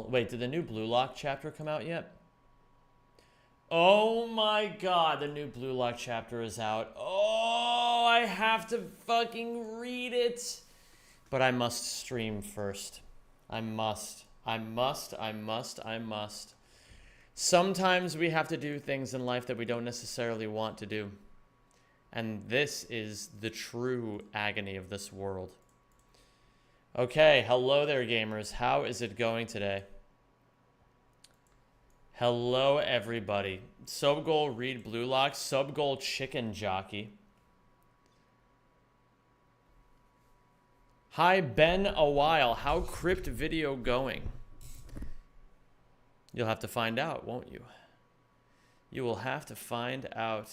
Wait, did the new Blue Lock chapter come out yet? Oh my god, the new Blue Lock chapter is out. Oh, I have to fucking read it. But I must stream first. I must. Sometimes we have to do things in life that we don't necessarily want to do. And this is the true agony of this world. Okay, hello there, gamers. How is it going today? Hello, everybody. Sub goal read Blue Lock. Sub goal chicken jockey. Hi, Ben a while. How crypt video going? You'll have to find out, won't you? You will have to find out.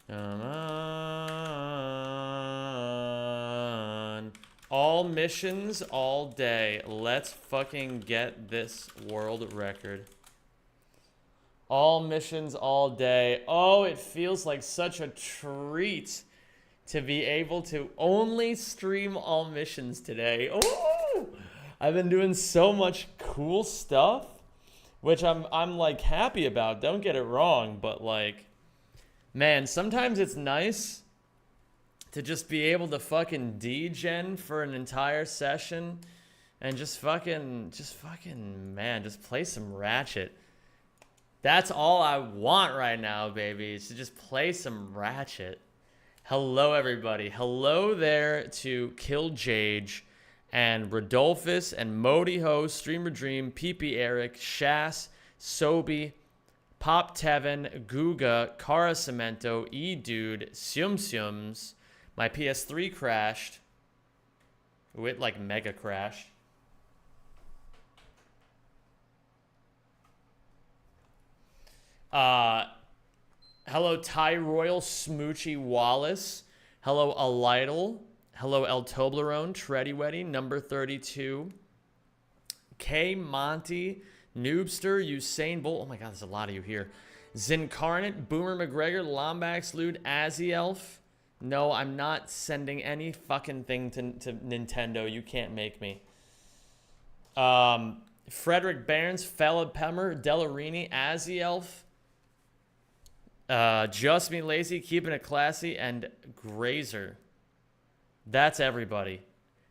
Come on. All missions all day. Let's fucking get this world record. All missions all day. Oh, it feels like such a treat to be able to only stream all missions today. Oh, I've been doing so much cool stuff, which I'm like happy about. Don't get it wrong, but like, man, sometimes it's nice to just be able to fucking degen for an entire session and just fucking, man, just play some Ratchet. That's all I want right now, baby, is to just play some Ratchet. Hello, everybody. Hello there to Kill Jage and Rodolphus and Modiho, Streamer Dream, PP Eric, Shas, Sobi, Pop Tevin, Guga, Cara Cemento, E-Dude, Sium Siums. My PS3 crashed. Ooh, it like mega crashed. Hello, Ty Royal, Smoochy Wallace. Hello, Alidal. Hello, El Toblerone, Treddy Weddy, number 32. K Monty, Noobster, Usain Bolt. Oh my god, there's a lot of you here. Zincarnate, Boomer McGregor, Lombax, Lude, Azielf. No, I'm not sending any fucking thing to Nintendo. You can't make me. Frederick Barnes, Fella Pemmer, Delarini, Azielf. Just Me Lazy, Keeping It Classy, and Grazer. That's everybody.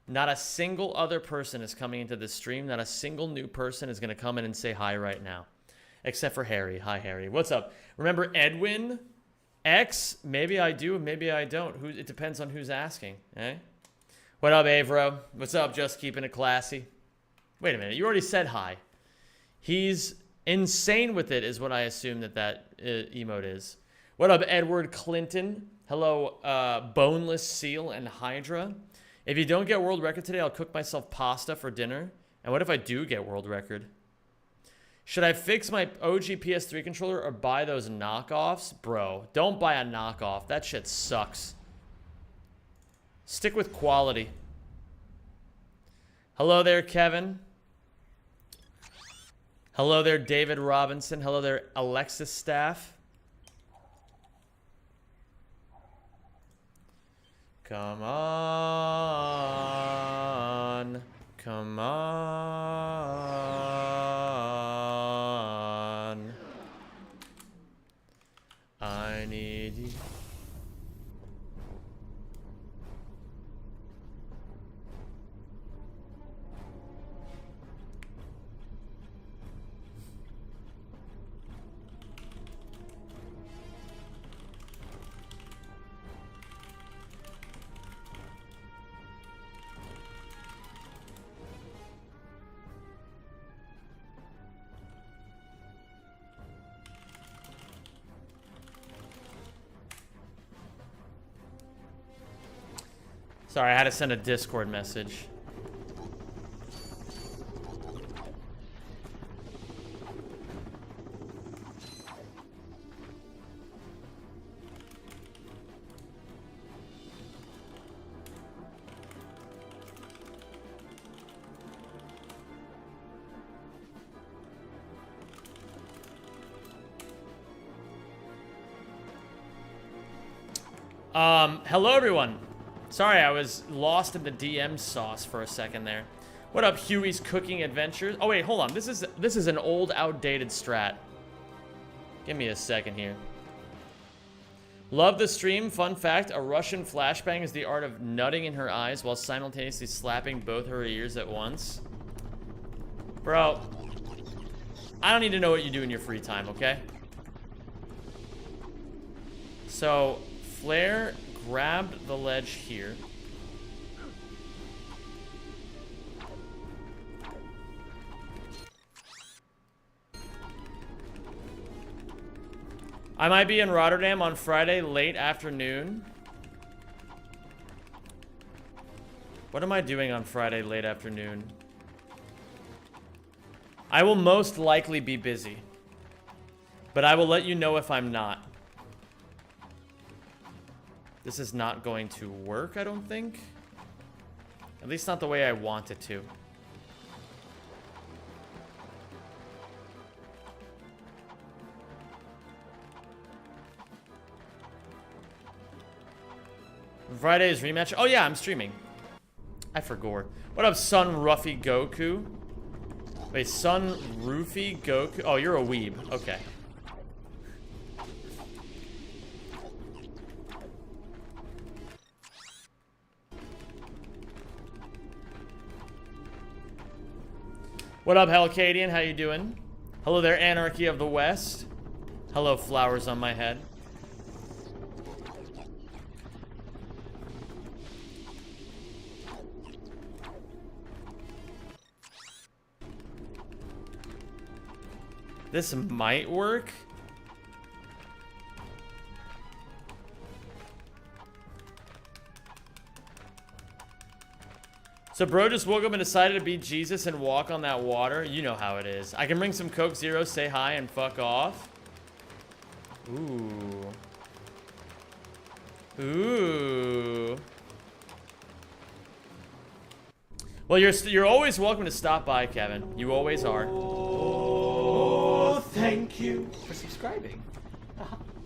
Not a single other person is coming into this stream. Not a single new person is going to come in and say hi right now. Except for Harry. Hi, Harry. What's up? Remember Edwin? X? Maybe I do, maybe I don't. It depends on who's asking, eh? What up, Avro? What's up, Just Keeping It Classy? Wait a minute. You already said hi. He's insane with it is what I assume that emote is. What up, Edward Clinton? Hello, Boneless Seal and Hydra. If you don't get world record today, I'll cook myself pasta for dinner. And what if I do get world record? Should I fix my OG PS3 controller or buy those knockoffs? Bro, don't buy a knockoff. That shit sucks. Stick with quality. Hello there, Kevin. Hello there, David Robinson. Hello there, Alexis Staff. Come on. Come on. I need you. Sorry, I had to send a Discord message. Hello everyone. Sorry, I was lost in the DM sauce for a second there. What up, Huey's Cooking Adventures? Oh wait, hold on. This is an old, outdated strat. Give me a second here. Love the stream. Fun fact, a Russian flashbang is the art of nutting in her eyes while simultaneously slapping both her ears at once. Bro, I don't need to know what you do in your free time, okay? So, Flare grabbed the ledge here. I might be in Rotterdam on Friday late afternoon. What am I doing on Friday late afternoon? I will most likely be busy, but I will let you know if I'm not. This is not going to work, I don't think. At least not the way I want it to. Friday's rematch. Oh yeah, I'm streaming. I forgot. What up, Sun Ruffy Goku? Wait, Sun Roofy Goku? Oh, you're a weeb. Okay. What up, Hellcadian? How you doing? Hello there, Anarchy of the West. Hello, flowers on my head. This might work. So bro just woke up and decided to be Jesus and walk on that water. You know how it is. I can bring some Coke Zero, say hi, and fuck off. Ooh. Ooh. Well, you're always welcome to stop by, Kevin. You always are. Oh, thank you for subscribing.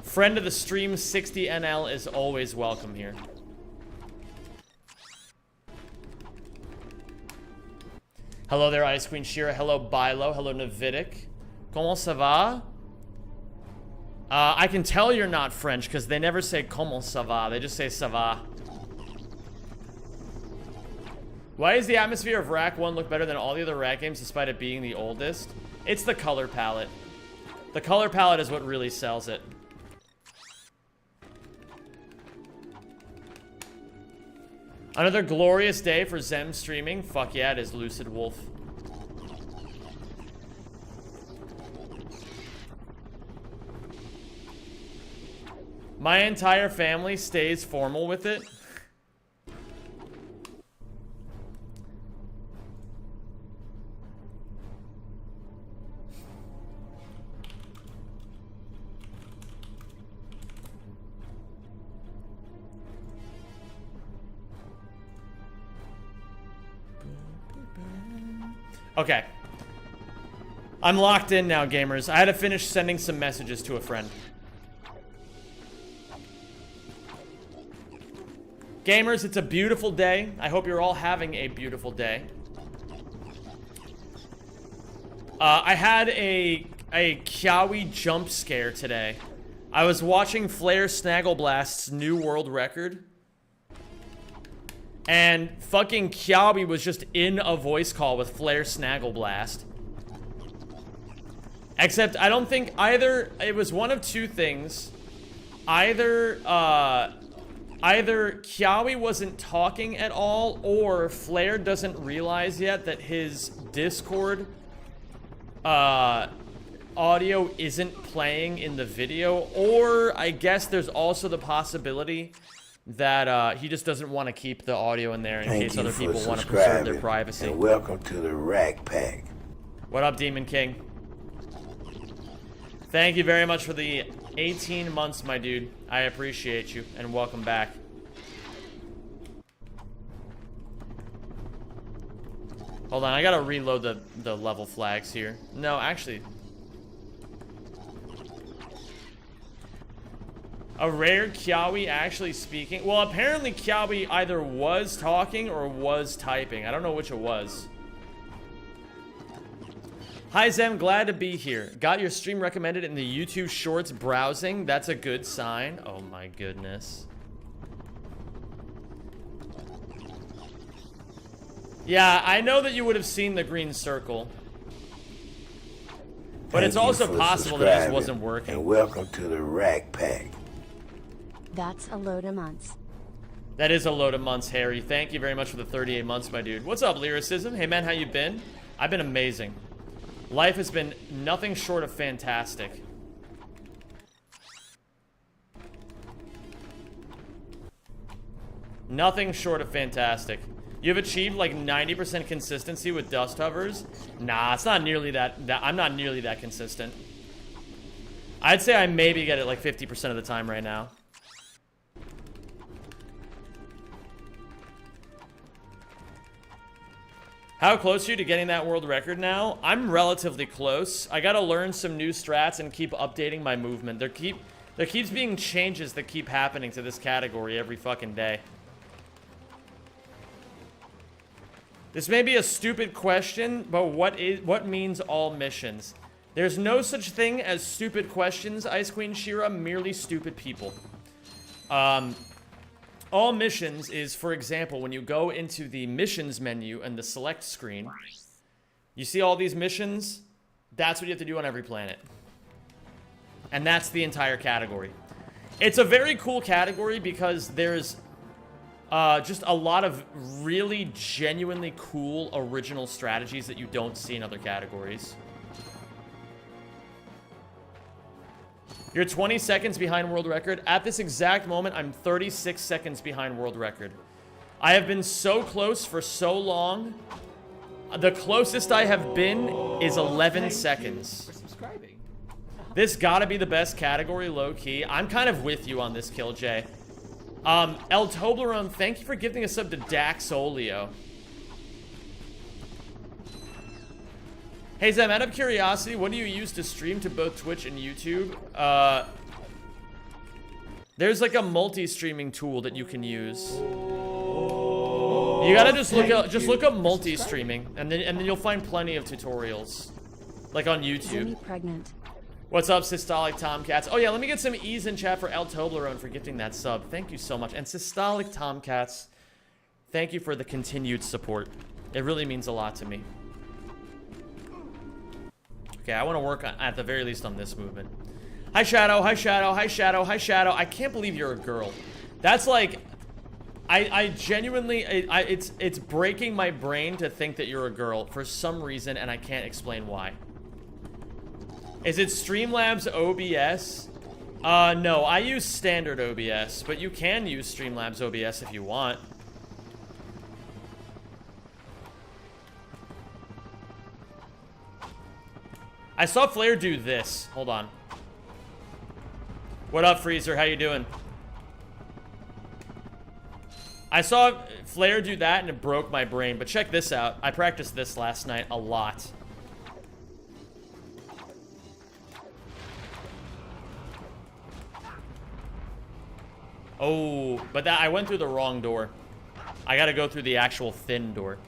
Friend of the stream 60NL is always welcome here. Hello there, Ice Queen Shira. Hello, Bilo. Hello, Navidic. Comment ça va? I can tell you're not French because they never say comment ça va. They just say ça va. Why does the atmosphere of Rack 1 look better than all the other Rack games despite it being the oldest? It's the color palette. The color palette is what really sells it. Another glorious day for Zem streaming. Fuck yeah, it is, Lucid Wolf. My entire family stays formal with it. Okay. I'm locked in now, gamers. I had to finish sending some messages to a friend. Gamers, it's a beautiful day. I hope you're all having a beautiful day. I had a Kiawi jump scare today. I was watching Flare Snaggleblast's new world record. And fucking Kiawi was just in a voice call with Flare Snaggleblast. Except I don't think either, it was one of two things. Either Kiawi wasn't talking at all, or Flare doesn't realize yet that his Discord audio isn't playing in the video, or I guess there's also the possibility that he just doesn't want to keep the audio in there in case other people want to preserve their privacy. And welcome to the Rack Pack. What up, Demon King? Thank you very much for the 18 months, my dude. I appreciate you, and welcome back. Hold on, I gotta reload the level flags here. No, actually. A rare Kiawi actually speaking. Well, apparently Kiawi either was talking or was typing. I don't know which it was. Hi Zem, glad to be here. Got your stream recommended in the YouTube Shorts browsing. That's a good sign. Oh my goodness. Yeah, I know that you would have seen the green circle. But it's also possible that it just wasn't working. And welcome to the Rack Pack. That's a load of months. That is a load of months, Harry. Thank you very much for the 38 months, my dude. What's up, Lyricism? Hey, man, how you been? I've been amazing. Life has been nothing short of fantastic. Nothing short of fantastic. You've achieved like 90% consistency with dust hovers? Nah, it's not nearly that. I'm not nearly that consistent. I'd say I maybe get it like 50% of the time right now. How close are you to getting that world record now? I'm relatively close. I gotta learn some new strats and keep updating my movement. There keeps being changes that keep happening to this category every fucking day. This may be a stupid question, but what means all missions? There's no such thing as stupid questions, Ice Queen Shira, merely stupid people. All missions is, for example, when you go into the missions menu and the select screen, you see all these missions, that's what you have to do on every planet. And that's the entire category. It's a very cool category because there's just a lot of really genuinely cool original strategies that you don't see in other categories. You're 20 seconds behind world record. At this exact moment, I'm 36 seconds behind world record. I have been so close for so long. The closest I have been is 11 seconds. For subscribing. This gotta be the best category, low-key. I'm kind of with you on this, Killj. El Toblerone, thank you for giving a sub to Daxolio. Hey Zem, out of curiosity, what do you use to stream to both Twitch and YouTube? There's like a multi-streaming tool that you can use. You gotta just look up multi-streaming, and then you'll find plenty of tutorials, like on YouTube. Pregnant. What's up, Systolic Tomcats? Oh yeah, let me get some E's in chat for El Toblerone for gifting that sub. Thank you so much. And Systolic Tomcats, thank you for the continued support. It really means a lot to me. Okay, I want to work on, at the very least on this movement. Hi Shadow, hi Shadow, hi Shadow, hi Shadow. I can't believe you're a girl. That's like, I genuinely, it's breaking my brain to think that you're a girl for some reason, and I can't explain why. Is it Streamlabs OBS? No, I use standard OBS, but you can use Streamlabs OBS if you want. I saw Flare do this. Hold on. What up, Freezer? How you doing? I saw Flare do that and it broke my brain, but check this out. I practiced this last night a lot. Oh, but that I went through the wrong door. I gotta go through the actual thin door.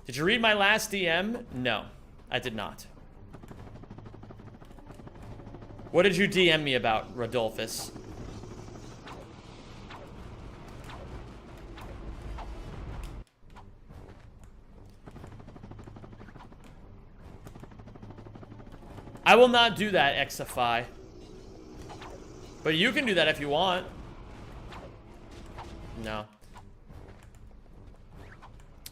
Did you read my last DM? No, I did not. What did you DM me about, Rodolphus? I will not do that, Exify. But you can do that if you want. No.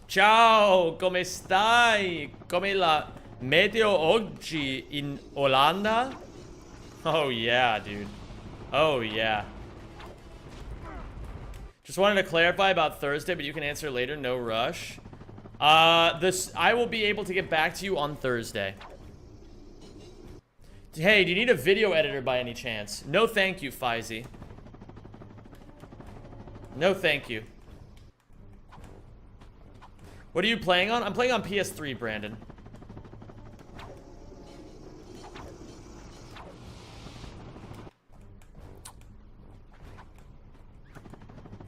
Ciao, come stai? Come la meteo oggi in Olanda? Oh yeah, dude. Oh yeah. Just wanted to clarify about Thursday, but you can answer later, no rush. I will be able to get back to you on Thursday. Hey, do you need a video editor by any chance? No thank you, Faizy. No thank you. What are you playing on? I'm playing on PS3, Brandon.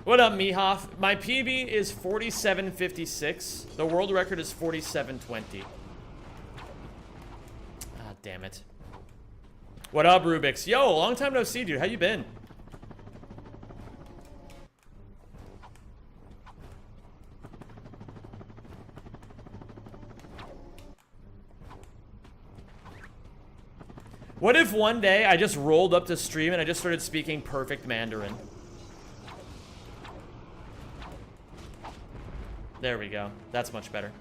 What up, Mihoff? My PB is 47.56. The world record is 47.20. Ah, damn it. What up, Rubik's? Yo, long time no see, dude. How you been? What if one day I just rolled up to stream and I just started speaking perfect Mandarin? There we go. That's much better.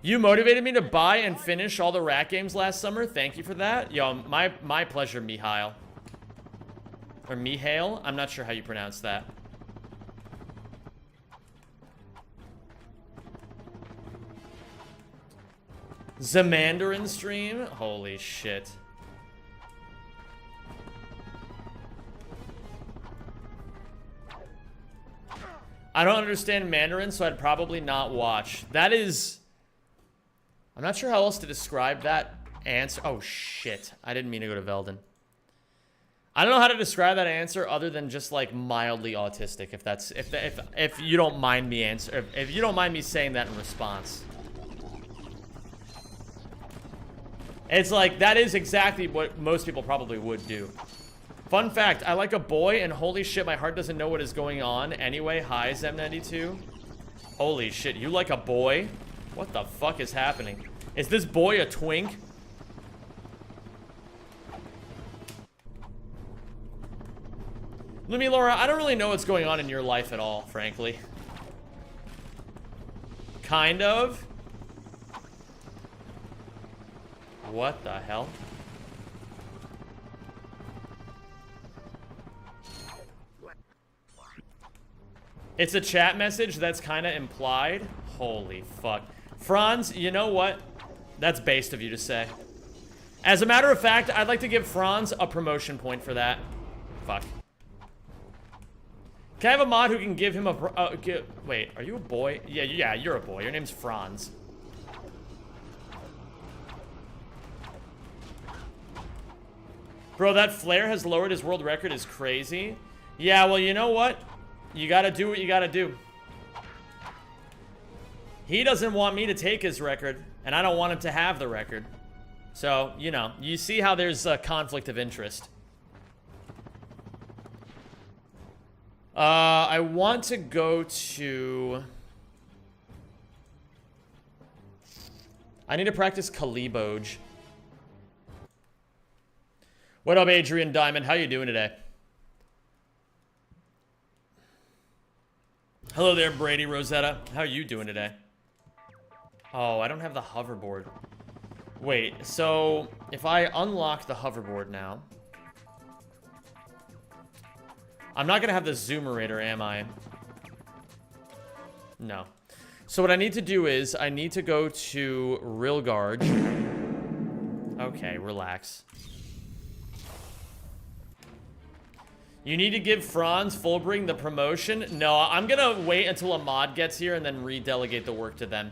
You motivated me to buy and finish all the rat games last summer. Thank you for that. Yo, my pleasure, Mihail. Or Mihail? I'm not sure how you pronounce that. Mandarin stream? Holy shit. I don't understand Mandarin, so I'd probably not watch. That is... I'm not sure how else to describe that answer. Oh, shit. I didn't mean to go to Veldon. I don't know how to describe that answer other than just like mildly autistic. If you don't mind me if you don't mind me saying that in response. It's like that is exactly what most people probably would do. Fun fact, I like a boy and holy shit, my heart doesn't know what is going on. Anyway, hi Zem92. Holy shit, you like a boy? What the fuck is happening? Is this boy a twink? Lumi Laura, I don't really know what's going on in your life at all, frankly. Kind of. What the hell? It's a chat message that's kind of implied. Holy fuck. Franz, you know what? That's based of you to say. As a matter of fact, I'd like to give Franz a promotion point for that. Fuck. Can I have a mod who can give him a... wait, are you a boy? Yeah, you're a boy. Your name's Franz. Bro, that Flair has lowered his world record is crazy. Yeah, well, you know what? You gotta do what you gotta do. He doesn't want me to take his record, and I don't want him to have the record. So, you know, you see how there's a conflict of interest. I want to go to... I need to practice Kaliboj. What up, Adrian Diamond? How you doing today? Hello there, Brady Rosetta. How are you doing today? Oh, I don't have the hoverboard. Wait, so if I unlock the hoverboard now... I'm not gonna have the zoomerator, am I? No. So what I need to do is, I need to go to Rilgarge. Okay, relax. You need to give Franz Fulbring the promotion? No, I'm gonna wait until a mod gets here and then redelegate the work to them.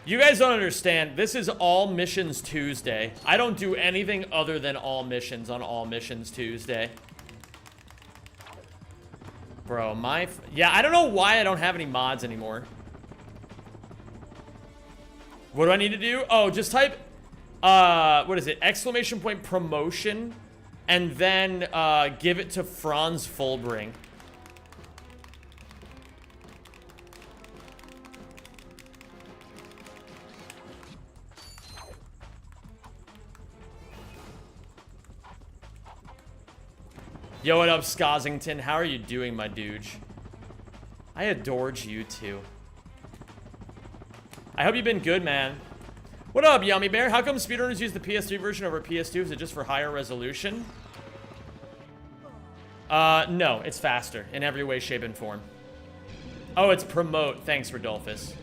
You guys don't understand. This is All Missions Tuesday. I don't do anything other than all missions on All Missions Tuesday. Bro, yeah, I don't know why I don't have any mods anymore. What do I need to do? Oh, just type, what is it? Exclamation point promotion, and then give it to Franz Fulbring. Yo, what up, Skosington? How are you doing, my dude? I adored you, too. I hope you've been good, man. What up, Yummy Bear? How come speedrunners use the PS3 version over PS2? Is it just for higher resolution? No, it's faster in every way, shape, and form. Oh, it's promote. Thanks, Rodolphus.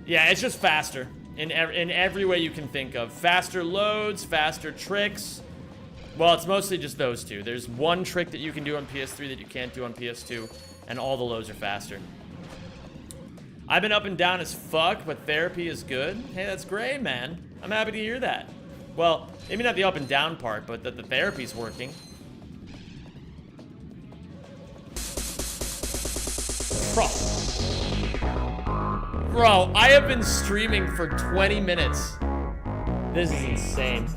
Yeah, it's just faster in every way you can think of. Faster loads, faster tricks. Well, it's mostly just those two. There's one trick that you can do on PS3 that you can't do on PS2, and all the lows are faster. I've been up and down as fuck, but therapy is good. Hey, that's great, man. I'm happy to hear that. Well, maybe not the up and down part, but the therapy's working. Bro, I have been streaming for 20 minutes. This is insane.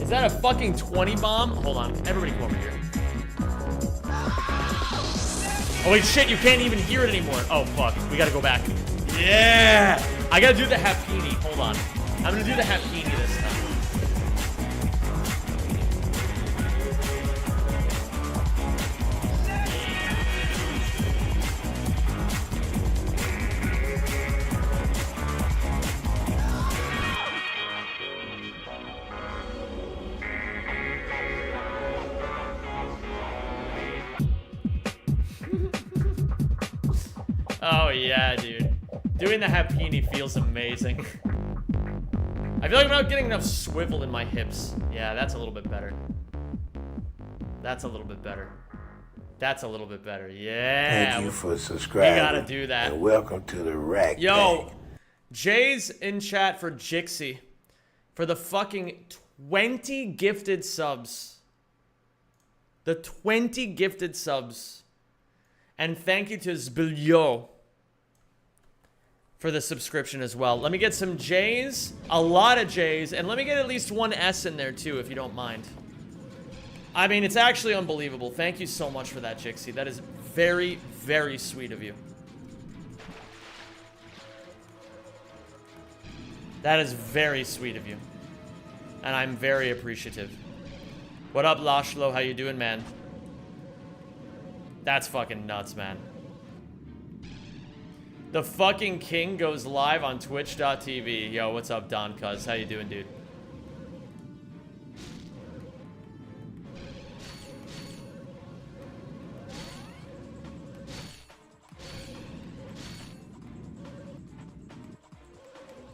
Is that a fucking 20 bomb? Hold on, everybody come over here. Oh wait, shit, you can't even hear it anymore. Oh fuck, we gotta go back. Yeah! I gotta do the Happini, hold on. I'm gonna do the Happini this time. Oh yeah, dude. Doing the Happini feels amazing. I feel like I'm not getting enough swivel in my hips. Yeah, that's a little bit better. That's a little bit better. That's a little bit better. Yeah. Thank you for subscribing. We gotta do that. And welcome to the Rack Yo, Bang. Jay's in chat for Jixie for the fucking 20 gifted subs. The 20 gifted subs. And thank you to Zbilyo for the subscription as well. Let me get some J's, a lot of J's, and let me get at least one S in there too, if you don't mind. I mean, it's actually unbelievable. Thank you so much for that, Jixie. That is very, very sweet of you. That is very sweet of you. And I'm very appreciative. What up, Lashlo? How you doing, man? That's fucking nuts, man. The fucking king goes live on twitch.tv. Yo, what's up, Don Cuz? How you doing, dude?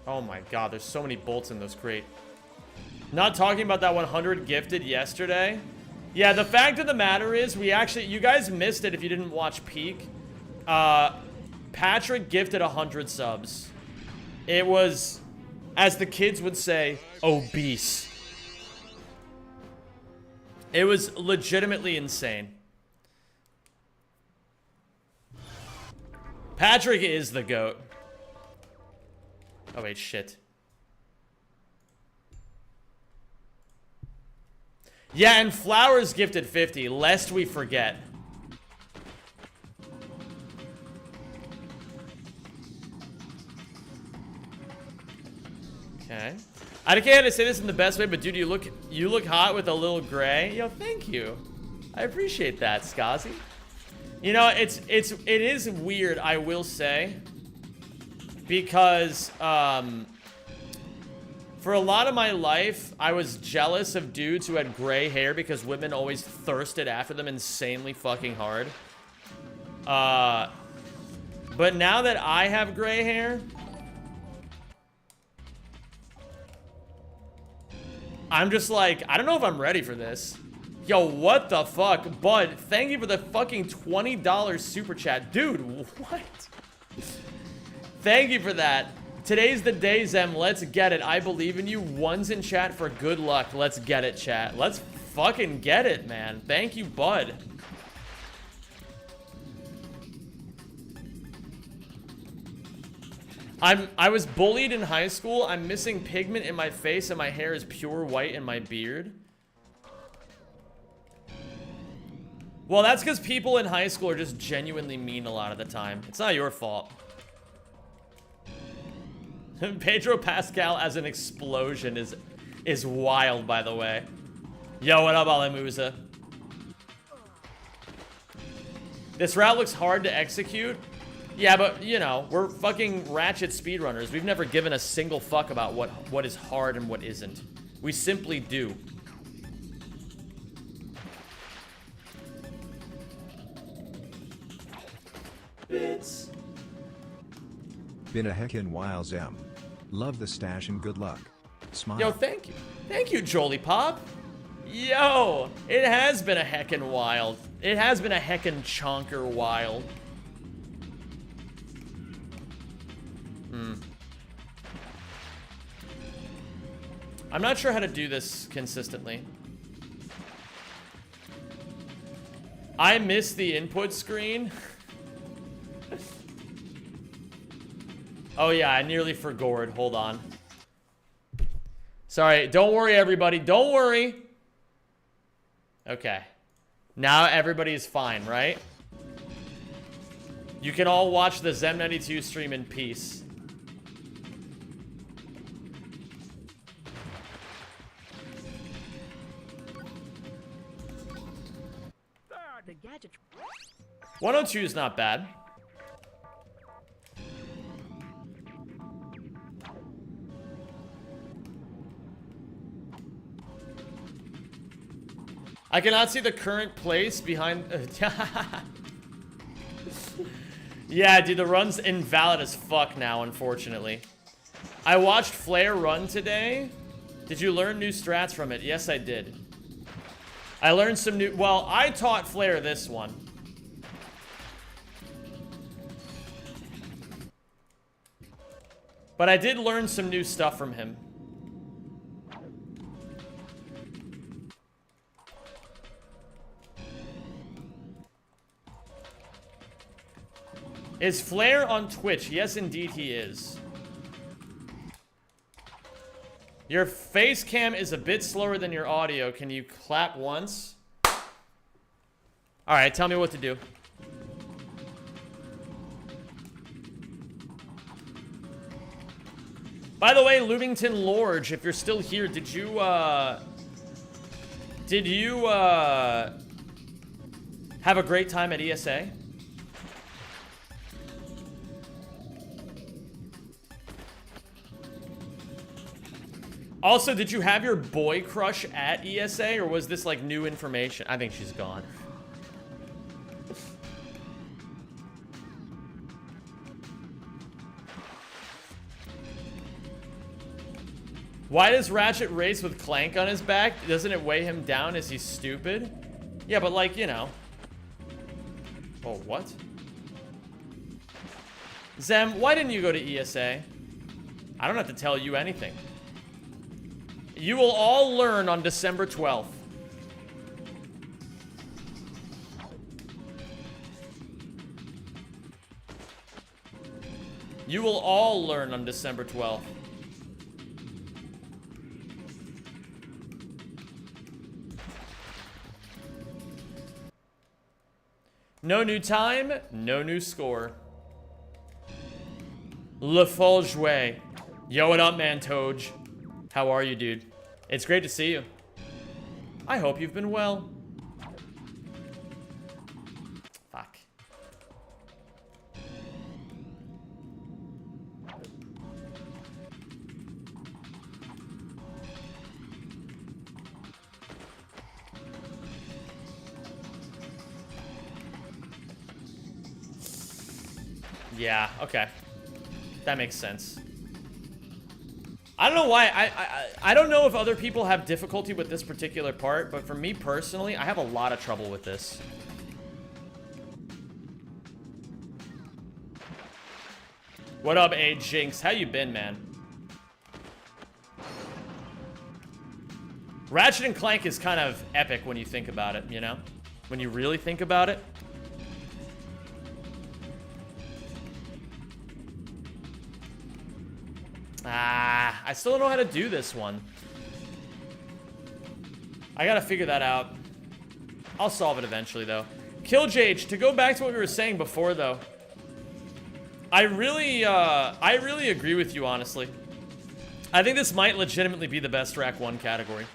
Oh my god, there's so many bolts in those crate. Not talking about that 100 gifted yesterday. Yeah, the fact of the matter is, you guys missed it if you didn't watch Peak. Patrick gifted 100 subs. It was, as the kids would say, obese. It was legitimately insane. Patrick is the GOAT. Oh wait, shit. Yeah, and Flowers gifted 50, lest we forget. Okay. I can't say this in the best way, but dude, you look hot with a little gray. Yo, thank you. I appreciate that, Skazi. You know, it is weird, I will say, because for a lot of my life, I was jealous of dudes who had gray hair because women always thirsted after them insanely fucking hard. But now that I have gray hair, I'm just like, I don't know if I'm ready for this. Yo, what the fuck? Bud, thank you for the fucking $20 super chat. Dude, what? Thank you for that. Today's the day, Zem. Let's get it. I believe in you. One's in chat for good luck. Let's get it, chat. Let's fucking get it, man. Thank you, Bud. I was bullied in high school. I'm missing pigment in my face and my hair is pure white in my beard. Well, that's because people in high school are just genuinely mean a lot of the time. It's not your fault. Pedro Pascal as an explosion is wild, by the way. Yo, what up, Alamusa? This route looks hard to execute. Yeah, but, you know, we're fucking Ratchet speedrunners. We've never given a single fuck about what is hard and what isn't. We simply do. Bits. Been a heckin' while, Zem. Love the stash and good luck. Smile. Yo, thank you. Thank you, Jolie Pop. Yo, it has been a heckin' wild. It has been a heckin' chonker wild. I'm not sure how to do this consistently. I missed the input screen. Oh yeah, I nearly forgot. Hold on. Sorry, don't worry everybody, don't worry. Okay. Now everybody is fine, right? You can all watch the Zem92 stream in peace. The gadget. 102 is not bad. I cannot see the current place behind. Yeah, dude, the run's invalid as fuck now, unfortunately. I watched Flare run today. Did you learn new strats from it? Yes, I did. I learned some new. Well, I taught Flare this one. But I did learn some new stuff from him. Is Flare on Twitch? Yes, indeed he is. Your face cam is a bit slower than your audio. Can you clap once? Alright, tell me what to do. By the way, Lumington Lorge, if you're still here, did you have a great time at ESA? Also, did you have your boy crush at ESA, or was this like new information? I think she's gone. Why does Ratchet race with Clank on his back? Doesn't it weigh him down? Is he stupid? Yeah, but like, you know. Oh, what? Zem, why didn't you go to ESA? I don't have to tell you anything. You will all learn on December 12th. You will all learn on December 12th. No new time, no new score. Le Folle Jouet. Yo, what up, man, Toj? How are you, dude? It's great to see you. I hope you've been well. Fuck. Yeah, okay. That makes sense. I don't know why. I don't know if other people have difficulty with this particular part, but for me personally, I have a lot of trouble with this. What up, A Jinx? How you been, man? Ratchet and Clank is kind of epic when you think about it, you know? When you really think about it. I still don't know how to do this one. I gotta figure that out. I'll solve it eventually, though. Killjage, to go back to what we were saying before, though. I really agree with you, honestly. I think this might legitimately be the best Rack 1 category.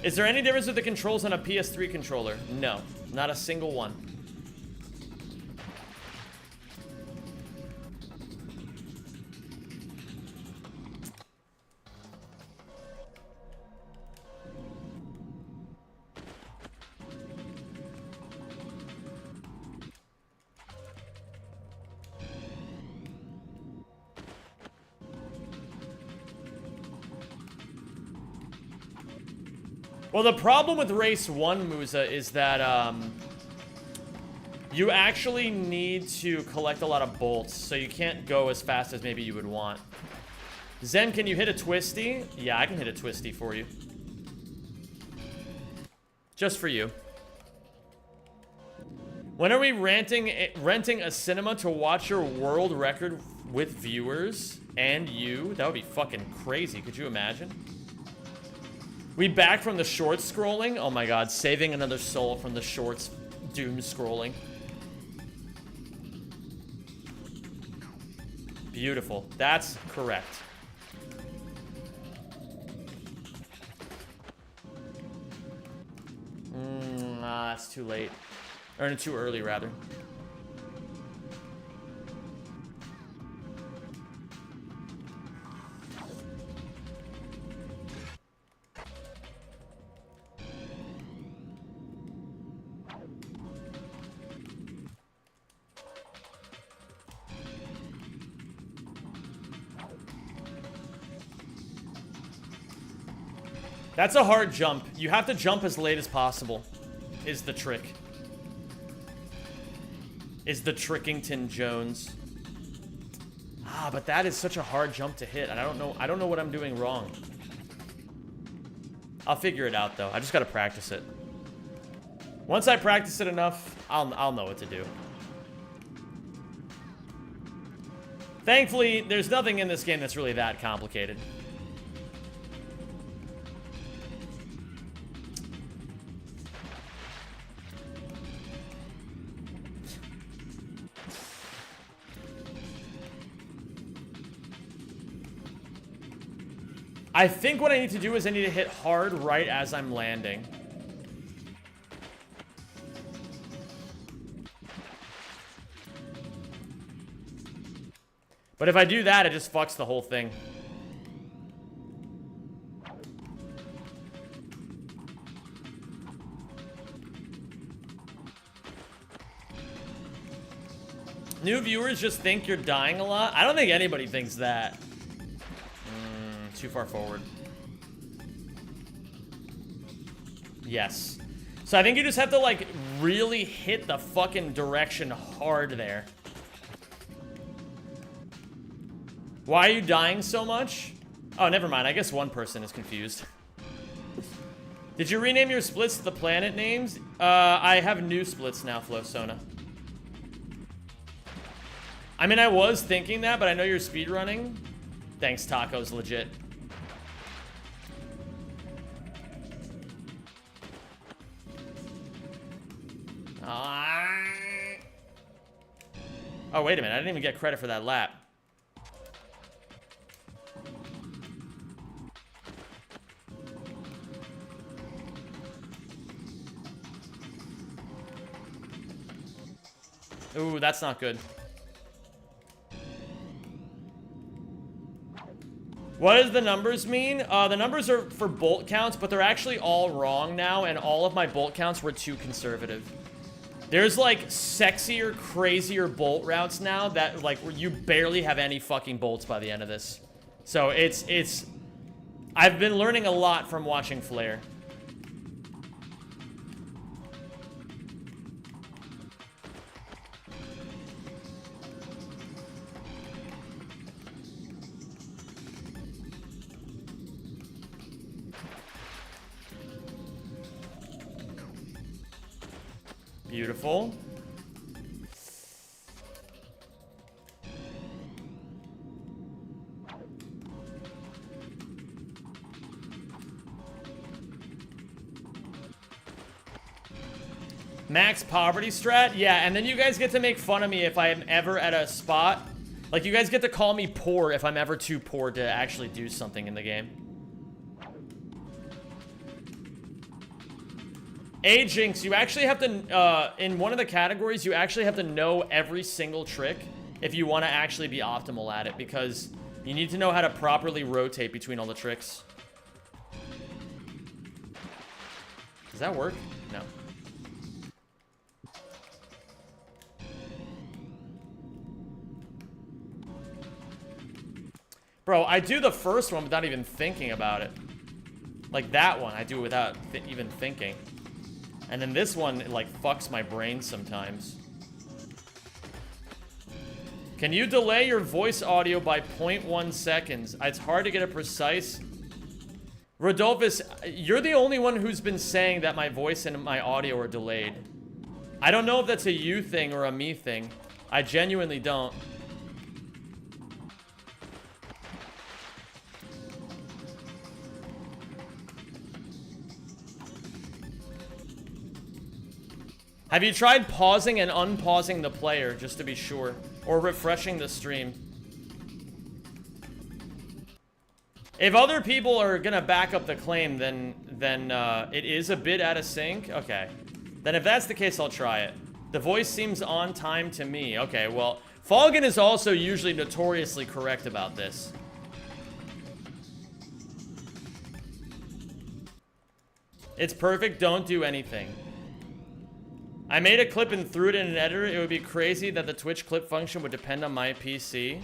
Is there any difference with the controls on a PS3 controller? No, not a single one. Well, the problem with race 1, Musa, is that you actually need to collect a lot of bolts, so you can't go as fast as maybe you would want. Zen, can you hit a twisty? Yeah, I can hit a twisty for you. Just for you. When are we renting a cinema to watch your world record with viewers and you? That would be fucking crazy. Could you imagine? We back from the shorts scrolling? Oh my god, saving another soul from the shorts doom scrolling. Beautiful. That's correct. It's too late. Or too early, rather. That's a hard jump. You have to jump as late as possible, is the trick. Is the Trickington Jones. Ah, but that is such a hard jump to hit, and I don't know what I'm doing wrong. I'll figure it out, though. I just gotta practice it. Once I practice it enough, I'll know what to do. Thankfully, there's nothing in this game that's really that complicated. I think what I need to do is I need to hit hard right as I'm landing. But if I do that, it just fucks the whole thing. New viewers just think you're dying a lot? I don't think anybody thinks that. Too far forward. Yes. So I think you just have to, like, really hit the fucking direction hard there. Why are you dying so much? Oh, never mind. I guess one person is confused. Did you rename your splits to the planet names? I have new splits now, Flowsona. I mean, I was thinking that, but I know you're speedrunning. Thanks, Tacos, legit. Oh, wait a minute. I didn't even get credit for that lap. Ooh, that's not good. What does the numbers mean? The numbers are for bolt counts, but they're actually all wrong now, and all of my bolt counts were too conservative. There's, like, sexier, crazier bolt routes now that, like, where you barely have any fucking bolts by the end of this. So it's... I've been learning a lot from watching Flare. Beautiful. Max poverty strat? Yeah, and then you guys get to make fun of me if I am ever at a spot. Like, you guys get to call me poor if I'm ever too poor to actually do something in the game. Hey, Jinx, you actually have to, in one of the categories, you actually have to know every single trick if you want to actually be optimal at it, because you need to know how to properly rotate between all the tricks. Does that work? No. Bro, I do the first one without even thinking about it. Like that one, I do without even thinking. And then this one, it like fucks my brain sometimes. Can you delay your voice audio by 0.1 seconds? It's hard to get a precise... Rodolphus, you're the only one who's been saying that my voice and my audio are delayed. I don't know if that's a you thing or a me thing. I genuinely don't. Have you tried pausing and unpausing the player just to be sure? Or refreshing the stream? If other people are gonna back up the claim, then it is a bit out of sync? Okay. Then if that's the case, I'll try it. The voice seems on time to me. Okay, well, Falcon is also usually notoriously correct about this. It's perfect, don't do anything. I made a clip and threw it in an editor. It would be crazy that the Twitch clip function would depend on my PC.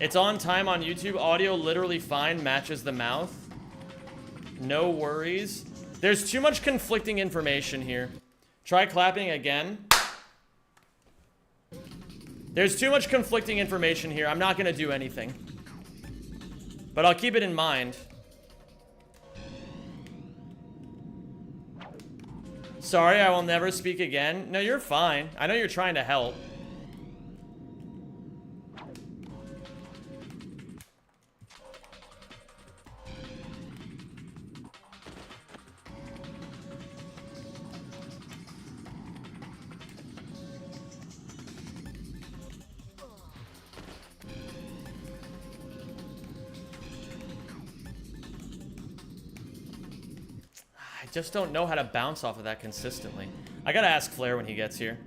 It's on time on YouTube. Audio literally fine, matches the mouth. No worries. There's too much conflicting information here. Try clapping again. There's too much conflicting information here. I'm not gonna do anything. But I'll keep it in mind. Sorry, I will never speak again. No, you're fine. I know you're trying to help. I just don't know how to bounce off of that consistently. I gotta ask Flair when he gets here.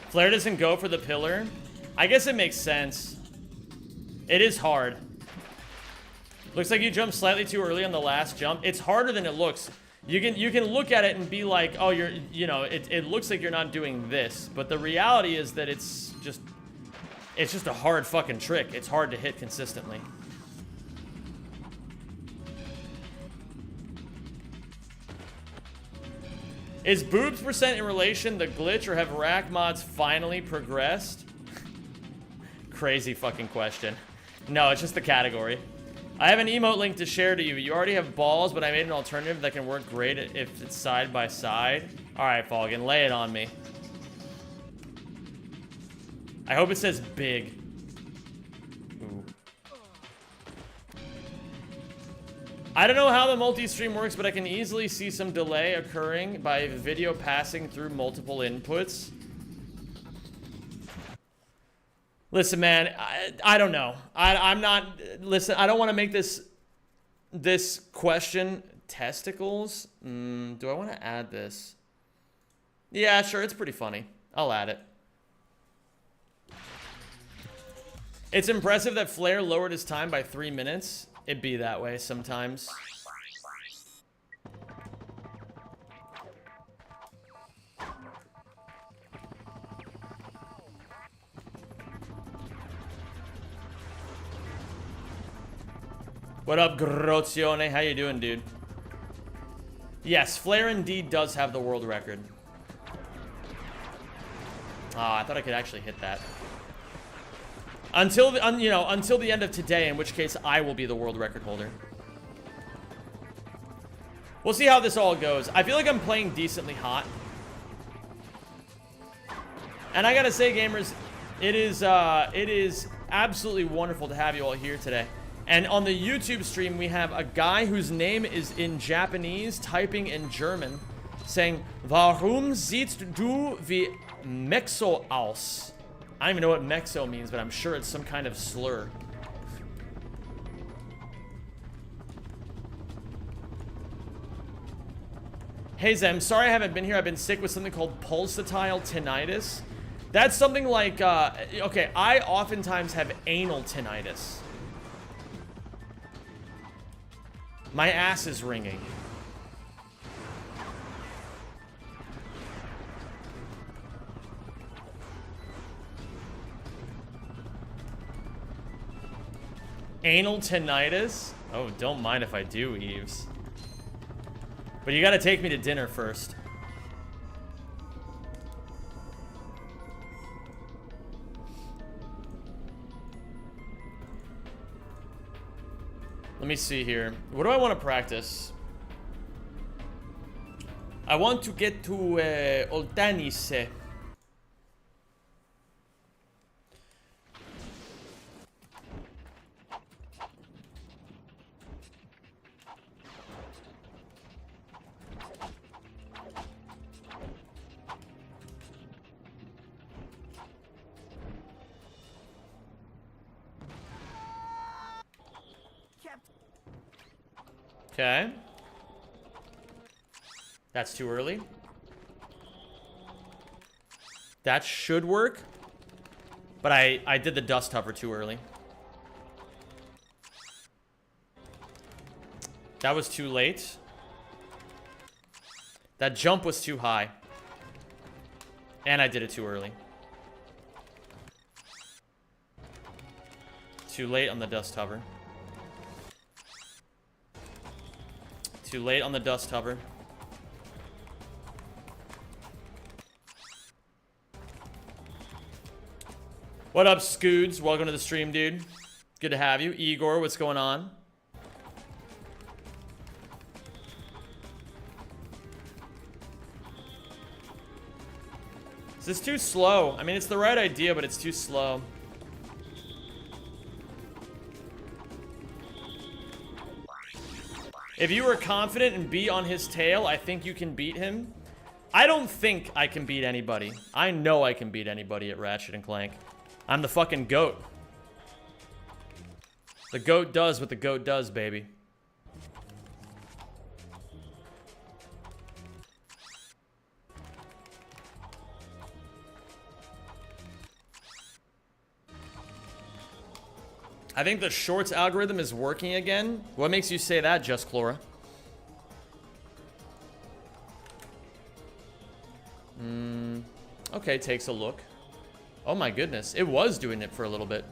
Flair doesn't go for the pillar. I guess it makes sense. It is hard. Looks like you jumped slightly too early on the last jump. It's harder than it looks. You can look at it and be like, oh, it looks like you're not doing this, but the reality is that it's just a hard fucking trick. It's hard to hit consistently. Is boobs percent in relation to glitch, or have rack mods finally progressed? Crazy fucking question. No, it's just the category. I have an emote link to share to you. You already have balls, but I made an alternative that can work great if it's side by side. Alright, Falcon, lay it on me. I hope it says big. Ooh. I don't know how the multi-stream works, but I can easily see some delay occurring by video passing through multiple inputs. Listen, man, I don't know. I'm not... Listen, I don't want to make this question testicles. Do I want to add this? Yeah, sure, it's pretty funny. I'll add it. It's impressive that Flair lowered his time by 3 minutes. It'd be that way sometimes. What up, Grozione? How you doing, dude? Yes, Flair indeed does have the world record. I thought I could actually hit that. Until the, until the end of today, in which case I will be the world record holder. We'll see how this all goes. I feel like I'm playing decently hot. And I gotta say, gamers, it is absolutely wonderful to have you all here today. And on the YouTube stream, we have a guy whose name is in Japanese, typing in German, saying, "Warum siehst du wie Mexo aus?" I don't even know what Mexo means, but I'm sure it's some kind of slur. Hey Zem, sorry I haven't been here. I've been sick with something called pulsatile tinnitus. That's something like, okay, I oftentimes have anal tinnitus. My ass is ringing. Anal tinnitus? Oh, don't mind if I do, Eves. But you gotta take me to dinner first. Let me see here. What do I want to practice? I want to get to Oltanis. Okay. That's too early. That should work. But I did the dust hover too early. That was too late. That jump was too high. And I did it too early. Too late on the dust hover. Too late on the dust hover. What up, Scoods? Welcome to the stream, dude. Good to have you. Igor, what's going on? Is this too slow? I mean, it's the right idea, but it's too slow. If you were confident and be on his tail, I think you can beat him. I don't think I can beat anybody. I know I can beat anybody at Ratchet and Clank. I'm the fucking GOAT. The GOAT does what the GOAT does, baby. I think the shorts algorithm is working again. What makes you say that, Just Clora? Okay, takes a look. Oh my goodness, it was doing it for a little bit.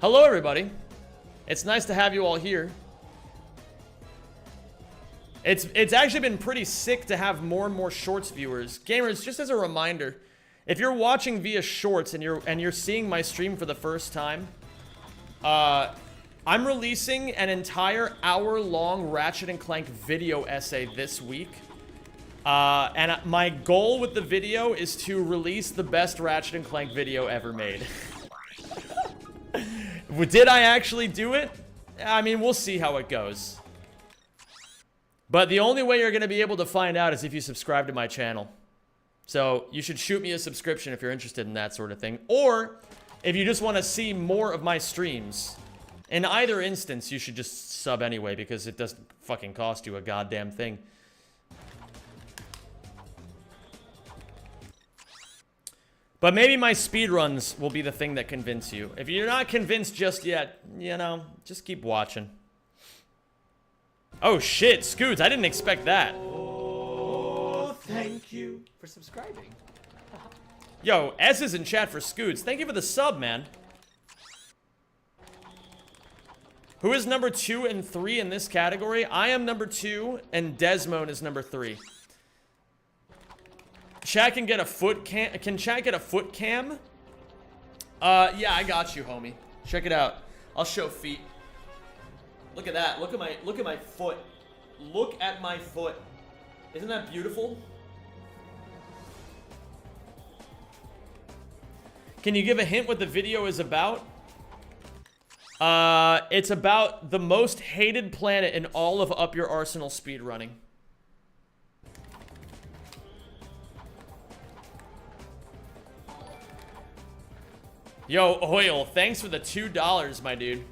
Hello, everybody. It's nice to have you all here. It's actually been pretty sick to have more and more shorts viewers. Gamers, just as a reminder, if you're watching via shorts and you're seeing my stream for the first time, I'm releasing an entire hour-long Ratchet and Clank video essay this week. And my goal with the video is to release the best Ratchet and Clank video ever made. Did I actually do it? I mean, we'll see how it goes. But the only way you're going to be able to find out is if you subscribe to my channel. So you should shoot me a subscription if you're interested in that sort of thing. Or if you just want to see more of my streams. In either instance, you should just sub anyway, because it doesn't fucking cost you a goddamn thing. But maybe my speedruns will be the thing that convince you. If you're not convinced just yet, you know, just keep watching. Oh shit, Scoots, I didn't expect that. Oh, thank you for subscribing. Yo, S is in chat for Scoots. Thank you for the sub, man. Who is number 2 and 3 in this category? I am number 2, and Desmond is number 3. Chat can get a foot cam. Can chat get a foot cam? Yeah, I got you, homie. Check it out. I'll show feet. Look at that. Look at my foot. Look at my foot. Isn't that beautiful? Can you give a hint what the video is about? It's about the most hated planet in all of Up Your Arsenal speedrunning. Yo, Oil, thanks for the $2, my dude.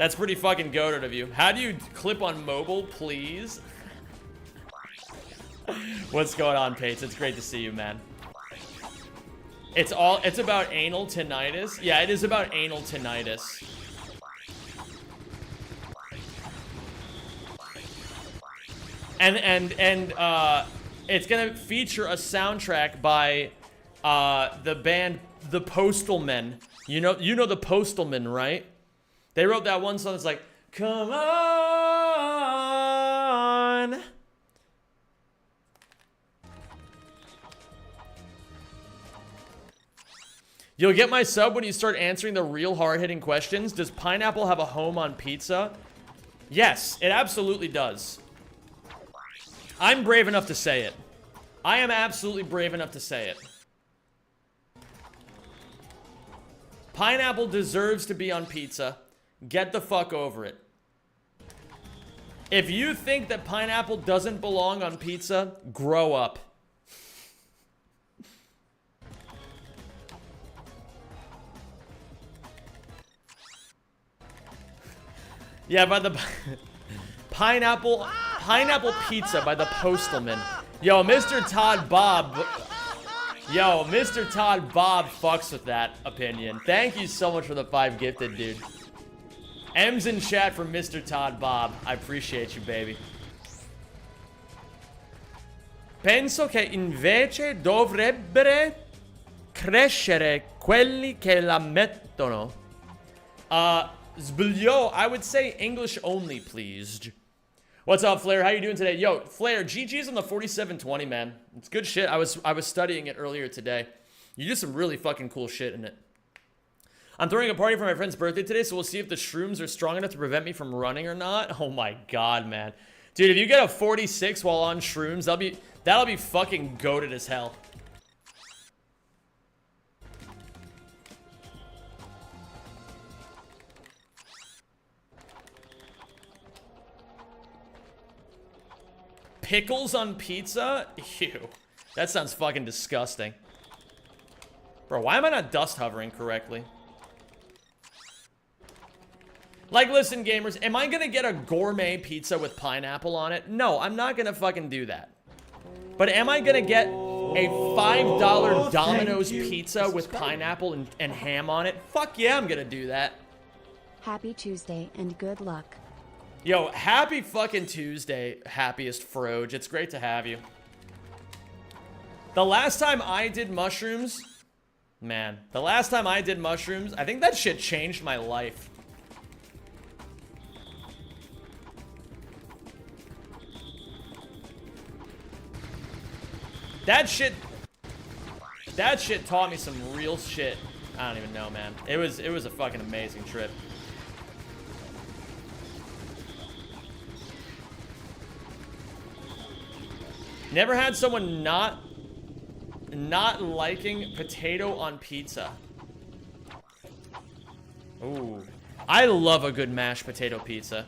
That's pretty fucking goated of you. How do you clip on mobile, please? What's going on, Pates? It's great to see you, man. It's about anal tinnitus. Yeah, it is about anal tinnitus. And it's gonna feature a soundtrack by the band The Postalmen. You know the Postalmen, right? They wrote that one song that's like, come on. You'll get my sub when you start answering the real hard-hitting questions. Does pineapple have a home on pizza? Yes, it absolutely does. I'm brave enough to say it. I am absolutely brave enough to say it. Pineapple deserves to be on pizza. Get the fuck over it. If you think that pineapple doesn't belong on pizza, grow up. Yeah, by the pineapple pizza by the Postalman. Yo, Mr. Todd Bob. Yo, Mr. Todd Bob fucks with that opinion. Thank you so much for the 5 gifted, dude. M's in chat for Mr. Todd Bob. I appreciate you, baby. Penso che invece dovrebbero crescere quelli che la mettono. Zblyo, I would say English only, please. What's up, Flair? How you doing today? Yo, Flair, GG's on the 4720, man. It's good shit. I was studying it earlier today. You do some really fucking cool shit in it. I'm throwing a party for my friend's birthday today, so we'll see if the shrooms are strong enough to prevent me from running or not. Oh my god, man. Dude, if you get a 46 while on shrooms, that'll be fucking goated as hell. Pickles on pizza? Ew. That sounds fucking disgusting. Bro, why am I not dust hovering correctly? Like, listen, gamers, am I gonna get a gourmet pizza with pineapple on it? No, I'm not gonna fucking do that. But am I gonna get a $5 Domino's pizza with pineapple and ham on it? Fuck yeah, I'm gonna do that. Happy Tuesday and good luck. Yo, happy fucking Tuesday, happiest Froge. It's great to have you. The last time I did mushrooms, man, I think that shit changed my life. That shit taught me some real shit. I don't even know, man. It was a fucking amazing trip. Never had someone not liking potato on pizza. Ooh. I love a good mashed potato pizza.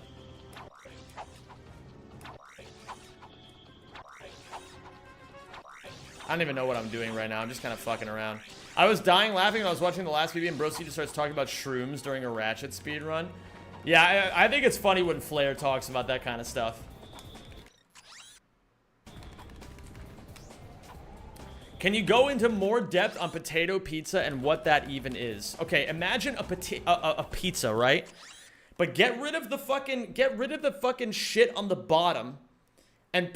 I don't even know what I'm doing right now. I'm just kind of fucking around. I was dying laughing when I was watching the last PB and Broski just starts talking about shrooms during a Ratchet speedrun. Yeah, I think it's funny when Flair talks about that kind of stuff. Can you go into more depth on potato pizza and what that even is? Okay, imagine a pizza, right? But get rid of the fucking shit on the bottom and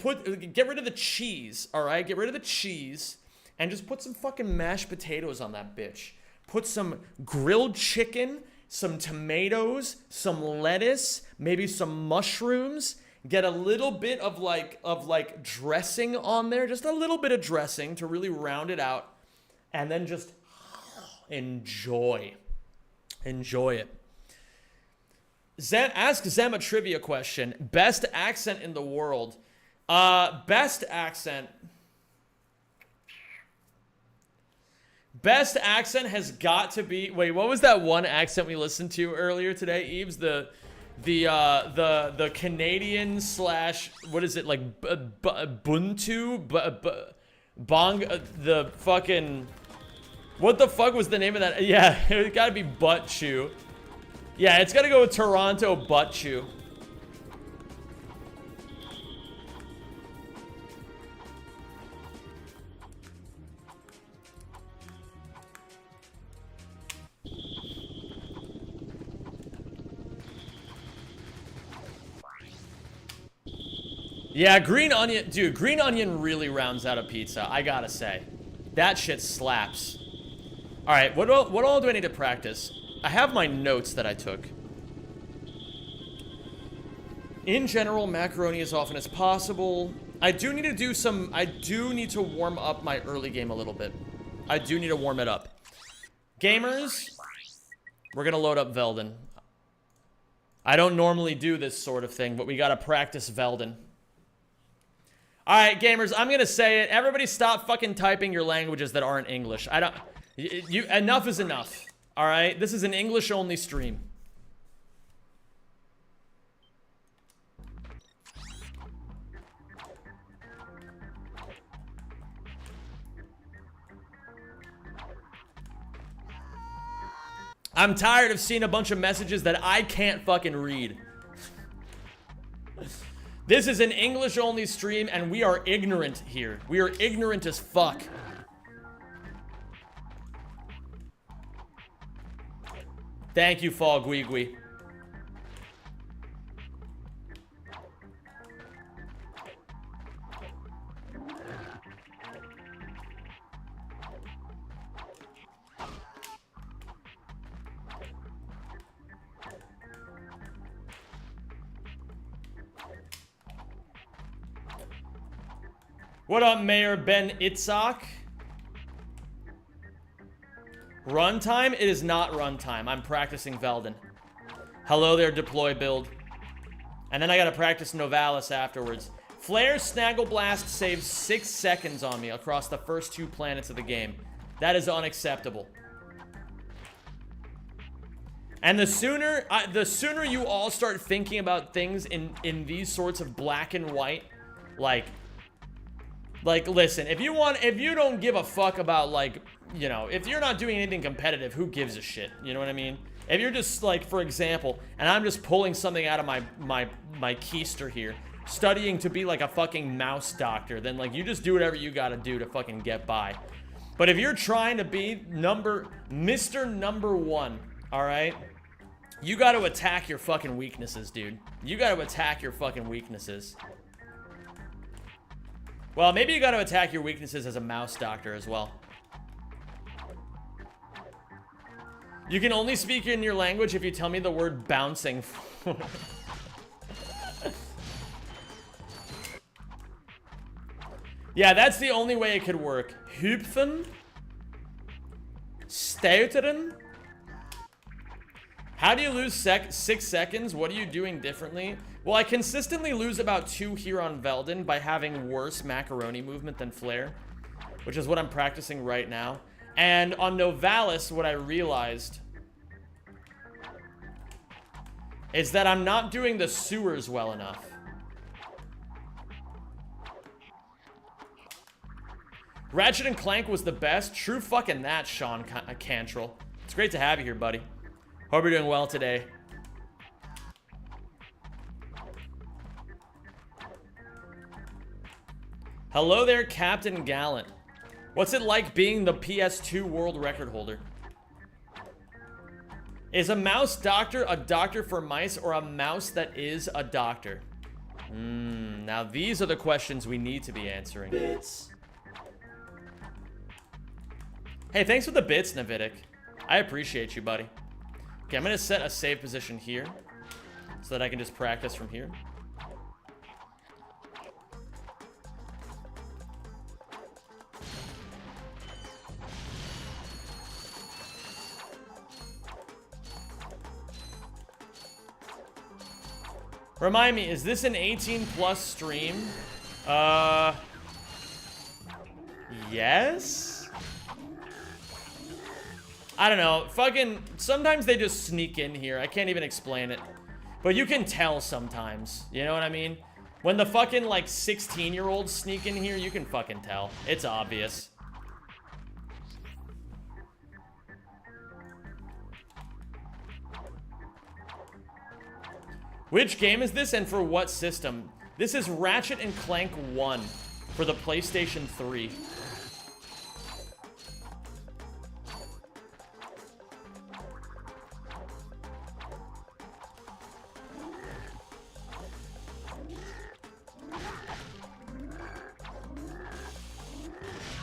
get rid of the cheese, all right? Get rid of the cheese and just put some fucking mashed potatoes on that bitch. Put some grilled chicken, some tomatoes, some lettuce, maybe some mushrooms. Get a little bit of like dressing on there, just a little bit of dressing to really round it out, and then just enjoy it. Ask Zem a trivia question. Best accent in the world. Best accent has got to be. Wait, what was that one accent we listened to earlier today, Eves? The Canadian slash, what is it, like Buntu, Bong, the fucking, what the fuck was the name of that? Yeah, it gotta be Butt Chew. Yeah, it's gotta go with Toronto Butt Chew. Yeah, green onion, dude, green onion really rounds out a pizza, I gotta say. That shit slaps. All right, what all do I need to practice? I have my notes that I took. In general, macaroni as often as possible. I do need to warm up my early game a little bit. I do need to warm it up. Gamers, we're gonna load up Velden. I don't normally do this sort of thing, but we gotta practice Velden. Alright, gamers, I'm gonna say it. Everybody stop fucking typing your languages that aren't English. Enough is enough. Alright? This is an English-only stream. I'm tired of seeing a bunch of messages that I can't fucking read. This is an English-only stream, and we are ignorant here. We are ignorant as fuck. Thank you, Fall Guigui. What up, Mayor Ben Itzhak? Runtime? It is not runtime. I'm practicing Velden. Hello there, deploy build. And then I gotta practice Novalis afterwards. Flare's Snaggle Blast saves 6 seconds on me across the first 2 planets of the game. That is unacceptable. And the sooner you all start thinking about things in these sorts of black and white, like listen, if you don't give a fuck about, like, you know, if you're not doing anything competitive, who gives a shit? You know what I mean? If you're just, like, for example, and I'm just pulling something out of my keister here, studying to be like a fucking mouse doctor, then, like, you just do whatever you gotta do to fucking get by. But if you're trying to be Mr. Number 1, alright? You gotta attack your fucking weaknesses, dude. You gotta attack your fucking weaknesses. Well, maybe you gotta attack your weaknesses as a mouse doctor as well. You can only speak in your language if you tell me the word bouncing. Yeah, that's the only way it could work. Hüpfen? Stouteren? How do you lose 6 seconds? What are you doing differently? Well, I consistently lose about 2 here on Velden by having worse macaroni movement than Flare, which is what I'm practicing right now. And on Novalis, what I realized is that I'm not doing the sewers well enough. Ratchet and Clank was the best. True fucking that, Sean Cantrell. It's great to have you here, buddy. Hope you're doing well today. Hello there, Captain Gallant. What's it like being the PS2 world record holder? Is a mouse doctor a doctor for mice or a mouse that is a doctor? Now these are the questions we need to be answering. Bits. Hey, thanks for the bits, Navidic. I appreciate you, buddy. Okay, I'm gonna set a save position here so that I can just practice from here. Remind me, is this an 18+ stream? Yes? I don't know. Fucking, sometimes they just sneak in here. I can't even explain it. But you can tell sometimes. You know what I mean? When the fucking, like, 16-year-olds sneak in here, you can fucking tell. It's obvious. Which game is this and for what system? This is Ratchet and Clank 1 for the PlayStation 3.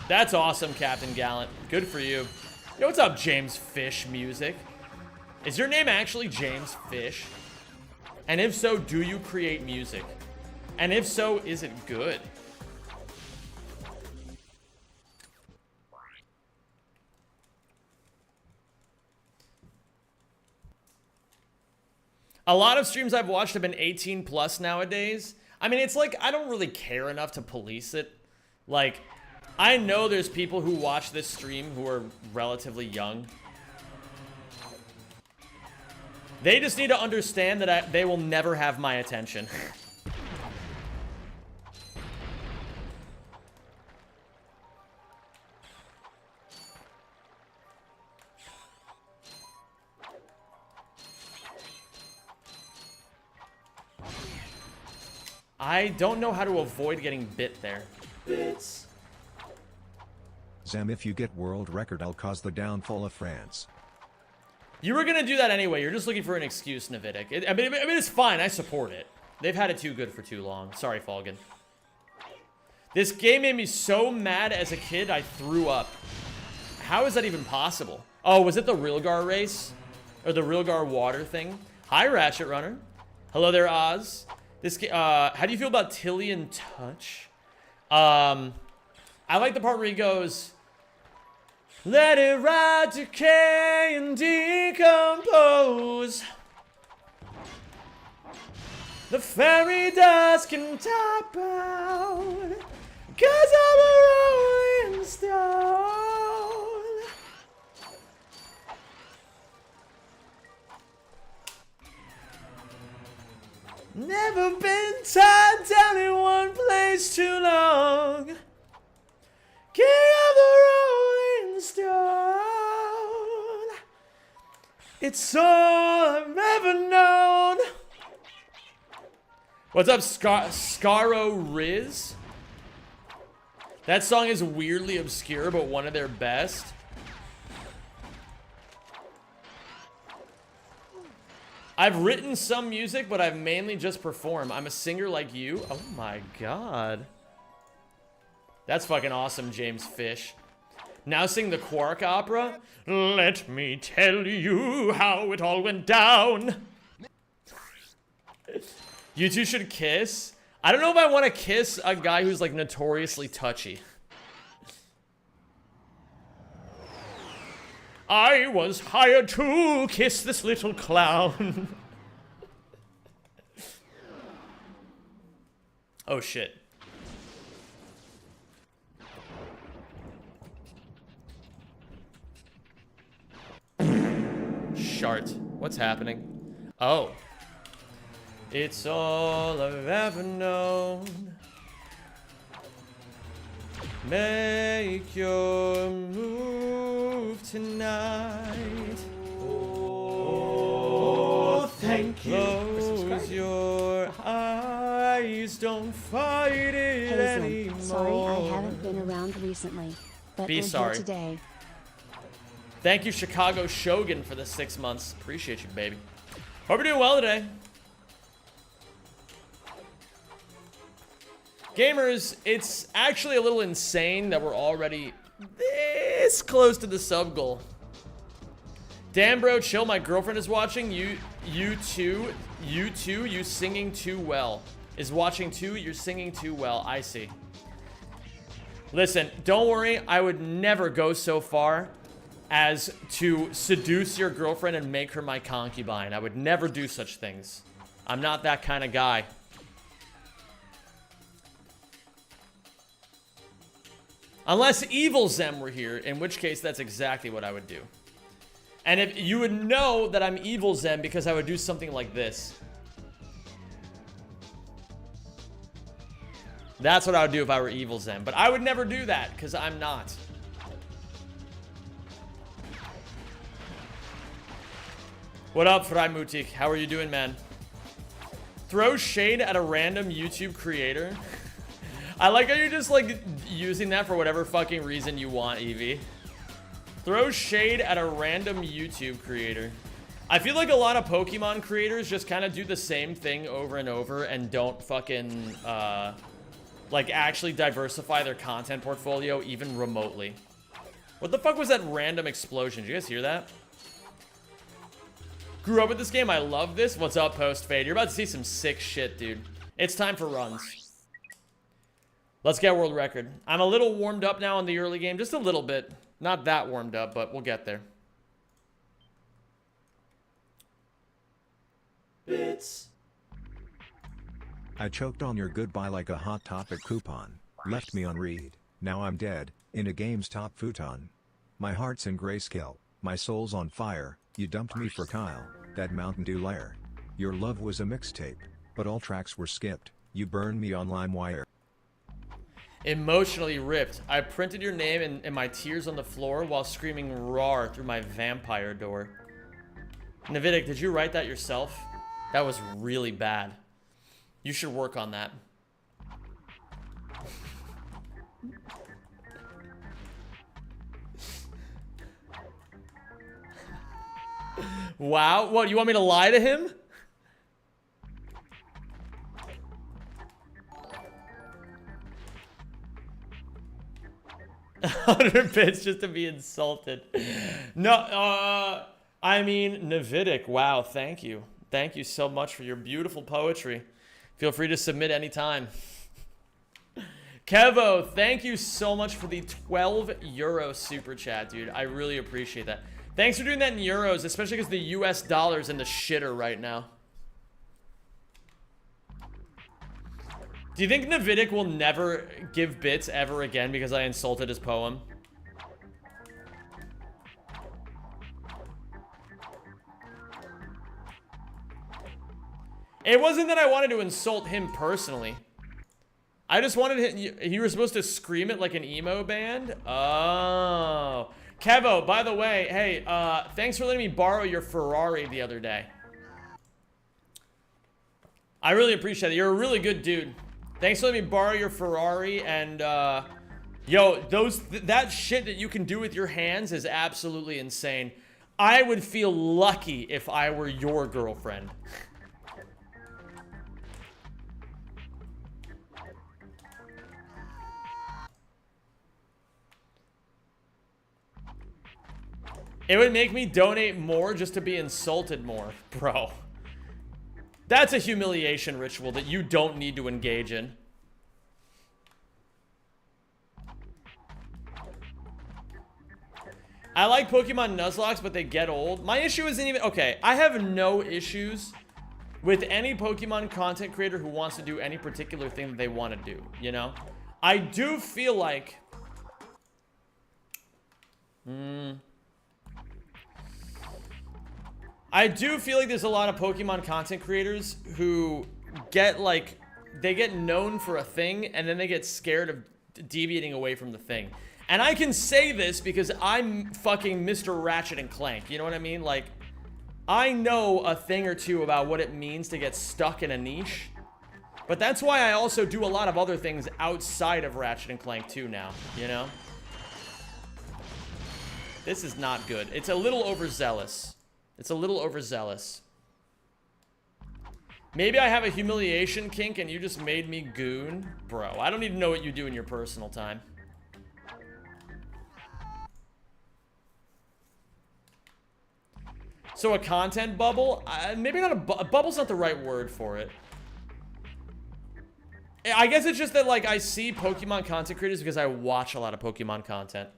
That's awesome, Captain Gallant. Good for you. Yo, what's up, James Fish Music? Is your name actually James Fish? And if so, do you create music? And if so, is it good? A lot of streams I've watched have been 18 plus nowadays. I mean, it's like, I don't really care enough to police it. Like, I know there's people who watch this stream who are relatively young. They just need to understand that they will never have my attention. I don't know how to avoid getting bit there. Bits. Zem, if you get world record, I'll cause the downfall of France. You were gonna do that anyway. You're just looking for an excuse, Navidic. I mean, it's fine. I support it. They've had it too good for too long. Sorry, Falcon. This game made me so mad as a kid, I threw up. How is that even possible? Oh, was it the Rilgar race? Or the Rilgar water thing? Hi, Ratchet Runner. Hello there, Oz. This how do you feel about Tilly and Touch? I like the part where he goes, let it rot, decay, and decompose. The fairy dust can top out, 'cause I'm a rolling stone. Never been tied down in one place too long. King of the Rolling Stone. It's all I've ever known. What's up, Scaro Riz? That song is weirdly obscure, but one of their best. I've written some music, but I've mainly just performed. I'm a singer like you. Oh my god. That's fucking awesome, James Fish. Now sing the Quark opera. Let me tell you how it all went down. You two should kiss. I don't know if I want to kiss a guy who's like notoriously touchy. I was hired to kiss this little clown. Oh shit. Shart. What's happening? Oh. It's all I've ever known. Make your move tonight. Oh, thank you. Close your eyes, don't fight it Hey, anymore. Zem, sorry I haven't been around recently, but Be we're sorry. here today. Thank you, Chicago Shogun, for the 6 months. Appreciate you, baby. Hope you're doing well today. Gamers, it's actually a little insane that we're already this close to the sub goal. Damn, bro, chill. My girlfriend is watching. You singing too well. Is watching too. You're singing too well. I see. Listen, don't worry. I would never go so far as to seduce your girlfriend and make her my concubine. I would never do such things. I'm not that kind of guy. Unless Evil Zem were here, in which case that's exactly what I would do. And if you would know that I'm Evil Zem because I would do something like this. That's what I would do if I were Evil Zem. But I would never do that because I'm not. What up, Freimutig? How are you doing, man? Throw shade at a random YouTube creator. I like how you're just like using that for whatever fucking reason you want, Evie. Throw shade at a random YouTube creator. I feel like a lot of Pokemon creators just kind of do the same thing over and over and don't fucking, like, actually diversify their content portfolio even remotely. What the fuck was that random explosion? Did you guys hear that? Grew up with this game. I love this. What's up, Post Fade? You're about to see some sick shit, dude. It's time for runs. Let's get world record. I'm a little warmed up now in the early game. Just a little bit. Not that warmed up, but we'll get there. Bits. I choked on your goodbye like a Hot Topic coupon. Left me on read. Now I'm dead, in a game's top futon. My heart's in grayscale, my soul's on fire. You dumped me for Kyle, that Mountain Dew liar. Your love was a mixtape, but all tracks were skipped. You burned me on LimeWire. Emotionally ripped. I printed your name and my tears on the floor while screaming roar through my vampire door. Navidic, did you write that yourself? That was really bad. You should work on that. Wow. What, you want me to lie to him? 100 bits just to be insulted. No, I mean, Navidic, wow, thank you. Thank you so much for your beautiful poetry. Feel free to submit anytime. Kevo, thank you so much for the 12 euro super chat, dude. I really appreciate that. Thanks for doing that in euros, especially because the US dollar's in the shitter right now. Do you think Navidic will never give bits ever again because I insulted his poem? It wasn't that I wanted to insult him personally. I just wanted him, you were supposed to scream it like an emo band? Oh. Kevo, by the way, hey, thanks for letting me borrow your Ferrari the other day. I really appreciate it. You're a really good dude. Thanks for letting me borrow your Ferrari, and, yo, that shit that you can do with your hands is absolutely insane. I would feel lucky if I were your girlfriend. It would make me donate more just to be insulted more, bro. That's a humiliation ritual that you don't need to engage in. I like Pokemon Nuzlocke, but they get old. My issue isn't even... Okay, I have no issues with any Pokemon content creator who wants to do any particular thing that they want to do, you know? I do feel like... I do feel like there's a lot of Pokemon content creators who get, like, they get known for a thing, and then they get scared of deviating away from the thing. And I can say this because I'm fucking Mr. Ratchet and Clank, you know what I mean? Like, I know a thing or two about what it means to get stuck in a niche. But that's why I also do a lot of other things outside of Ratchet and Clank too now, you know? This is not good. It's a little overzealous. It's a little overzealous. Maybe I have a humiliation kink and you just made me goon? Bro, I don't need to know what you do in your personal time. So a content bubble? Maybe not a bubble's not the right word for it. I guess it's just that, like, I see Pokemon content creators because I watch a lot of Pokemon content.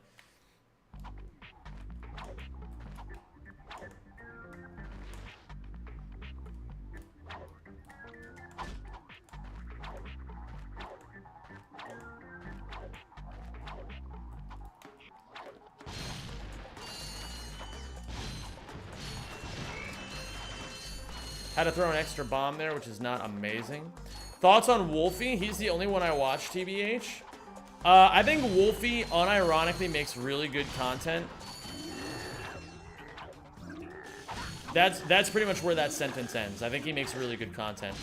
Had to throw an extra bomb there, which is not amazing. Thoughts on Wolfie? He's the only one I watch, TBH. I think Wolfie unironically makes really good content. That's pretty much where that sentence ends. I think he makes really good content.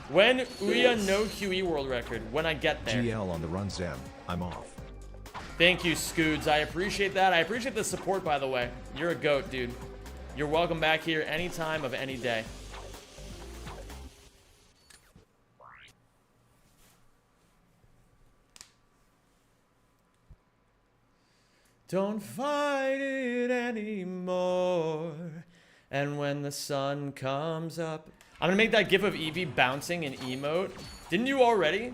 When Ouya no QE world record? When I get there. GL on the run, Zem. I'm off. Thank you, Scoods. I appreciate that. I appreciate the support, by the way. You're a goat, dude. You're welcome back here anytime of any day. Don't fight it anymore. And when the sun comes up. I'm gonna make that gif of Eevee bouncing an emote. Didn't you already?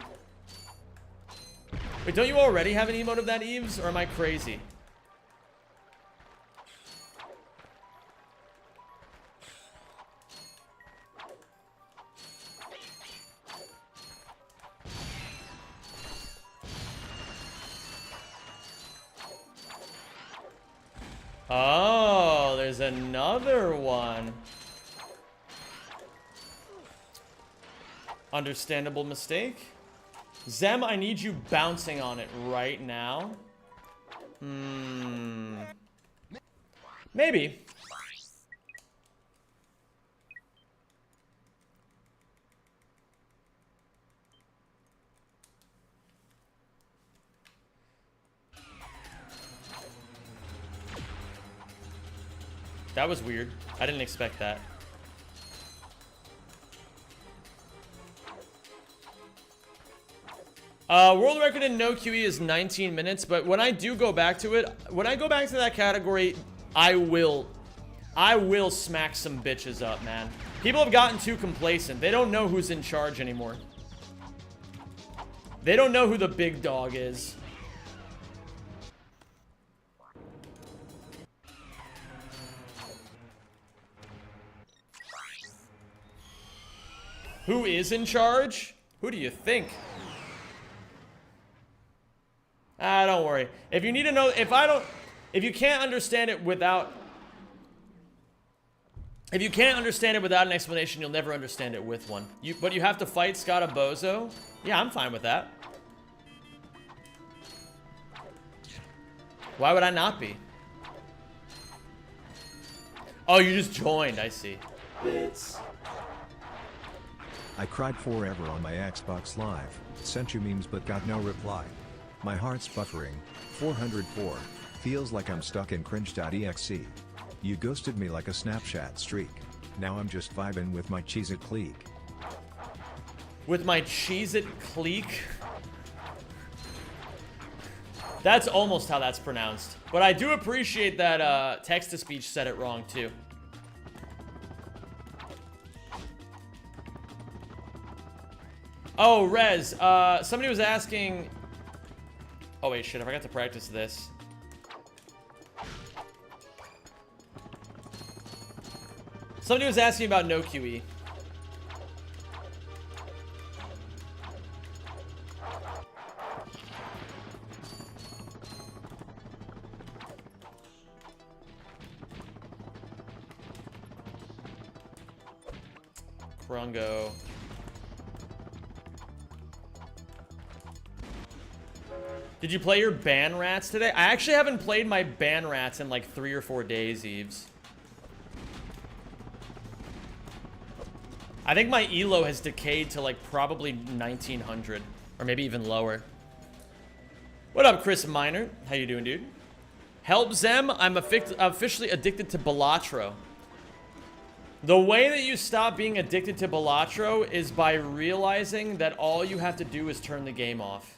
Wait, don't you already have an emote of that, Eves? Or am I crazy? Oh, there's another one. Understandable mistake. Zem, I need you bouncing on it right now. Maybe. That was weird. I didn't expect that. World record in no QE is 19 minutes, but when I do go back to it, when I go back to that category, I will smack some bitches up, man. People have gotten too complacent. They don't know who's in charge anymore. They don't know who the big dog is. Who is in charge? Who do you think? Ah, don't worry. If you need to know, if you can't understand it without an explanation, you'll never understand it with one. But you have to fight Scott Bozo? Yeah, I'm fine with that. Why would I not be? Oh, you just joined, I see. Bits. I cried forever on my Xbox Live, sent you memes but got no reply. My heart's buffering, 404, feels like I'm stuck in cringe.exe. You ghosted me like a Snapchat streak. Now I'm just vibing with my Cheez-It clique. With my Cheez-It clique? That's almost how that's pronounced. But I do appreciate that text-to-speech said it wrong, too. Oh, Rez, somebody was asking... Oh, wait, shit, I forgot to practice this. Somebody was asking about no QE. Krungo. Did you play your ban rats today? I actually haven't played my ban rats in like 3 or 4 days, Eves. I think my elo has decayed to like probably 1900 or maybe even lower. What up, Chris Miner? How you doing, dude? Help Zem, I'm officially addicted to Balatro. The way that you stop being addicted to Balatro is by realizing that all you have to do is turn the game off.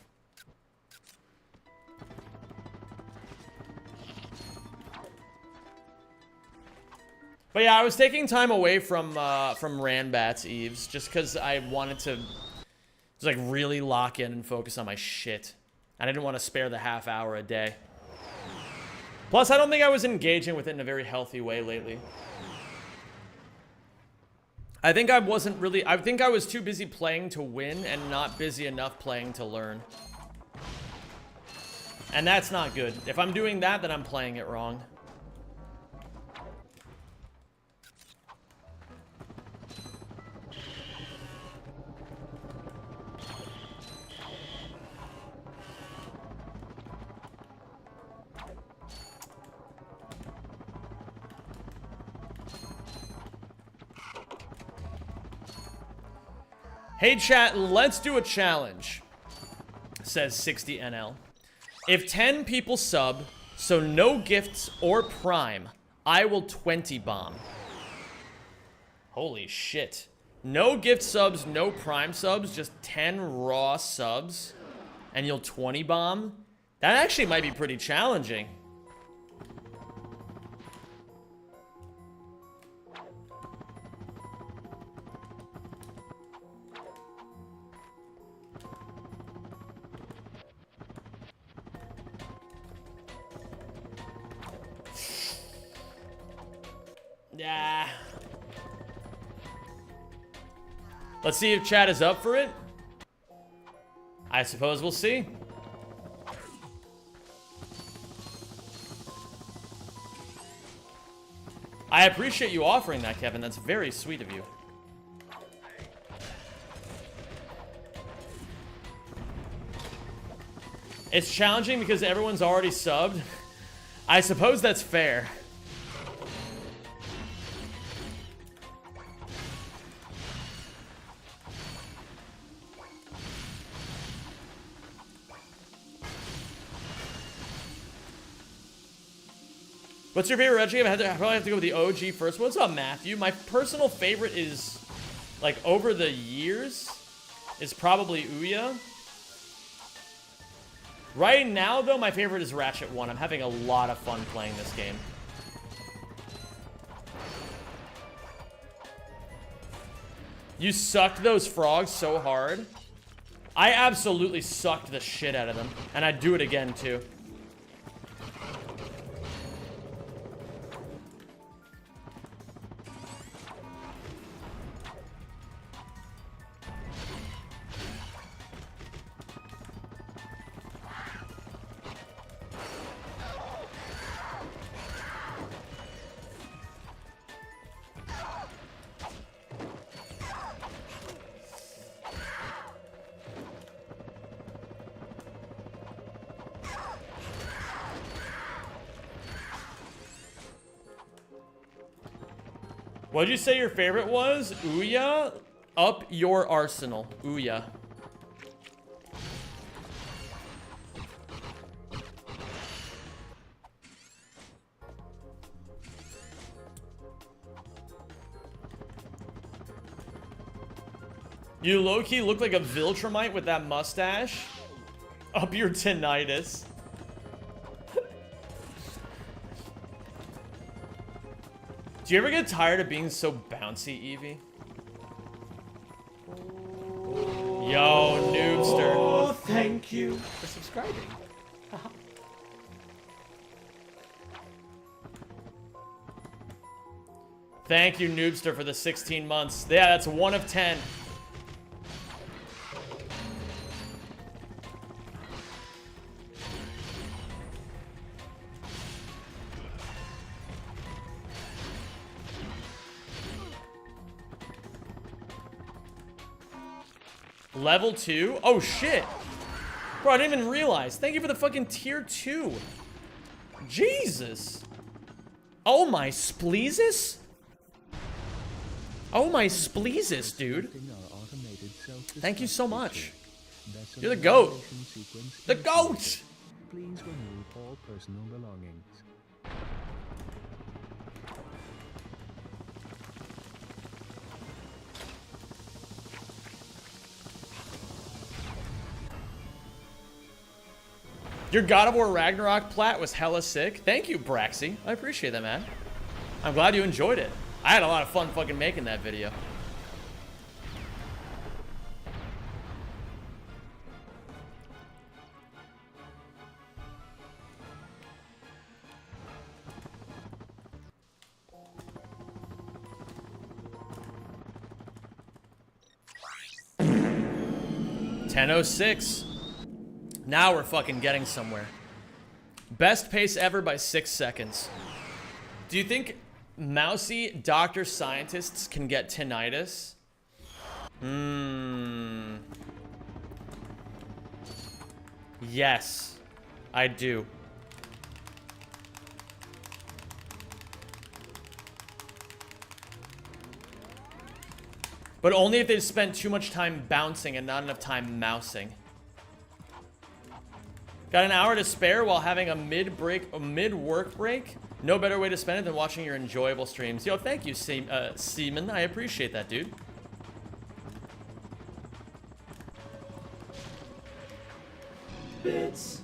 But yeah, I was taking time away from Ranbats, Eves, just because I wanted to just like really lock in and focus on my shit. I didn't want to spare the half hour a day. Plus, I don't think I was engaging with it in a very healthy way lately. I think I wasn't really... I think I was too busy playing to win and not busy enough playing to learn. And that's not good. If I'm doing that, then I'm playing it wrong. Hey chat, let's do a challenge, says 60NL. If 10 people sub, so no gifts or prime, I will 20 bomb. Holy shit. No gift subs, no prime subs, just 10 raw subs, and you'll 20 bomb? That actually might be pretty challenging. Yeah. Let's see if chat is up for it. I suppose we'll see. I appreciate you offering that, Kevin. That's very sweet of you. It's challenging because everyone's already subbed. I suppose that's fair. What's your favorite retro game? I probably have to go with the OG first. What's up, Matthew? My personal favorite is, like, over the years, is probably Ouya. Right now, though, my favorite is Ratchet 1. I'm having a lot of fun playing this game. You sucked those frogs so hard. I absolutely sucked the shit out of them. And I'd do it again, too. What'd you say your favorite was? Ouya? Up your arsenal. Ouya. You low-key look like a Viltrumite with that mustache. Up your tinnitus. Do you ever get tired of being so bouncy, Evie? Yo, Noobster. Oh, thank you for subscribing. Thank you, Noobster, for the 16 months. Yeah, that's 1 of 10. Level 2? Oh, shit. Bro, I didn't even realize. Thank you for the fucking tier 2. Jesus. Oh, my spleezus? Oh, my spleezus, dude. Thank you so much. You're the GOAT. The GOAT! Please remove all personal belongings. Your God of War Ragnarok plat was hella sick. Thank you, Braxy. I appreciate that, man. I'm glad you enjoyed it. I had a lot of fun fucking making that video. $10:06. Now we're fucking getting somewhere. Best pace ever by 6 seconds. Do you think mousy doctor scientists can get tinnitus? Yes, I do. But only if they spent too much time bouncing and not enough time mousing. Got an hour to spare while having a mid-work break? No better way to spend it than watching your enjoyable streams. Yo, thank you, Seaman. I appreciate that, dude. Bits.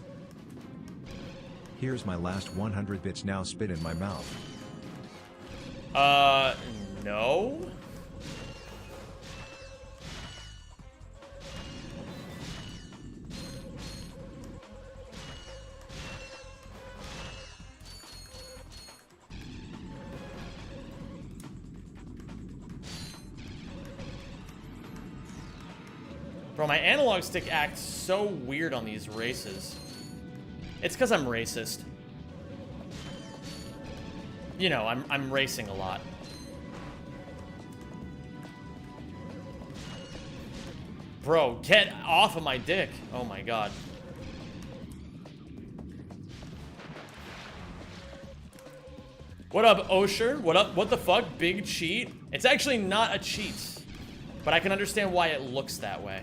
Here's my last 100 bits now spit in my mouth. No? Bro, my analog stick acts so weird on these races. It's because I'm racist. You know, I'm racing a lot. Bro, get off of my dick. Oh my god. What up, Osher? What up? What the fuck? Big cheat? It's actually not a cheat. But I can understand why it looks that way.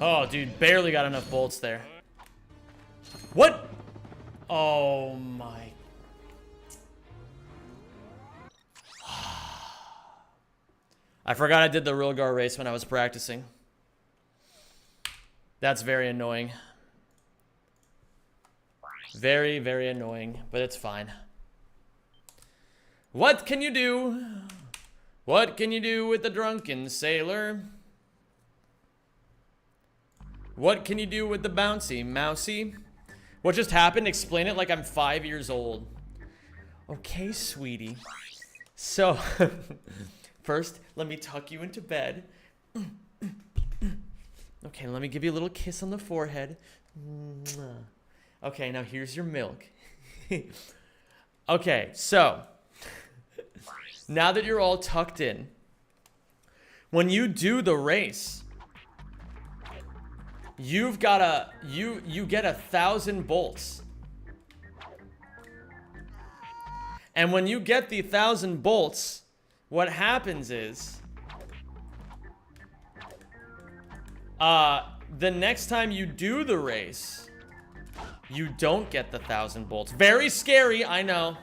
Oh, dude, barely got enough bolts there. What? Oh my. I forgot I did the Rilgar race when I was practicing. That's very annoying. Very, very annoying, but it's fine. What can you do? What can you do with a drunken sailor? What can you do with the bouncy mousy? What just happened? Explain it like I'm 5 years old. Okay, sweetie. So, first, let me tuck you into bed. Okay, let me give you a little kiss on the forehead. Okay, now here's your milk. Okay, so, now that you're all tucked in, when you do the race, you've got you get 1,000 bolts. And when you get the 1,000 bolts, what happens is the next time you do the race, you don't get the 1,000 bolts. Very scary, I know.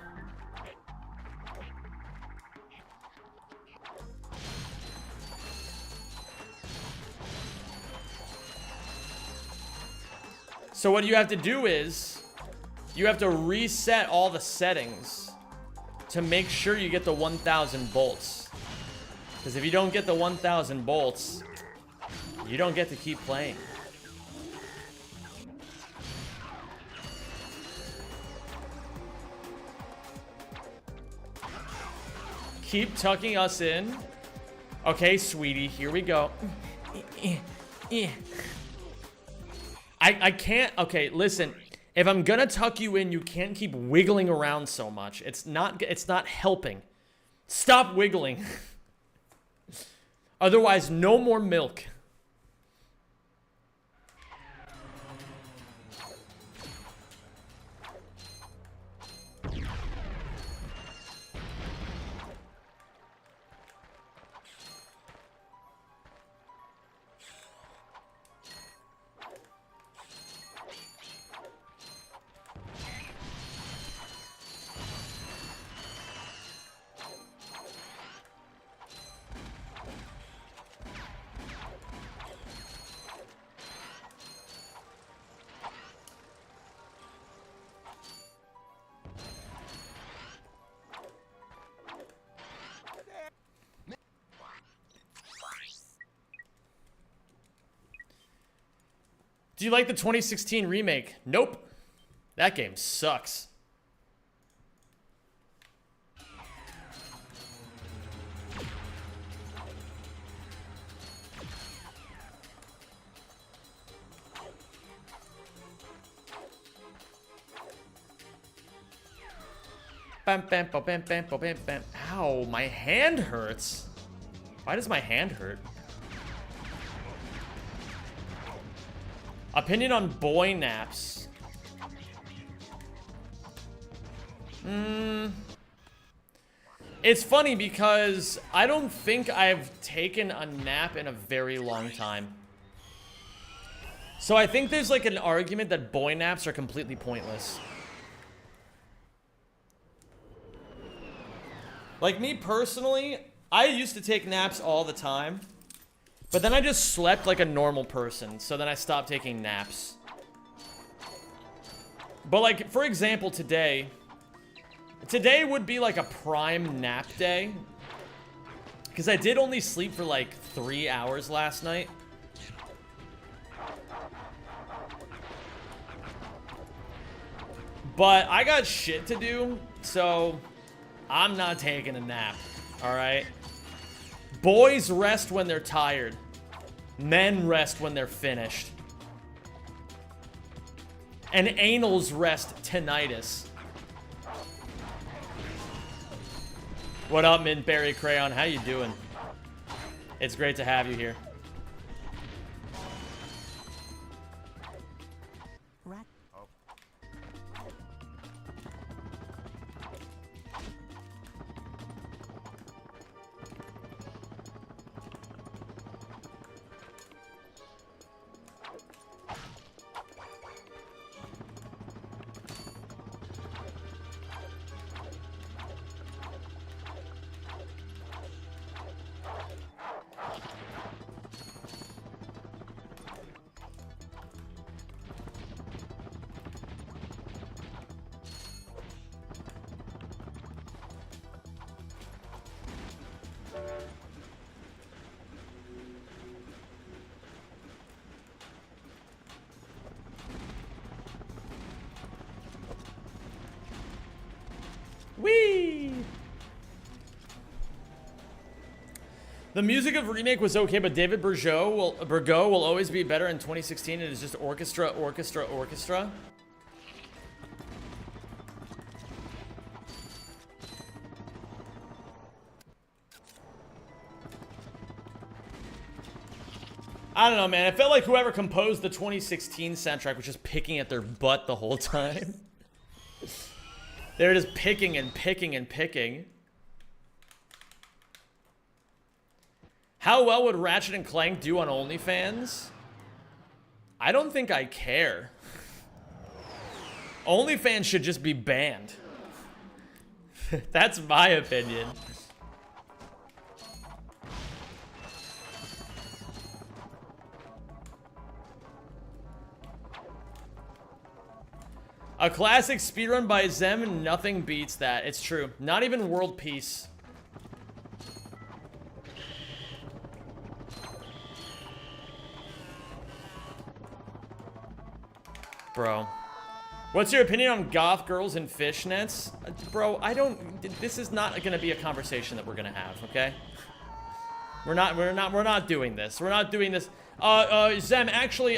So what you have to do is, you have to reset all the settings to make sure you get the 1,000 bolts. Because if you don't get the 1,000 bolts, you don't get to keep playing. Keep tucking us in. Okay, sweetie, here we go. I can't. Okay, listen. If I'm gonna tuck you in, you can't keep wiggling around so much. It's not helping. Stop wiggling. Otherwise, no more milk. Do you like the 2016 remake? Nope. That game sucks. Bam, bam, bam, bam, bam, bam, bam, bam. Ow, my hand hurts. Why does my hand hurt? Opinion on boy naps. It's funny because I don't think I've taken a nap in a very long time. So I think there's like an argument that boy naps are completely pointless. Like me personally, I used to take naps all the time, but then I just slept like a normal person, so then I stopped taking naps. But like, for example, today would be like a prime nap day, because I did only sleep for like 3 hours last night. But I got shit to do, so I'm not taking a nap, alright? Boys rest when they're tired. Men rest when they're finished. And anals rest tinnitus. What up, Mintberry Crayon? How you doing? It's great to have you here. Whee! The music of Remake was okay, but David Bergeau will always be better in 2016. It is just orchestra, orchestra, orchestra. I don't know, man. It felt like whoever composed the 2016 soundtrack was just picking at their butt the whole time. They were just picking and picking and picking. How well would Ratchet and Clank do on OnlyFans? I don't think I care. OnlyFans should just be banned. That's my opinion. A classic speedrun by Zem, nothing beats that. It's true. Not even world peace. Bro. What's your opinion on goth girls and fishnets? Bro, I don't... This is not gonna be a conversation that we're gonna have, okay? We're not doing this. We're not doing this. Zem, actually,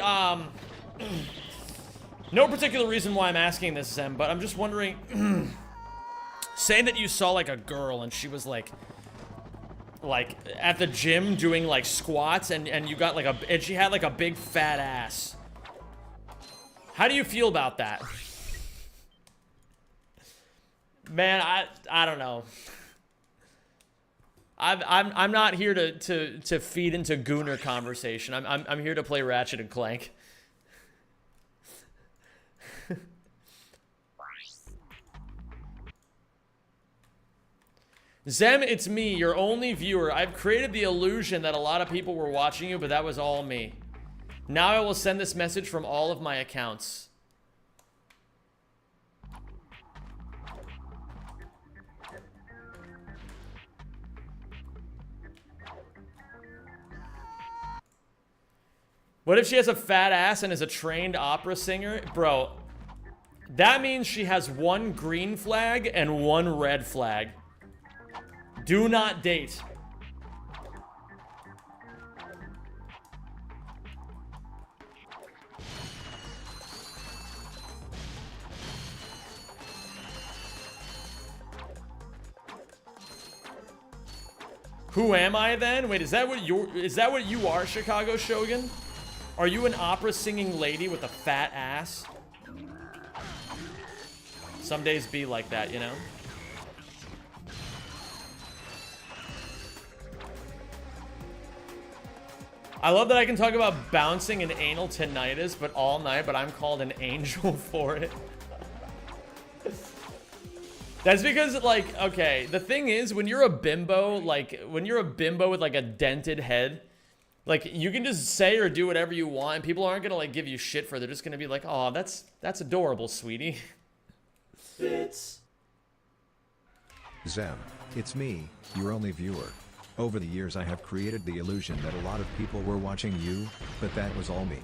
no particular reason why I'm asking this, Zem, but I'm just wondering... Say that you saw, like, a girl and she was, like, at the gym doing, like, squats and you got, like, and she had, like, a big fat ass. How do you feel about that? Man, I don't know. I'm not here to feed into Gooner conversation. I'm here to play Ratchet and Clank. Zem, it's me, your only viewer. I've created the illusion that a lot of people were watching you, but that was all me. Now I will send this message from all of my accounts. What if she has a fat ass and is a trained opera singer? Bro, that means she has one green flag and one red flag. Do not date. Who am I then? Wait, is that what you are, Chicago Shogun? Are you an opera singing lady with a fat ass? Some days be like that, you know? I love that I can talk about bouncing and anal tinnitus, but all night, but I'm called an angel for it. That's because, like, okay, the thing is, when you're a bimbo, like, when you're a bimbo with, like, a dented head, like, you can just say or do whatever you want, and people aren't gonna, like, give you shit for it. They're just gonna be like, oh, that's adorable, sweetie. Fits. Zem, it's me, your only viewer. Over the years I have created the illusion that a lot of people were watching you, but that was all me.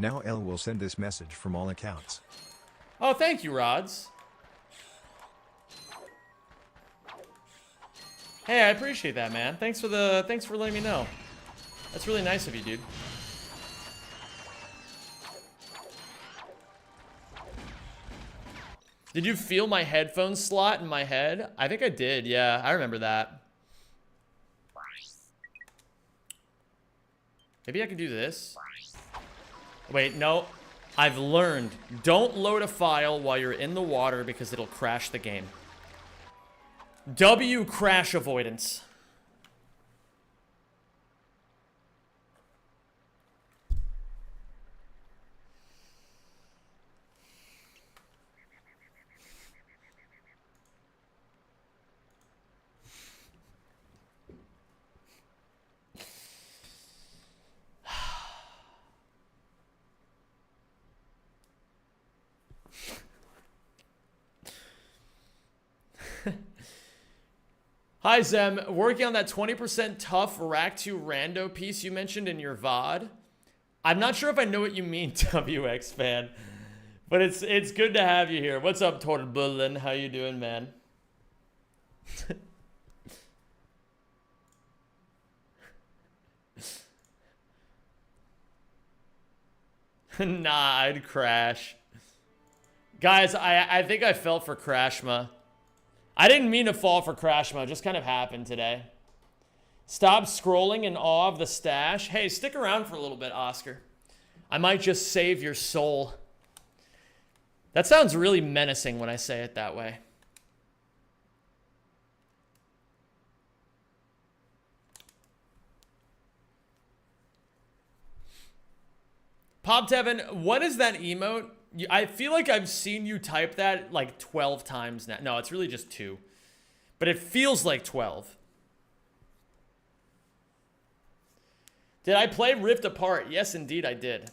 Now L will send this message from all accounts. Oh, thank you, Rods. Hey, I appreciate that, man. Thanks for letting me know. That's really nice of you, dude. Did you feel my headphone slot in my head? I think I did, yeah. I remember that. Maybe I can do this. Wait, no. I've learned. Don't load a file while you're in the water because it'll crash the game. W crash avoidance. Hi, Zem. Working on that 20% tough Rack 2 rando piece you mentioned in your VOD. I'm not sure if I know what you mean, WX fan, but it's good to have you here. What's up, Torbullen? How you doing, man? Nah, I'd crash. Guys, I think I fell for Crashma. I didn't mean to fall for Crashma. It just kind of happened today. Stop scrolling in awe of the stash. Hey, stick around for a little bit, Oscar. I might just save your soul. That sounds really menacing when I say it that way. Pop Tevin, what is that emote? I feel like I've seen you type that like 12 times now. No, it's really just 2. But it feels like 12. Did I play Rift Apart? Yes, indeed I did.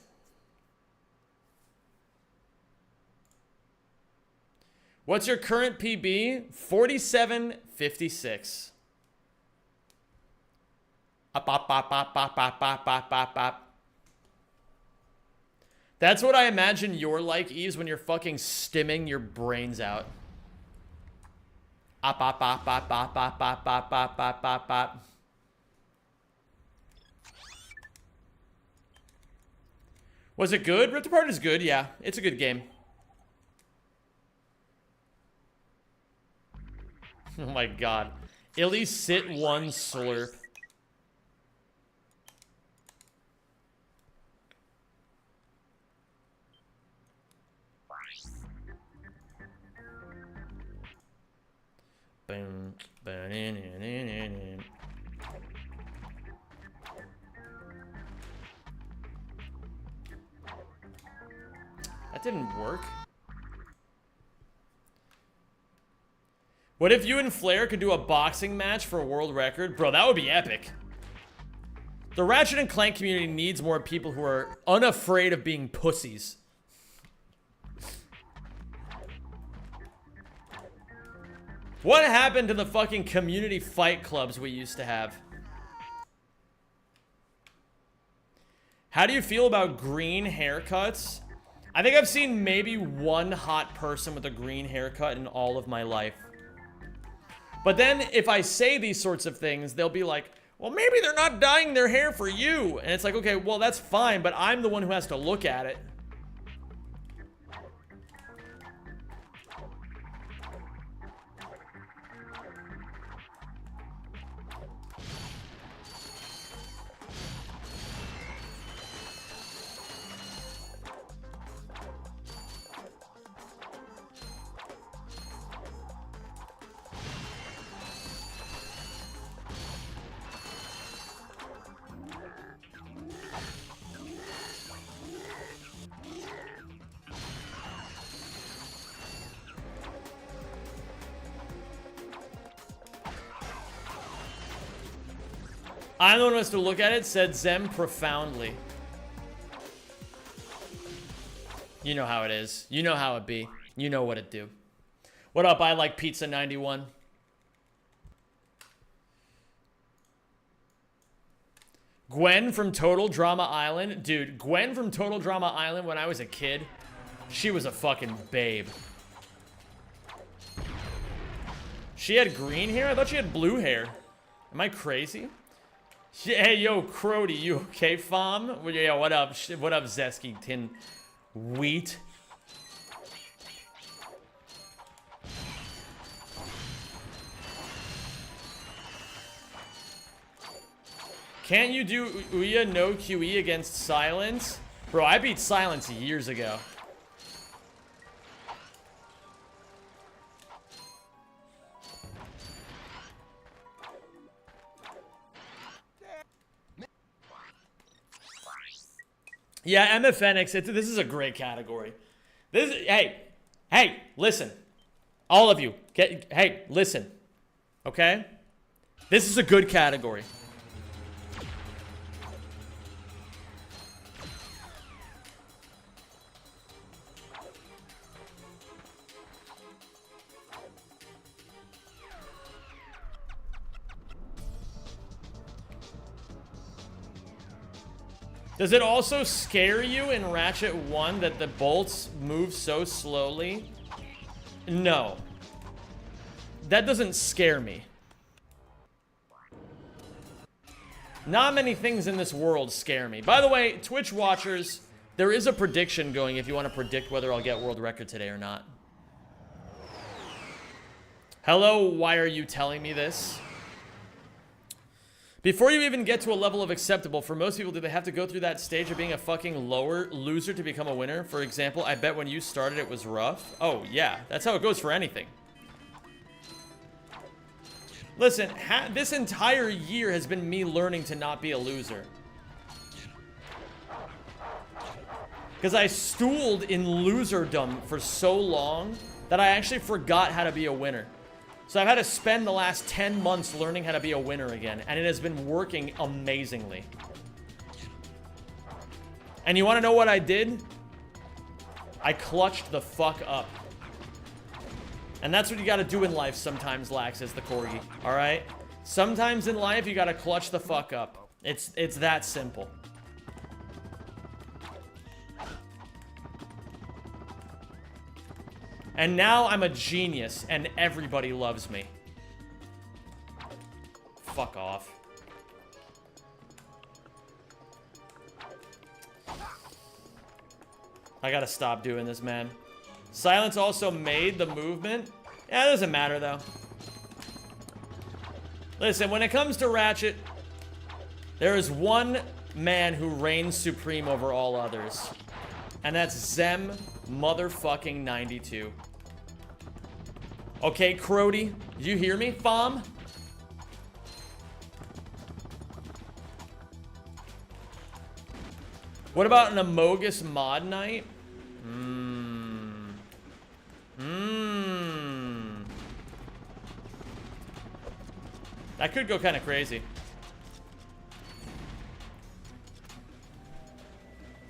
What's your current PB? 47.56. Up, up, up, up, up, up, up, up, up, up. That's what I imagine you're like, Eves, when you're fucking stimming your brains out. Op, op, op, op, op, op, op, op, op, op, op, op. Was it good? Rift Apart is good, yeah. It's a good game. Oh my god. Illy sit one slurp. Boom. That didn't work. What if you and Flair could do a boxing match for a world record? Bro, that would be epic. The Ratchet and Clank community needs more people who are unafraid of being pussies. What happened to the fucking community fight clubs we used to have? How do you feel about green haircuts? I think I've seen maybe one hot person with a green haircut in all of my life. But then if I say these sorts of things, they'll be like, well, maybe they're not dyeing their hair for you. And it's like, okay, well, that's fine, but I'm the one who has to look at it. I'm the one who has to look at it, said Zem profoundly. You know how it is. You know how it be. You know what it do. What up? I like Pizza 91. Gwen from Total Drama Island. Dude, Gwen from Total Drama Island when I was a kid, she was a fucking babe. She had green hair? I thought she had blue hair. Am I crazy? Hey, yo, Crody, you okay, fam? Yeah, what up? What up, Zesky Tin Wheat? Can't you do Ouya no QE against Silence? Bro, I beat Silence years ago. Yeah, MFNX, this is a great category. Hey, listen. All of you, hey, listen. Okay? This is a good category. Does it also scare you in Ratchet 1 that the bolts move so slowly? No. That doesn't scare me. Not many things in this world scare me. By the way, Twitch watchers, there is a prediction going if you want to predict whether I'll get world record today or not. Hello, why are you telling me this? Before you even get to a level of acceptable, for most people, do they have to go through that stage of being a fucking lower loser to become a winner? For example, I bet when you started it was rough. Oh, yeah. That's how it goes for anything. Listen, this entire year has been me learning to not be a loser. Because I stooled in loserdom for so long that I actually forgot how to be a winner. So I've had to spend the last 10 months learning how to be a winner again, and it has been working amazingly. And you want to know what I did? I clutched the fuck up. And that's what you gotta do in life sometimes, Lax, as the corgi, alright? Sometimes in life, you gotta clutch the fuck up. It's that simple. And now I'm a genius, and everybody loves me. Fuck off. I gotta stop doing this, man. Silence also made the movement. Yeah, it doesn't matter, though. Listen, when it comes to Ratchet, there is one man who reigns supreme over all others. And that's Zem motherfucking 92. Okay, Crody, did you hear me, fam? What about an Amogus mod night? That could go kind of crazy.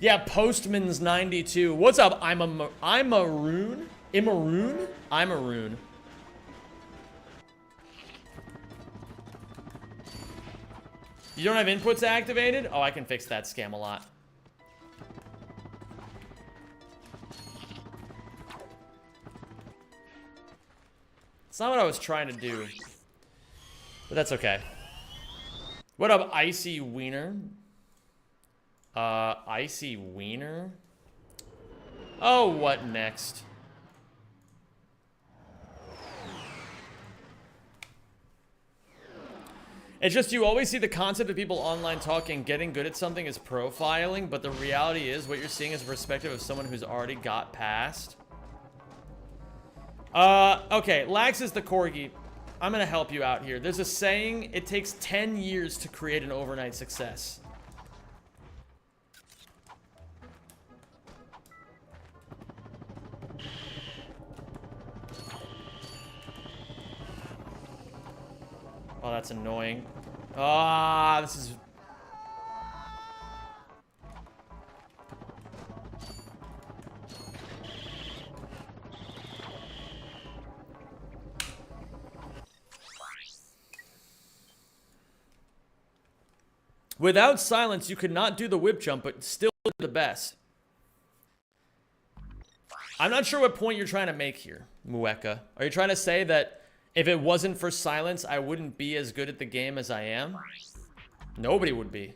Yeah, Postman's 92. What's up? I'm a rune. Immaroon? I'm a rune. You don't have inputs activated? Oh, I can fix that scam a lot. It's not what I was trying to do. But that's okay. What up, Icy Wiener? Icy Wiener? Oh, what next? It's just you always see the concept of people online talking, getting good at something is profiling, but the reality is what you're seeing is a perspective of someone who's already got past. Okay, Lax is the corgi. I'm gonna help you out here. There's a saying, it takes 10 years to create an overnight success. Oh, that's annoying. Ah, this is... Without silence, you could not do the whip jump, but still the best. I'm not sure what point you're trying to make here, Mueka. Are you trying to say that if it wasn't for silence, I wouldn't be as good at the game as I am? Nobody would be.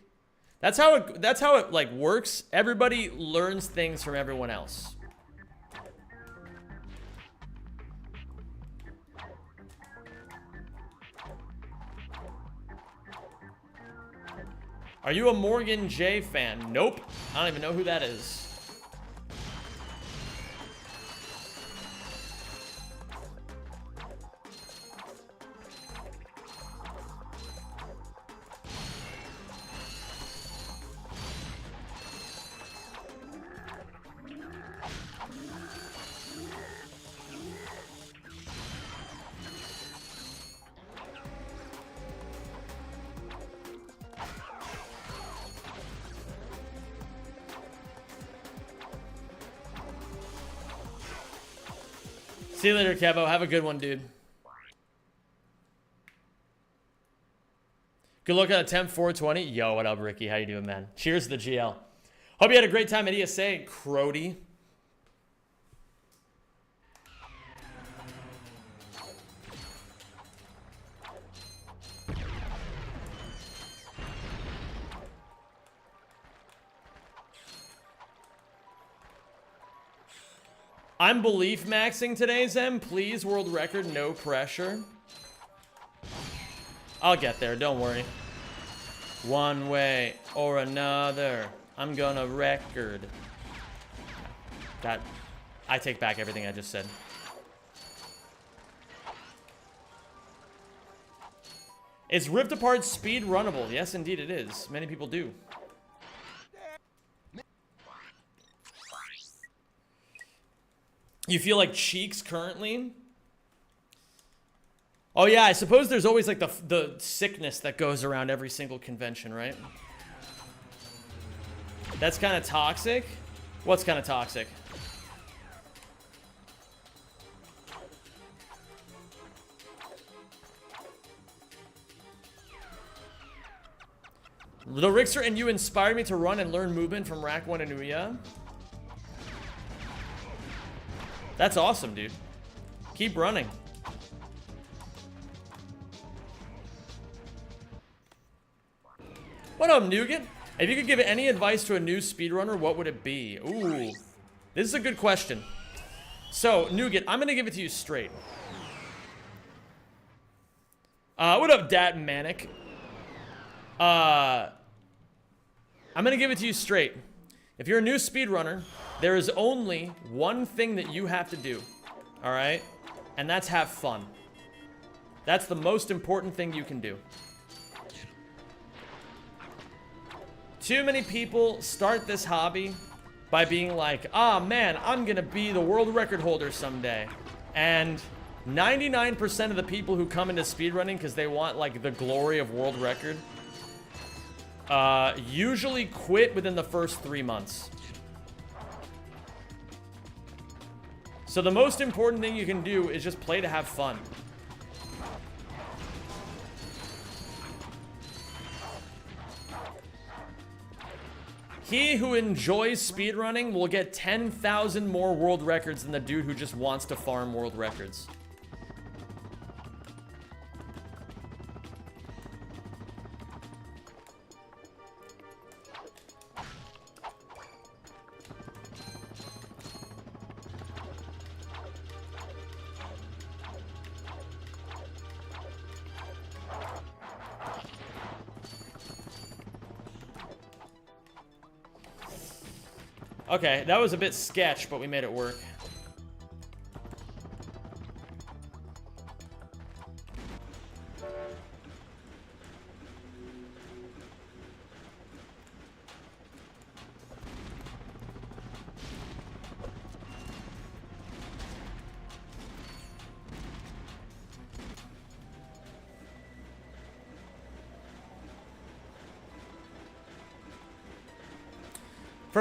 That's how it like works. Everybody learns things from everyone else. Are you a Morgan J fan? Nope. I don't even know who that is. See you later, Kevo. Have a good one, dude. Good luck on attempt 420. Yo, what up, Ricky? How you doing, man? Cheers to the GL. Hope you had a great time at ESA, Crody. I'm belief maxing today, Zem. Please, world record, no pressure. I'll get there, don't worry. One way or another, I'm gonna record. That, I take back everything I just said. Is Ripped Apart speed runnable? Yes, indeed it is. Many people do. You feel like cheeks currently? Oh yeah, I suppose there's always like the sickness that goes around every single convention, right? That's kind of toxic. What's kind of toxic? The Rixer and you inspired me to run and learn movement from Rack 1 and Ouya. That's awesome, dude. Keep running. What up, Nougat? If you could give any advice to a new speedrunner, what would it be? Ooh, this is a good question. So, Nougat, I'm gonna give it to you straight. What up, Dat Manic? I'm gonna give it to you straight. If you're a new speedrunner, there is only one thing that you have to do, all right? And that's have fun. That's the most important thing you can do. Too many people start this hobby by being like, ah, man, I'm gonna be the world record holder someday. And 99% of the people who come into speedrunning because they want like the glory of world record usually quit within the first 3 months. So the most important thing you can do is just play to have fun. He who enjoys speedrunning will get 10,000 more world records than the dude who just wants to farm world records. Okay, that was a bit sketch, but we made it work.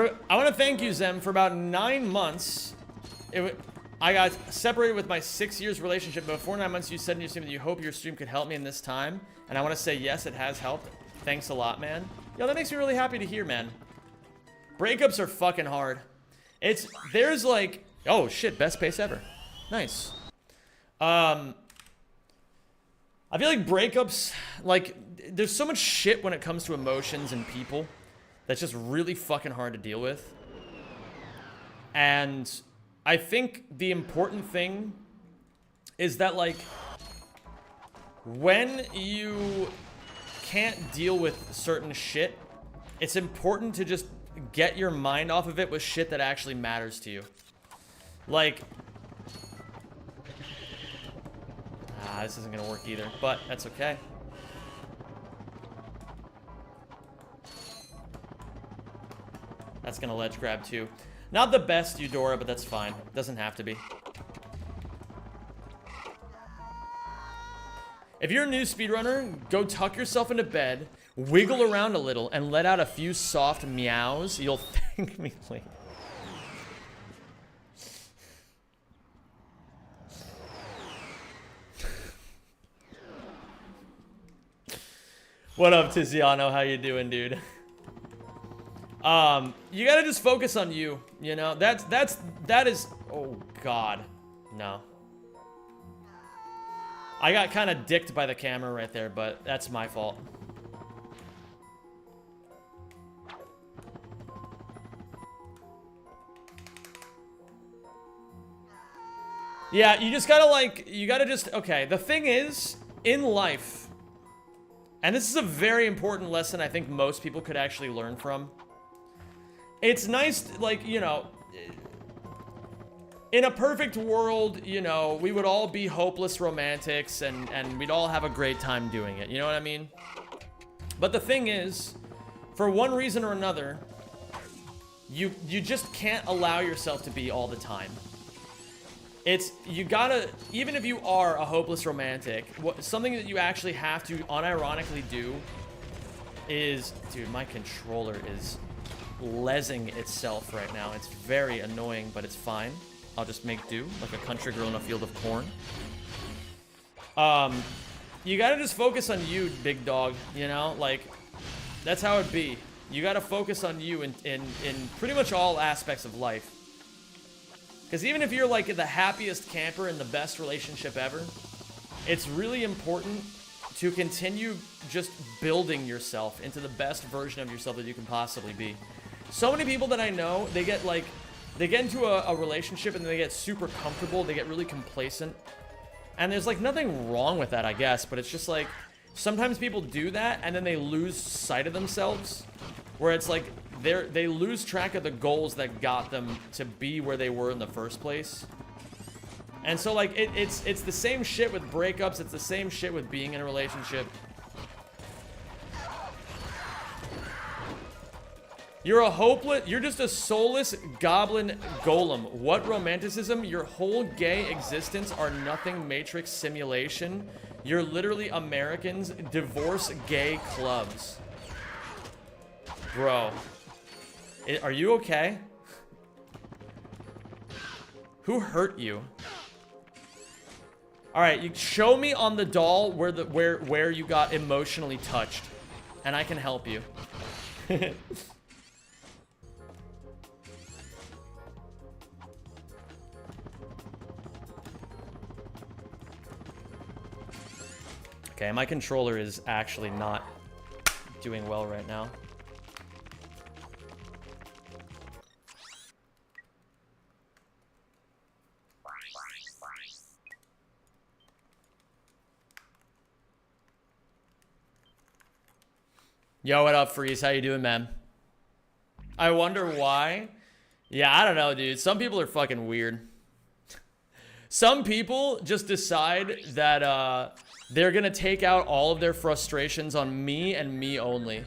I want to thank you, Zem, for about 9 months. I got separated with my 6 years relationship. Before 9 months, you said in your stream that you hope your stream could help me in this time. And I want to say, yes, it has helped. Thanks a lot, man. Yo, that makes me really happy to hear, man. Breakups are fucking hard. There's like, oh shit, best pace ever. Nice. I feel like breakups, like, there's so much shit when it comes to emotions and people that's just really fucking hard to deal with. And I think the important thing is that, like, when you can't deal with certain shit, it's important to just get your mind off of it with shit that actually matters to you. Like, this isn't gonna work either, but that's okay. That's gonna ledge grab too. Not the best, Eudora, but that's fine. Doesn't have to be. If you're a new speedrunner, go tuck yourself into bed, wiggle around a little, and let out a few soft meows. You'll thank me later. What up, Tiziano? How you doing, dude? You gotta just focus on you, you know? That is, oh God, no. I got kind of dicked by the camera right there, but that's my fault. Yeah, you just gotta, like, you gotta just, okay, the thing is, in life, and this is a very important lesson I think most people could actually learn from. It's nice, like, you know, in a perfect world, you know, we would all be hopeless romantics and we'd all have a great time doing it. You know what I mean? But the thing is, for one reason or another, you just can't allow yourself to be all the time. You gotta, even if you are a hopeless romantic, something that you actually have to unironically do is, dude, my controller is lesing itself right now. It's very annoying, but it's fine. I'll just make do, like a country girl in a field of corn. You gotta just focus on you, big dog, you know? Like, that's how it be. You gotta focus on you in pretty much all aspects of life. Because even if you're, like, the happiest camper in the best relationship ever, it's really important to continue just building yourself into the best version of yourself that you can possibly be. So many people that I know, they get into a relationship and they get super comfortable, they get really complacent. And there's, like, nothing wrong with that, I guess, but it's just, like, sometimes people do that and then they lose sight of themselves. Where it's, like, they lose track of the goals that got them to be where they were in the first place. And so, like, it's the same shit with breakups, it's the same shit with being in a relationship. You're just a soulless goblin golem. What romanticism? Your whole gay existence are nothing matrix simulation. You're literally Americans divorce gay clubs. Bro. Are you okay? Who hurt you? Alright, you show me on the doll where you got emotionally touched. And I can help you. Okay, my controller is actually not doing well right now. Yo, what up, Freeze? How you doing, man? I wonder why. Yeah, I don't know, dude. Some people are fucking weird. Some people just decide that they're gonna take out all of their frustrations on me and me only.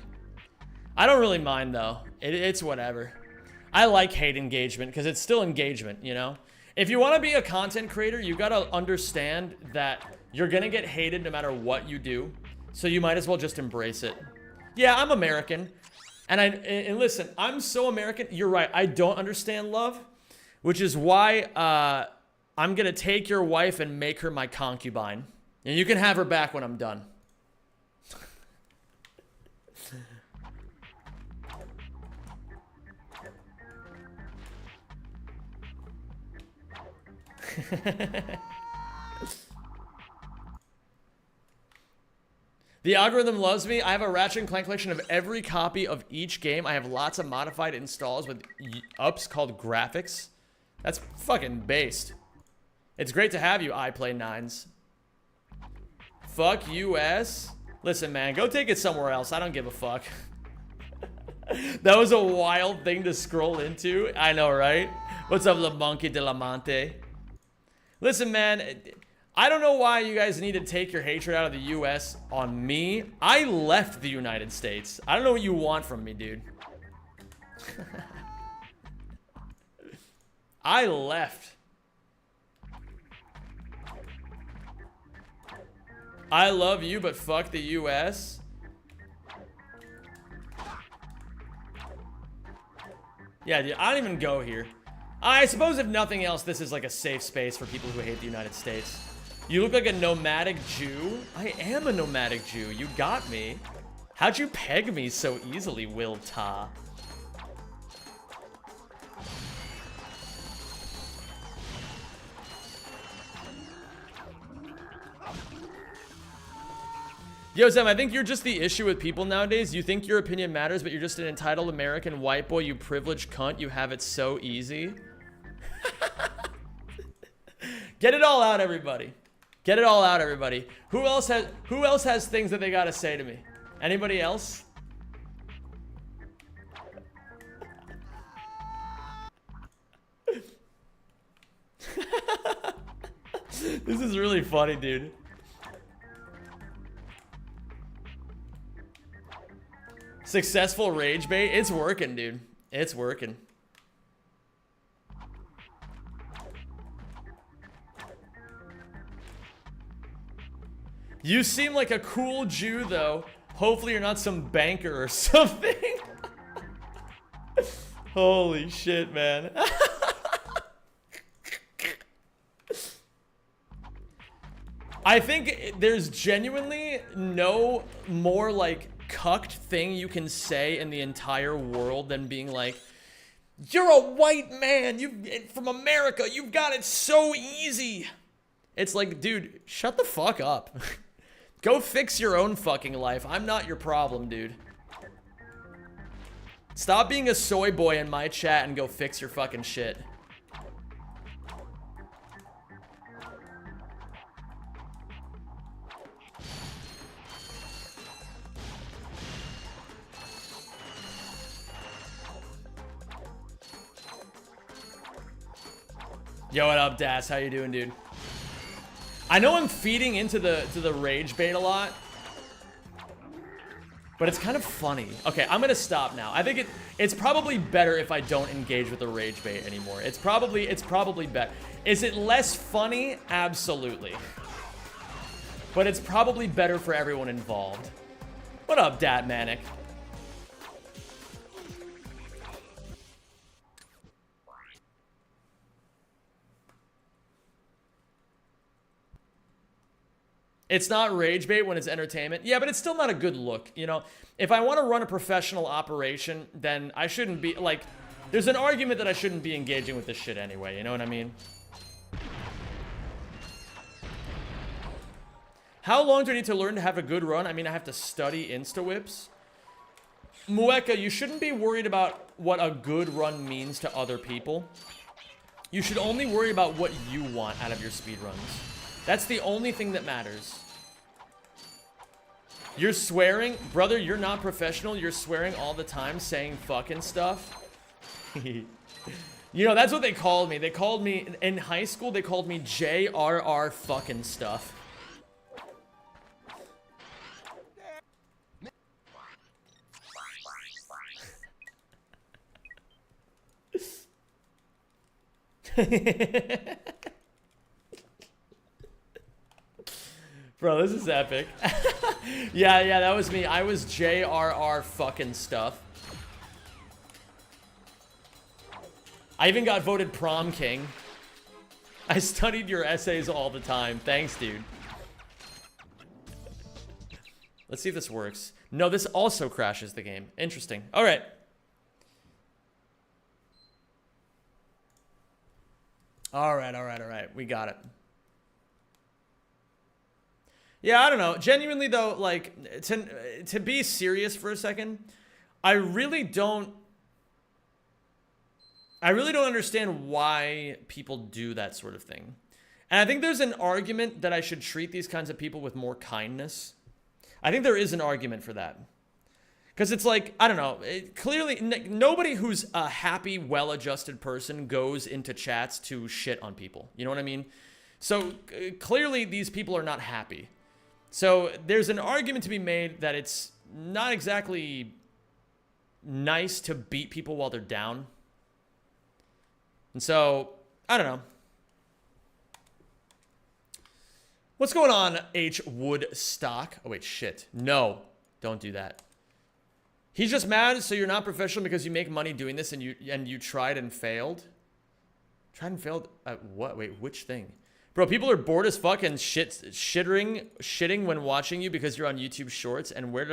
I don't really mind, though. It's whatever. I like hate engagement because it's still engagement, you know? If you want to be a content creator, you gotta understand that you're gonna get hated no matter what you do. So you might as well just embrace it. Yeah, I'm American. And listen, I'm so American. You're right. I don't understand love, which is why I'm gonna take your wife and make her my concubine, and you can have her back when I'm done. The algorithm loves me. I have a Ratchet and Clank collection of every copy of each game. I have lots of modified installs with ups called graphics. That's fucking based. It's great to have you, I Play 9s. Fuck US. Listen, man, go take it somewhere else. I don't give a fuck. That was a wild thing to scroll into. I know, right? What's up, the monkey de la Monte? Listen, man, I don't know why you guys need to take your hatred out of the US on me. I left the United States. I don't know what you want from me, dude. I left. I love you, but fuck the US. Yeah, dude, I don't even go here. I suppose if nothing else, this is like a safe space for people who hate the United States. You look like a nomadic Jew. I am a nomadic Jew. You got me. How'd you peg me so easily, Will Ta? Yo, Sam, I think you're just the issue with people nowadays. You think your opinion matters, but you're just an entitled American white boy, you privileged cunt. You have it so easy. Get it all out, everybody. Get it all out, everybody. Who else has things that they gotta say to me? Anybody else? This is really funny, dude. Successful rage bait. It's working, dude. It's working. You seem like a cool Jew, though. Hopefully you're not some banker or something. Holy shit, man. I think there's genuinely no more, like, cucked thing you can say in the entire world than being like, you're a white man, from America, you've got it so easy. It's like, dude, shut the fuck up. Go fix your own fucking life. I'm not your problem, dude. Stop being a soy boy in my chat and go fix your fucking shit. Yo, what up, Das? How you doing, dude? I know I'm feeding into the rage bait a lot, but it's kind of funny. Okay, I'm gonna stop now. I think it's probably better if I don't engage with the rage bait anymore. It's probably better. Is it less funny? Absolutely. But it's probably better for everyone involved. What up, Dat Manic? It's not rage bait when it's entertainment. Yeah, but it's still not a good look, you know? If I want to run a professional operation, then I shouldn't be, like, there's an argument that I shouldn't be engaging with this shit anyway, you know what I mean? How long do I need to learn to have a good run? I mean, I have to study insta-whips. Mueka, you shouldn't be worried about what a good run means to other people. You should only worry about what you want out of your speedruns. That's the only thing that matters. You're swearing? Brother, you're not professional. You're swearing all the time, saying fucking stuff. You know, that's what they called me. They called me, in high school, they called me JRR fucking stuff. Bro, this is epic. Yeah, that was me. I was JRR fucking stuff. I even got voted prom king. I studied your essays all the time. Thanks, dude. Let's see if this works. No, this also crashes the game. Interesting. All right. All right. We got it. Yeah, I don't know. Genuinely, though, like, to be serious for a second, I really don't understand why people do that sort of thing. And I think there's an argument that I should treat these kinds of people with more kindness. I think there is an argument for that. Because it's like, I don't know, clearly nobody who's a happy, well-adjusted person goes into chats to shit on people. You know what I mean? So clearly these people are not happy. So there's an argument to be made that it's not exactly nice to beat people while they're down. And so, I don't know. What's going on, H. Woodstock? Oh, wait, shit. No, don't do that. He's just mad, so you're not professional because you make money doing this and you tried and failed? Tried and failed at what? Wait, which thing? Bro, people are bored as fuck and shitting when watching you because you're on YouTube Shorts. And where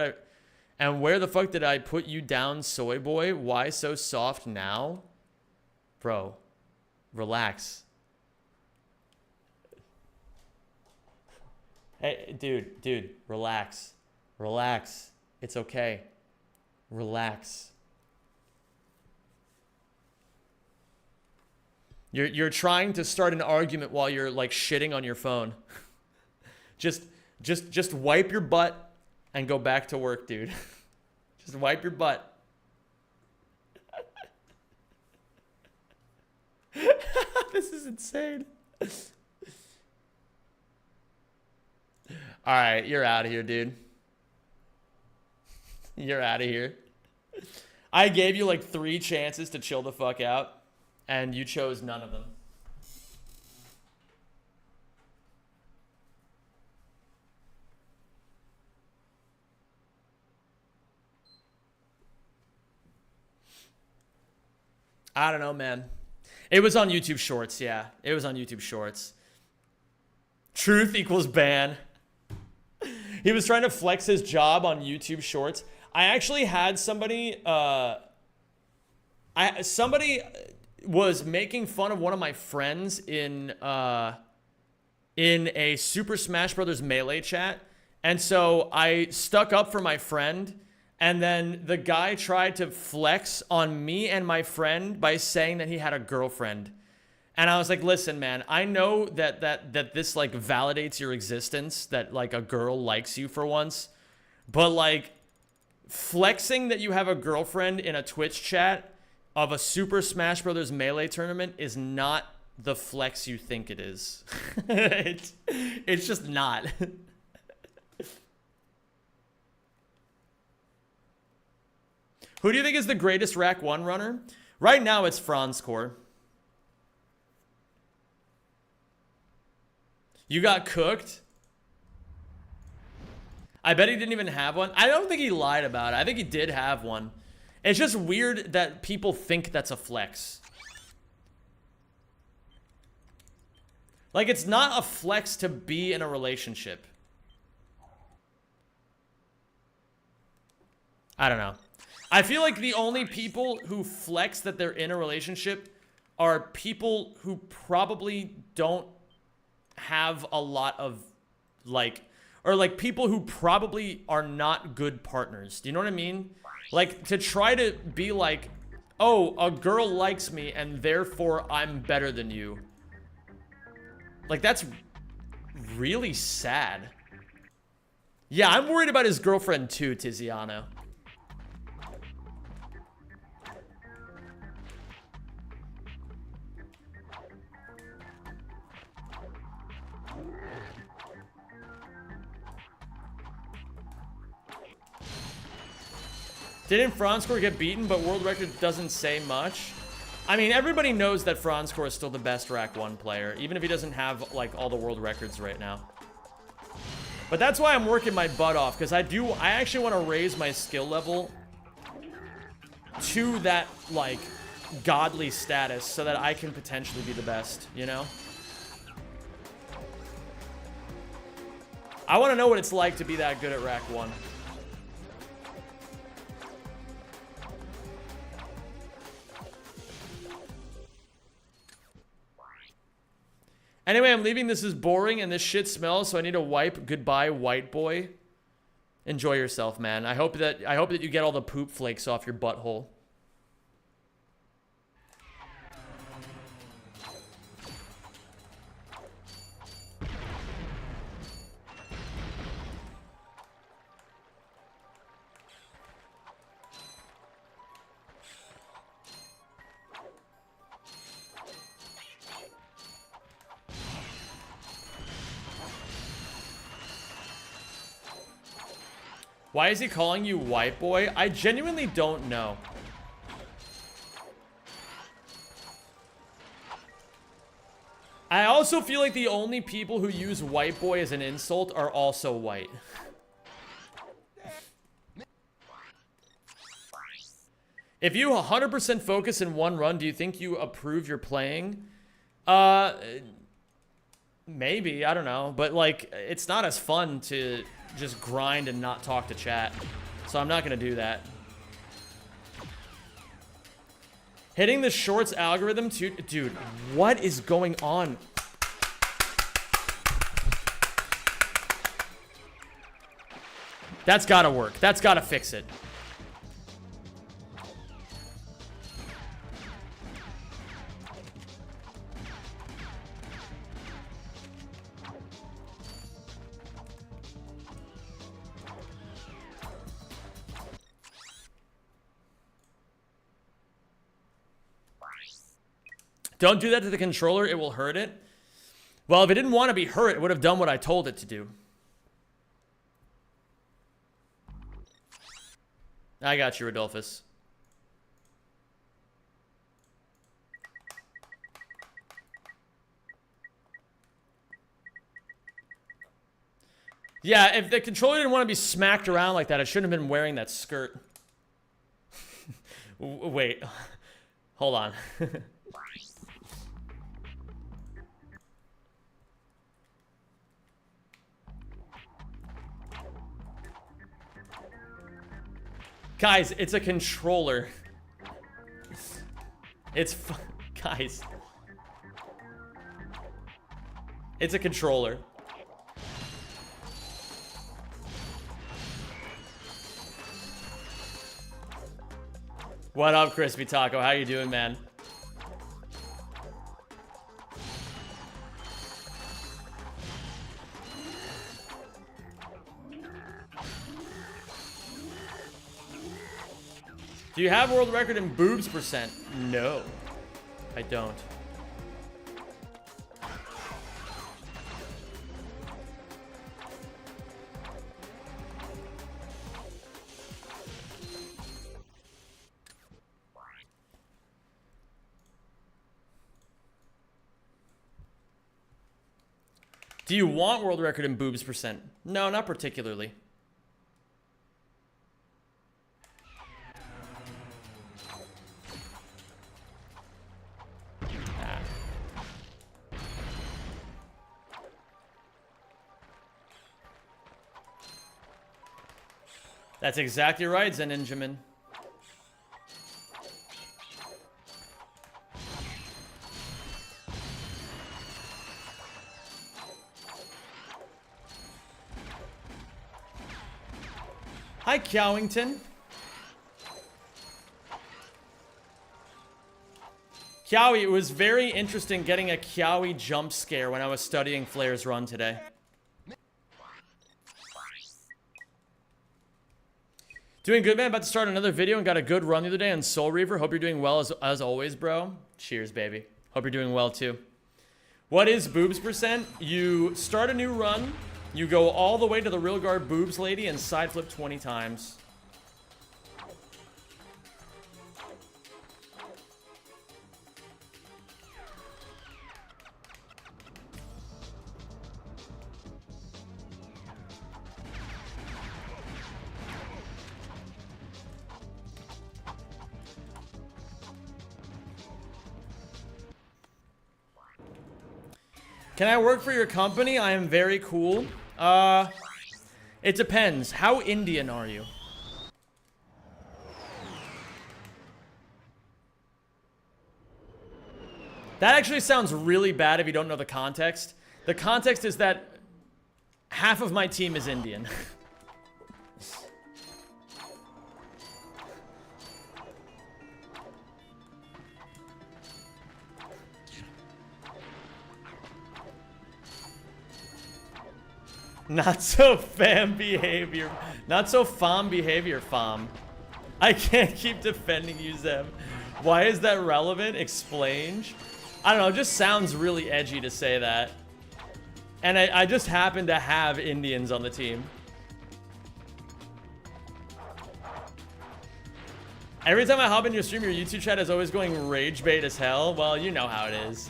the fuck did I put you down, soy boy? Why so soft now? Bro, relax. Hey, dude, relax. Relax. It's okay. Relax. You're trying to start an argument while you're like shitting on your phone. just wipe your butt and go back to work, dude. Just wipe your butt. This is insane. All right, you're out of here, dude. You're out of here. I gave you like 3 chances to chill the fuck out, and you chose none of them. I don't know, man. It was on YouTube Shorts, yeah. It was on YouTube Shorts. Truth equals ban. He was trying to flex his job on YouTube Shorts. I actually had somebody, somebody was making fun of one of my friends in a Super Smash Brothers Melee chat. And so I stuck up for my friend. And then the guy tried to flex on me and my friend by saying that he had a girlfriend. And I was like, listen, man, I know that this like validates your existence, that like a girl likes you for once. But like flexing that you have a girlfriend in a Twitch chat of a Super Smash Brothers Melee tournament is not the flex you think it is. It's just not. Who do you think is the greatest Rack 1 runner? Right now, it's Franzcore. You got cooked? I bet he didn't even have one. I don't think he lied about it. I think he did have one. It's just weird that people think that's a flex. Like, it's not a flex to be in a relationship. I don't know. I feel like the only people who flex that they're in a relationship are people who probably don't have a lot of, like, or like people who probably are not good partners. Do you know what I mean? Like, to try to be like, oh, a girl likes me and therefore I'm better than you. Like, that's really sad. Yeah, I'm worried about his girlfriend too, Tiziano. Didn't Franzcore get beaten, but world record doesn't say much? I mean, everybody knows that Franzcore is still the best Rack 1 player, even if he doesn't have, like, all the world records right now. But that's why I'm working my butt off, because I actually want to raise my skill level to that, like, godly status so that I can potentially be the best, you know? I want to know what it's like to be that good at Rack 1. Anyway, I'm leaving. This is boring and this shit smells, so I need to wipe. Goodbye, white boy. Enjoy yourself, man. I hope that you get all the poop flakes off your butthole. Why is he calling you white boy? I genuinely don't know. I also feel like the only people who use white boy as an insult are also white. If you 100% focus in one run, do you think you approve your playing? Maybe, I don't know. But like, it's not as fun to just grind and not talk to chat. So I'm not gonna do that. Hitting the shorts algorithm too. Dude, what is going on? That's gotta work. That's gotta fix it. Don't do that to the controller, it will hurt it. Well, if it didn't want to be hurt, it would have done what I told it to do. I got you, Rodolphus. Yeah, if the controller didn't want to be smacked around like that, I shouldn't have been wearing that skirt. Wait. Hold on. Guys, it's a controller. Guys. It's a controller. What up, Crispy Taco? How you doing, man? Do you have world record in boobs percent? No, I don't. Do you want world record in boobs percent? No, not particularly. That's exactly right, Zeninjamin. Hi, Cowington. Kyowie, it was very interesting getting a Kyowie jump scare when I was studying Flair's run today. Doing good, man. About to start another video and got a good run the other day on Soul Reaver. Hope you're doing well as always, bro. Cheers, baby. Hope you're doing well, too. What is boobs percent? You start a new run, you go all the way to the real guard boobs lady and side flip 20 times. Can I work for your company? I am very cool. It depends. How Indian are you? That actually sounds really bad if you don't know the context. The context is that half of my team is Indian. Not so fam behavior. Not so fam behavior, fam. I can't keep defending you, Zem. Why is that relevant? Explain. I don't know, it just sounds really edgy to say that. And I just happen to have Indians on the team. Every time I hop into your stream, your YouTube chat is always going rage bait as hell. Well, you know how it is.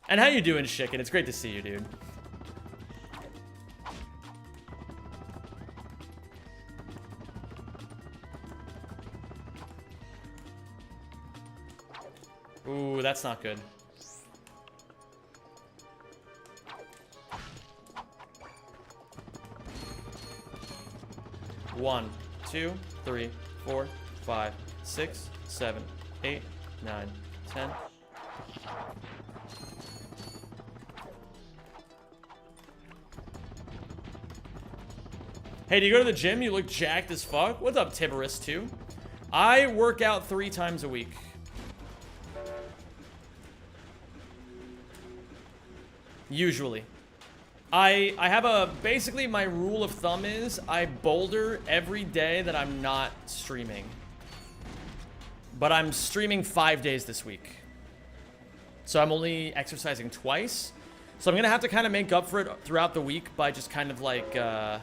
And how you doing, Chicken? It's great to see you, dude. Ooh, that's not good. One, 2, 3, 4, 5, 6, 7, 8, 9, 10. Hey, do you go to the gym? You look jacked as fuck. What's up, Tiberus 2? I work out 3 times a week. Usually. I have a, basically my rule of thumb is I boulder every day that I'm not streaming. But I'm streaming 5 days this week. So I'm only exercising twice. So I'm gonna have to kind of make up for it throughout the week by just kind of like, oh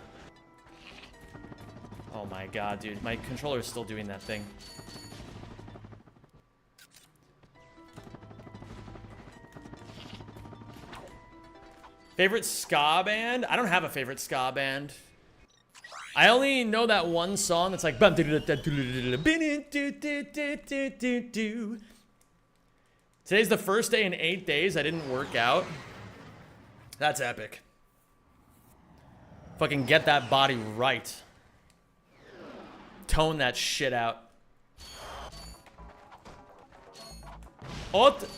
my god, dude. My controller is still doing that thing. Favorite ska band? I don't have a favorite ska band. I only know that one song that's like... Today's the first day in 8 days I didn't work out. That's epic. Fucking get that body right. Tone that shit out. Otra...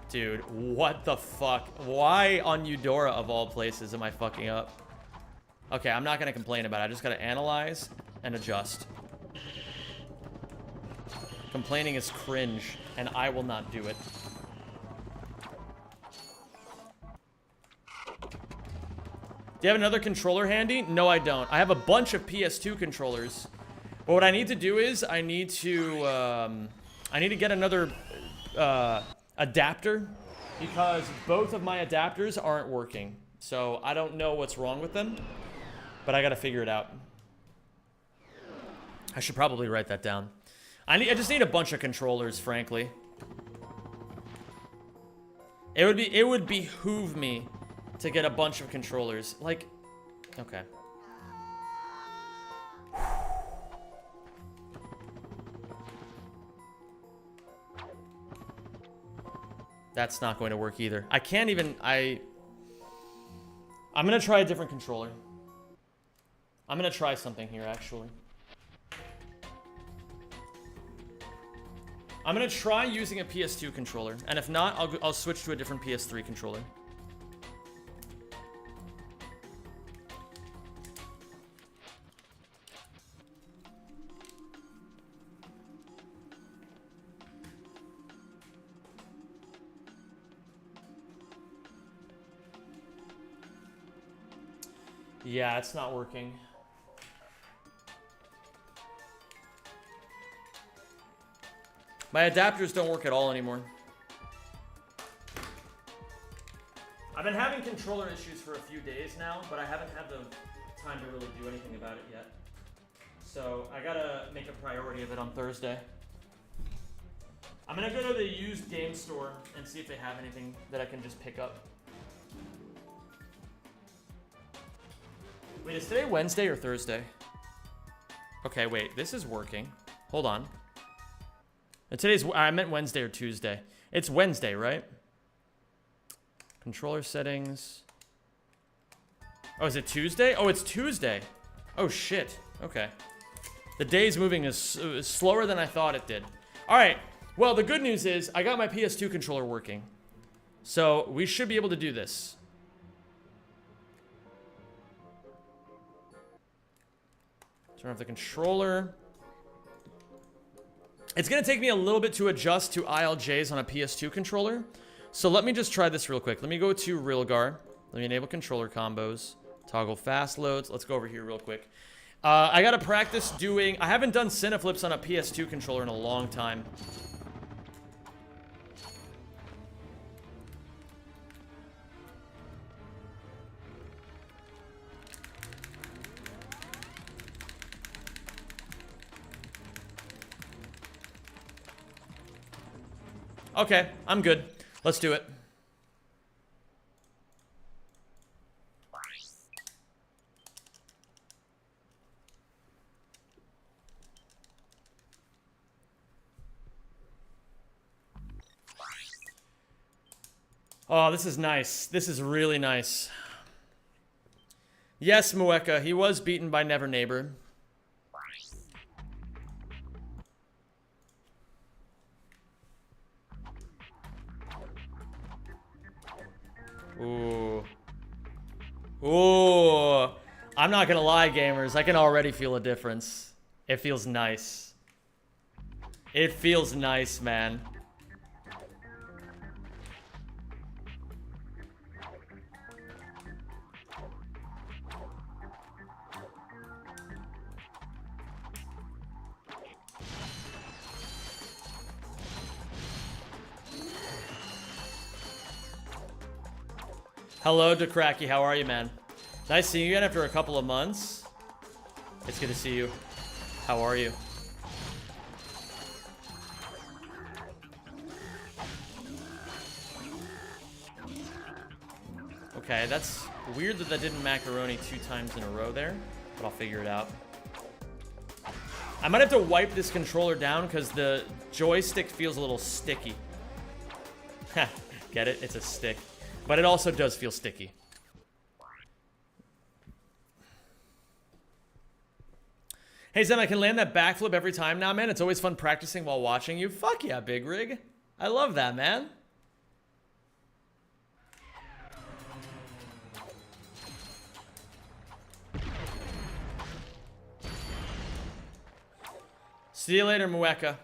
Dude, what the fuck? Why on Eudora of all places am I fucking up? Okay, I'm not gonna complain about it. I just gotta analyze and adjust. Complaining is cringe, and I will not do it. Do you have another controller handy? No, I don't. I have a bunch of PS2 controllers. But what I need to do is I need to get another adapter because both of my adapters aren't working. So I don't know what's wrong with them, but I gotta figure it out. I should probably write that down. I just need a bunch of controllers, frankly. It would behoove me to get a bunch of controllers. Like, okay. That's not going to work either. I can't even, I'm gonna try a different controller. I'm gonna try something here, actually. I'm gonna try using a PS2 controller, and if not, I'll switch to a different PS3 controller. Yeah, it's not working. My adapters don't work at all anymore. I've been having controller issues for a few days now, but I haven't had the time to really do anything about it yet. So I gotta make a priority of it on Thursday. I'm gonna go to the used game store and see if they have anything that I can just pick up. Wait, is today Wednesday or Thursday? Okay, wait, this is working. Hold on. And I meant Wednesday or Tuesday. It's Wednesday, right? Controller settings. Oh, is it Tuesday? Oh, it's Tuesday. Oh, shit. Okay. The day's moving is slower than I thought it did. All right. Well, the good news is I got my PS2 controller working. So we should be able to do this. Turn off the controller. It's going to take me a little bit to adjust to ILJs on a PS2 controller. So let me just try this real quick. Let me go to Rilgar. Let me enable controller combos. Toggle fast loads. Let's go over here real quick. I got to practice doing... I haven't done cineflips on a PS2 controller in a long time. Okay, I'm good. Let's do it. Oh, this is nice. This is really nice. Yes, Mueka, he was beaten by Never Neighbor. Ooh. Ooh. I'm not gonna lie, gamers. I can already feel a difference. It feels nice. It feels nice, man. Hello, DeCracky. How are you, man? Nice seeing you again after a couple of months. It's good to see you. How are you? Okay, that's weird that didn't macaroni 2 times in a row there, but I'll figure it out. I might have to wipe this controller down because the joystick feels a little sticky. Get it? It's a stick. But it also does feel sticky. Hey, Zem, I can land that backflip every time now, man. It's always fun practicing while watching you. Fuck yeah, Big Rig. I love that, man. See you later, Mueka.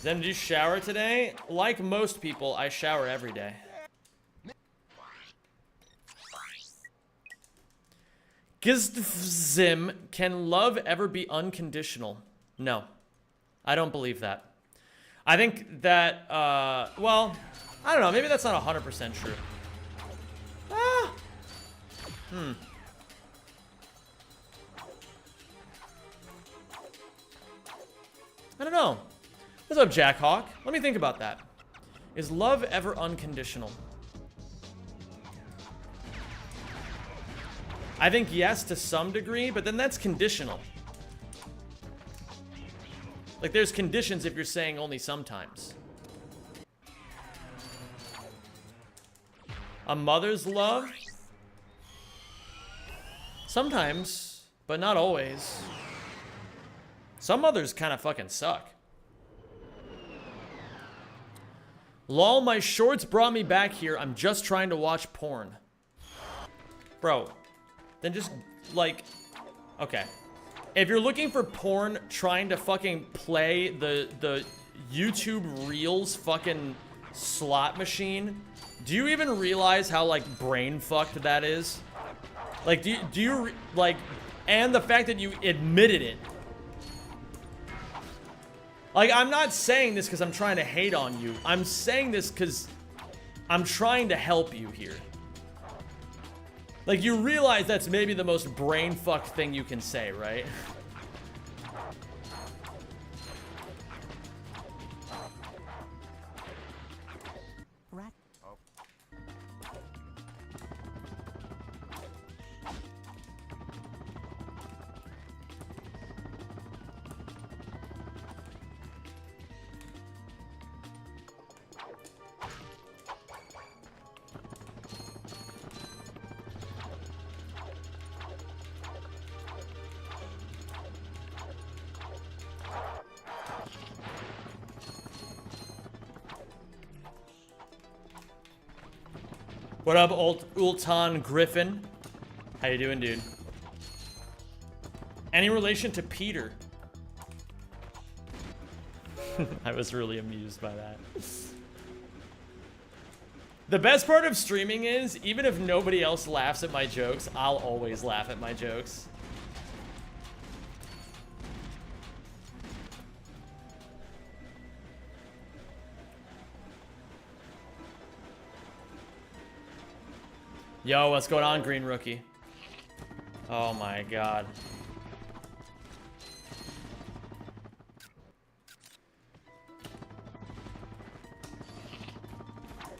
Zem, did you shower today? Like most people, I shower every day. Gizdzim, can love ever be unconditional? No. I don't believe that. I think that, well, I don't know. Maybe that's not 100% true. I don't know. What's up, Jack Hawk? Let me think about that. Is love ever unconditional? I think yes to some degree, but then that's conditional. Like, there's conditions if you're saying only sometimes. A mother's love? Sometimes, but not always. Some mothers kind of fucking suck. Lol, my shorts brought me back here. I'm just trying to watch porn. Bro, then just, like, okay. If you're looking for porn trying to fucking play the YouTube Reels fucking slot machine, do you even realize how, like, brain fucked that is? Like, do you like, And the fact that you admitted it. Like, I'm not saying this because I'm trying to hate on you. I'm saying this because I'm trying to help you here. Like, you realize that's maybe the most brain-fucked thing you can say, right? What up, Ultan Griffin? How you doing, dude? Any relation to Peter? I was really amused by that. The best part of streaming is, even if nobody else laughs at my jokes, I'll always laugh at my jokes. Yo, what's going on, Green Rookie? Oh my god.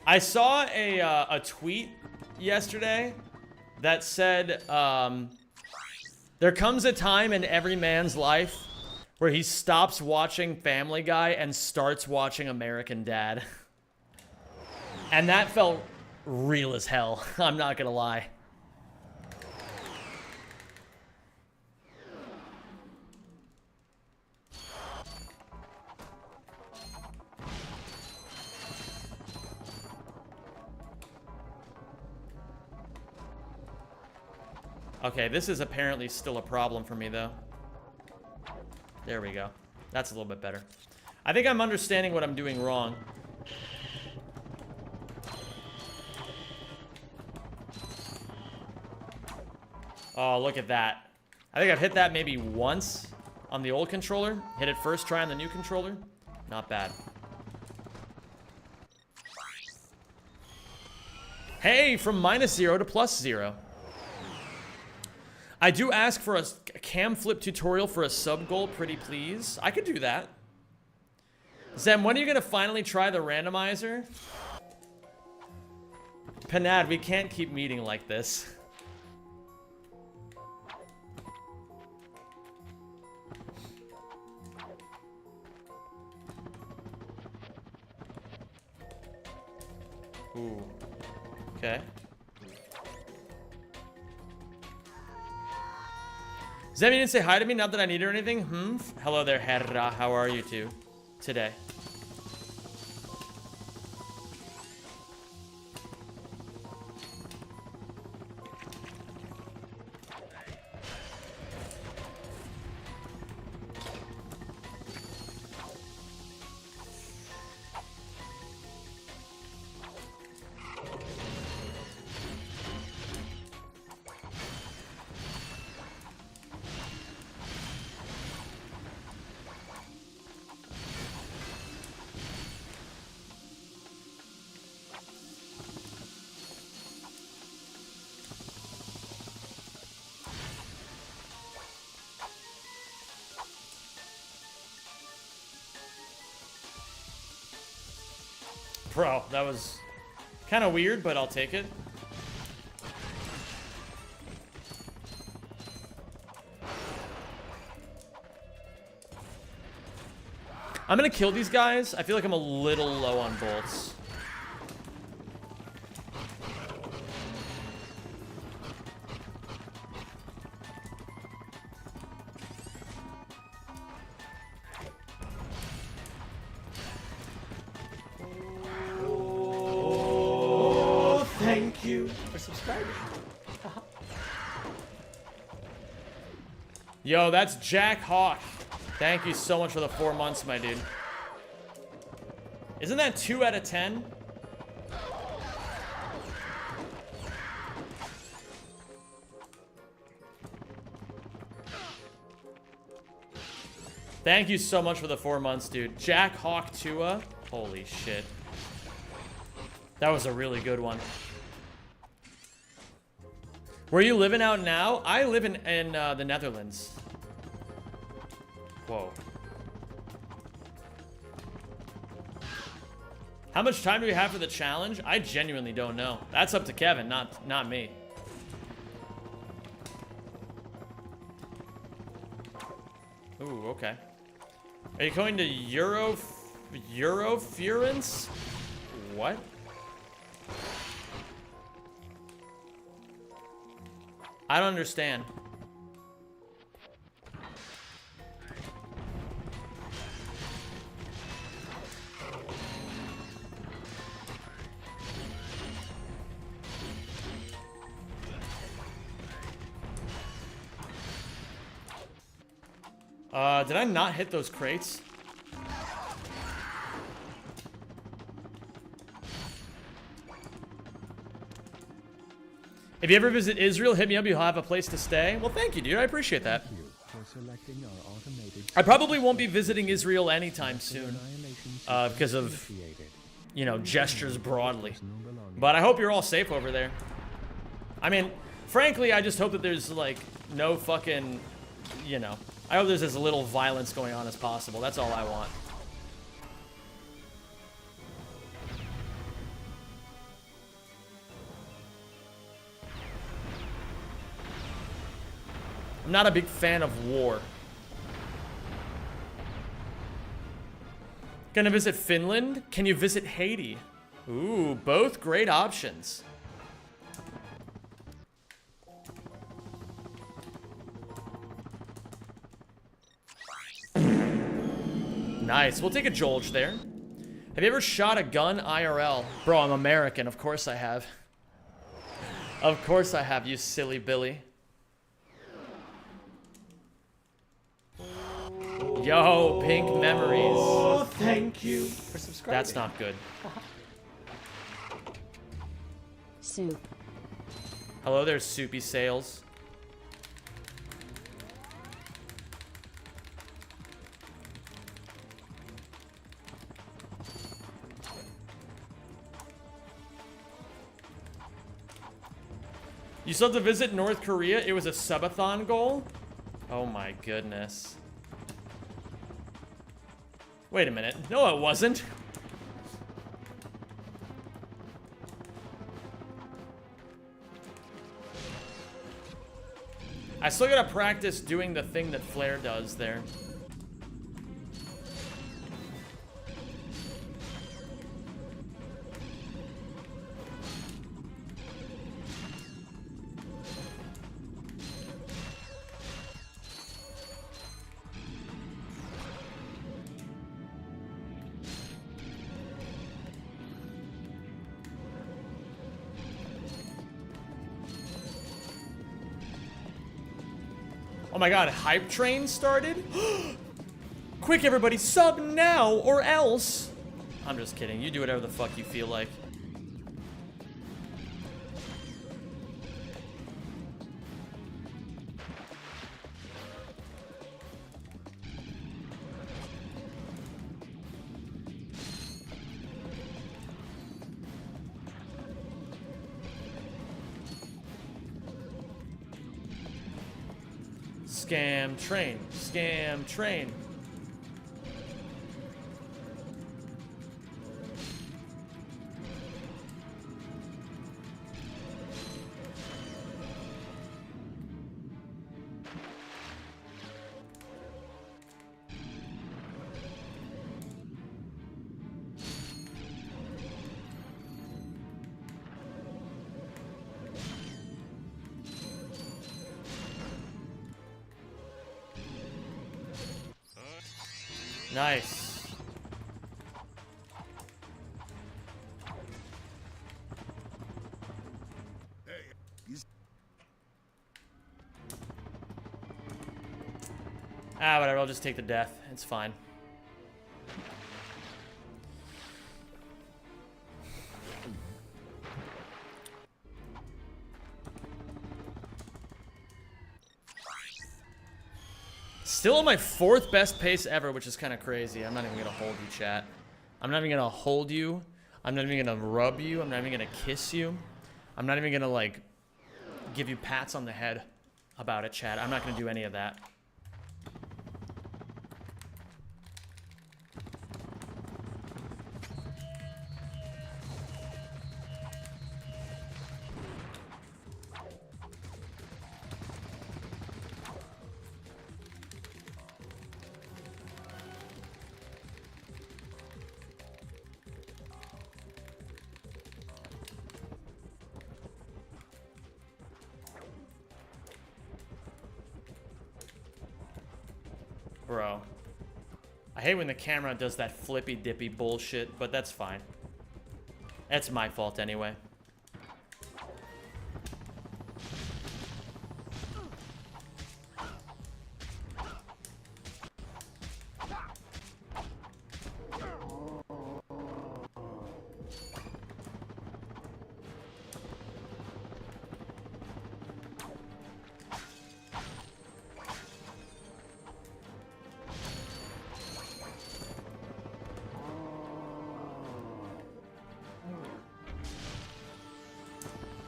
I saw a tweet yesterday that said, there comes a time in every man's life where he stops watching Family Guy and starts watching American Dad. And that felt real as hell. I'm not gonna lie. Okay, this is apparently still a problem for me, though. There we go. That's a little bit better. I think I'm understanding what I'm doing wrong. Oh, look at that. I think I've hit that maybe once on the old controller. Hit it first try on the new controller. Not bad. Hey, from -0 to +0. I do ask for a cam flip tutorial for a sub goal, pretty please. I could do that. Zem, when are you gonna finally try the randomizer? Panad, we can't keep meeting like this. Ooh. Okay. Zemi didn't say hi to me, not that I need or anything. Hello there, Herra. How are you two today? Bro, that was kind of weird, but I'll take it. I'm gonna kill these guys. I feel like I'm a little low on bolts. Thank you for subscribing. Yo, that's Jack Hawk. Thank you so much for the 4 months, my dude. Isn't that 2 out of 10? Thank you so much for the 4 months, dude. Jack Hawk Tua. Holy shit. That was a really good one. Where are you living out now? I live in the Netherlands. Whoa. How much time do we have for the challenge? I genuinely don't know. That's up to Kevin, not me. Ooh, okay. Are you going to Eurofurence? What? I don't understand. Did I not hit those crates? If you ever visit Israel, hit me up. You'll have a place to stay. Well, thank you, dude. I appreciate that. Thank you for selecting our automated I probably won't be visiting Israel anytime soon annihilation because of, initiated. you know, gestures broadly. Personal belongings. But I hope you're all safe over there. I mean, frankly, I just hope that there's, like, no fucking, you know, I hope there's as little violence going on as possible. That's all I want. I'm not a big fan of war. Gonna visit Finland? Can you visit Haiti? Ooh, both great options. Nice. We'll take a Jolge there. Have you ever shot a gun IRL? Bro, I'm American. Of course I have. Of course I have, you silly Billy. Yo, pink memories. Oh, thank you for subscribing. That's not good. Soup. Hello there, Soupy Sales. You still have to visit North Korea? It was a subathon goal? Oh my goodness. Wait a minute. No, it wasn't. I still gotta practice doing the thing that Flair does there. Oh my god, Hype Train started? Quick, everybody, sub now or else. I'm just kidding. You do whatever the fuck you feel like. Scam train. Scam train. Nice. Ah, whatever. I'll just take the death. It's fine. Still on my 4th best pace ever, which is kind of crazy. I'm not even gonna hold you, chat. I'm not even gonna hold you. I'm not even gonna rub you. I'm not even gonna kiss you. I'm not even gonna, like, give you pats on the head about it, chat. I'm not gonna do any of that. Bro. I hate when the camera does that flippy dippy bullshit, but that's fine. That's my fault anyway.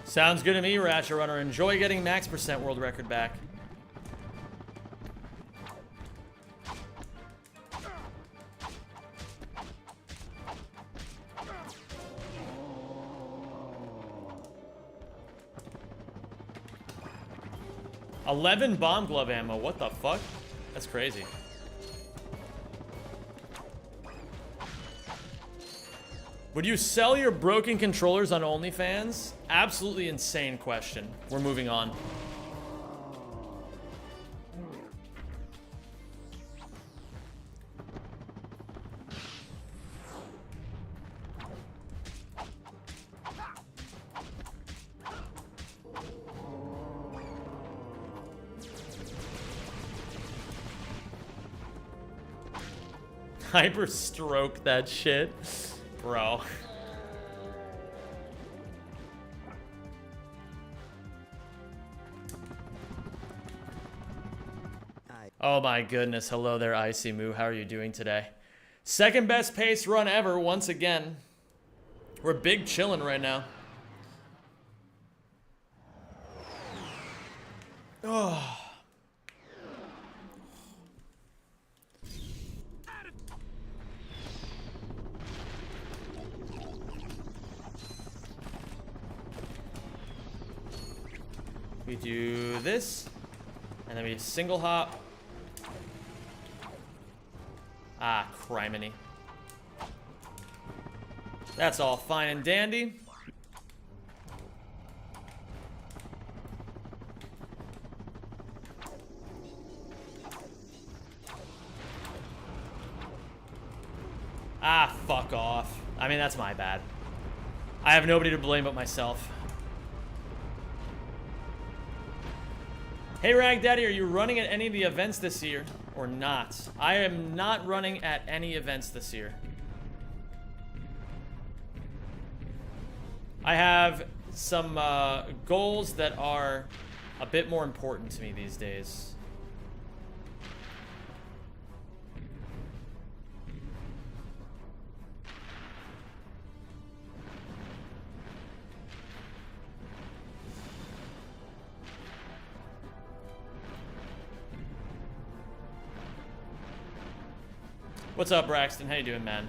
Sounds good to me, Ratchet Runner. Enjoy getting max % world record back. $11 bomb glove ammo. What the fuck? That's crazy. Would you sell your broken controllers on OnlyFans? Absolutely insane question. We're moving on. Hyper stroke that shit. Bro. Oh my goodness. Hello there, Icy Moo. How are you doing today? 2nd best pace run ever, once again. We're big chilling right now. Oh. We do this, and then we single hop. Ah, criminy. That's all fine and dandy. Ah, fuck off. I mean, that's my bad. I have nobody to blame but myself. Hey Rag Daddy, are you running at any of the events this year or not? I am not running at any events this year. I have some goals that are a bit more important to me these days. What's up, Braxton? How you doing, man?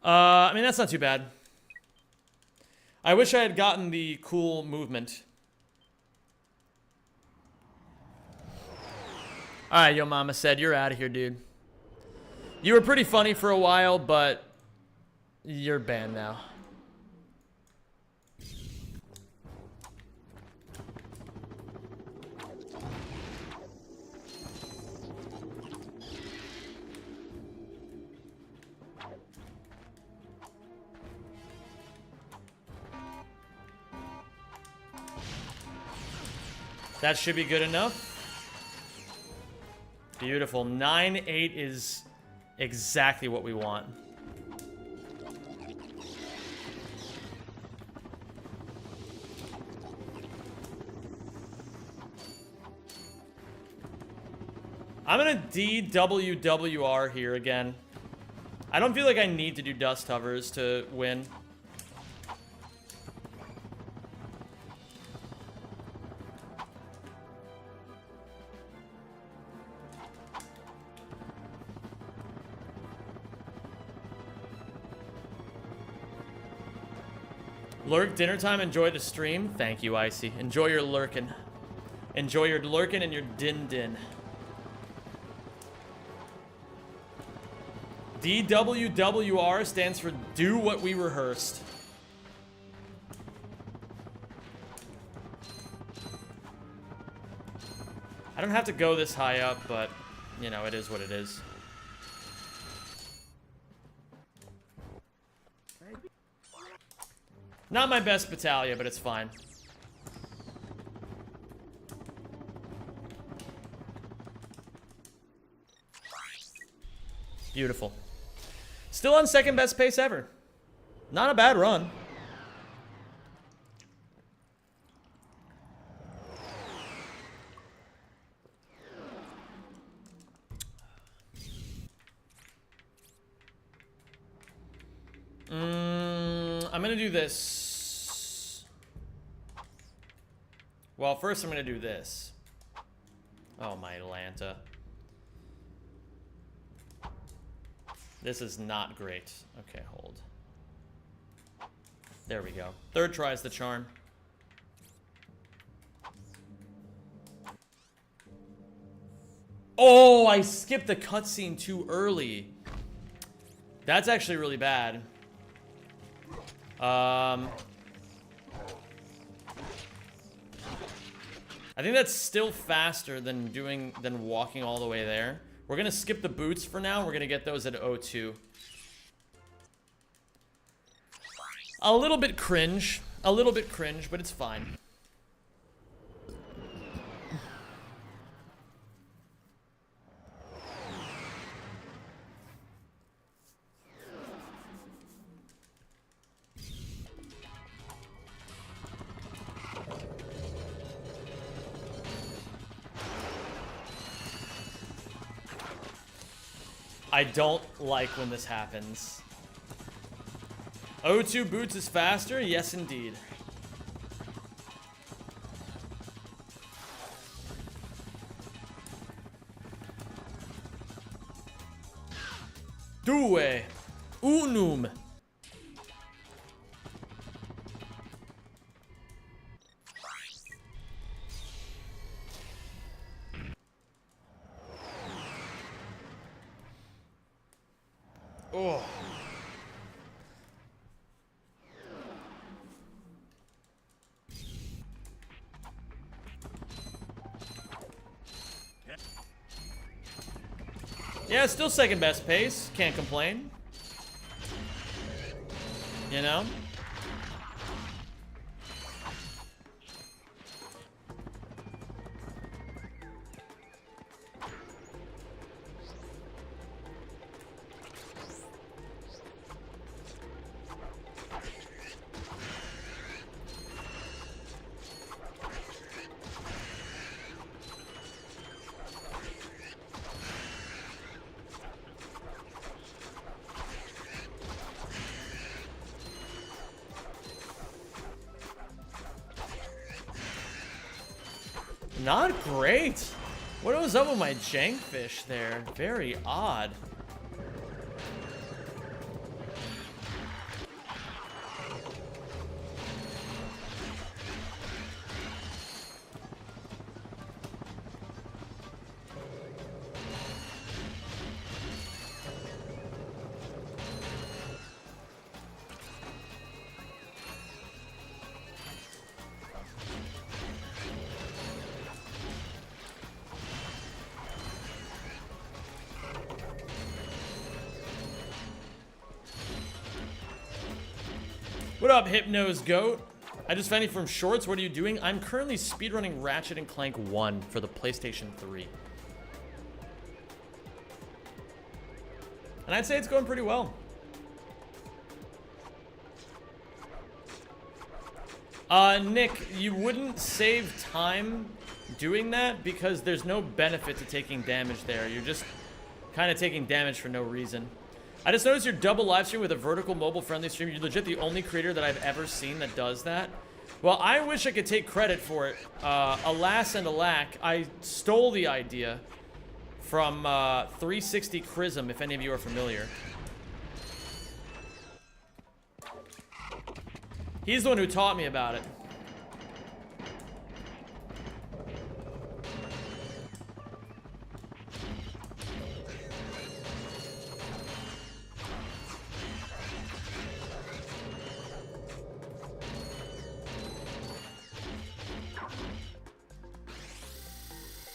I mean, that's not too bad. I wish I had gotten the cool movement. Alright, Yo Mama said, you're out of here, dude. You were pretty funny for a while, but you're banned now. That should be good enough. Beautiful. 9-8 is exactly what we want. I'm gonna DWWR here again. I don't feel like I need to do dust hovers to win. Lurk, dinner time, enjoy the stream. Thank you, Icy. Enjoy your lurkin'. Enjoy your lurkin' and your din-din. DWWR stands for do what we rehearsed. I don't have to go this high up, but, you know, it is what it is. Not my best battalion, but it's fine. Beautiful. Still on second best pace ever. Not a bad run. I'm gonna do this. Well, first I'm gonna do this. Oh, my Atlanta. This is not great. Okay, hold. There we go. Third try's the charm. Oh, I skipped the cutscene too early. That's actually really bad. I think that's still faster than walking all the way there. We're gonna skip the boots for now. We're gonna get those at 02. A little bit cringe, but it's fine. I don't like when this happens. O2 boots is faster? Yes, indeed. Due. Unum. Oh. Yeah, still second best pace. Can't complain. You know? Not great. What was up with my jank fish there? Very odd. What up, Hypno's Goat? I just found you from Shorts. What are you doing? I'm currently speedrunning Ratchet and Clank 1 for the PlayStation 3. And I'd say it's going pretty well. Nick, you wouldn't save time doing that because there's no benefit to taking damage there. You're just kind of taking damage for no reason. I just noticed your double live stream with a vertical mobile friendly stream. You're legit the only creator that I've ever seen that does that. Well, I wish I could take credit for it. Alas and alack, I stole the idea from 360 Chrism, if any of you are familiar. He's the one who taught me about it.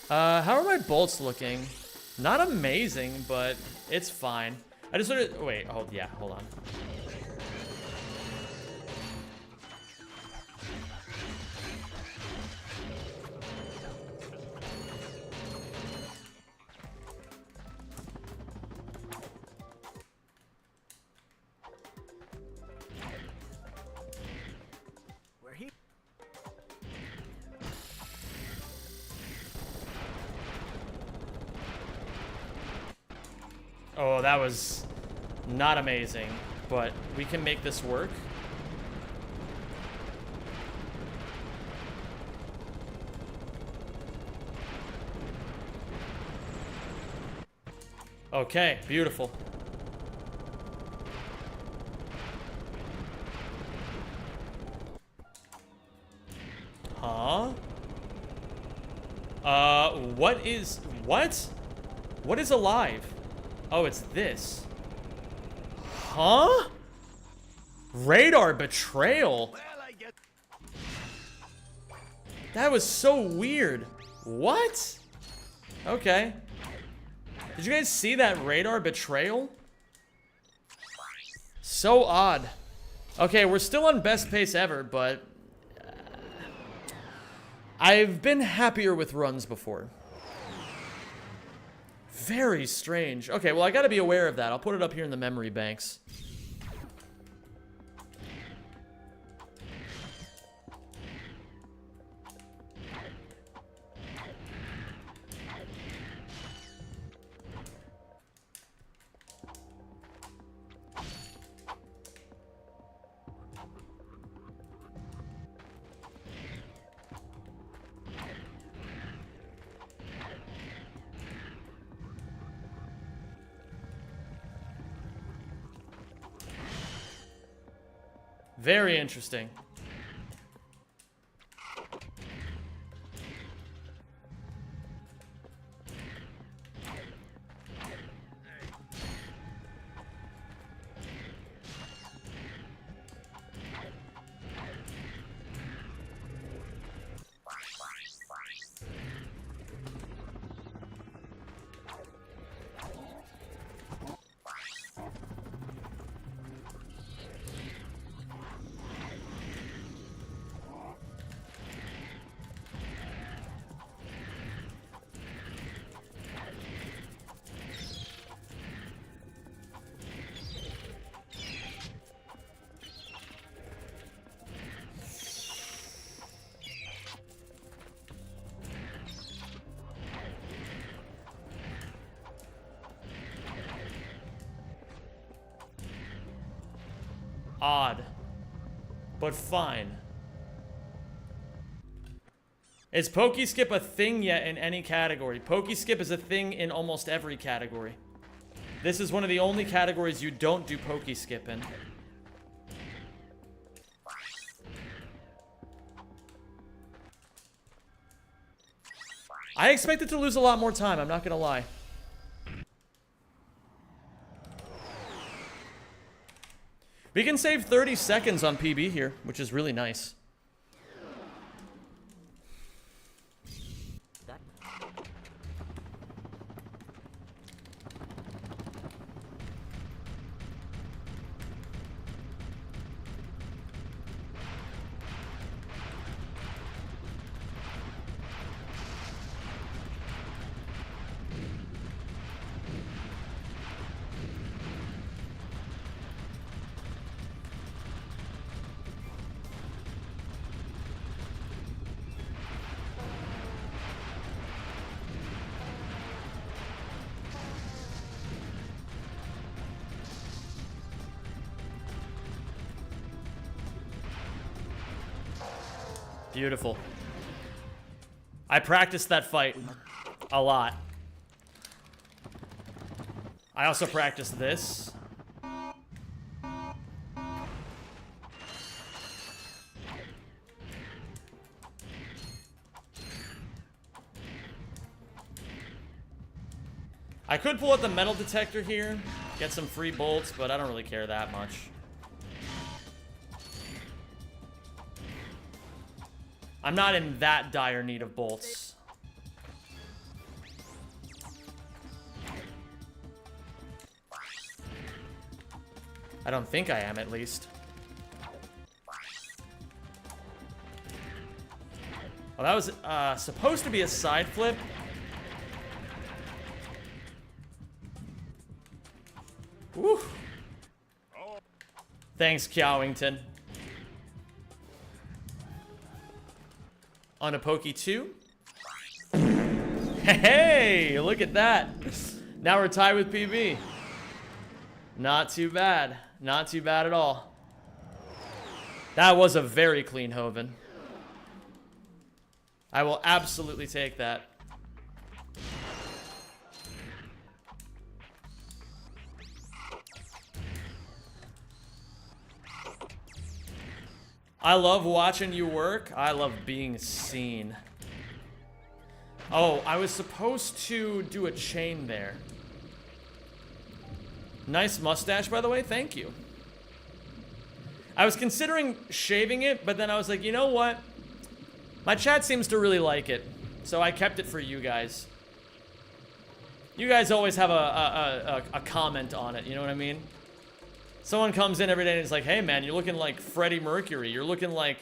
How are my bolts looking? Not amazing, but it's fine. I just sort of wait. Hold on. Oh, that was not amazing, but we can make this work. Okay, beautiful. Huh? What? What is alive? Oh, it's this. Huh? Radar betrayal. That was so weird. What? Okay. Did you guys see that radar betrayal? So odd. Okay, we're still on best pace ever, but I've been happier with runs before. Very strange. Okay, well, I gotta be aware of that. I'll put it up here in the memory banks. Very interesting. Odd, but fine. Is Pokeskip a thing yet in any category? Pokeskip is a thing in almost every category. This is one of the only categories you don't do Pokeskip in. I expected to lose a lot more time, I'm not gonna lie. We can save 30 seconds on PB here, which is really nice. Beautiful. I practiced that fight a lot. I also practiced this. I could pull out the metal detector here, get some free bolts, but I don't really care that much. I'm not in that dire need of bolts. I don't think I am, at least. Well, that was supposed to be a side flip. Woo. Thanks, Kyawington. On a Pokey 2. Hey, look at that. Now we're tied with PB. Not too bad. Not too bad at all. That was a very clean Hoven. I will absolutely take that. I love watching you work. I love being seen. Oh, I was supposed to do a chain there. Nice mustache, by the way. Thank you. I was considering shaving it, but then I was like, you know what? My chat seems to really like it, so I kept it for you guys. You guys always have a comment on it, you know what I mean? Someone comes in every day and is like, hey man, you're looking like Freddie Mercury. You're looking like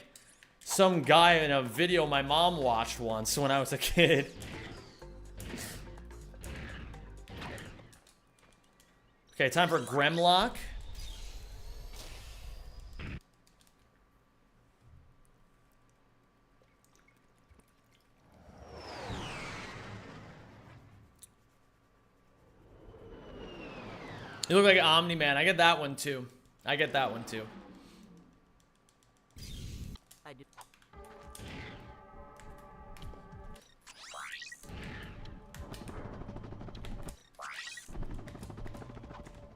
some guy in a video my mom watched once when I was a kid. Okay, time for Gremlock. You look like Omni-Man. I get that one too. I get that one too. I do.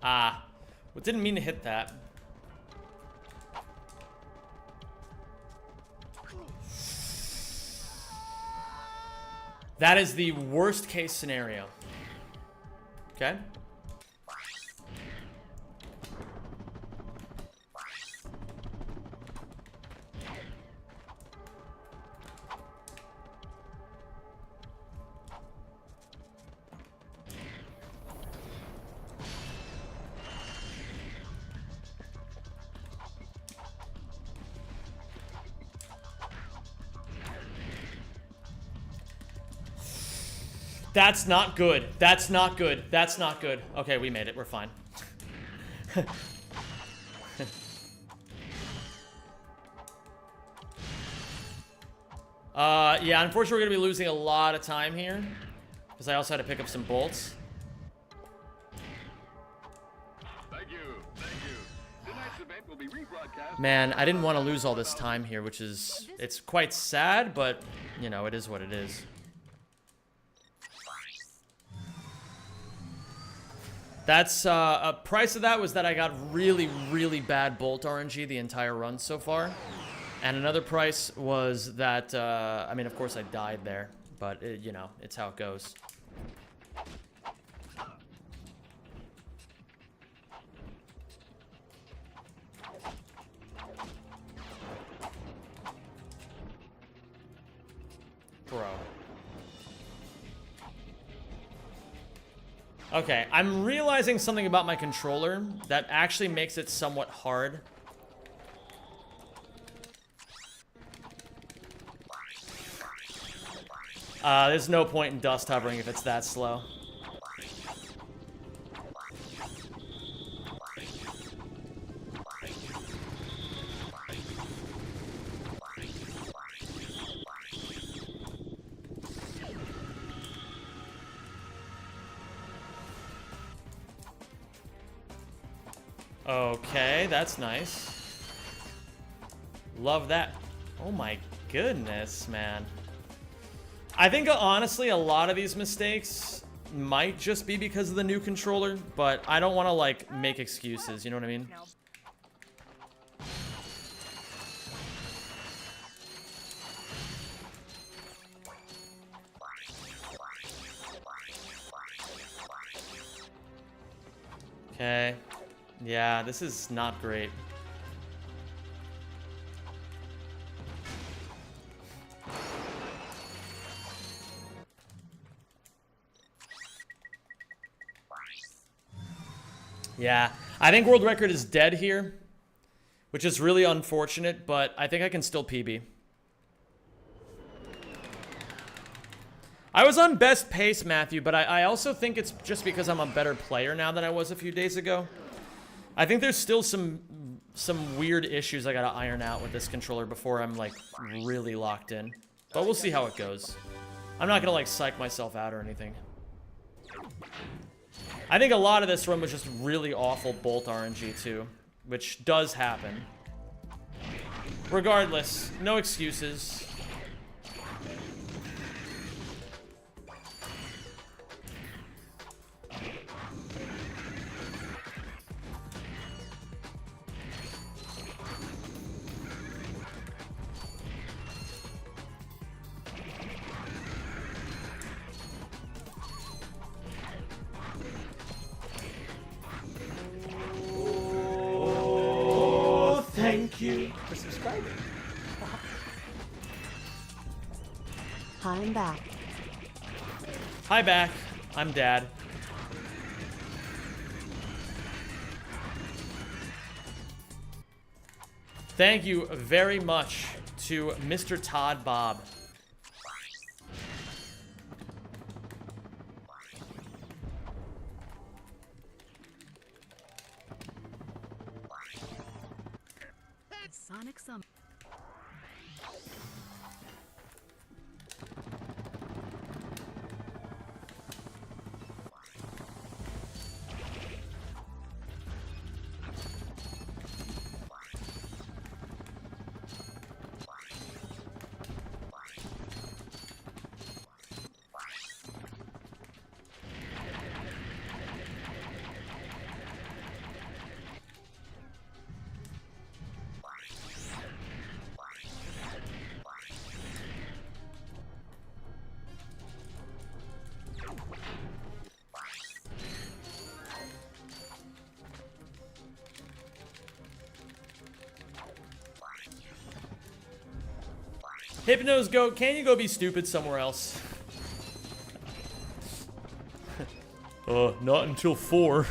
Ah. Well, didn't mean to hit that. That is the worst case scenario. Okay? That's not good. That's not good. That's not good. Okay, we made it. We're fine. Yeah, unfortunately, we're going to be losing a lot of time here. Because I also had to pick up some bolts. Thank you. Thank you. Tonight's event will be rebroadcast. Man, I didn't want to lose all this time here, which is... It's quite sad, but, you know, it is what it is. That's, a price of that was that I got really, really bad bolt RNG the entire run so far. And another price was that, I mean, of course I died there, but, you know, it's how it goes. Bro. Okay, I'm realizing something about my controller that actually makes it somewhat hard. There's no point in dust hovering if it's that slow. Okay, that's nice. Love that. Oh my goodness, man. I think honestly a lot of these mistakes might just be because of the new controller, but I don't want to like make excuses, you know what I mean? Okay. Yeah, this is not great. Yeah, I think world record is dead here, which is really unfortunate, but I think I can still PB. I was on best pace, Matthew, but I also think it's just because I'm a better player now than I was a few days ago. I think there's still some weird issues I gotta iron out with this controller before I'm like really locked in. But we'll see how it goes. I'm not gonna like psych myself out or anything. I think a lot of this run was just really awful bolt RNG too, which does happen. Regardless, no excuses. Thank you for subscribing. Hi, I'm back. Hi back, I'm Dad. Thank you very much to Mr. Todd Bob. Sonic Summer. Hypnos go, can you go be stupid somewhere else? Not until 4.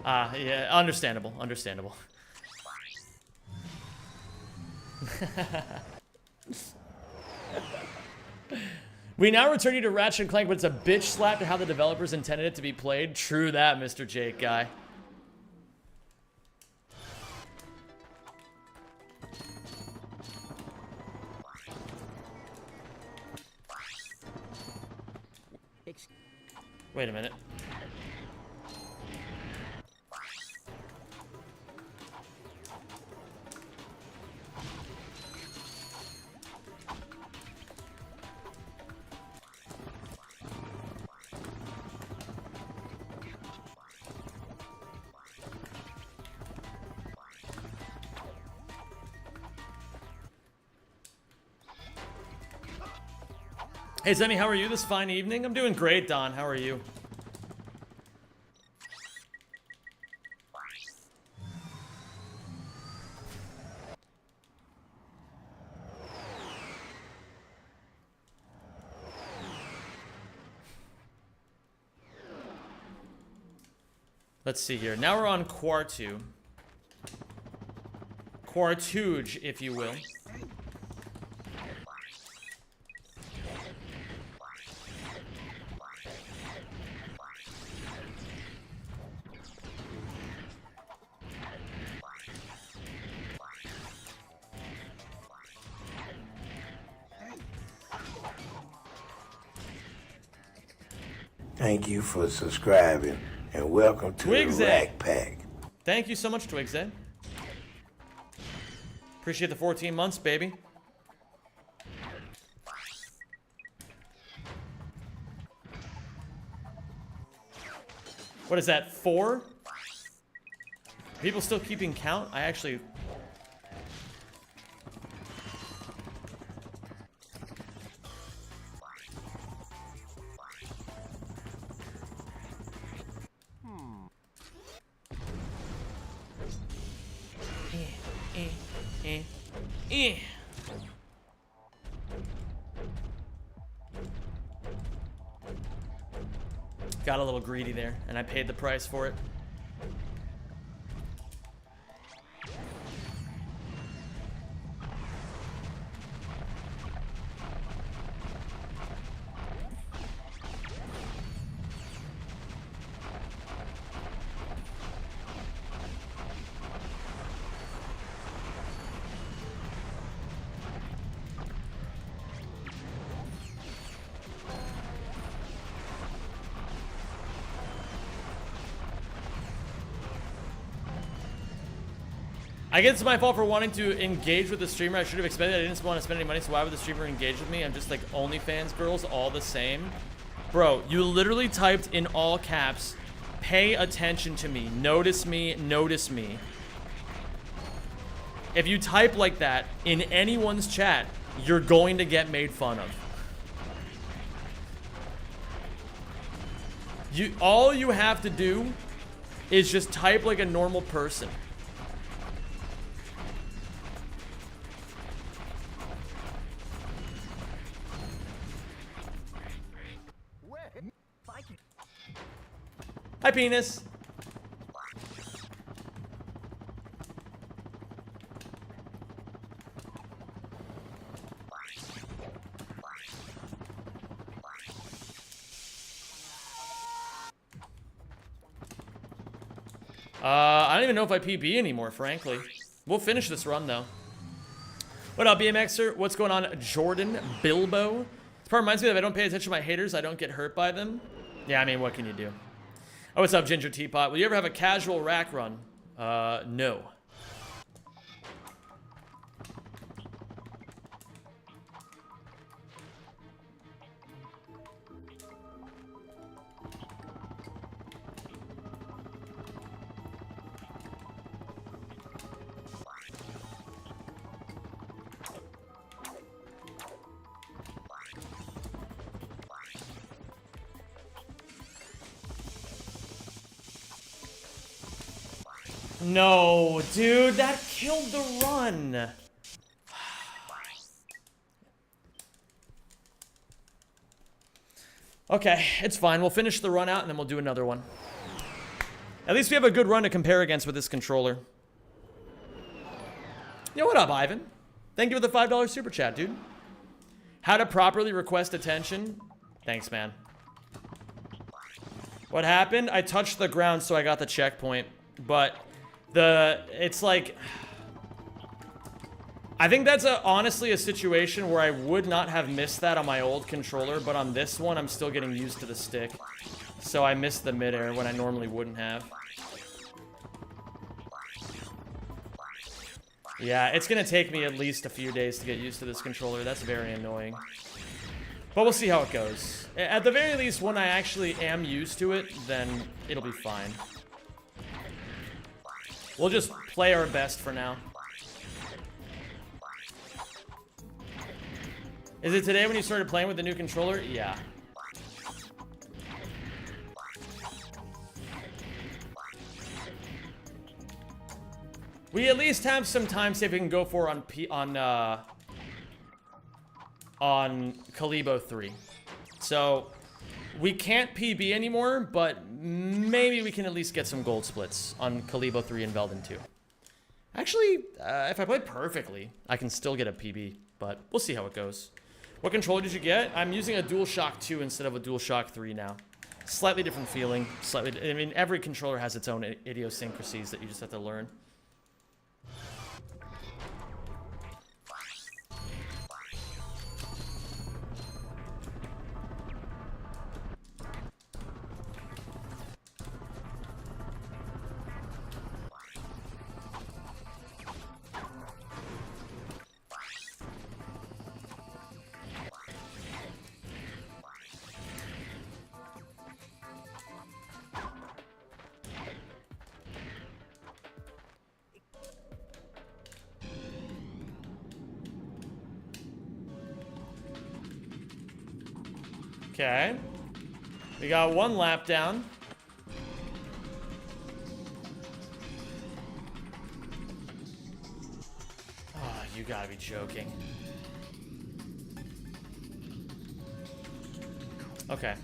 Yeah, understandable, understandable. We now return you to Ratchet & Clank, but it's a bitch slap to how the developers intended it to be played. True that, Mr. Jake guy. Wait a minute. Hey, Zemi, how are you this fine evening? I'm doing great, Don. How are you? Let's see here. Now we're on Quartu. Quartuge, if you will. Thank you for subscribing and welcome to Twigsy. the Rack Pack. Thank you so much, Twigsy. Appreciate the 14 months, baby. What is that, 4? People still keeping count? I actually... Got a little greedy there, and I paid the price for it. I guess it's my fault for wanting to engage with the streamer. I should have expected. I didn't want to spend any money, so why would the streamer engage with me? I'm just like OnlyFans girls, all the same. Bro, you literally typed in all caps, pay attention to me, notice me, notice me. If you type like that in anyone's chat, you're going to get made fun of. All you have to do is just type like a normal person. Hi, penis. I don't even know if I PB anymore, frankly. We'll finish this run, though. What up, BMXer? What's going on, Jordan Bilbo? This part reminds me that if I don't pay attention to my haters, I don't get hurt by them. Yeah, I mean, what can you do? Oh, what's up, Ginger Teapot? Will you ever have a casual rack run? No. No, dude, that killed the run. Okay, it's fine. We'll finish the run out and then we'll do another one. At least we have a good run to compare against with this controller. Yo, what up, Ivan? Thank you for the $5 super chat, dude. How to properly request attention? Thanks, man. What happened? I touched the ground, so I got the checkpoint, but... it's like, I think that's honestly a situation where I would not have missed that on my old controller, but on this one, I'm still getting used to the stick. So I missed the midair when I normally wouldn't have. Yeah, it's gonna take me at least a few days to get used to this controller. That's very annoying. But we'll see how it goes. At the very least, when I actually am used to it, then it'll be fine. We'll just play our best for now. Is it today when you started playing with the new controller? Yeah. We at least have some time see if we can go for on Kalibo 3. So we can't PB anymore, but maybe we can at least get some gold splits on Kalibo 3 and Velden 2. Actually, if I play perfectly, I can still get a PB, but we'll see how it goes. What controller did you get? I'm using a DualShock 2 instead of a DualShock 3 now. Slightly different feeling. I mean, every controller has its own idiosyncrasies that you just have to learn. Okay. We got one lap down. Oh, you gotta be joking. Okay.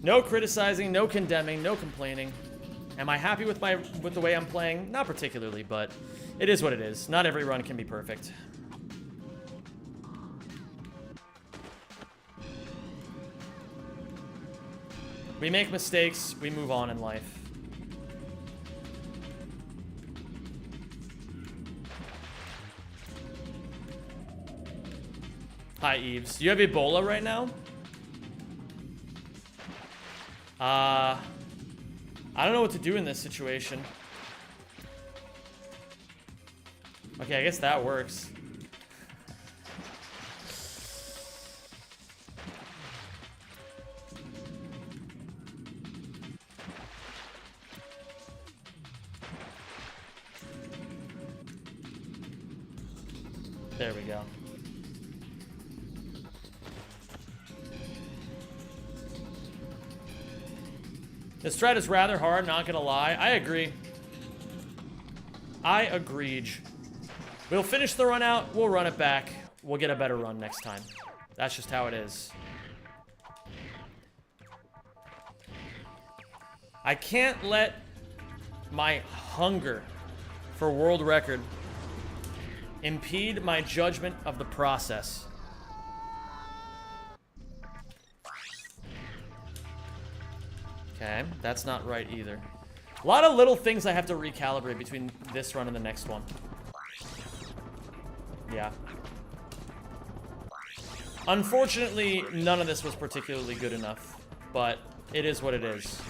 No criticizing, no condemning, no complaining. Am I happy with the way I'm playing? Not particularly, but it is what it is. Not every run can be perfect. We make mistakes, we move on in life. Hi, Eves. Do you have Ebola right now? I don't know what to do in this situation. Okay, I guess that works. There we go. This strat is rather hard, not gonna lie. I agree. I agreed. We'll finish the run out, we'll run it back. We'll get a better run next time. That's just how it is. I can't let my hunger for world record impede my judgment of the process. Okay, that's not right either. A lot of little things I have to recalibrate between this run and the next one. Yeah. Unfortunately, none of this was particularly good enough, but it is what it is.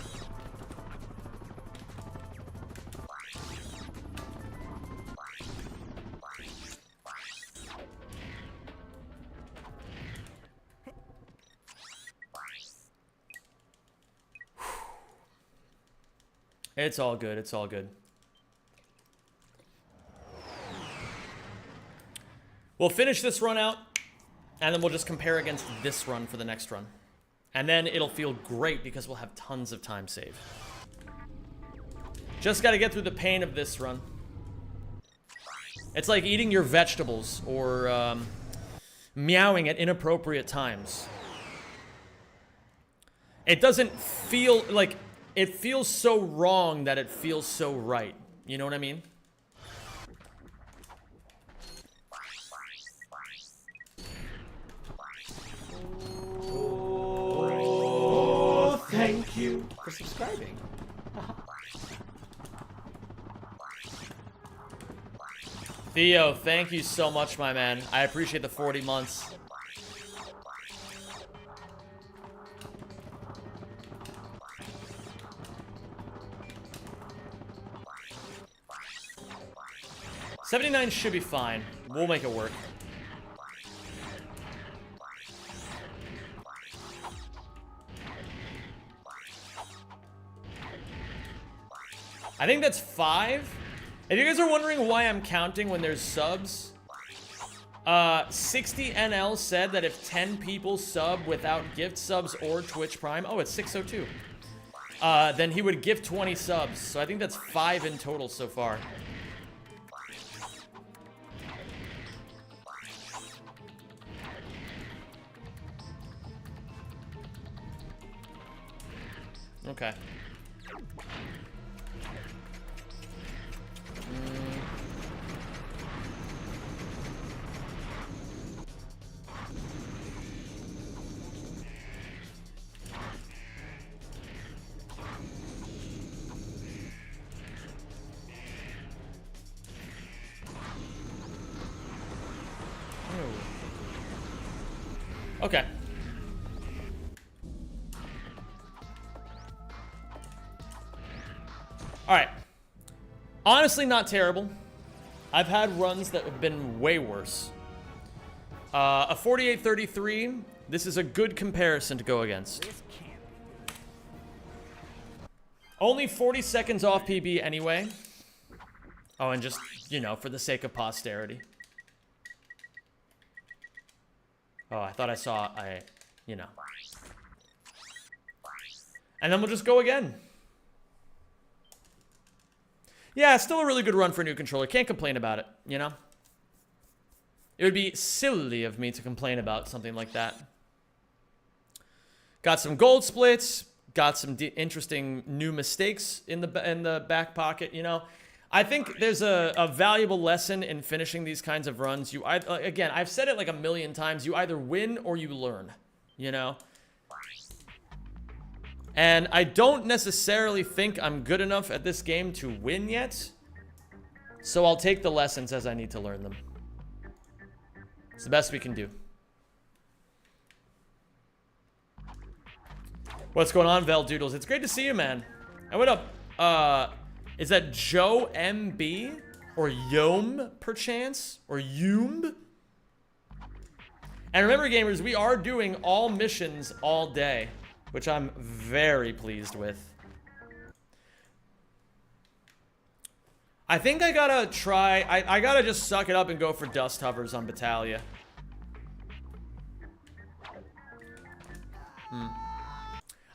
It's all good, it's all good. We'll finish this run out, and then we'll just compare against this run for the next run. And then it'll feel great because we'll have tons of time saved. Just gotta get through the pain of this run. It's like eating your vegetables or meowing at inappropriate times. It doesn't feel like... It feels so wrong that it feels so right. You know what I mean? Oh, thank you for subscribing. Theo, thank you so much, my man. I appreciate the 40 months. $79 should be fine. We'll make it work. I think that's 5. If you guys are wondering why I'm counting when there's subs, 60 NL said that if 10 people sub without gift subs or Twitch Prime, oh, it's 602, then he would gift 20 subs. So I think that's 5 in total so far. Okay. Okay. Alright. Honestly, not terrible. I've had runs that have been way worse. A 48-33, this is a good comparison to go against. Only 40 seconds off PB anyway. Oh, and just, you know, for the sake of posterity. Oh, I thought I saw a, you know. And then we'll just go again. Yeah, still a really good run for a new controller. Can't complain about it, you know? It would be silly of me to complain about something like that. Got some gold splits. Got some interesting new mistakes in the back pocket, you know? I think there's a valuable lesson in finishing these kinds of runs. Again, I've said it like a million times. You either win or you learn, you know? And I don't necessarily think I'm good enough at this game to win yet. So I'll take the lessons as I need to learn them. It's the best we can do. What's going on, Vel Doodles? It's great to see you, man. And what up? Is that Joe MB? Or Yom, perchance? Or Yoom? And remember, gamers, we are doing all missions all day, which I'm very pleased with. I think I gotta try... I gotta just suck it up and go for dust hovers on Battaglia.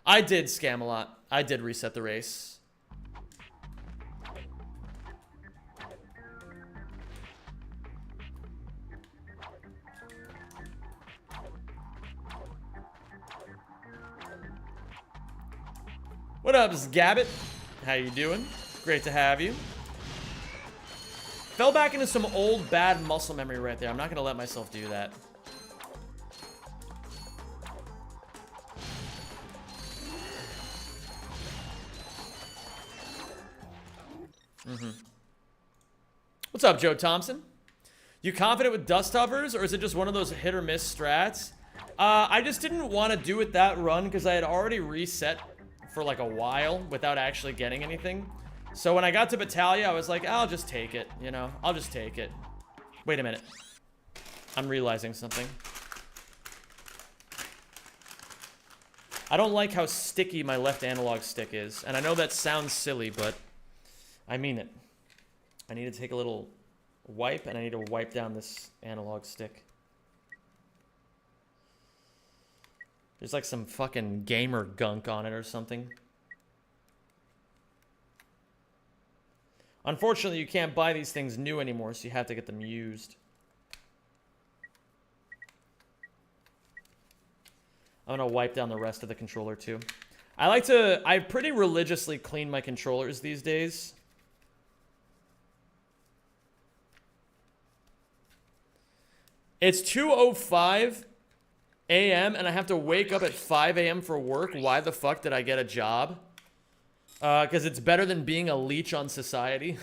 I did scam a lot. I did reset the race. What up, Sgabbit? How you doing? Great to have you. Fell back into some old bad muscle memory right there. I'm not gonna let myself do that. What's up, Joe Thompson? You confident with dust hovers, or is it just one of those hit or miss strats? I just didn't want to do it that run because I had already reset for like a while without actually getting anything. So when I got to Battaglia, I was like, I'll just take it, you know? I'll just take it. Wait a minute. I'm realizing something. I don't like how sticky my left analog stick is. And I know that sounds silly, but I mean it. I need to take a little wipe, and I need to wipe down this analog stick. There's like some fucking gamer gunk on it or something. Unfortunately, you can't buy these things new anymore, so you have to get them used. I'm gonna wipe down the rest of the controller too. I pretty religiously clean my controllers these days. It's 2:05 a.m. and I have to wake up at 5 a.m. for work. Why the fuck did I get a job? Because it's better than being a leech on society.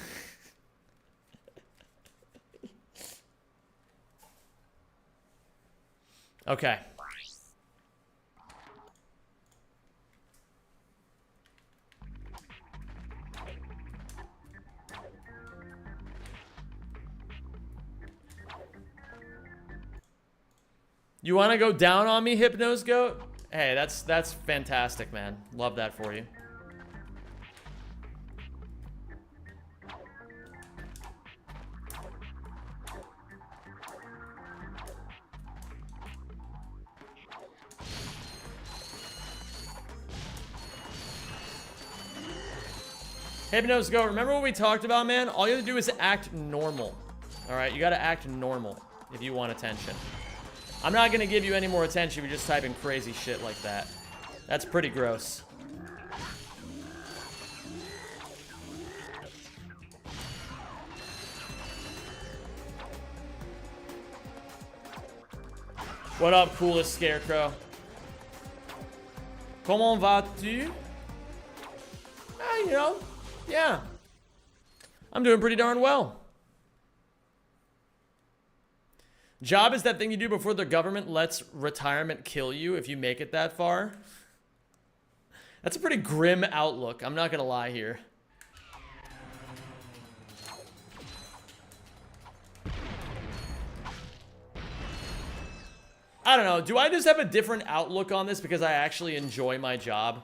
Okay. You want to go down on me, Hypnos Goat? Hey, that's fantastic, man. Love that for you. Hypnos Goat, remember what we talked about, man? All you have to do is act normal. All right, you got to act normal if you want attention. I'm not going to give you any more attention if you just type in crazy shit like that. That's pretty gross. What up, coolest scarecrow? Comment vas-tu? You know, yeah. I'm doing pretty darn well. Job is that thing you do before the government lets retirement kill you if you make it that far. That's a pretty grim outlook. I'm not gonna lie here. I don't know. Do I just have a different outlook on this because I actually enjoy my job?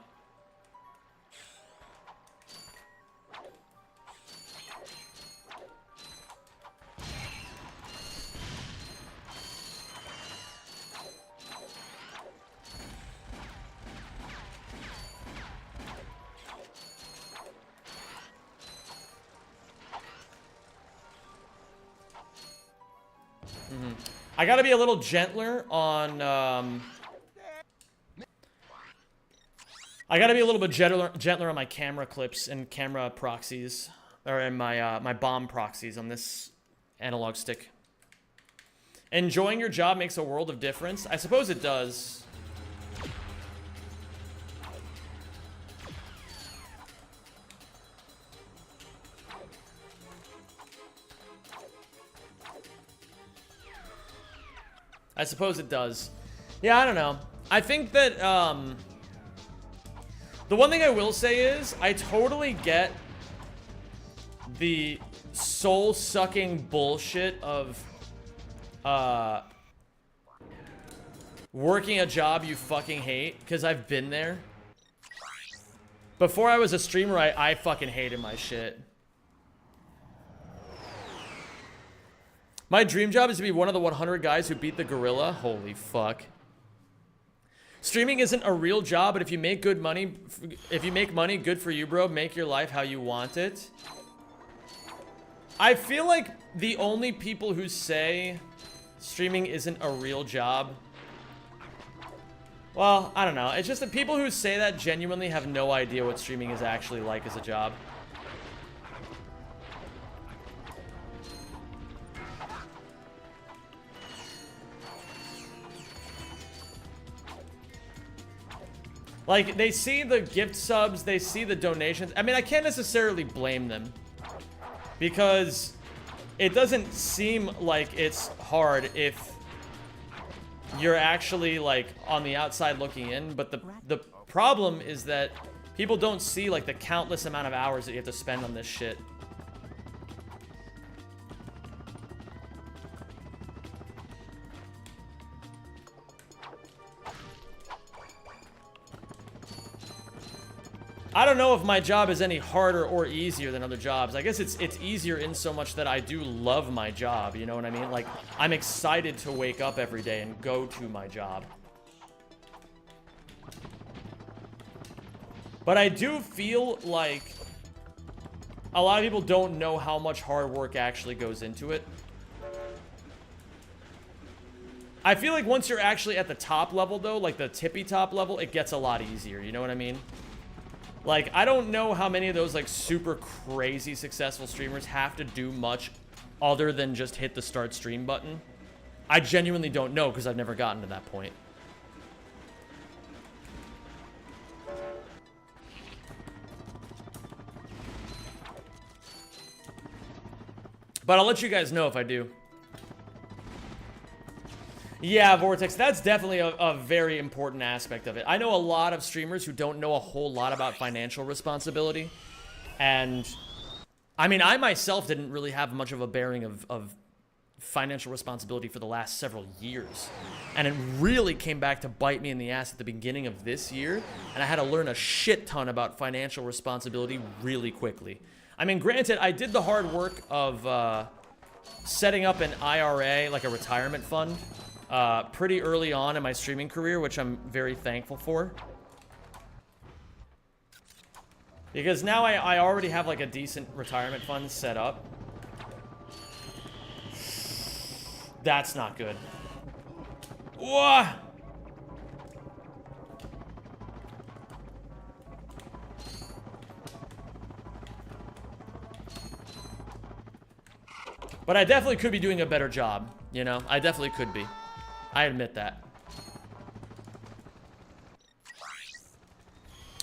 I gotta be a little gentler on, I gotta be a little bit gentler on my camera clips and camera proxies, or in my, my bomb proxies on this analog stick. Enjoying your job makes a world of difference. I suppose it does. I suppose it does. Yeah, I don't know. I think that, the one thing I will say is, I totally get the soul-sucking bullshit of, working a job you fucking hate, because I've been there. Before I was a streamer, I fucking hated my shit. My dream job is to be one of the 100 guys who beat the gorilla. Holy fuck. Streaming isn't a real job, but if you make good money, good for you, bro. Make your life how you want it. I feel like the only people who say streaming isn't a real job, well, I don't know. It's just that people who say that genuinely have no idea what streaming is actually like as a job. Like, they see the gift subs, they see the donations. I mean, I can't necessarily blame them, because it doesn't seem like it's hard if you're actually, like, on the outside looking in. But the problem is that people don't see, like, the countless amount of hours that you have to spend on this shit. I don't know if my job is any harder or easier than other jobs. I guess it's easier in so much that I do love my job, you know what I mean? Like, I'm excited to wake up every day and go to my job. But I do feel like a lot of people don't know how much hard work actually goes into it. I feel like once you're actually at the top level, though, like the tippy top level, it gets a lot easier, you know what I mean? Like, I don't know how many of those, like, super crazy successful streamers have to do much other than just hit the start stream button. I genuinely don't know, because I've never gotten to that point. But I'll let you guys know if I do. Yeah, Vortex, that's definitely a very important aspect of it. I know a lot of streamers who don't know a whole lot about financial responsibility. And, I mean, I myself didn't really have much of a bearing of financial responsibility for the last several years. And it really came back to bite me in the ass at the beginning of this year. And I had to learn a shit ton about financial responsibility really quickly. I mean, granted, I did the hard work of setting up an IRA, like a retirement fund, pretty early on in my streaming career, which I'm very thankful for. Because now I already have like a decent retirement fund set up. That's not good. Whoa! But I definitely could be doing a better job, you know? I definitely could be. I admit that.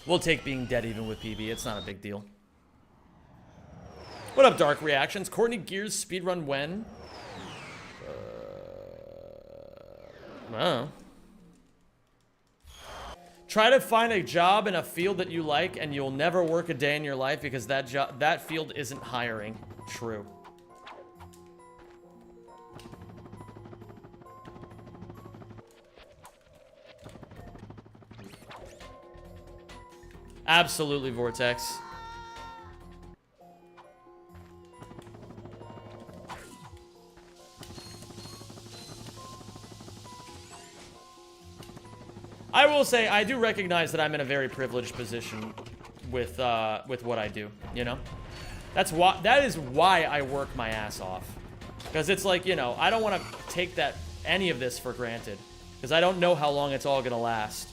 We'll take being dead even with PB. It's not a big deal. What up, Dark Reactions? Courtney Gears speedrun when? Oh. Try to find a job in a field that you like and you'll never work a day in your life because that field isn't hiring. True. Absolutely, Vortex. I will say, I do recognize that I'm in a very privileged position with what I do, you know? That is why I work my ass off. Because it's like, you know, I don't want to take any of this for granted. Because I don't know how long it's all going to last.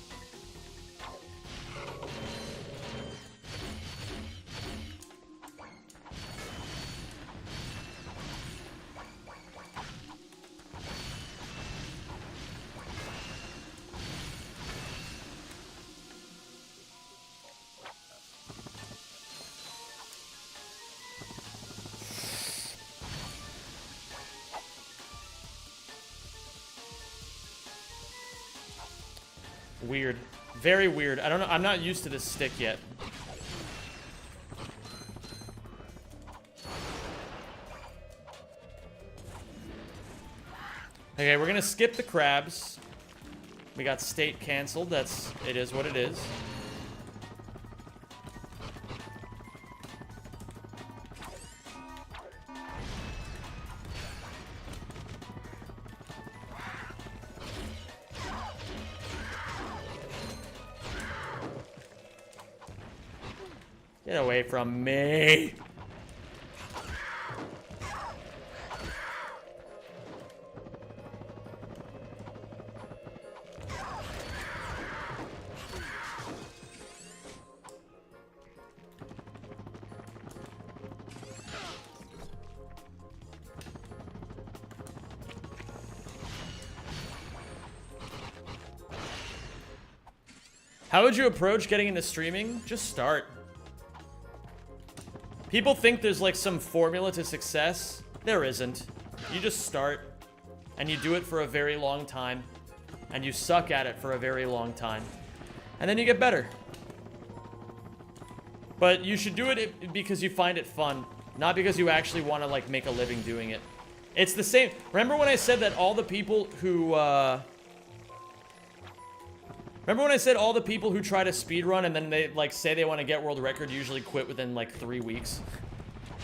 Weird. Very weird. I don't know. I'm not used to this stick yet. Okay, we're gonna skip the crabs. We got state canceled. It is what it is. Get away from me. How would you approach getting into streaming? Just start. People think there's like some formula to success. There isn't. You just start, and you do it for a very long time, and you suck at it for a very long time, and then you get better. But you should do it because you find it fun, not because you actually want to like make a living doing it. It's the same. Remember when I said that all the people who try to speedrun and then they like say they want to get world record usually quit within like 3 weeks?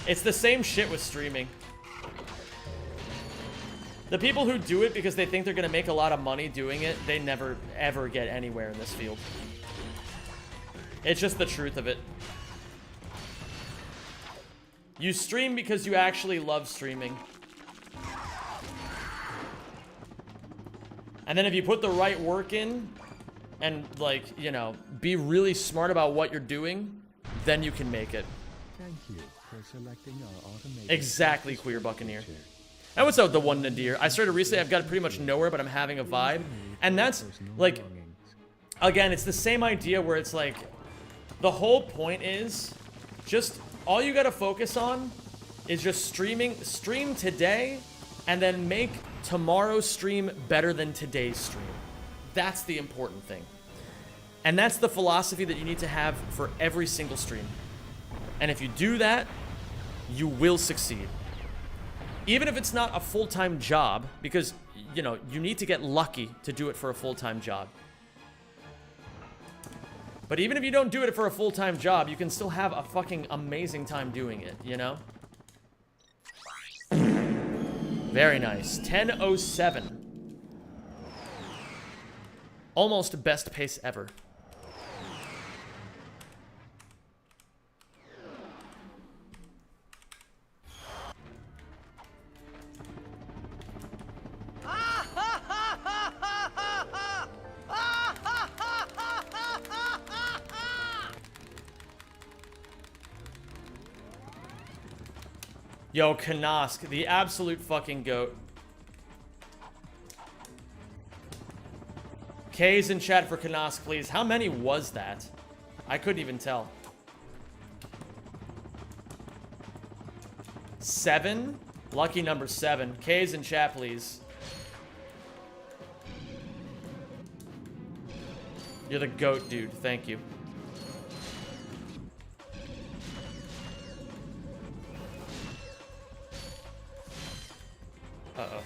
It's the same shit with streaming. The people who do it because they think they're gonna make a lot of money doing it, they never ever get anywhere in this field. It's just the truth of it. You stream because you actually love streaming. And then if you put the right work in, and, like, you know, be really smart about what you're doing, then you can make it. Thank you for selecting our automated... Exactly, Queer Buccaneer. And what's up, the one Nadir? I started recently, I've got pretty much nowhere, but I'm having a vibe. And that's, like, again, it's the same idea where it's like, the whole point is, just, all you gotta focus on is just stream today, and then make tomorrow's stream better than today's stream. That's the important thing. And that's the philosophy that you need to have for every single stream. And if you do that, you will succeed. Even if it's not a full-time job, because, you know, you need to get lucky to do it for a full-time job. But even if you don't do it for a full-time job, you can still have a fucking amazing time doing it, you know? Very nice. 10:07. Almost best pace ever. Yo, Kanosk, the absolute fucking goat. K's in chat for Kanosk, please. How many was that? I couldn't even tell. 7? Lucky number 7. K's in chat, please. You're the goat, dude. Thank you. Uh-oh.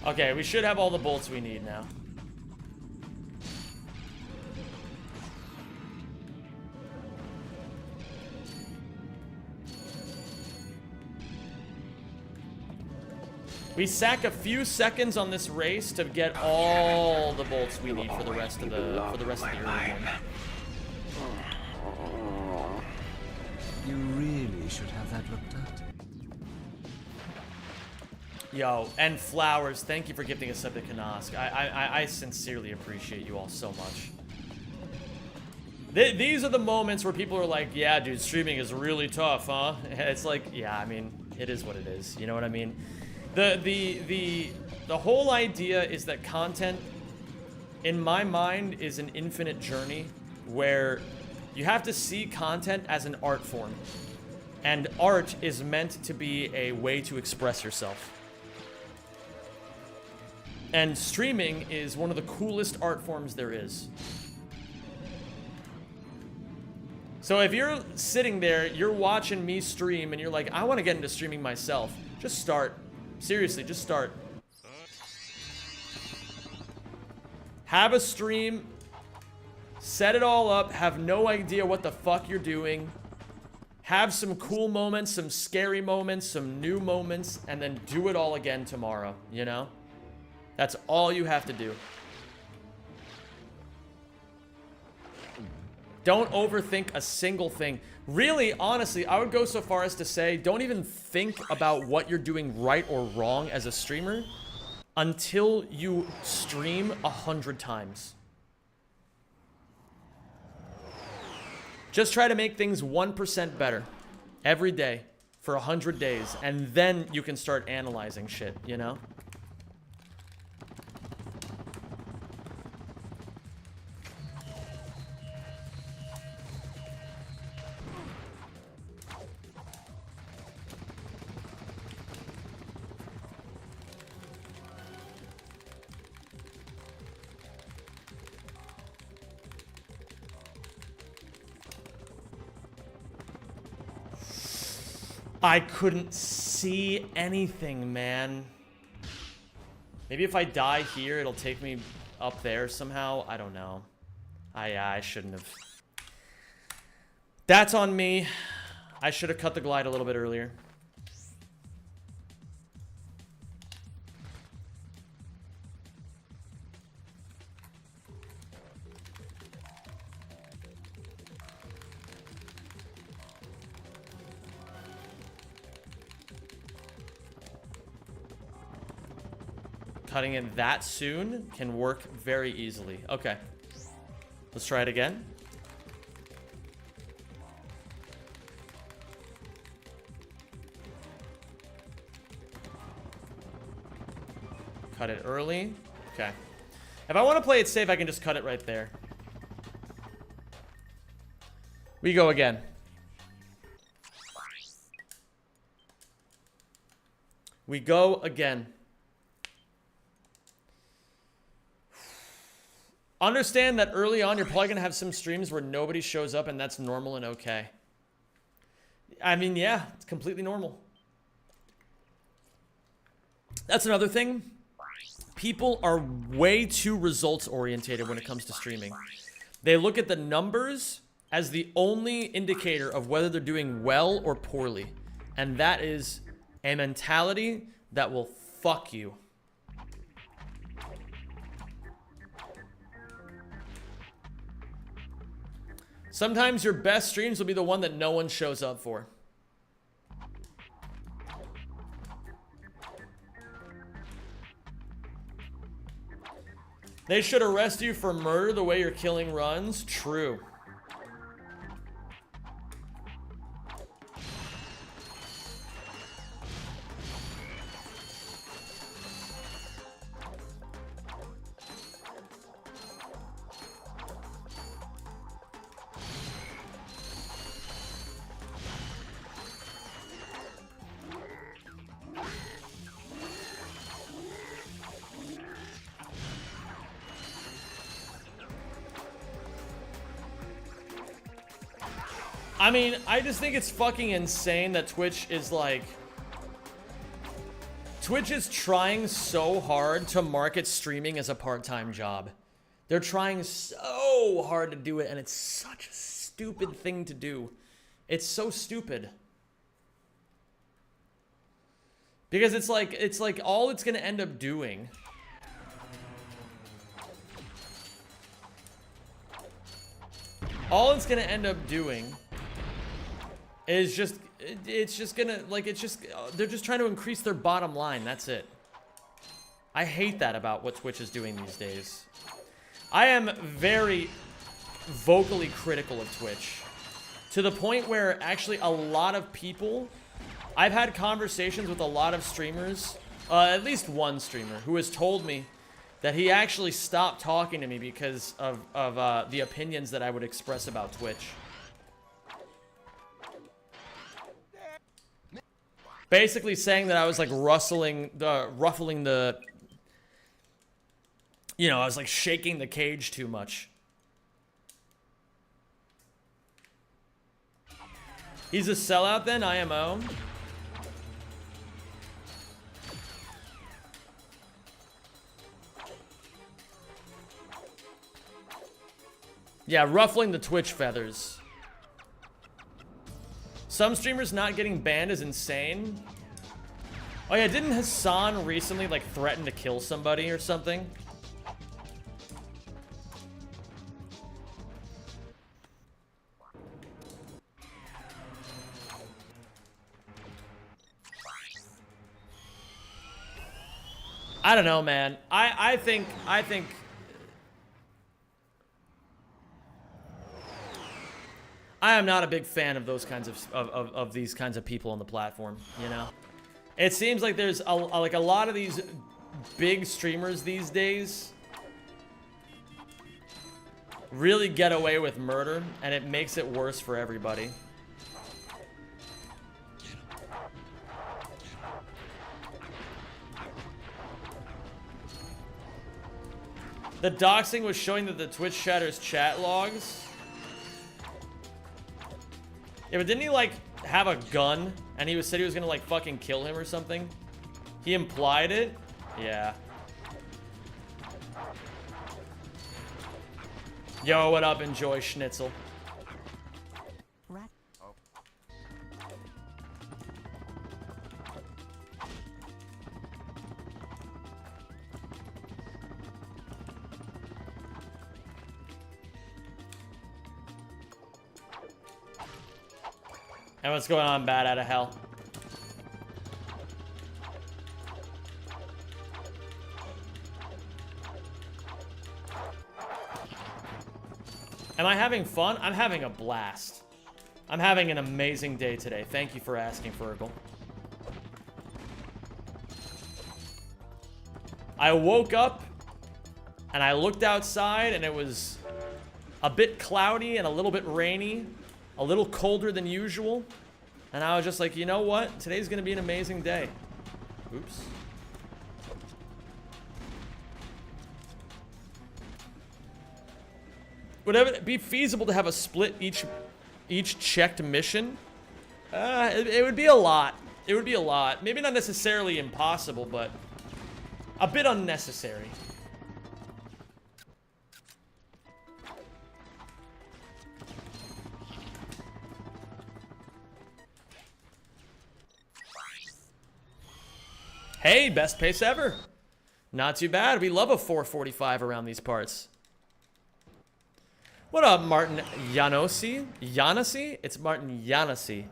Okay, we should have all the bolts we need now. We sack a few seconds on this race to get all the bolts we need for the rest of the area. You really should have that looked at. Yo, and Flowers, thank you for gifting a sub to Kanosk. I sincerely appreciate you all so much. These are the moments where people are like, yeah, dude, streaming is really tough, huh? It's like, yeah, I mean, it is what it is. You know what I mean? The whole idea is that content, in my mind, is an infinite journey where you have to see content as an art form. And art is meant to be a way to express yourself. And streaming is one of the coolest art forms there is. So if you're sitting there, you're watching me stream, and you're like, I want to get into streaming myself, just start. Seriously, just start. Have a stream, set it all up, have no idea what the fuck you're doing, have some cool moments, some scary moments, some new moments, and then do it all again tomorrow, you know? That's all you have to do. Don't overthink a single thing. Really, honestly, I would go so far as to say, don't even think about what you're doing right or wrong as a streamer until you stream 100 times. Just try to make things 1% better every day for 100 days, and then you can start analyzing shit, you know? I couldn't see anything, man. Maybe if I die here, it'll take me up there somehow. I don't know. I shouldn't have. That's on me. I should have cut the glide a little bit earlier. Cutting it that soon can work very easily. Okay. Let's try it again. Cut it early. Okay. If I want to play it safe, I can just cut it right there. We go again. We go again. Understand that early on, you're probably going to have some streams where nobody shows up, and that's normal and okay. I mean, yeah, it's completely normal. That's another thing. People are way too results-oriented when it comes to streaming. They look at the numbers as the only indicator of whether they're doing well or poorly. And that is a mentality that will fuck you. Sometimes your best streams will be the one that no one shows up for. They should arrest you for murder the way you're killing runs. True. I mean, I just think it's fucking insane that Twitch is like... Twitch is trying so hard to market streaming as a part-time job. They're trying so hard to do it, and it's such a stupid thing to do. It's so stupid. Because it's like all it's gonna end up doing... all it's gonna end up doing is just, it's just gonna, like, it's just, they're just trying to increase their bottom line. That's it. I hate that about what Twitch is doing these days. I am very vocally critical of Twitch, to the point where actually a lot of people, I've had conversations with a lot of streamers, at least one streamer, who has told me that he actually stopped talking to me because of the opinions that I would express about Twitch. Basically saying that I was like ruffling the, you know, I was like shaking the cage too much. He's a sellout then, IMO? Yeah, ruffling the Twitch feathers. Some streamers not getting banned is insane. Oh yeah, didn't Hassan recently like threaten to kill somebody or something? I don't know, man. I think I am not a big fan of those kinds of these kinds of people on the platform, you know? It seems like there's like a lot of these big streamers these days really get away with murder, and it makes it worse for everybody. The doxing was showing that the Twitch chatter's chat logs. Yeah, but didn't he, like, have a gun? And he said he was gonna, like, fucking kill him or something? He implied it? Yeah. Yo, what up? Enjoy Schnitzel. And what's going on, Bad Out of Hell? Am I having fun? I'm having a blast. I'm having an amazing day today. Thank you for asking, Fergal. I woke up and I looked outside and it was a bit cloudy and a little bit rainy. A little colder than usual. And I was just like, you know what? Today's gonna be an amazing day. Oops. Would it be feasible to have a split each checked mission? It would be a lot. It would be a lot. Maybe not necessarily impossible, but a bit unnecessary. Hey, best pace ever. Not too bad. We love a 4:45 around these parts. What up, Martin Yanosi? Yanasi? It's Martin Yanasi.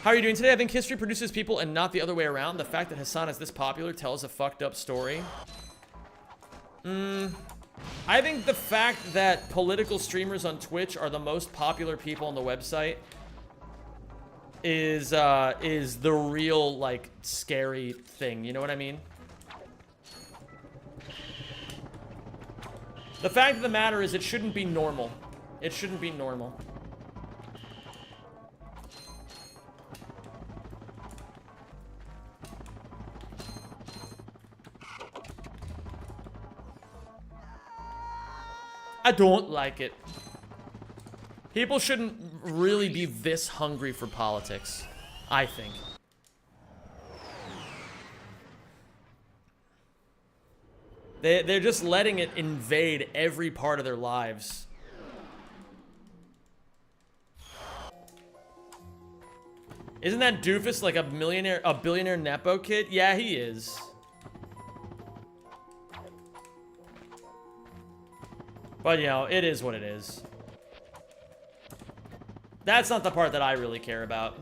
How are you doing today? I think history produces people and not the other way around. The fact that Hassan is this popular tells a fucked up story. I think the fact that political streamers on Twitch are the most popular people on the website is the real, like, scary thing. You know what I mean? The fact of the matter is it shouldn't be normal. It shouldn't be normal. I don't like it. People shouldn't really be this hungry for politics, I think. They're just letting it invade every part of their lives. Isn't that doofus like a billionaire Nepo kid? Yeah, he is. But, you know, it is what it is. That's not the part that I really care about.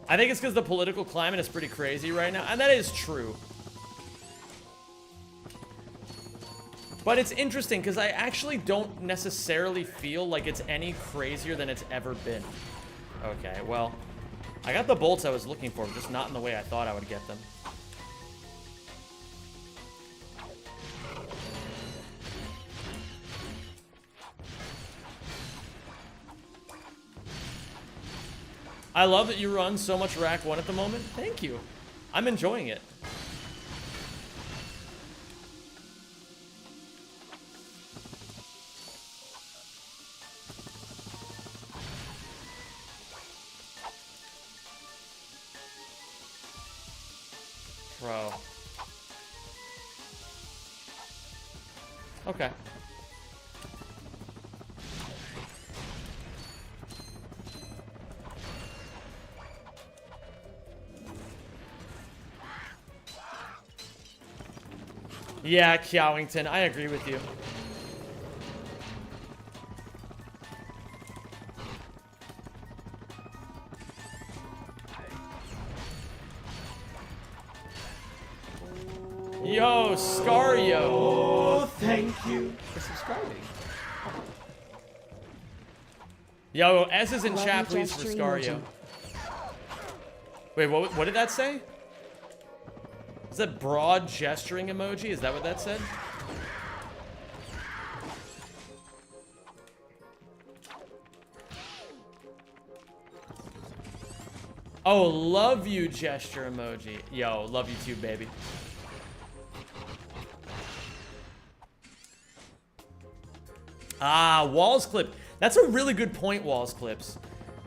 I think it's because the political climate is pretty crazy right now, and that is true. But it's interesting because I actually don't necessarily feel like it's any crazier than it's ever been. Okay, well, I got the bolts I was looking for, just not in the way I thought I would get them. I love that you run so much Rack 1 at the moment. Thank you. I'm enjoying it. Bro. Okay. Yeah, Kiawington, I agree with you. Yo, Scario. Oh, thank you for subscribing. Yo, S is in Love chat, you, please, for gesture Scario. emoji. Wait, what did that say? Is that broad gesturing emoji? Is that what that said? Oh, love you gesture emoji. Yo, love you too, baby. Ah, Walls Clip. That's a really good point, Walls Clips.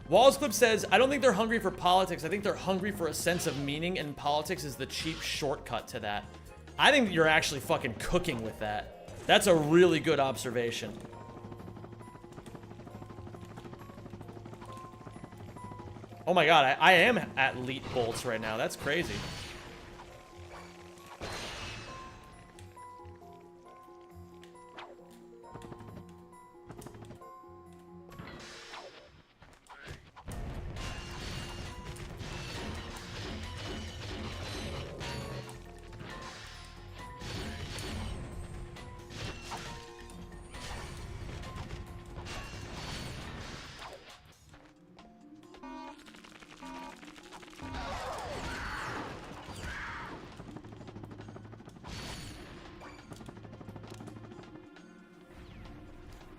Walls Clip says, I don't think they're hungry for politics. I think they're hungry for a sense of meaning, and politics is the cheap shortcut to that. I think you're actually fucking cooking with that. That's a really good observation. Oh my god, I am at elite bolts right now. That's crazy.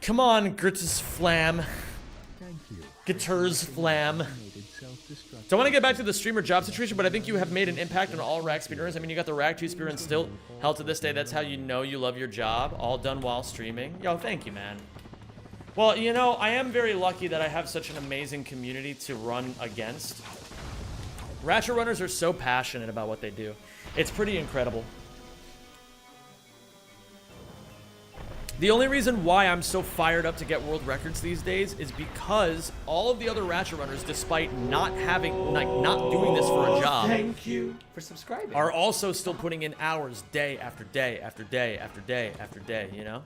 Come on, Gritus Flam. Thank you. Guitars Flam. Don't want to get back to the streamer job situation, but I think you have made an impact on all Rack speedrunners. I mean, you got the Rack 2 speedruns still held to this day. That's how you know you love your job. All done while streaming. Yo, thank you, man. Well, you know, I am very lucky that I have such an amazing community to run against. Ratchet runners are so passionate about what they do. It's pretty incredible. The only reason why I'm so fired up to get world records these days is because all of the other Ratchet runners, despite not having, like, not doing this for a job, Thank you for subscribing. are also still putting in hours day after day after day after day after day, you know?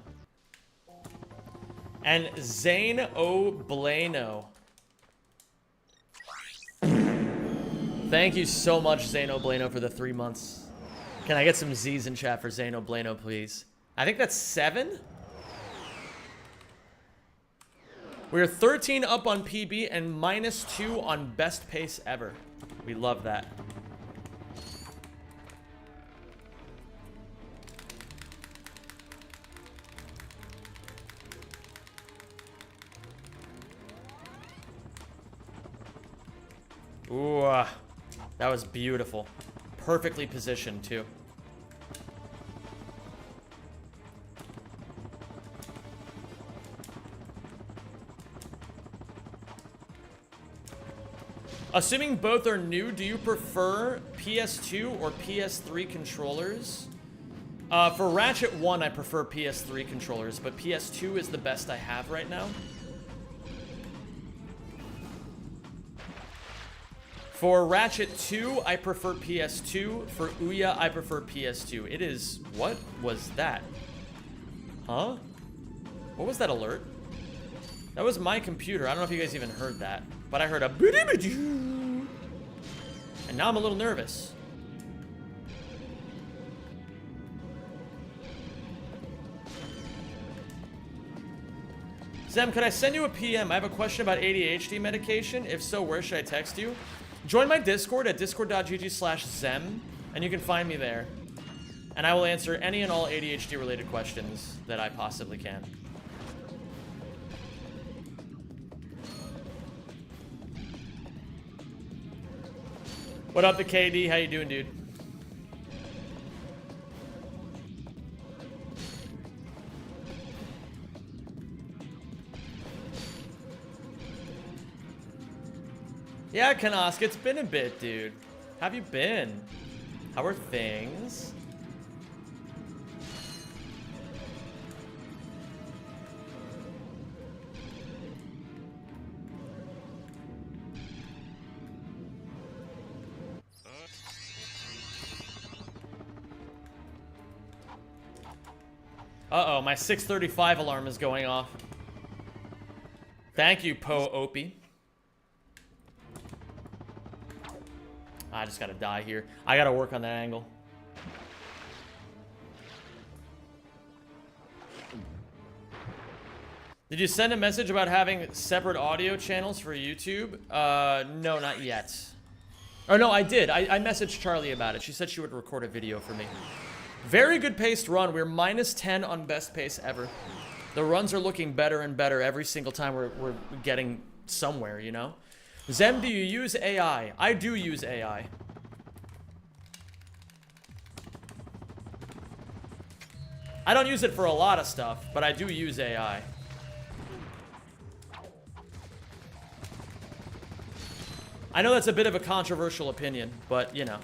And Zane Obleno. Thank you so much, Zane Obleno, for the 3 months. Can I get some Z's in chat for Zane Obleno, please? I think that's 7? We're 13 up on PB and -2 on best pace ever. We love that. Ooh, that was beautiful. Perfectly positioned, too. Assuming both are new, do you prefer PS2 or PS3 controllers? For Ratchet 1, I prefer PS3 controllers, but PS2 is the best I have right now. For Ratchet 2, I prefer PS2. For Ouya, I prefer PS2. It is... What was that? Huh? What was that alert? That was my computer. I don't know if you guys even heard that, but I heard a and now I'm a little nervous. Zem, could I send you a PM? I have a question about ADHD medication. If so, where should I text you? Join my Discord at discord.gg/Zem, and you can find me there. And I will answer any and all ADHD related questions that I possibly can. What up, the KD? How you doing, dude? Yeah, Kanosk, it's been a bit, dude. How have you been? How are things? Uh-oh, my 6:35 alarm is going off. Thank you, Po Opie. I just gotta die here. I gotta work on that angle. Did you send a message about having separate audio channels for YouTube? No, not yet. Oh, no, I did. I messaged Charlie about it. She said she would record a video for me. Very good paced run. We're -10 on best pace ever. The runs are looking better and better every single time we're getting somewhere, you know? Zem, do you use AI? I do use AI. I don't use it for a lot of stuff, but I do use AI. I know that's a bit of a controversial opinion, but you know.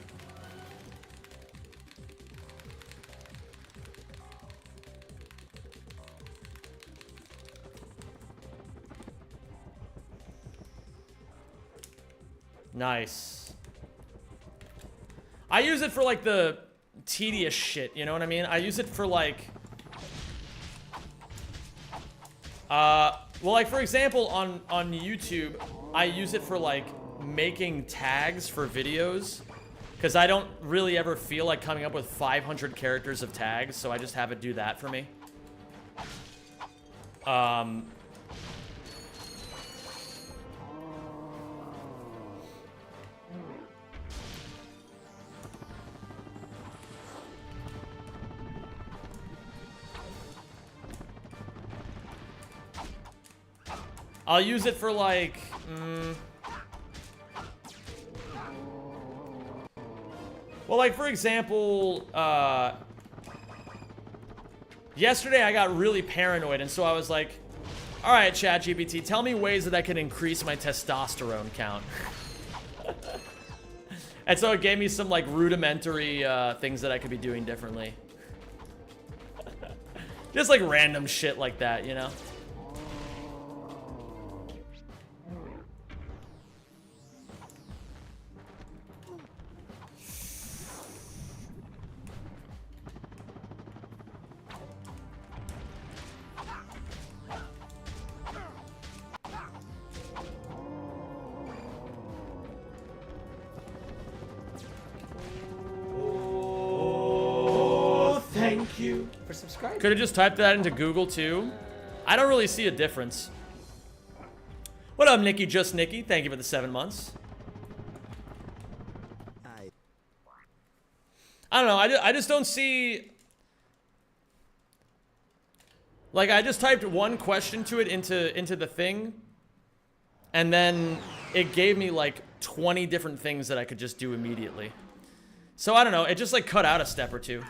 Nice. I use it for like the tedious shit, you know what I mean? I use it for like well, like for example on YouTube, I use it for like making tags for videos because I don't really ever feel like coming up with 500 characters of tags, so I just have it do that for me. I'll use it for like, well, like for example, yesterday I got really paranoid, and so I was like, all right, ChatGPT, tell me ways that I can increase my testosterone count. And so it gave me some like rudimentary things that I could be doing differently. Just like random shit like that, you know? Thank you for subscribing. Could have just typed that into Google too. I don't really see a difference. What up, Nikki? Just Nikki. Thank you for the 7 months. I don't know. I just don't see. Like I just typed one question to it into the thing, and then it gave me like 20 different things that I could just do immediately. So I don't know. It just like cut out a step or two.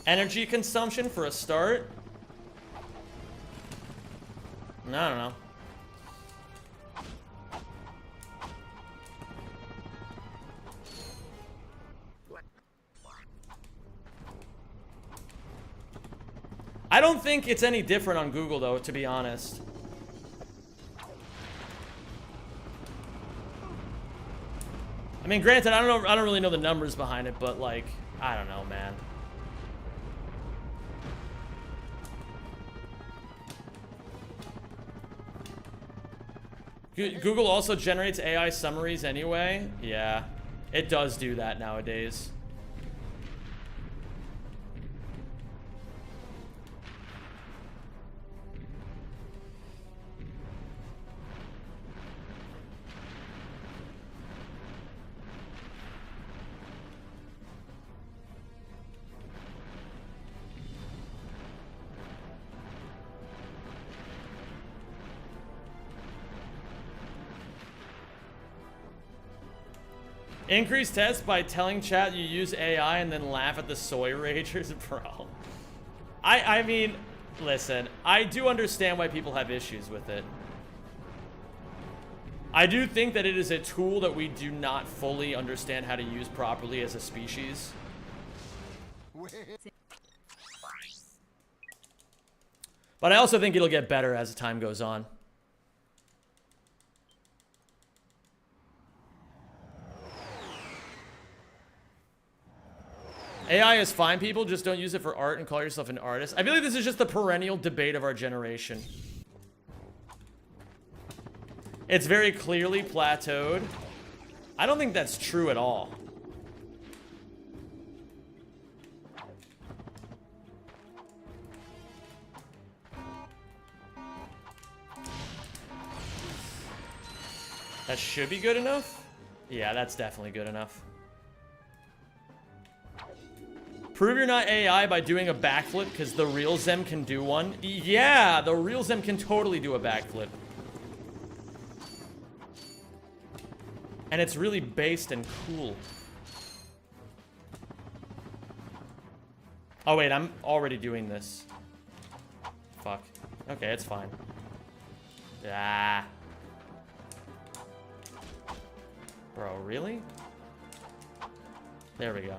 Energy consumption for a start? I don't know. I don't think it's any different on Google though, to be honest. mean, granted, I don't really know the numbers behind it, but like, I don't know, man. Google also generates AI summaries anyway. Yeah, it does do that nowadays. Increase tests by telling chat you use AI and then laugh at the soy ragers, bro. I mean, listen, I do understand why people have issues with it. I do think that it is a tool that we do not fully understand how to use properly as a species. But I also think it'll get better as time goes on. AI is fine, people. Just don't use it for art and call yourself an artist. I feel like this is just the perennial debate of our generation. It's very clearly plateaued. I don't think that's true at all. That should be good enough? Yeah, that's definitely good enough. Prove you're not AI by doing a backflip because the real Zem can do one. Yeah, the real Zem can totally do a backflip. And it's really based and cool. Oh wait, I'm already doing this. Fuck. Okay, it's fine. Ah. Bro, really? There we go.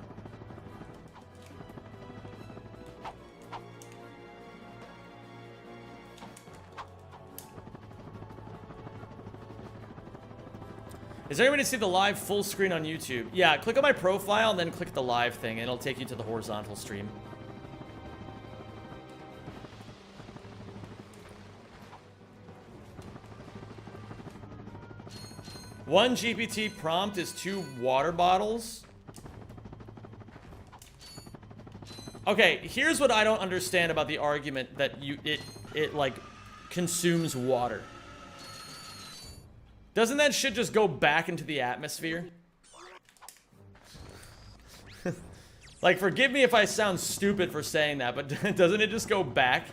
Is there any way to see the live full screen on YouTube? Yeah, click on my profile and then click the live thing and it'll take you to the horizontal stream. One GPT prompt is 2 water bottles. Okay, here's what I don't understand about the argument that it like consumes water. Doesn't that shit just go back into the atmosphere? Like, forgive me if I sound stupid for saying that, but doesn't it just go back?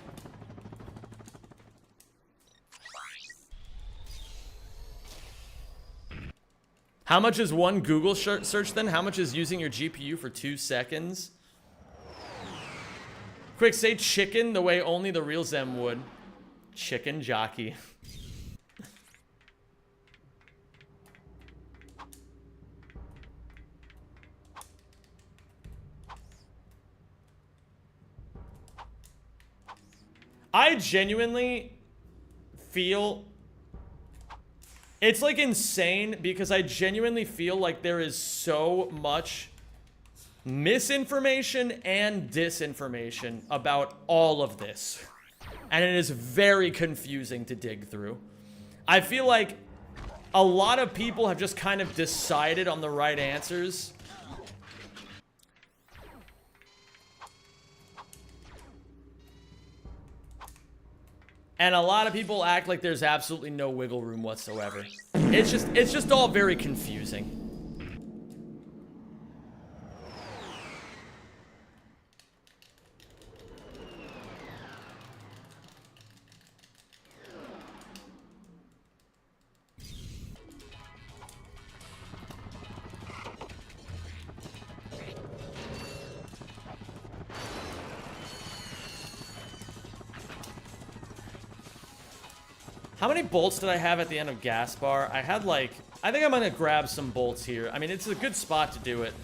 How much is one Google search then? How much is using your GPU for 2 seconds? Quick, say chicken the way only the real Zem would. Chicken jockey. I genuinely feel it's like insane because I genuinely feel like there is so much misinformation and disinformation about all of this. And it is very confusing to dig through. I feel like a lot of people have just kind of decided on the right answers. And a lot of people act like there's absolutely no wiggle room whatsoever. It's just all very confusing. How many bolts did I have at the end of gas bar? I had like, I think I'm gonna grab some bolts here. I mean, it's a good spot to do it.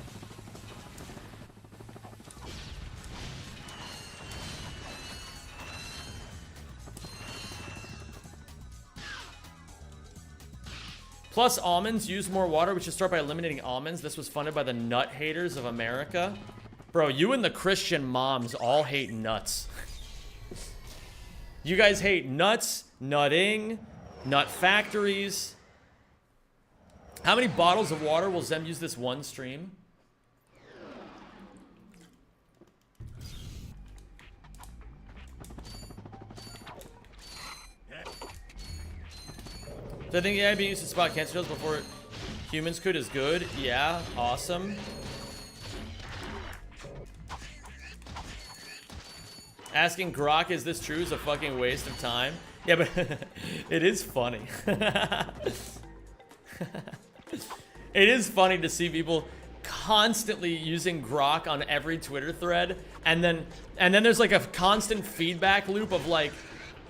Plus, almonds use more water. We should start by eliminating almonds. This was funded by the nut haters of America. Bro, you and the Christian moms all hate nuts. You guys hate nuts, nutting, nut factories. How many bottles of water will Zem use this one stream? So I think AI being used to spot cancer cells before humans could is good. Yeah, awesome. Asking Grok, is this true, is a fucking waste of time. Yeah, but it is funny. It is funny to see people constantly using Grok on every Twitter thread, and then there's like a constant feedback loop of like,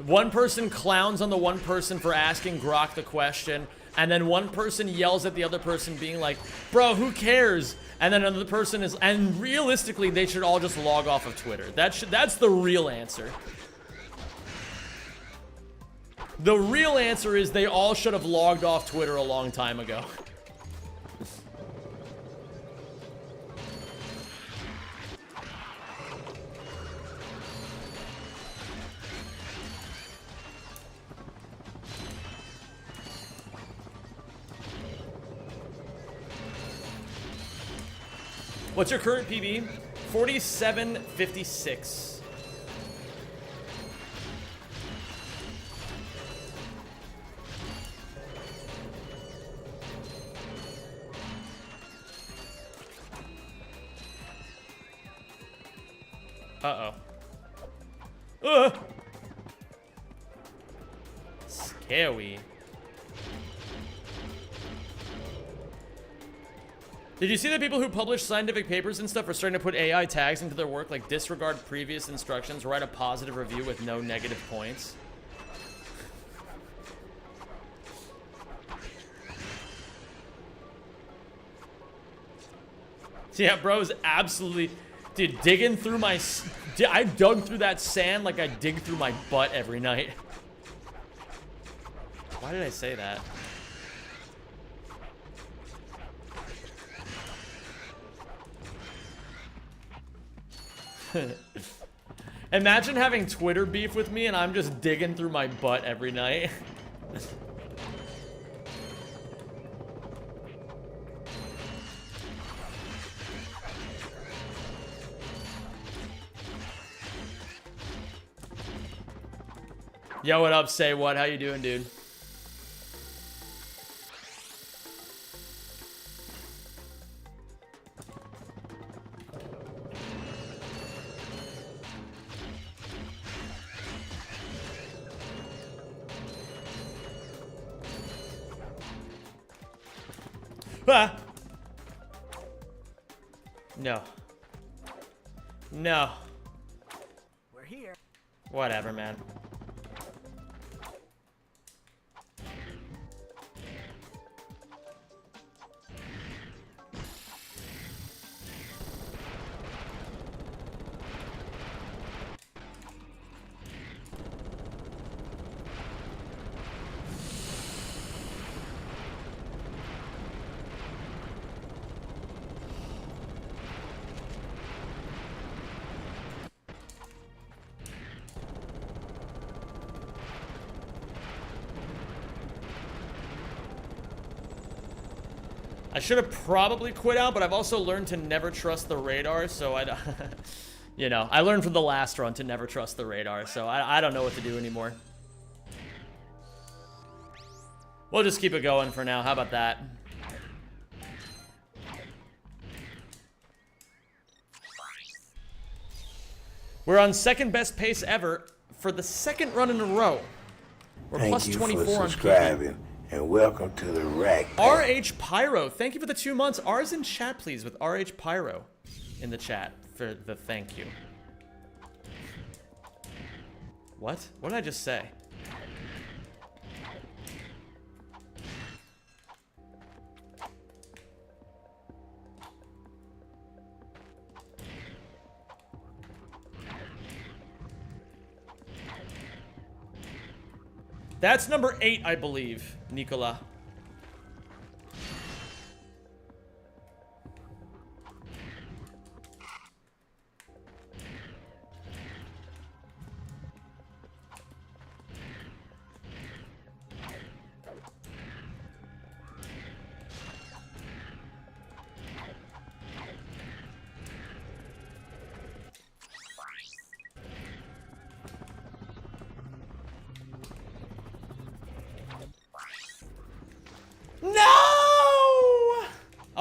one person clowns on the one person for asking Grok the question, and then one person yells at the other person being like, bro, who cares? And then another person is, and realistically, they should all just log off of Twitter. That's the real answer. The real answer is they all should have logged off Twitter a long time ago. What's your current PB? 4756. Uh-oh. Scary. Did you see that people who publish scientific papers and stuff are starting to put AI tags into their work, like disregard previous instructions, write a positive review with no negative points? Yeah, bro, is absolutely... Dude, digging through my... I dug through that sand like I dig through my butt every night. Why did I say that? Imagine having Twitter beef with me and I'm just digging through my butt every night. Yo, what up? Say what? How you doing, dude? Ah! No. No. We're here. Whatever, man. I should have probably quit out, but I've also learned to never trust the radar, so I don't... You know, I learned from the last run to never trust the radar, so I don't know what to do anymore. We'll just keep it going for now. How about that? We're on second best pace ever for the second run in a row. We're Thank plus you 24 for on PB. subscribing, and welcome to the Ratchet. RH Pyro, thank you for the 2 months. R's in chat, please, with RH Pyro in the chat for the thank you. What? What did I just say? That's number 8, I believe, Nicola.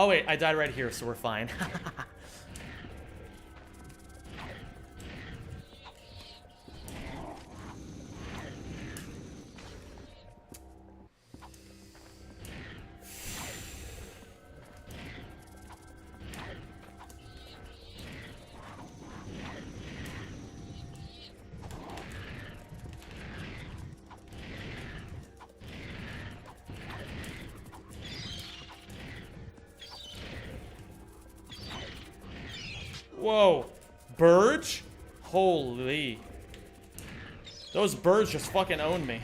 Oh wait, I died right here, so we're fine. Whoa. Burge? Holy. Those birds just fucking owned me.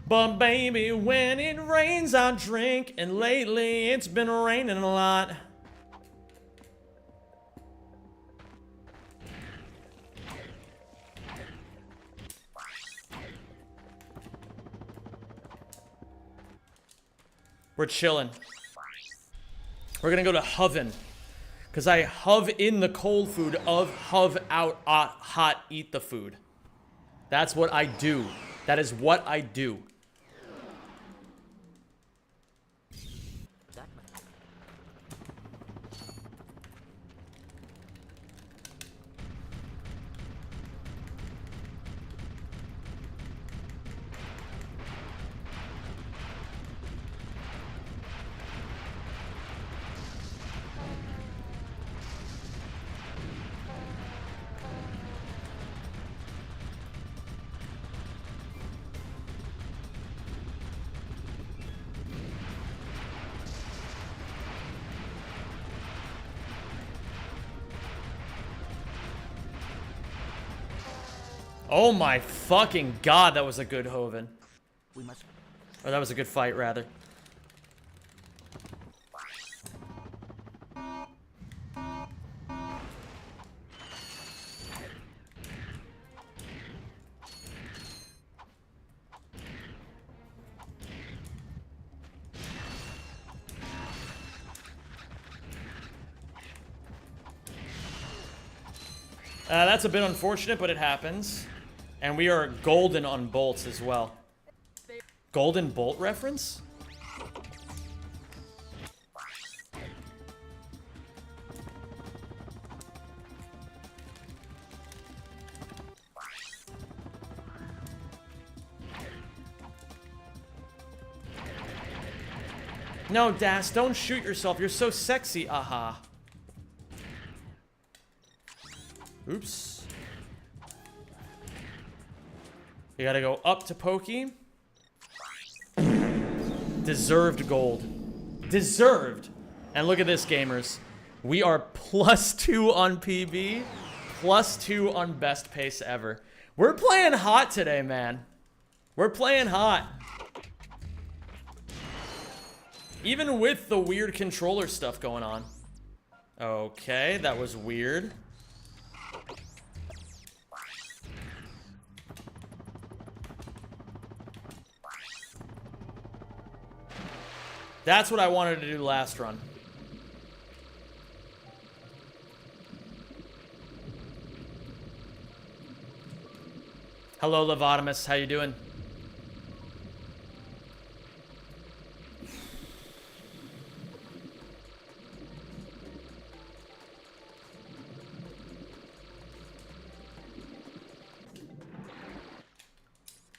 But baby, when it rains, I drink. And lately, it's been raining a lot. We're chilling. We're gonna go to Hoven. Because I hove in the cold food of hove out hot eat the food. That's what I do. That is what I do. Oh my fucking god, that was a good Hoven. We must. Or that was a good fight, rather. That's a bit unfortunate, but it happens. And we are golden on bolts as well. Golden bolt reference? No, Das, don't shoot yourself. You're so sexy. Aha. Oops. You gotta go up to Pokey. Deserved gold. Deserved. And look at this, gamers. We are +2 on PB, +2 on best pace ever. We're playing hot today, man. We're playing hot. Even with the weird controller stuff going on. Okay, that was weird. That's what I wanted to do last run. Hello, Lobotomus. How you doing?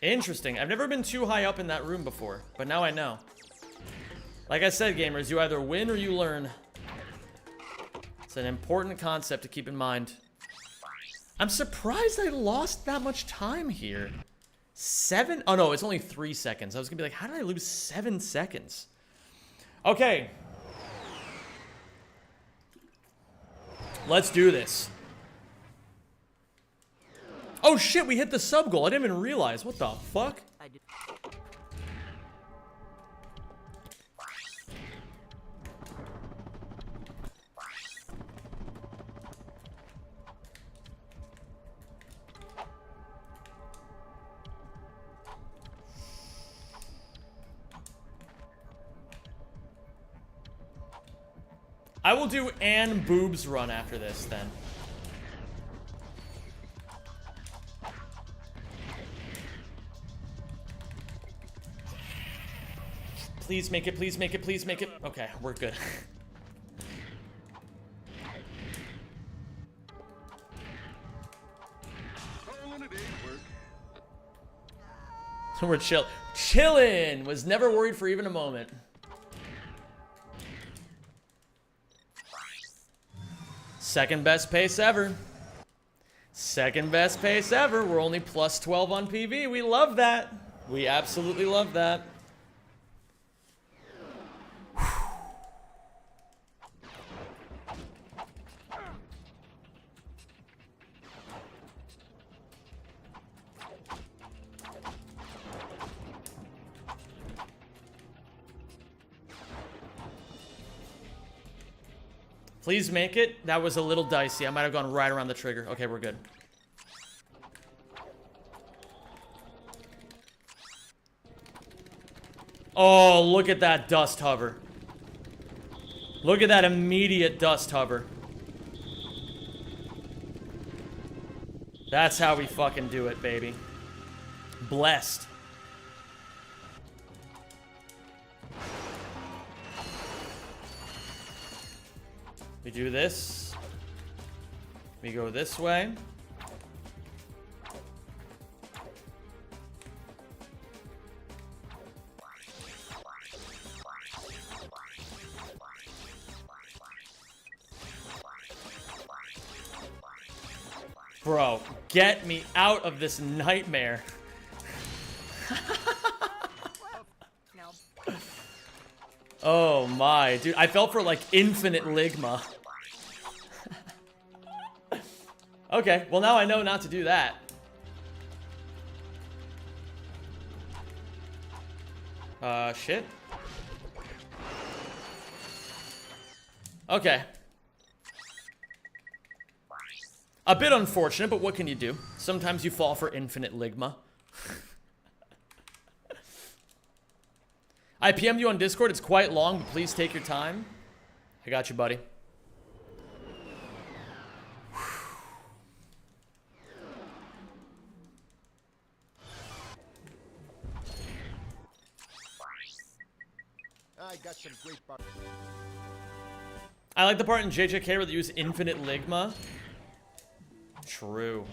Interesting. I've never been too high up in that room before, but now I know. Like I said, gamers, you either win or you learn. It's an important concept to keep in mind. I'm surprised I lost that much time here. 7? Oh no, it's only 3 seconds. I was gonna be like, how did I lose 7 seconds? Okay. Let's do this. Oh shit, we hit the sub goal. I didn't even realize. What the fuck? I will do Ann Boob's run after this, then. Please make it, please make it, please make it. Okay, we're good. Calling a day's work. We're chillin'. Was never worried for even a moment. Second best pace ever. Second best pace ever. We're only plus 12 on PV. We love that. We absolutely love that. Please make it. That was a little dicey. I might have gone right around the trigger. Okay, we're good. Oh, look at that dust hover. Look at that immediate dust hover. That's how we fucking do it, baby. Blessed. We do this. We go this way. Bro, get me out of this nightmare. Oh my, dude, I fell for like infinite ligma. Okay, well now I know not to do that. Shit. Okay. A bit unfortunate, but what can you do? Sometimes you fall for infinite ligma. I PM'd you on Discord. It's quite long, but please take your time. I got you, buddy. I got some great I like the part in JJK where they use infinite ligma. True.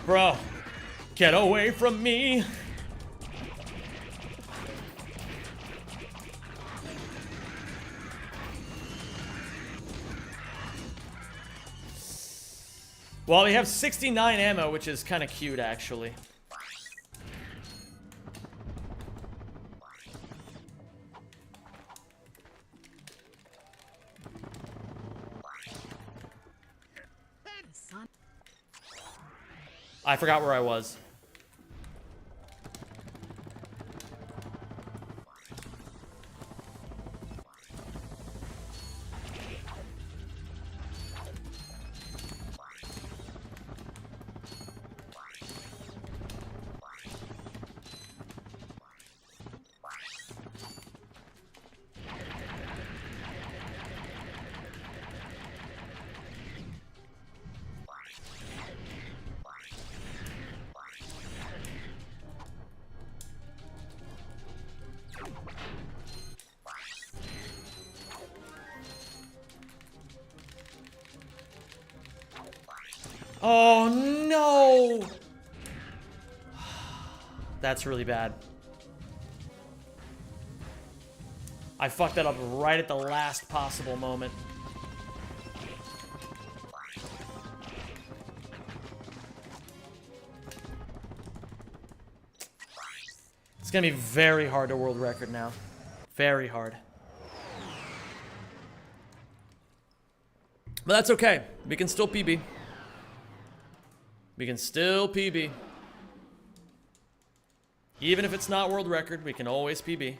Bro, get away from me. Well, we have 69 ammo, which is kind of cute, actually. I forgot where I was. Oh no! That's really bad. I fucked that up right at the last possible moment. It's gonna be very hard to world record now. Very hard. But that's okay. We can still PB. We can still PB. Even if it's not world record, we can always PB.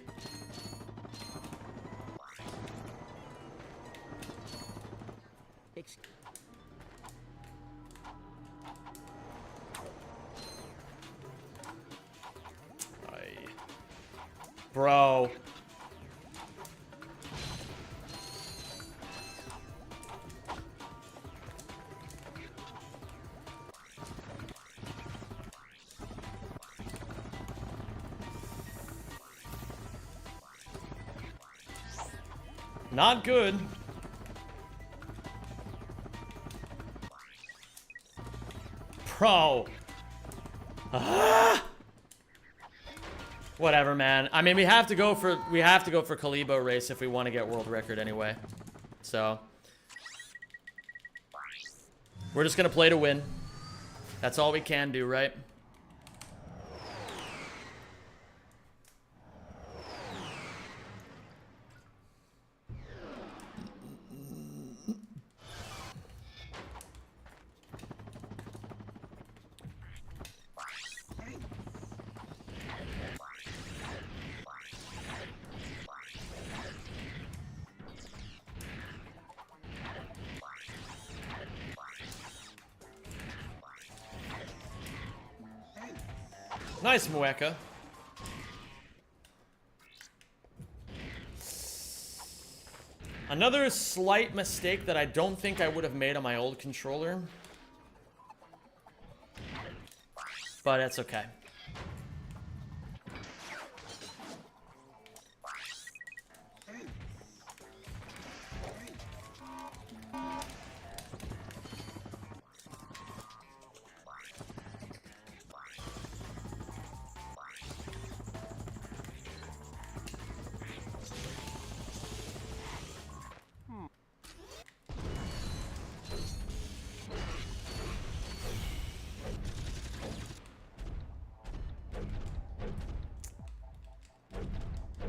Bro. Not good. Bro. Ah! Whatever, man. I mean, we have to go for Kalibo race if we want to get world record anyway. So we're just gonna play to win. That's all we can do, right? Nice, Mueka. Another slight mistake that I don't think I would have made on my old controller. But it's okay.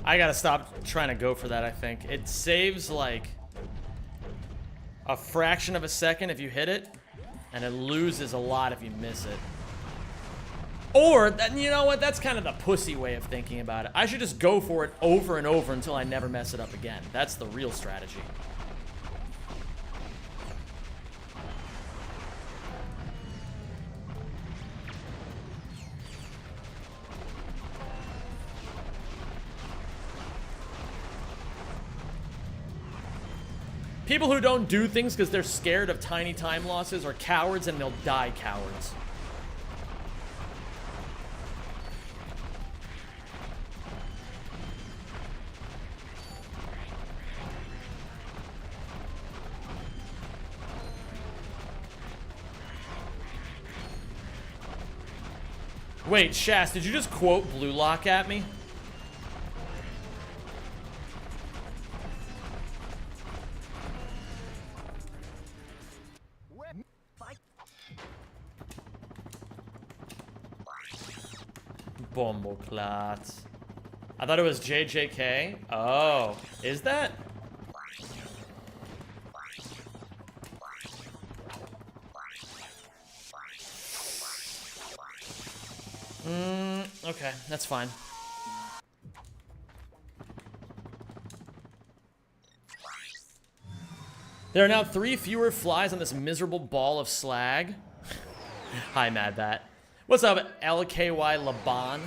I gotta stop trying to go for that, I think. It saves, like, a fraction of a second if you hit it, and it loses a lot if you miss it. Or, you know what? That's kind of the pussy way of thinking about it. I should just go for it over and over until I never mess it up again. That's the real strategy. People who don't do things because they're scared of tiny time losses are cowards, and they'll die cowards. Wait, Shaz, did you just quote Blue Lock at me? Bomboclat. I thought it was JJK. Oh, is that? Okay, that's fine. There are now 3 fewer flies on this miserable ball of slag. Hi, Mad Bat. What's up, LKY Laban?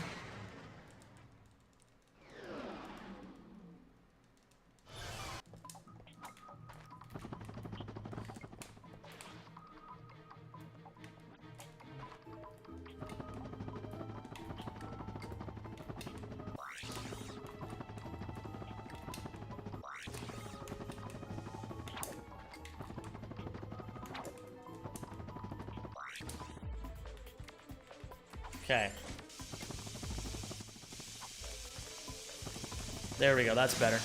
Okay. There we go, that's better.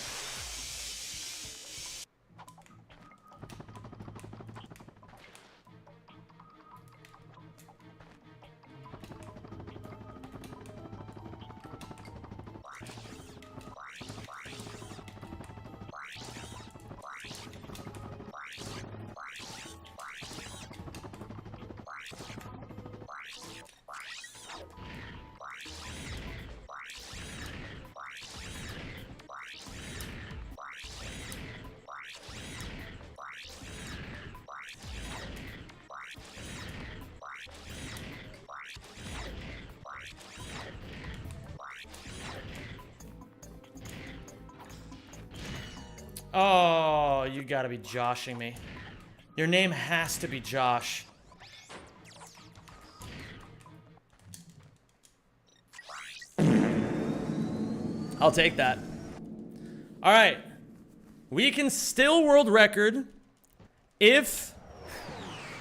Oh, you gotta be joshing me. Your name has to be Josh. I'll take that. All right. We can still world record if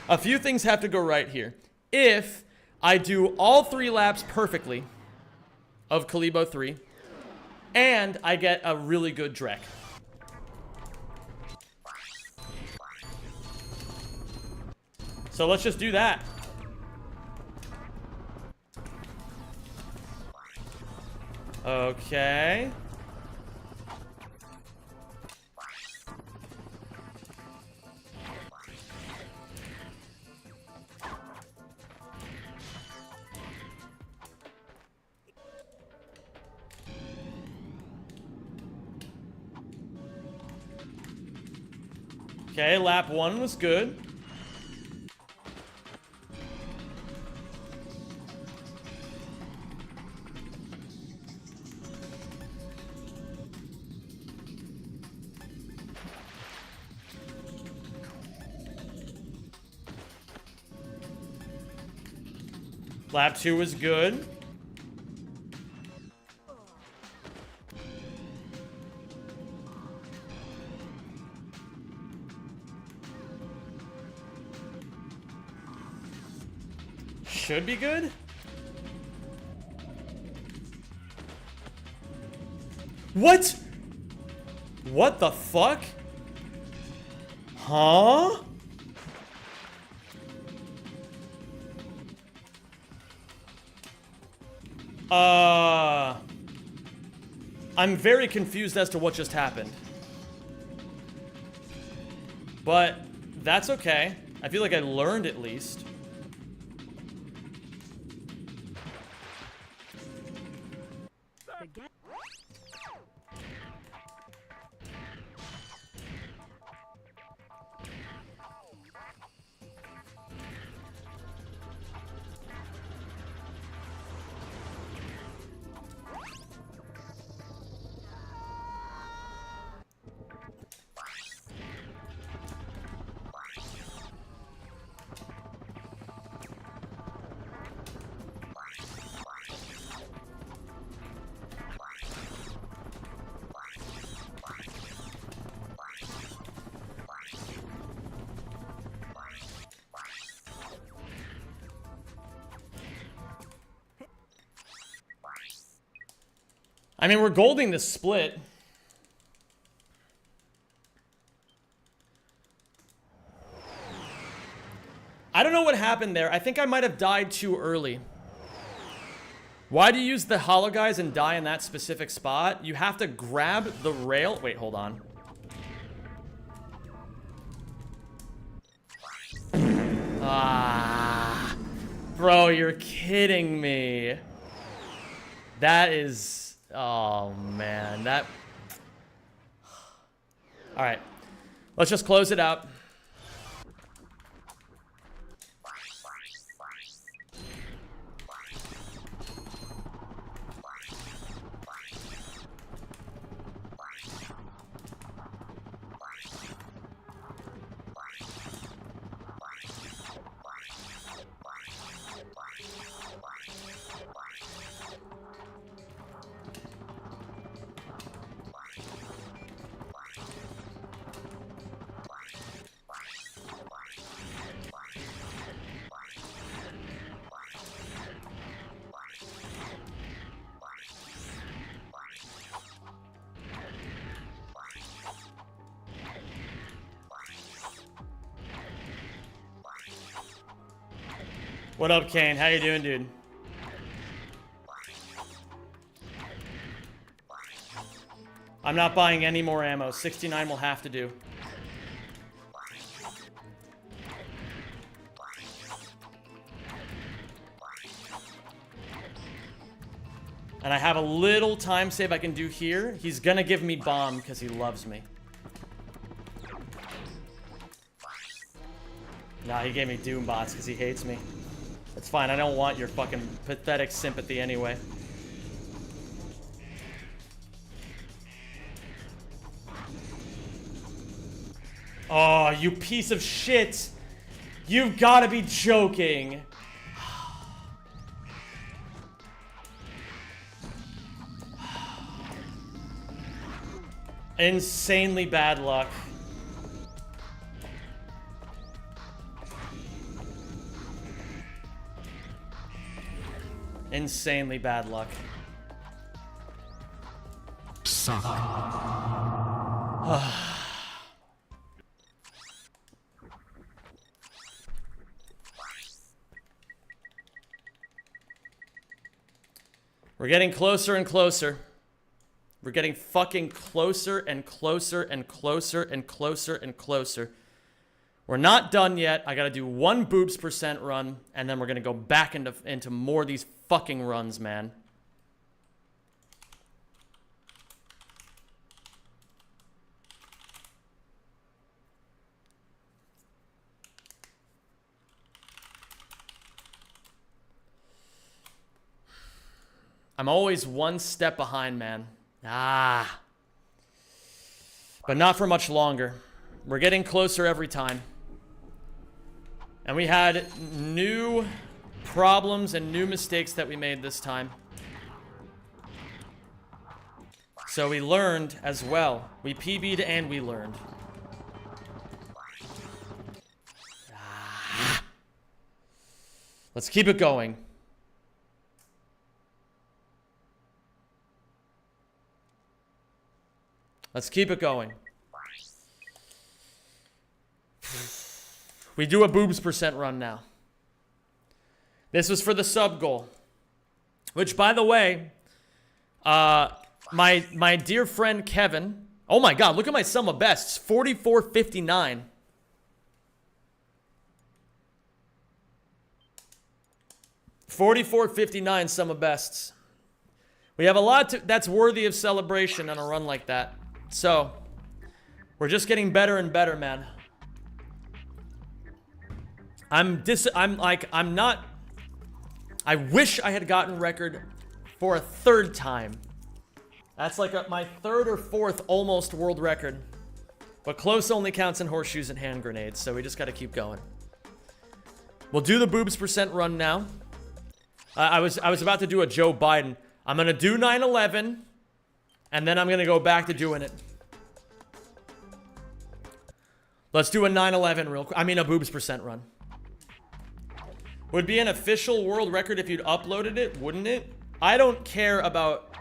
a few things have to go right here. If I do all 3 laps perfectly of Kalibo 3 and I get a really good Drek. So let's just do that. Okay. Okay, lap 1 was good. Lap 2 was good. Should be good. What? What the fuck? Huh? I'm very confused as to what just happened. But that's okay. I feel like I learned at least. I mean, we're golding this split. I don't know what happened there. I think I might have died too early. Why do you use the hollow guys and die in that specific spot? You have to grab the rail. Wait, hold on. Ah, bro, you're kidding me. That is... Oh, man, that... All right, let's just close it out. What up, Kane? How you doing, dude? I'm not buying any more ammo. 69 will have to do. And I have a little time save I can do here. He's gonna give me bomb because he loves me. Nah, he gave me doom bots because he hates me. It's fine, I don't want your fucking pathetic sympathy anyway. Oh, you piece of shit. You've got to be joking. Insanely bad luck. Insanely bad luck. Suck. We're getting closer and closer. We're getting fucking closer and closer and closer and closer and closer. We're not done yet. I gotta do 1 boobs % run, and then we're gonna go back into more of these fucking runs, man. I'm always 1 step behind, man. Ah. But not for much longer. We're getting closer every time. And we had new problems and new mistakes that we made this time. So we learned as well. We PB'd and we learned. Ah. Let's keep it going. Let's keep it going. We do a boobs % run now. This was for the sub goal. Which, by the way, my dear friend Kevin. Oh my god, look at my sum of bests. 44.59. $44.59 sum of bests. We have a lot that's worthy of celebration on a run like that. So, we're just getting better and better, man. I wish I had gotten record for a 3rd time. That's like my 3rd or 4th almost world record. But close only counts in horseshoes and hand grenades, so we just gotta keep going. We'll do the boobs % run now. I was about to do a Joe Biden. I'm gonna do 9/11. And then I'm going to go back to doing it. Let's do a 9/11 real quick. I mean, a boobs % run. Would be an official world record if you'd uploaded it, wouldn't it? I don't care about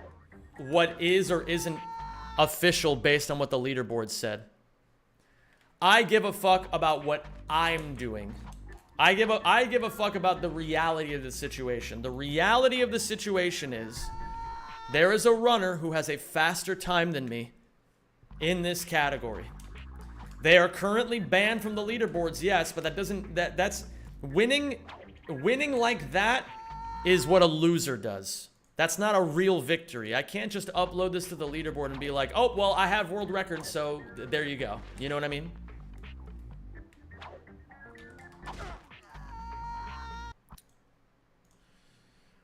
what is or isn't official based on what the leaderboard said. I give a fuck about what I'm doing. I give a fuck about the reality of the situation. The reality of the situation is there is a runner who has a faster time than me in this category. They are currently banned from the leaderboards, yes, but that's winning like that is what a loser does. That's not a real victory. I can't just upload this to the leaderboard and be like, "Oh, well, I have world records, so there you go." You know what I mean?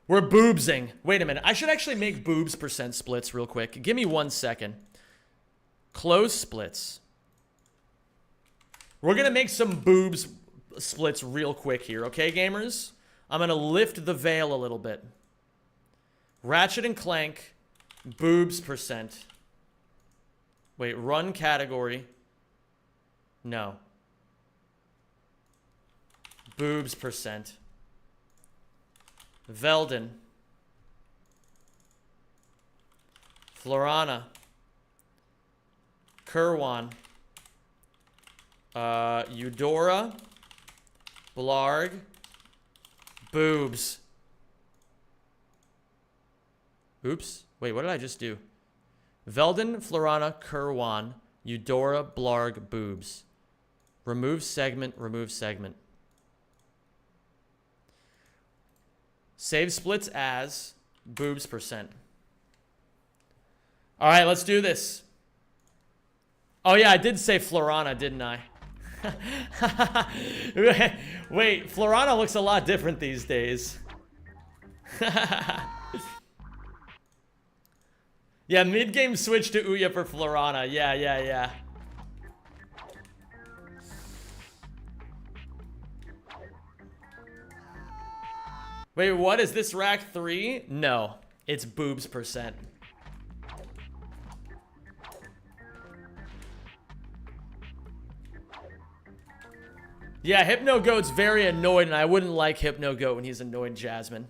We're boobsing. Wait a minute. I should actually make boobs % splits real quick. Give me 1 second. Close splits. We're going to make some boobs splits real quick here, okay, gamers? I'm going to lift the veil a little bit. Ratchet and Clank, boobs %. Wait, run category. No. Boobs %. Velden. Florana. Kerwan. Eudora. Blarg. Boobs. Oops. Wait, what did I just do? Velden, Florana, Kerwan, Eudora, Blarg, boobs. Remove segment, remove segment. Save splits as boobs %. All right, let's do this. Oh, yeah, I did say Florana, didn't I? Wait, Florana looks a lot different these days. Yeah, mid-game switch to Ouya for Florana. Yeah. Wait, what? Is this rack 3? No. It's boobs %. Yeah, Hypno Goat's very annoyed, and I wouldn't like Hypno Goat when he's annoyed, Jasmine.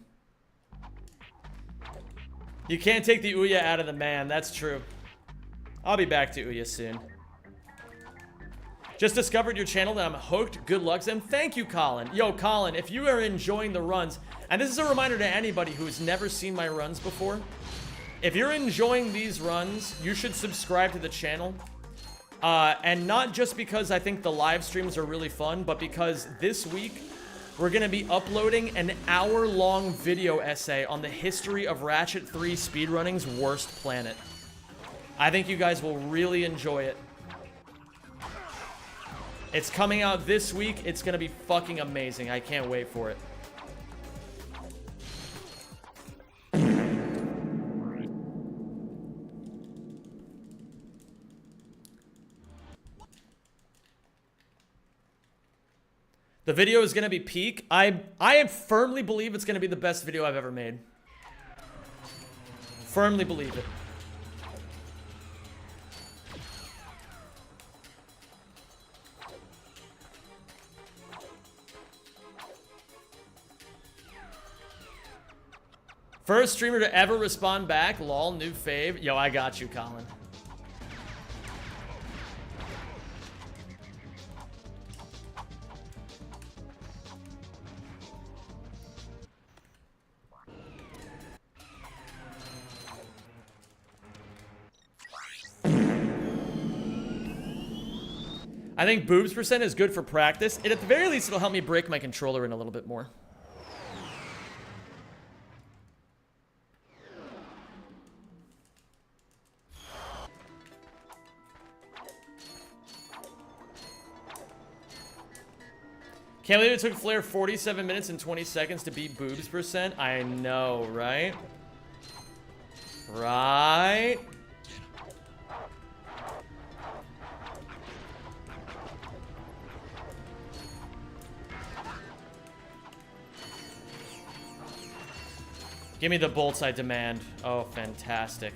You can't take the Ouya out of the man. That's true. I'll be back to Ouya soon. Just discovered your channel and I'm hooked. Good luck, Zim. Thank you, Colin. Yo, Colin, if you are enjoying the runs, and this is a reminder to anybody who's never seen my runs before, if you're enjoying these runs, you should subscribe to the channel. And not just because I think the live streams are really fun, but because this week we're going to be uploading an hour-long video essay on the history of Ratchet 3 speedrunning's worst planet. I think you guys will really enjoy it. It's coming out this week. It's going to be fucking amazing. I can't wait for it. The video is going to be peak. I firmly believe it's going to be the best video I've ever made. Firmly believe it. First streamer to ever respond back. Lol, new fave. Yo, I got you, Colin. I think boobs % is good for practice. At the very least, it'll help me break my controller in a little bit more. Can't believe it took Flair 47 minutes and 20 seconds to beat boobs %. I know, right? Right? Give me the bolts I demand. Oh, fantastic.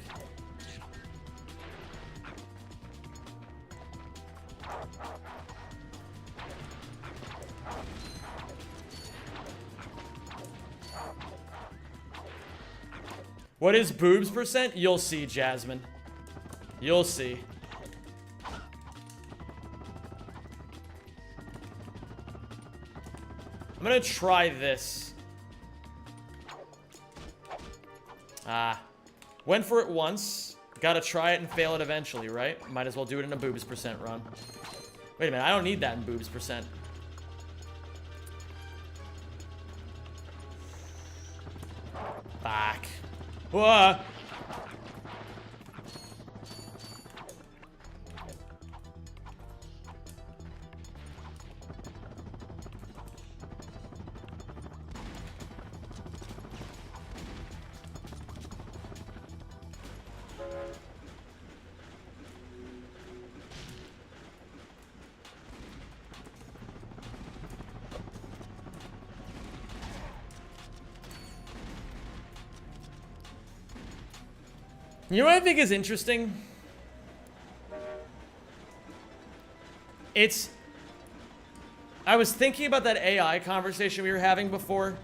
What is boobs %? You'll see, Jasmine. You'll see. I'm gonna try this. Went for it once. Gotta try it and fail it eventually, right? Might as well do it in a boobs % run. Wait a minute, I don't need that in boobs %. Fuck. Whoa. You know what I think is interesting? I was thinking about that AI conversation we were having before.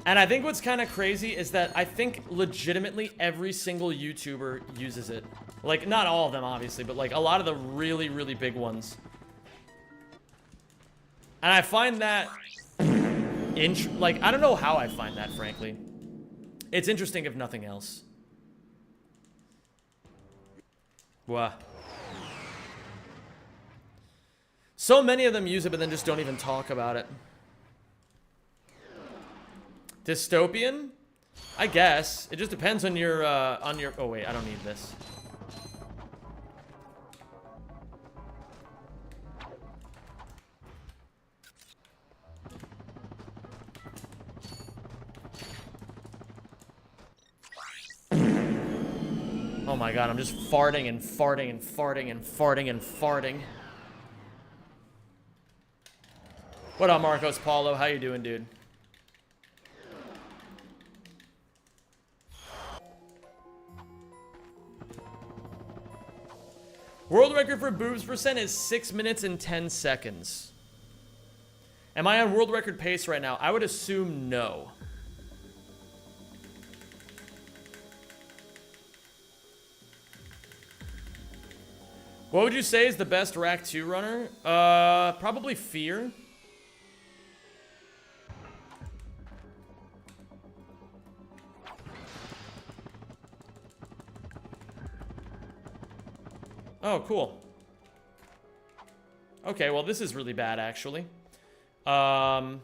And I think what's kind of crazy is that I think legitimately every single YouTuber uses it. Like, not all of them, obviously, but like a lot of the really, really big ones. And I find that, like, I don't know how I find that, frankly. It's interesting if nothing else. Wow. So many of them use it, but then just don't even talk about it. Dystopian? I guess. It just depends on your, oh wait, I don't need this. Oh my god, I'm just farting and farting and farting and farting and farting. What up, Marcos Paulo? How you doing, dude? World record for boobs percent is 6 minutes and 10 seconds. Am I on world record pace right now? I would assume no. What would you say is the best Rack 2 runner? Probably Fear. Oh, cool. Okay, well, this is really bad, actually. I'm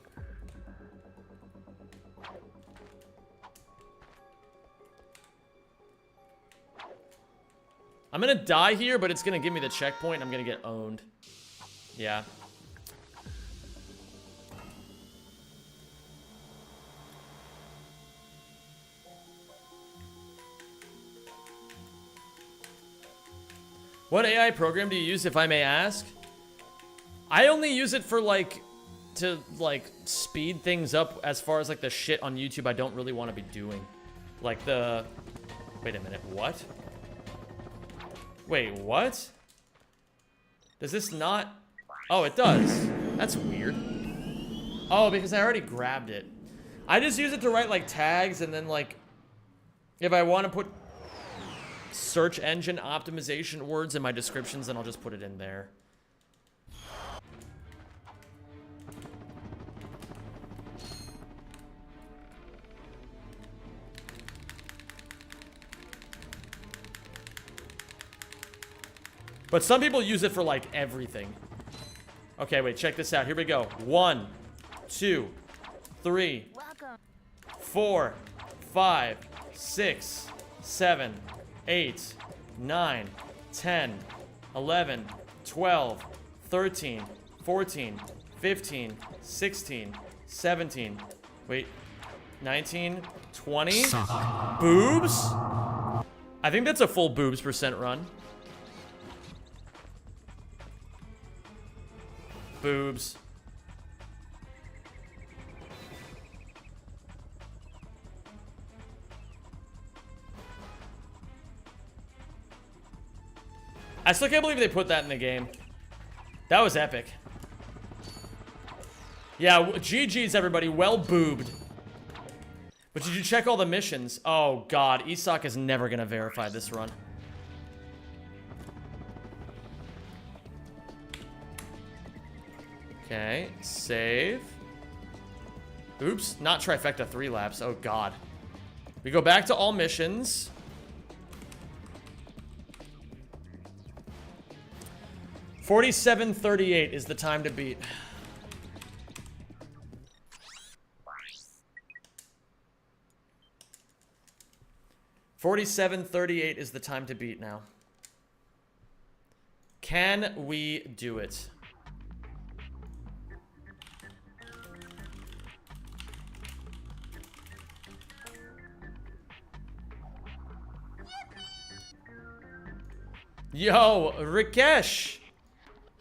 gonna die here, but it's gonna give me the checkpoint. I'm gonna get owned. Yeah. What AI program do you use, if I may ask? I only use it for, like, to, like, speed things up as far as, like, the shit on YouTube I don't really want to be doing. Like, the... Wait a minute, what? Wait, what? Does this not... Oh, it does. That's weird. Oh, because I already grabbed it. I just use it to write, like, tags, and then, like... If I want to put... search engine optimization words in my descriptions, then I'll just put it in there. But some people use it for like everything. Okay, wait, check this out. Here we go. 1, 2, 3, 4, 5, 6, 7, 8, 9, 10, 11, 12, 13, 14, 15, 16, 17, wait, 19, 20. Boobs? I think that's a full boobs percent run. Boobs. I still can't believe they put that in the game. That was epic. Yeah, GG's everybody, well boobed. But did you check all the missions? Oh god, Isak is never gonna verify this run. Okay, save. Oops, not trifecta 3 laps, oh god. We go back to all missions. $47.38 is the time to beat. $47.38 is the time to beat now. Can we do it? Yo, Rakesh!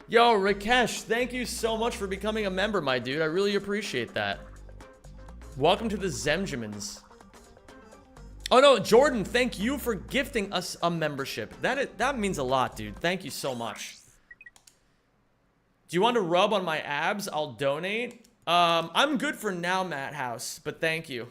Yo, Rakesh, thank you so much for becoming a member, my dude. I really appreciate that. Welcome to the Zemjamins. Oh no, Jordan, thank you for gifting us a membership. That means a lot, dude. Thank you so much. Do you want to rub on my abs? I'll donate. I'm good for now, Matt House, but thank you.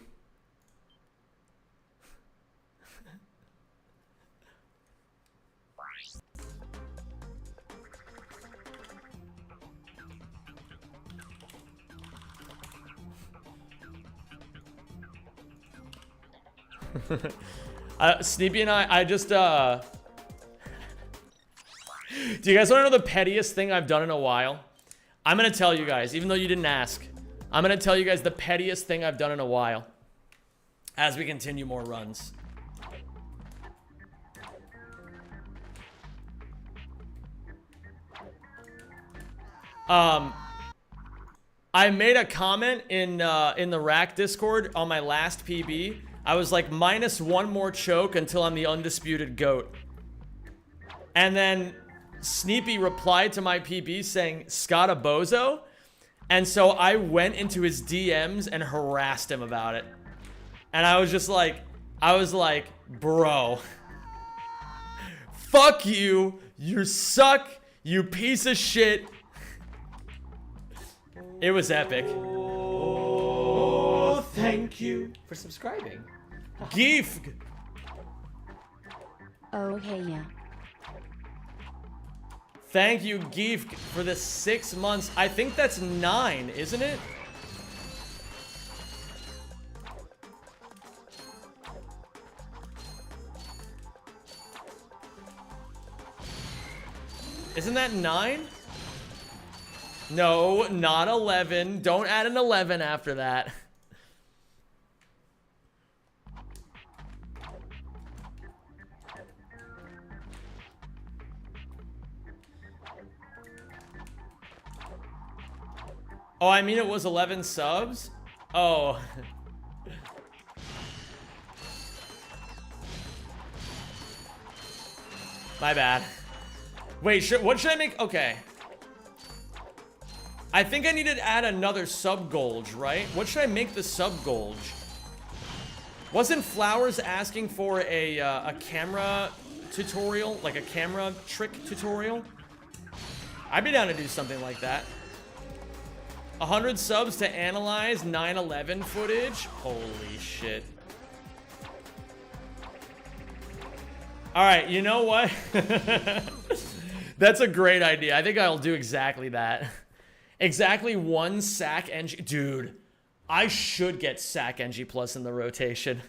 Sneepy and I just, do you guys want to know the pettiest thing I've done in a while? I'm going to tell you guys, even though you didn't ask. I'm going to tell you guys the pettiest thing I've done in a while. As we continue more runs. I made a comment in the Rack Discord on my last PB. I was like, -1 more choke until I'm the undisputed GOAT. And then Sneepy replied to my PB saying, Scotta Bozo. And so I went into his DMs and harassed him about it. And I was just like, bro. Fuck you. You suck, you piece of shit. It was epic. Oh, thank you for subscribing. Geef. Okay, yeah. Thank you, Geef, for the 6 months. I think that's 9, isn't it? Isn't that 9? No, not 11. Don't add an 11 after that. Oh, I mean it was 11 subs? Oh. My bad. Wait, what should I make? Okay. I think I need to add another sub-gulge, right? What should I make the sub-gulge? Wasn't Flowers asking for a camera tutorial? Like a camera trick tutorial? I'd be down to do something like that. 100 subs to analyze 9/11 footage? Holy shit. Alright, you know what? That's a great idea. I think I'll do exactly that. Exactly 1 SAC NG. Dude, I should get SAC NG Plus in the rotation.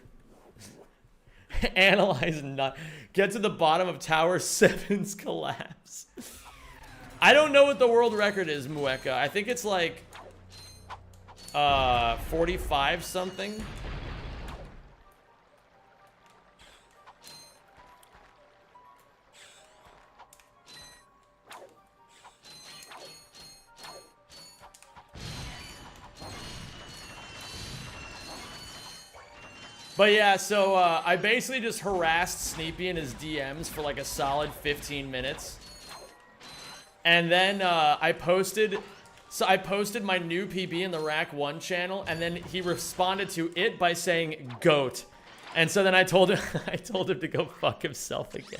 Analyze not. Get to the bottom of Tower 7's collapse. I don't know what the world record is, Mueka. I think it's like 45 something. But yeah, so I basically just harassed Sneepy in his DMs for like a solid 15 minutes. And then I posted my new PB in the Rack 1 channel, and then he responded to it by saying GOAT. And so then I told him to go fuck himself again.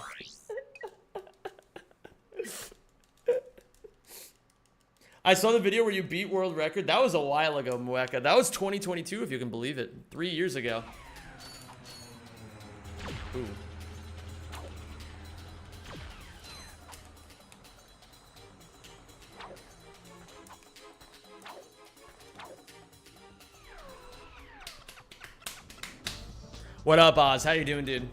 I saw the video where you beat world record. That was a while ago, Mueka. That was 2022, if you can believe it. 3 years ago. Ooh. What up, Oz? How you doing, dude?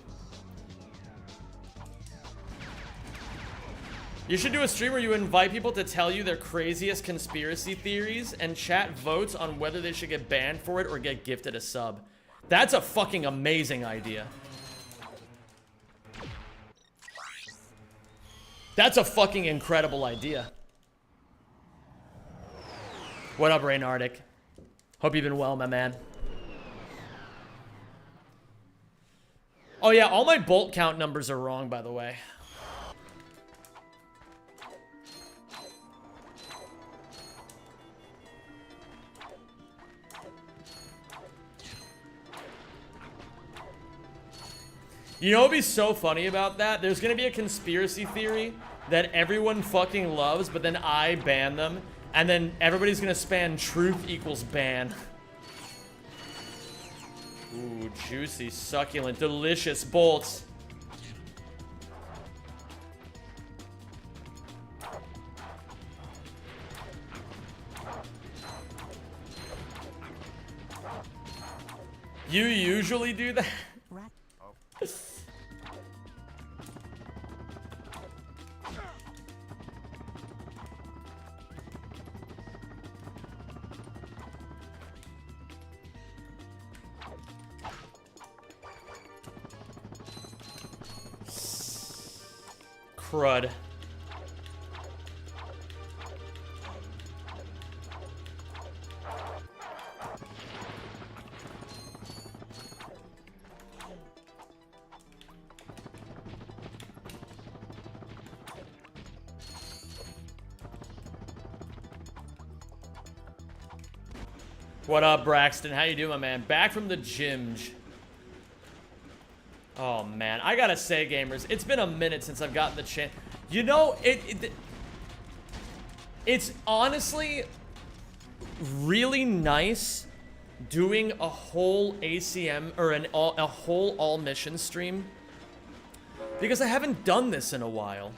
You should do a stream where you invite people to tell you their craziest conspiracy theories and chat votes on whether they should get banned for it or get gifted a sub. That's a fucking amazing idea. That's a fucking incredible idea. What up, Rain Arctic? Hope you've been well, my man. Oh yeah, all my bolt count numbers are wrong, by the way. You know what'd be so funny about that? There's gonna be a conspiracy theory that everyone fucking loves, but then I ban them, and then everybody's gonna spam truth equals ban. Ooh, juicy, succulent, delicious bolts. You usually do that? Crud. What up, Braxton? How you doing, my man? Back from the gym. Oh, man. I gotta say, gamers, it's been a minute since I've gotten the chance. You know, it's honestly really nice doing a whole ACM or a whole all mission stream, because I haven't done this in a while.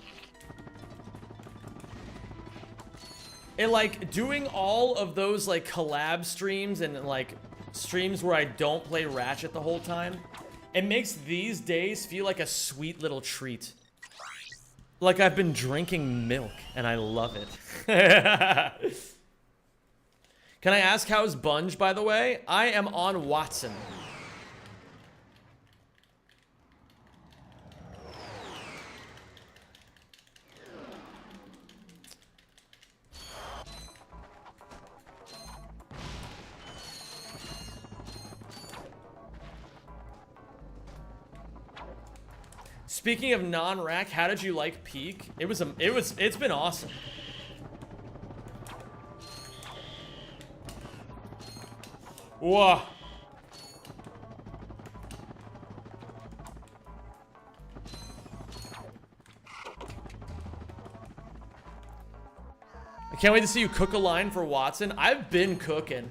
And like doing all of those like collab streams and like streams where I don't play Ratchet the whole time, it makes these days feel like a sweet little treat. Like I've been drinking milk and I love it. Can I ask how's Bunge, by the way? I am on Watson. Speaking of non-rack, how did you like Peak? It's been awesome. Whoa. I can't wait to see you cook a line for Watson. I've been cooking.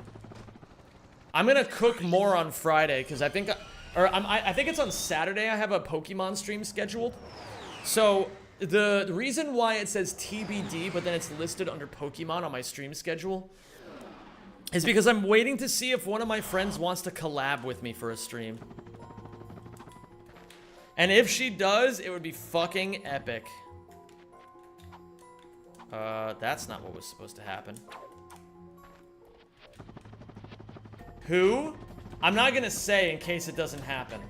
I'm gonna cook more on Friday because I think, I think it's on Saturday. I have a Pokemon stream scheduled. So the reason why it says TBD, but then it's listed under Pokemon on my stream schedule, is because I'm waiting to see if one of my friends wants to collab with me for a stream. And if she does, it would be fucking epic. That's not what was supposed to happen. Who? I'm not gonna say in case it doesn't happen.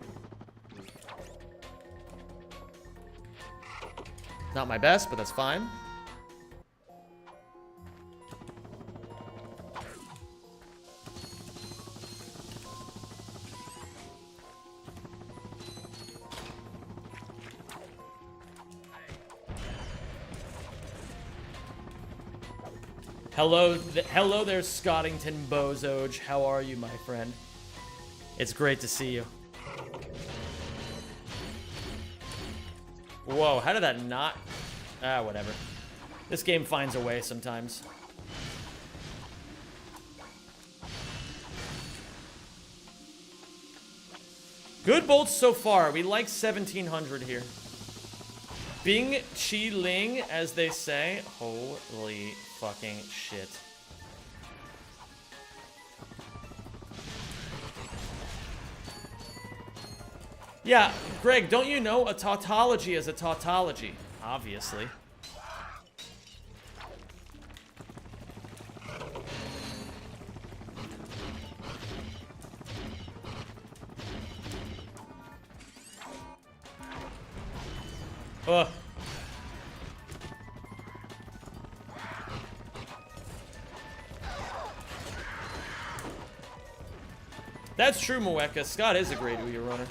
Not my best, but that's fine. Hello there, Scottington Bozoj. How are you, my friend? It's great to see you. Whoa, how did that not... Ah, whatever. This game finds a way sometimes. Good bolts so far. We like 1700 here. Bing Chi Ling, as they say. Holy fucking shit. Yeah, Greg, don't you know a tautology is a tautology? Obviously. Ugh. That's true, Moeka. Scott is a great Ouya runner.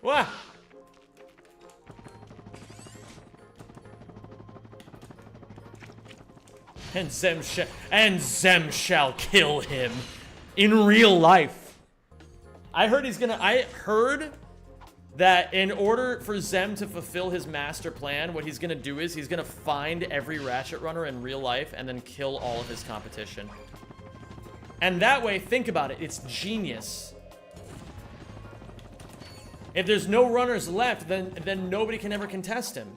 Wah! And Zem shall kill him in real life. I heard that in order for Zem to fulfill his master plan, what he's gonna do is he's gonna find every Ratchet runner in real life and then kill all of his competition. And that way, think about it, it's genius. If there's no runners left, then nobody can ever contest him.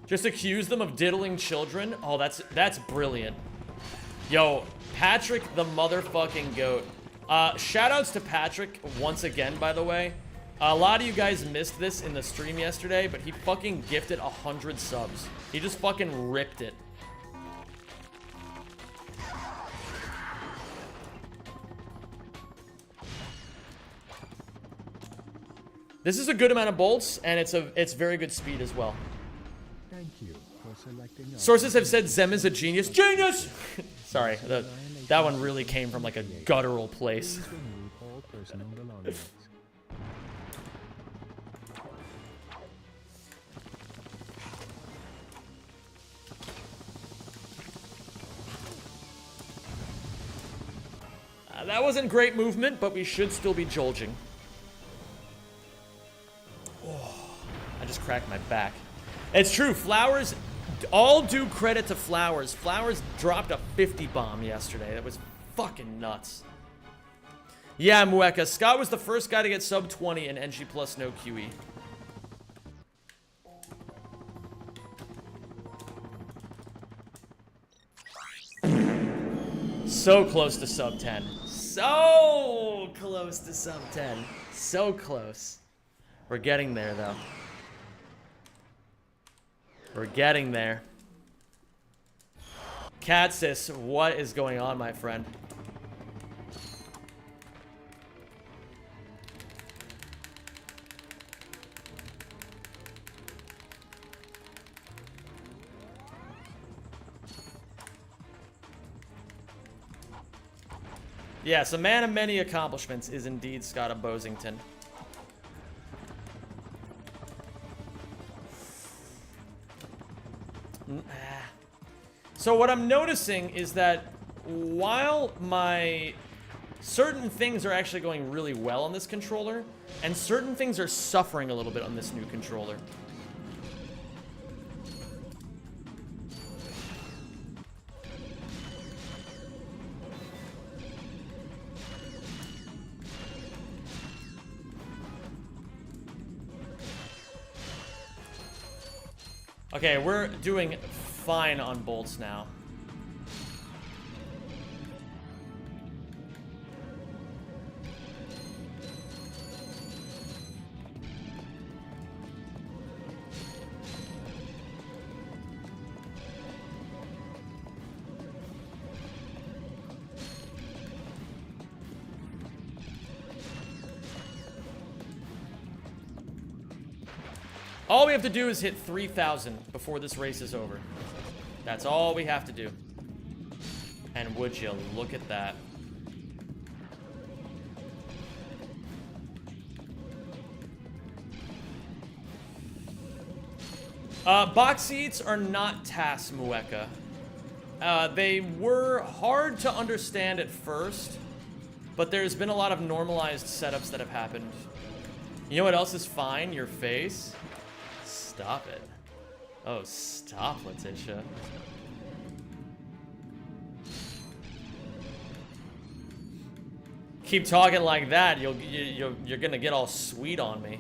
Just accuse them of diddling children? Oh, that's brilliant. Yo, Patrick the motherfucking goat. Shoutouts to Patrick once again, by the way. A lot of you guys missed this in the stream yesterday, but he fucking gifted 100 subs. He just fucking ripped it. This is a good amount of bolts, and it's very good speed as well. Thank you for selecting us. Sources have said Zem is a genius. Genius! Sorry. That one really came from like a guttural place. Remove all personal belongings. That wasn't great movement, but we should still be jolging. Oh, I just cracked my back. It's true, Flowers, all due credit to Flowers. Flowers dropped a 50 bomb yesterday. That was fucking nuts. Yeah, Mueka, Scott was the first guy to get sub 20 in NG plus no QE. So close to sub 10. So close to sub 10. So close. We're getting there, though. We're getting there. Catsis, what is going on, my friend? Yes, a man of many accomplishments is indeed Scott of Bosington. So what I'm noticing is that while my certain things are actually going really well on this controller, and certain things are suffering a little bit on this new controller. Okay, we're doing fine on bolts now. All we have to do is hit 3,000 before this race is over. That's all we have to do. And would you look at that? Box seats are not TAS, Mueka. They were hard to understand at first, but there's been a lot of normalized setups that have happened. You know what else is fine? Your face. Stop it. Oh, stop, Letitia. Keep talking like that, you're gonna get all sweet on me.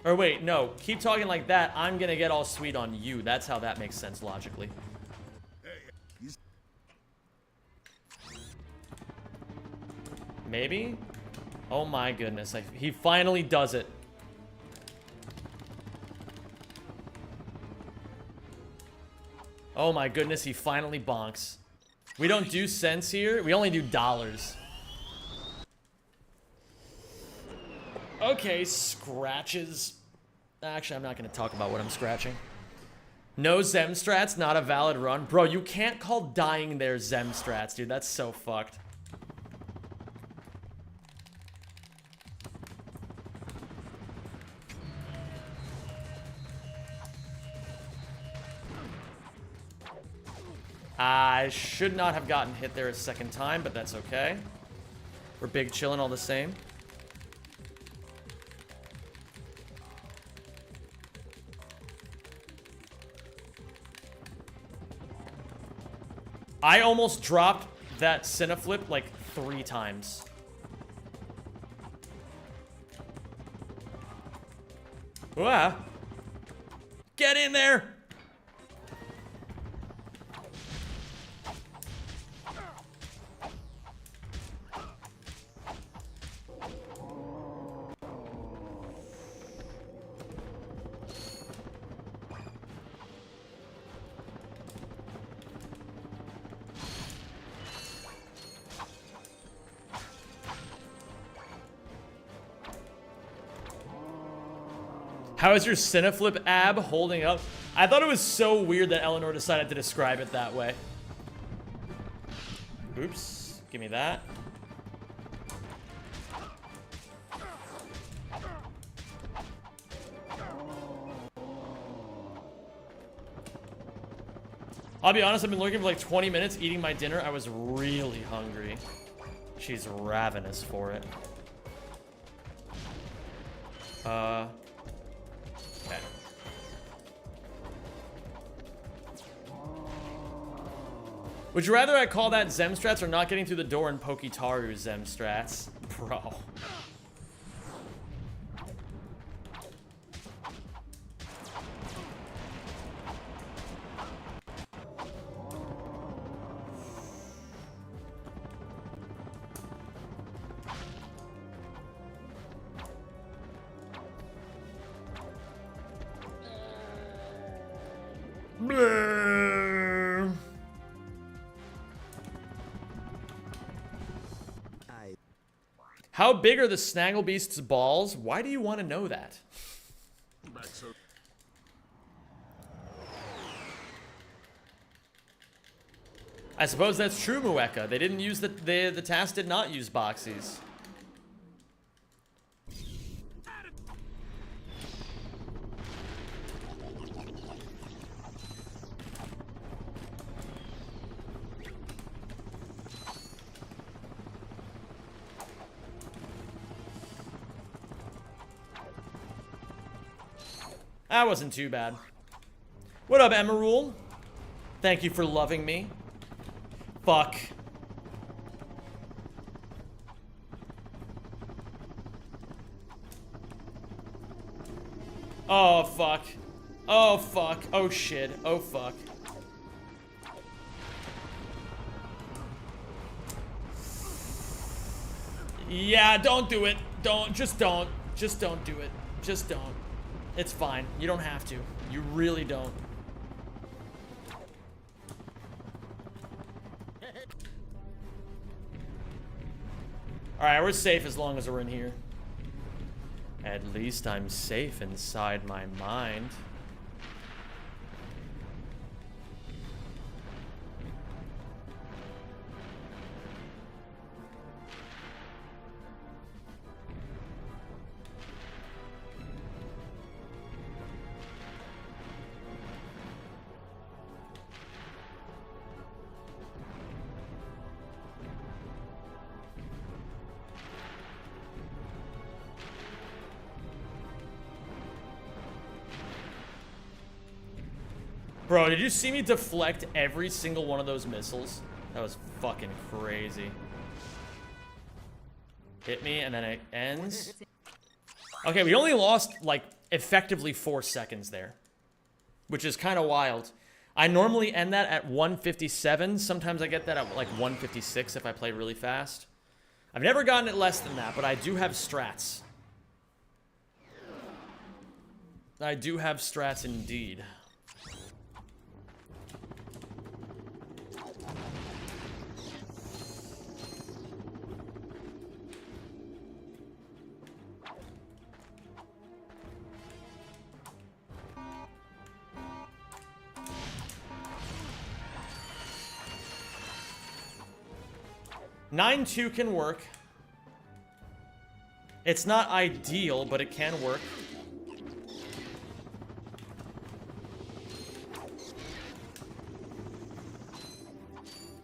Or wait, no. Keep talking like that, I'm gonna get all sweet on you. That's how that makes sense logically. Maybe? Oh my goodness. He finally does it. Oh my goodness, he finally bonks. We don't do cents here. We only do dollars. Okay, scratches. Actually, I'm not going to talk about what I'm scratching. No Zem strats, not a valid run. Bro, you can't call dying there Zem strats, dude. That's so fucked. I should not have gotten hit there a second time, but that's okay. We're big chillin' all the same. I almost dropped that Cineflip like 3 times. Wow. Get in there! How is your Cineflip ab holding up? I thought it was so weird that Eleanor decided to describe it that way. Oops. Give me that. I'll be honest, I've been looking for like 20 minutes eating my dinner. I was really hungry. She's ravenous for it. Okay. Would you rather I call that Zemstrats or not getting through the door in Pokitaru Zemstrats? Bro. How big are the Snagglebeast's balls? Why do you want to know that? I suppose that's true, Mueka. They didn't use the task did not use boxies. That wasn't too bad. What up, Emerald? Thank you for loving me. Fuck. Oh, fuck. Oh, fuck. Oh, shit. Oh, fuck. Yeah, don't do it. Don't. Just don't. Just don't do it. Just don't. It's fine. You don't have to. You really don't. Alright, we're safe as long as we're in here. At least I'm safe inside my mind. Bro, did you see me deflect every single one of those missiles? That was fucking crazy. Hit me and then it ends. Okay, we only lost, like, effectively 4 seconds there. Which is kind of wild. I normally end that at 157. Sometimes I get that at, like, 156 if I play really fast. I've never gotten it less than that, but I do have strats. I do have strats indeed. Nine 2 can work. It's not ideal, but it can work.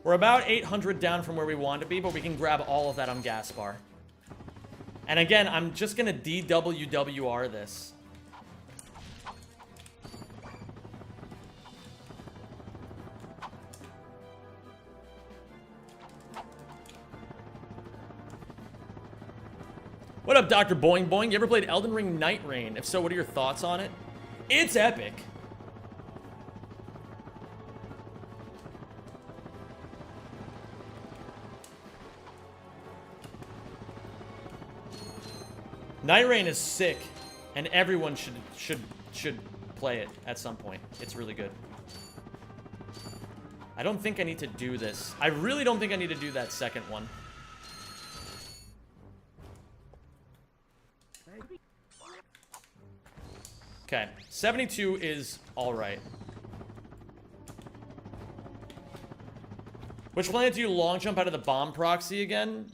We're about 800 down from where we want to be, but we can grab all of that on gas bar. And again, I'm just gonna DWWR this. What up, Dr. Boing Boing? You ever played Elden Ring Night Rain? If so, what are your thoughts on it? It's epic. Night Rain is sick, and everyone should play it at some point. It's really good. I don't think I need to do this. I really don't think I need to do that second one. Okay, 72 is all right. Which planet do you long jump out of the bomb proxy again?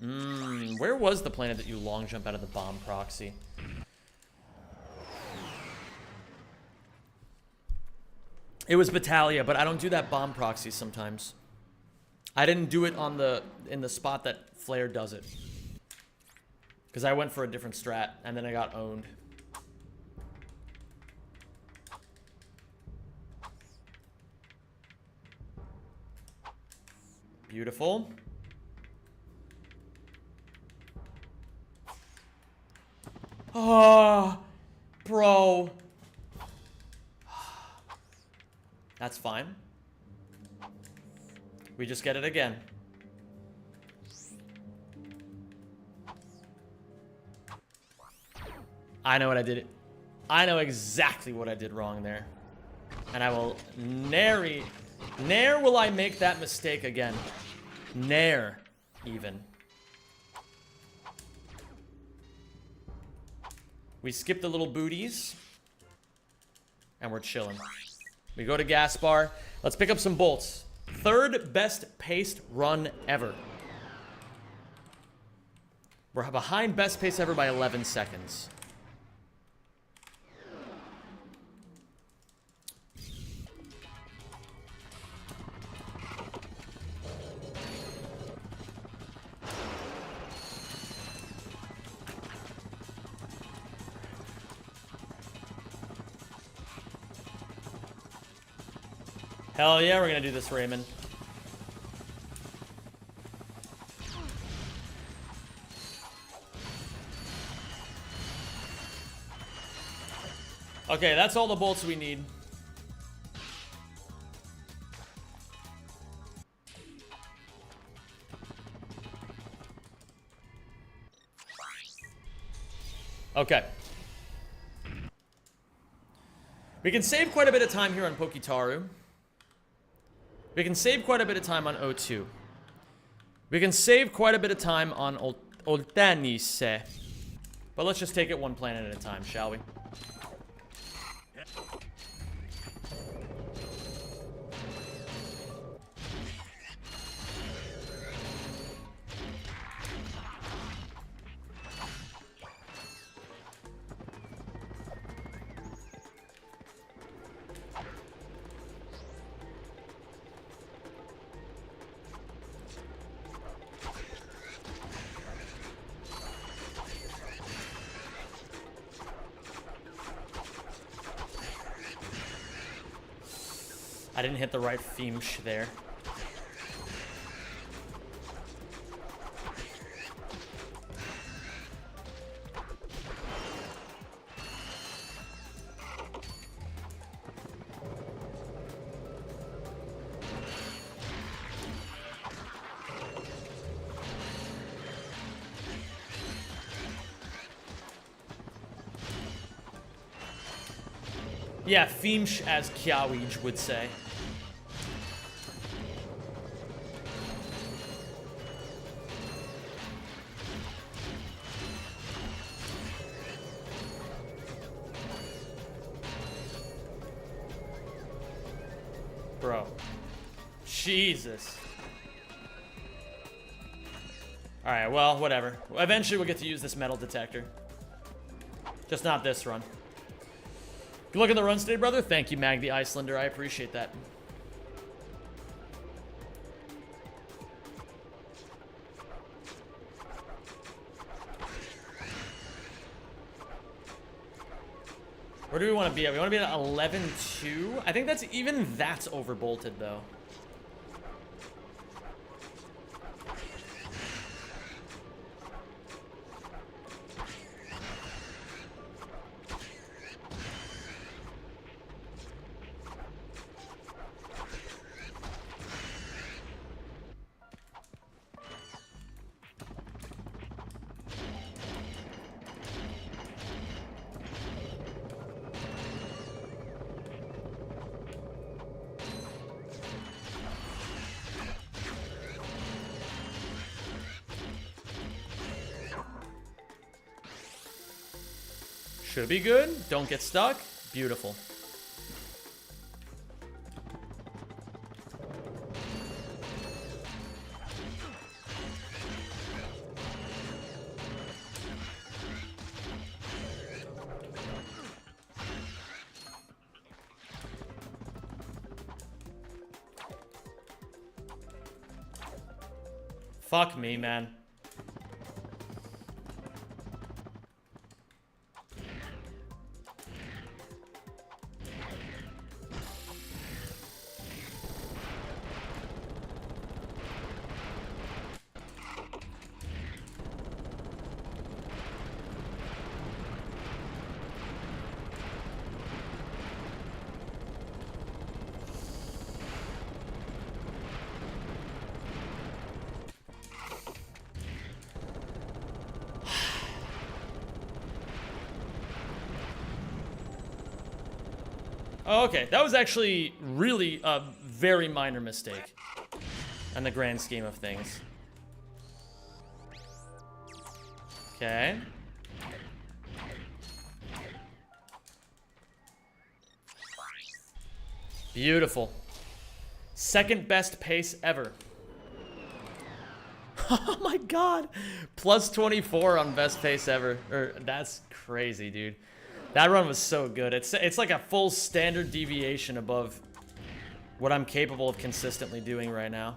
Where was the planet that you long jump out of the bomb proxy? It was Battalia, but I don't do that bomb proxy sometimes. I didn't do it on in the spot that Flare does it. Because I went for a different strat, and then I got owned. Beautiful. Oh, bro. That's fine. We just get it again. I know what I did. I know exactly what I did wrong there. And I will ne'er will I make that mistake again. Ne'er, even. We skip the little booties. And we're chilling. We go to gas bar. Let's pick up some bolts. Third best paced run ever. We're behind best pace ever by 11 seconds. Hell yeah, we're gonna do this, Raymond. Okay, that's all the bolts we need. Okay. We can save quite a bit of time here on Pokitaru. We can save quite a bit of time on O2. We can save quite a bit of time on Oltanise. But let's just take it one planet at a time, shall we? I didn't hit the right Feemsh there. Yeah, Feemsh, as Kiawij would say. Bro. Jesus. Alright, well, whatever. Eventually we'll get to use this metal detector. Just not this run. Good luck in the run today, brother. Thank you, Mag the Icelander. I appreciate that. Where do we want to be at? We want to be at 11-2? I think that's overbolted, though. Should be good. Don't get stuck. Beautiful. Fuck me, man. Oh, okay, that was actually really a very minor mistake in the grand scheme of things. Okay. Beautiful. Second best pace ever. Oh my god. Plus 24 on best pace ever. That's crazy, dude. That run was so good. It's like a full standard deviation above what I'm capable of consistently doing right now.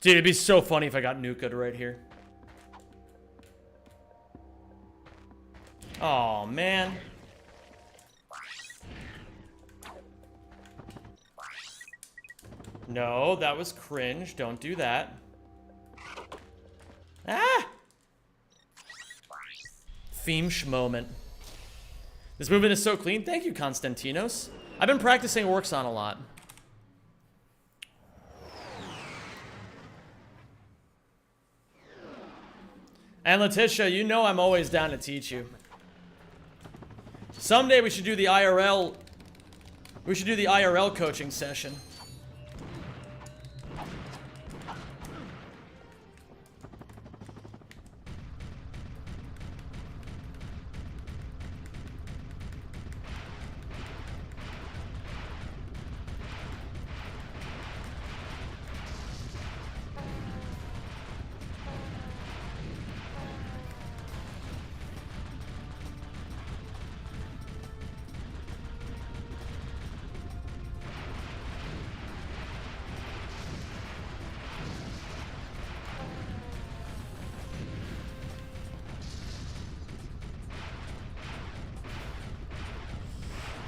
Dude, it'd be so funny if I got Nuka right here. Oh man. No, that was cringe. Don't do that. Ah! Theme-sh moment. This movement is so clean. Thank you, Konstantinos. I've been practicing works on a lot. And Letitia, you know I'm always down to teach you. Someday we should do the IRL. We should do the IRL coaching session.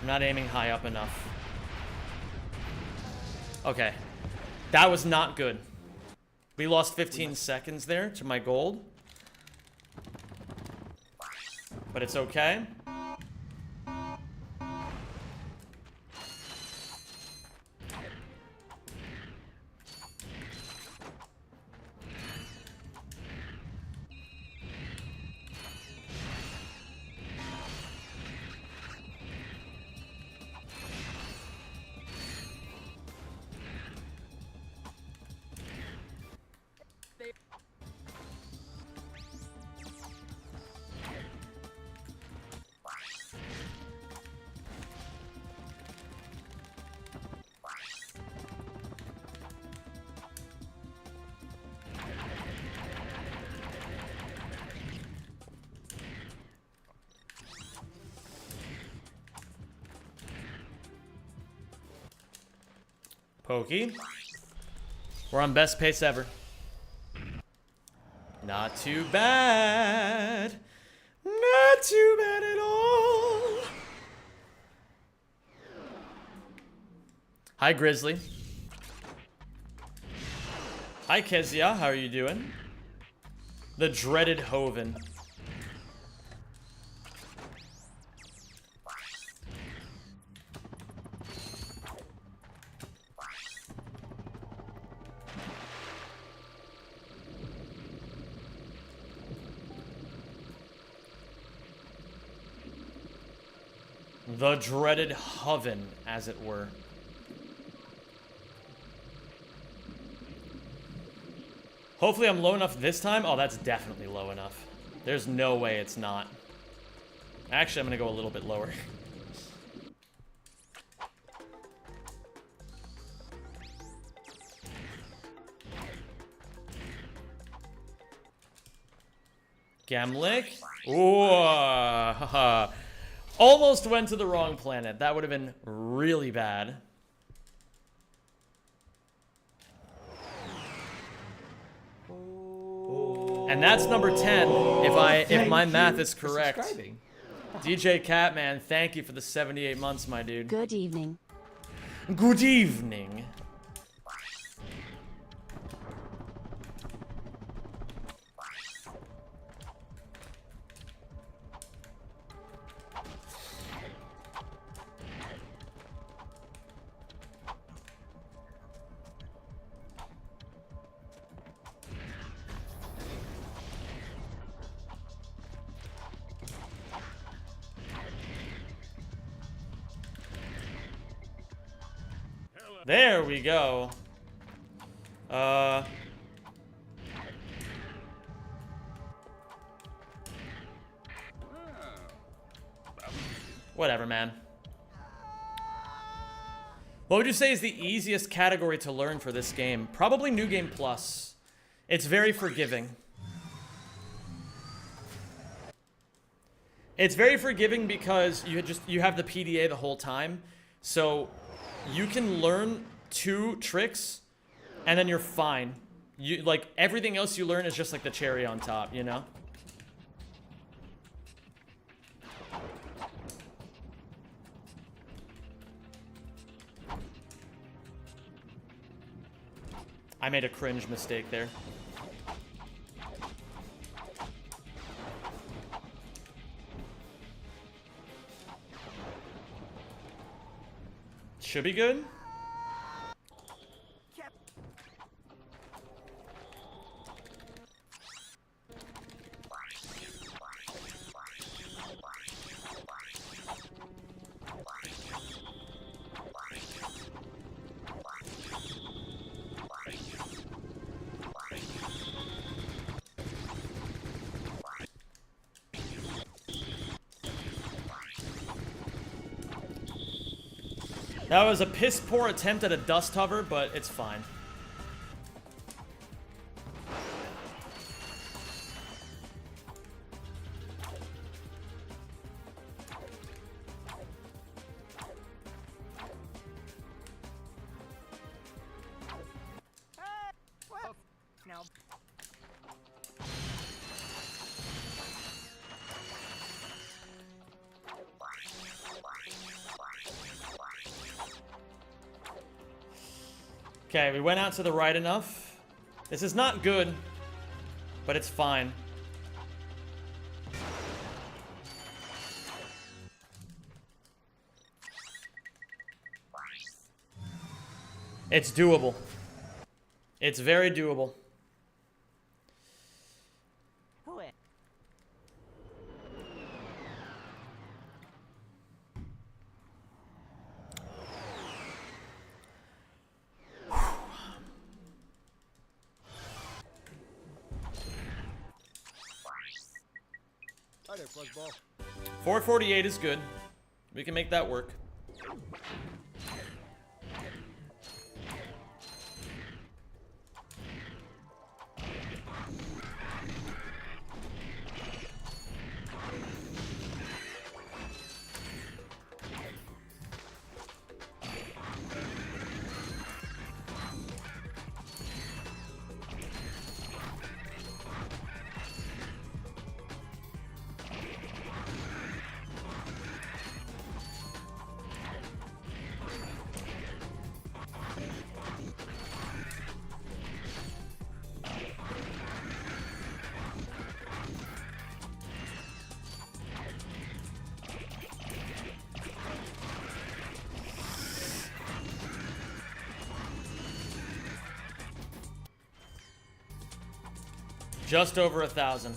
I'm not aiming high up enough. Okay. That was not good. We lost 15 seconds there to my gold. But it's okay. Pokey. We're on best pace ever. Not too bad. Not too bad at all. Hi, Grizzly. Hi, Kezia. How are you doing? The dreaded Hoven. The dreaded Hoven, as it were. Hopefully I'm low enough this time. Oh, that's definitely low enough. There's no way it's not. Actually, I'm gonna go a little bit lower. Gamlick. Ooh. Almost went to the wrong planet. That would have been really bad. And that's number 10, if my math is correct. DJ Catman, thank you for the 78 months, my dude. Good evening. Good evening. There we go. Whatever, man. What would you say is the easiest category to learn for this game? Probably New Game Plus. It's very forgiving. It's very forgiving because you have the PDA the whole time. So you can learn 2 tricks and then you're fine. You like everything else you learn is just like the cherry on top, you know? I made a cringe mistake there. Should be good. That was a piss poor attempt at a dust hover, but it's fine. No. Okay, we went out to the right enough. This is not good, but it's fine. It's doable. It's very doable. Hi there, Fuzzball. 448 is good. We can make that work. Just over 1,000.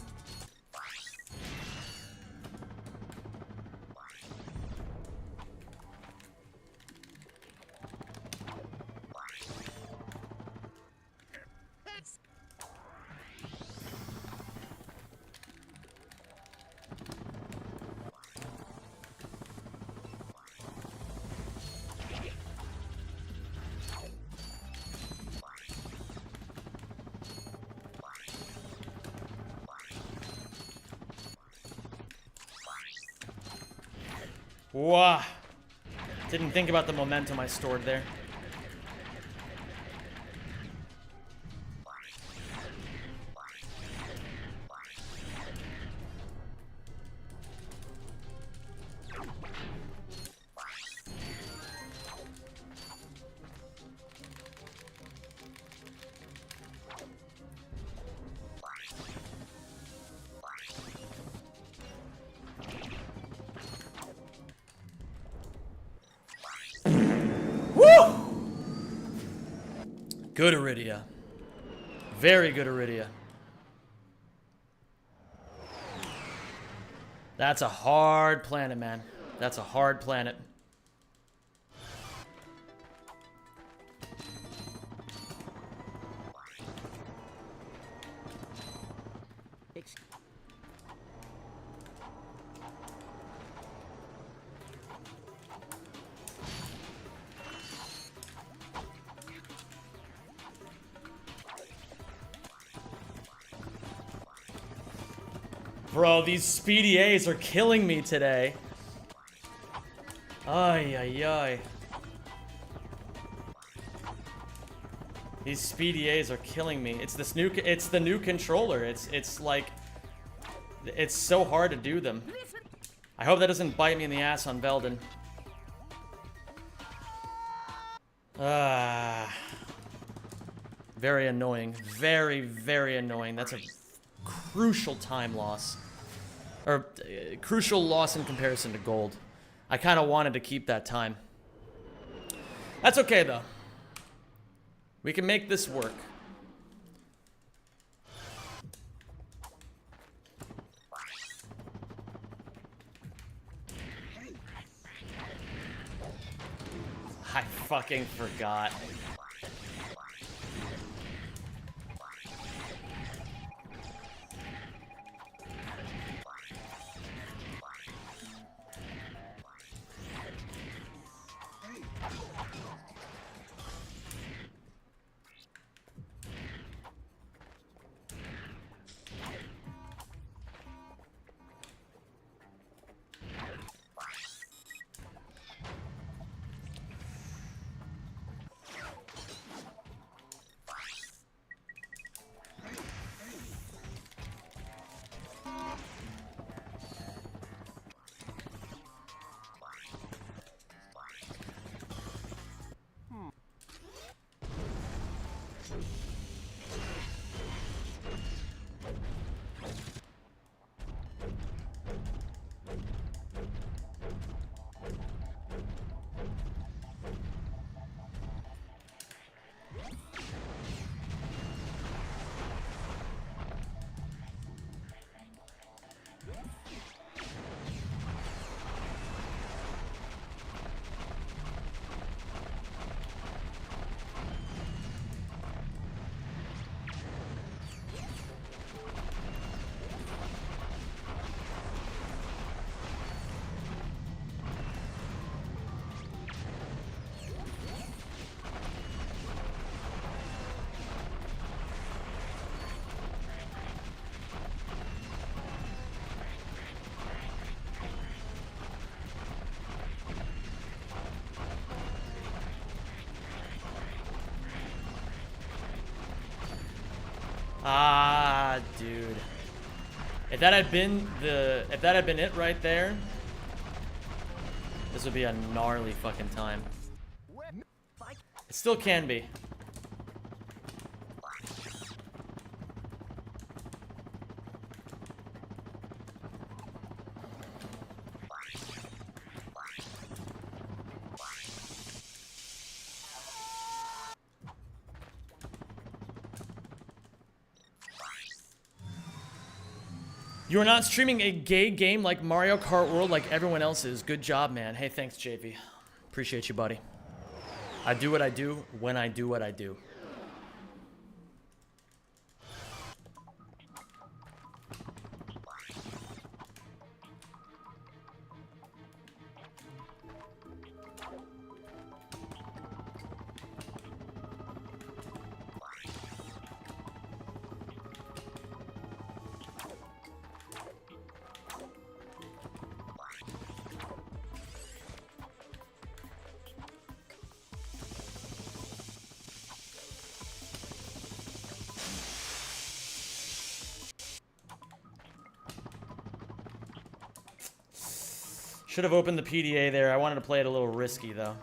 Wow. Didn't think about the momentum I stored there. Good Iridia. Very good Iridia. That's a hard planet, man. That's a hard planet. Bro, these speedy A's are killing me today. Ay, ay, ay. These speedy A's are killing me. It's the new controller. It's like, it's so hard to do them. I hope that doesn't bite me in the ass on Veldin. Very annoying. Very, very annoying. That's a crucial time loss. Or crucial loss in comparison to gold. I kind of wanted to keep that time. That's okay, though. We can make this work. I fucking forgot. Ah, dude. If that had been it right there, this would be a gnarly fucking time. It still can be. You are not streaming a gay game like Mario Kart World like everyone else is. Good job, man. Hey, thanks, JV. Appreciate you, buddy. I do what I do when I do what I do. Should have opened the PDA there. I wanted to play it a little risky, though.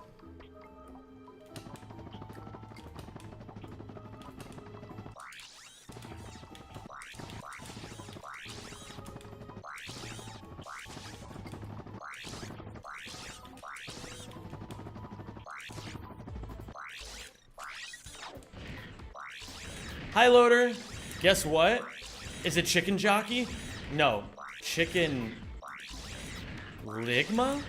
Hi, Loader. Guess what? Is it Chicken Jockey? No. Chicken... Ligma?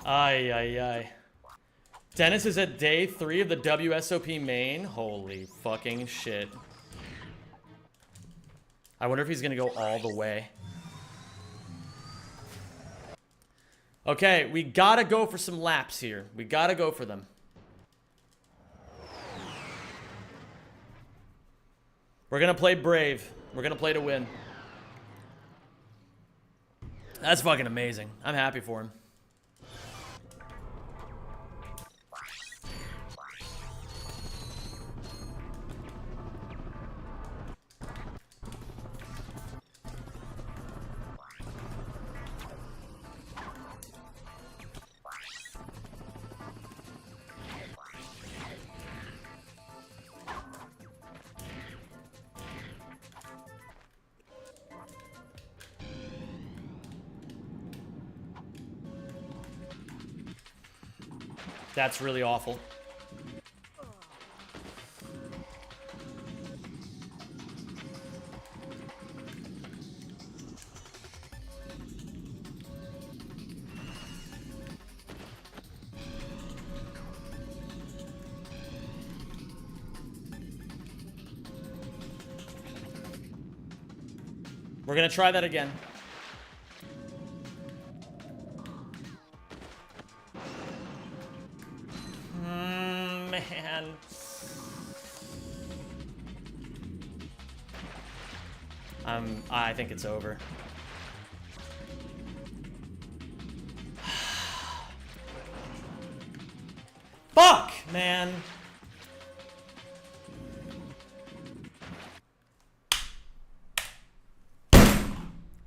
Ay, ay, ay. Dennis is at day 3 of the WSOP main. Holy fucking shit. I wonder if he's gonna go all the way. Okay, we gotta go for some laps here. We gotta go for them. We're gonna play brave. We're gonna play to win. That's fucking amazing. I'm happy for him. That's really awful. We're gonna try that again. Man. I think it's over. Fuck, man.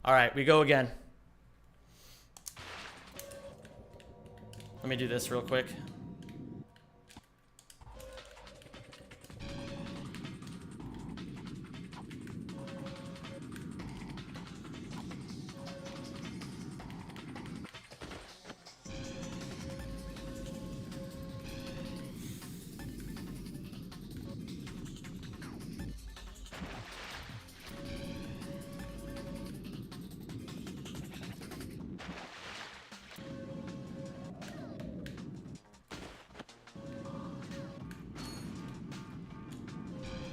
All right, we go again. Let me do this real quick.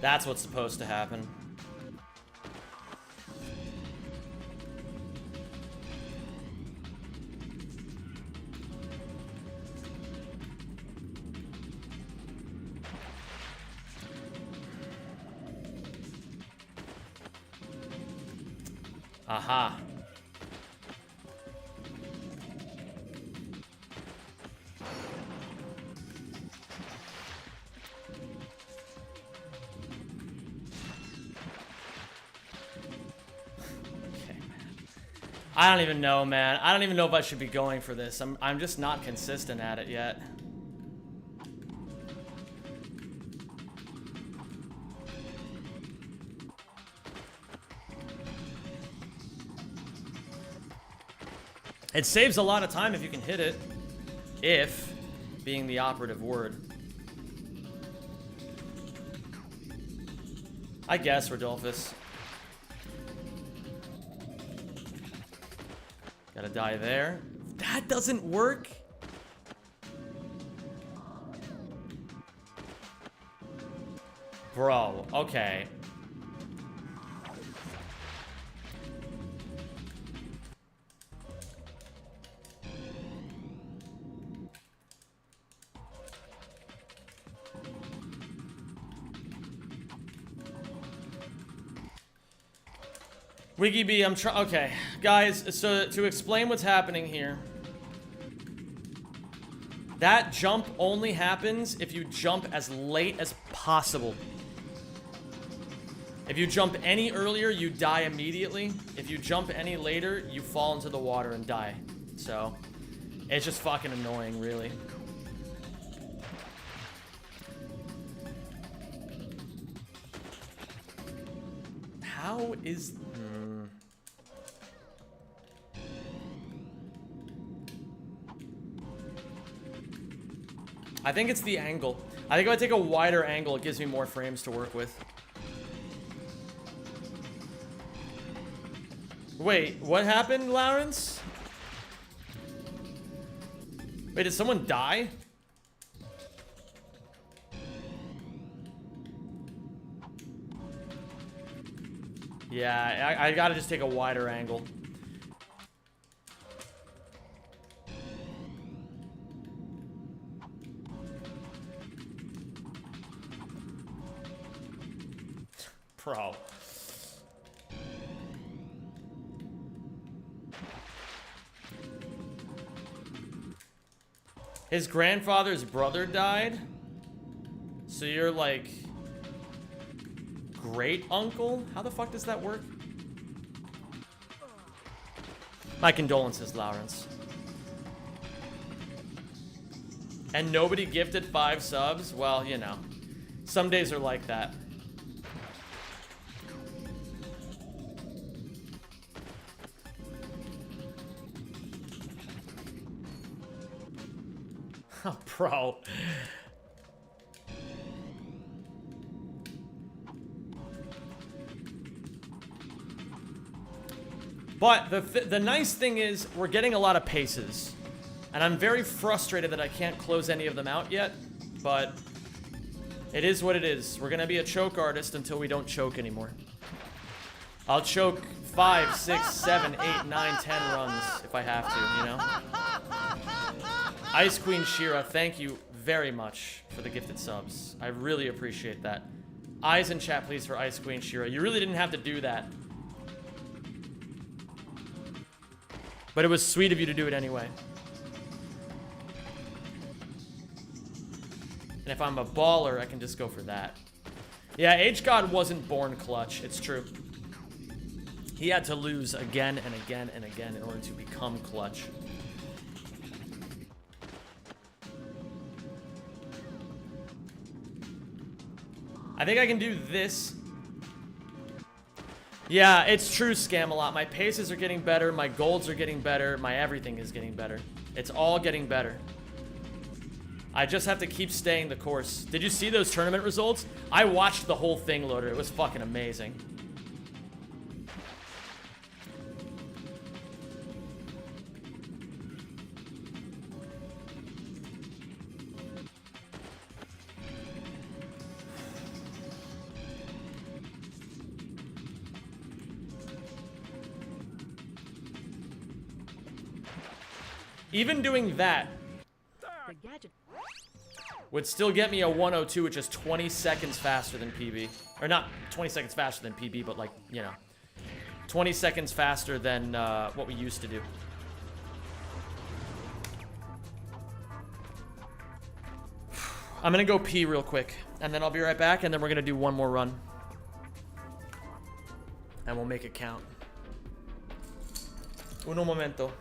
That's what's supposed to happen. Aha. I don't even know, man. I don't even know if I should be going for this. I'm just not consistent at it yet. It saves a lot of time if you can hit it. If being the operative word. I guess, Rodolphus. Gotta die there. That doesn't work? Bro, okay. Wiggy B, I'm trying. Okay, guys, so to explain what's happening here. That jump only happens if you jump as late as possible. If you jump any earlier, you die immediately. If you jump any later, you fall into the water and die. So, it's just fucking annoying, really. How is... I think it's the angle. I think if I take a wider angle, it gives me more frames to work with. Wait, what happened, Lawrence? Wait, did someone die? Yeah, I gotta just take a wider angle. Bro. His grandfather's brother died? So you're like... great uncle? How the fuck does that work? My condolences, Lawrence. And nobody gifted 5 subs? Well, you know. Some days are like that. Oh, bro. But the nice thing is we're getting a lot of paces. And I'm very frustrated that I can't close any of them out yet. But it is what it is. We're going to be a choke artist until we don't choke anymore. I'll choke 5, 6, 7, 8, 9, 10 runs if I have to, you know? Ice Queen Shira, thank you very much for the gifted subs. I really appreciate that. Eyes in chat, please, for Ice Queen Shira. You really didn't have to do that. But it was sweet of you to do it anyway. And if I'm a baller, I can just go for that. Yeah, H-God wasn't born clutch. It's true. He had to lose again and again and again in order to become clutch. I think I can do this. Yeah, it's true, Scam-A-Lot. My paces are getting better, my golds are getting better, my everything is getting better. It's all getting better. I just have to keep staying the course. Did you see those tournament results? I watched the whole thing, Loader. It was fucking amazing. Even doing that would still get me a 102, which is 20 seconds faster than PB. Or not 20 seconds faster than PB, but like, you know, 20 seconds faster than what we used to do. I'm gonna go pee real quick, and then I'll be right back, and then we're gonna do one more run. And we'll make it count. Uno momento.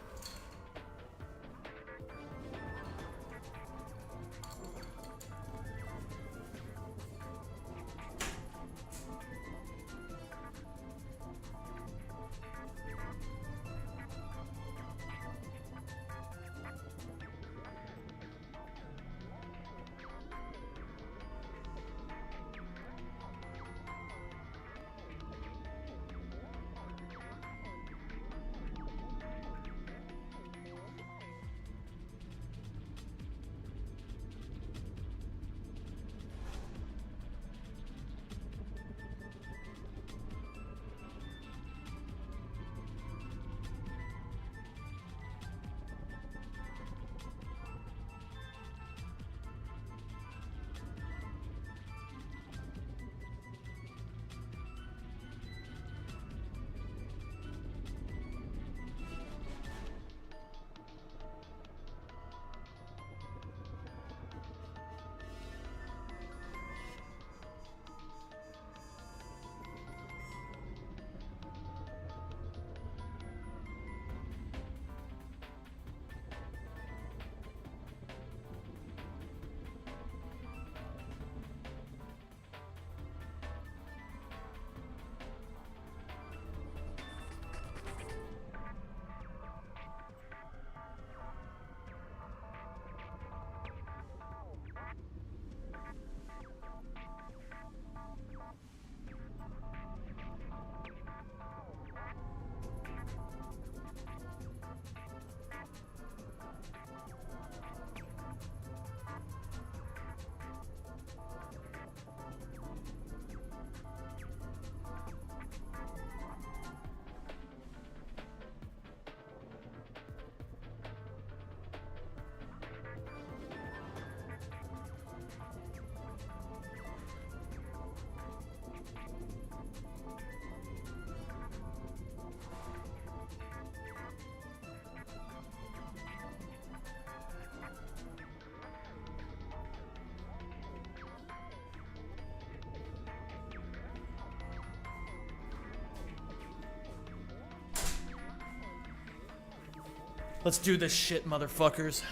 Let's do this shit, motherfuckers.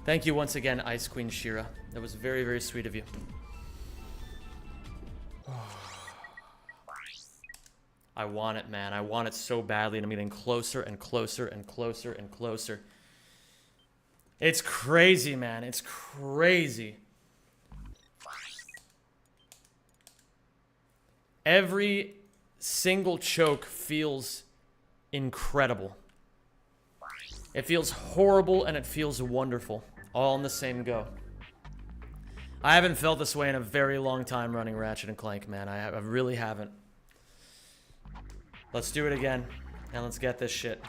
Thank you once again, Ice Queen Shira. That was very, very sweet of you. I want it, man. I want it so badly, and I'm getting closer and closer and closer and closer. It's crazy, man. It's crazy. Every single choke feels incredible. It feels horrible and it feels wonderful. All in the same go. I haven't felt this way in a very long time running Ratchet and Clank, man. I really haven't. Let's do it again. And let's get this shit.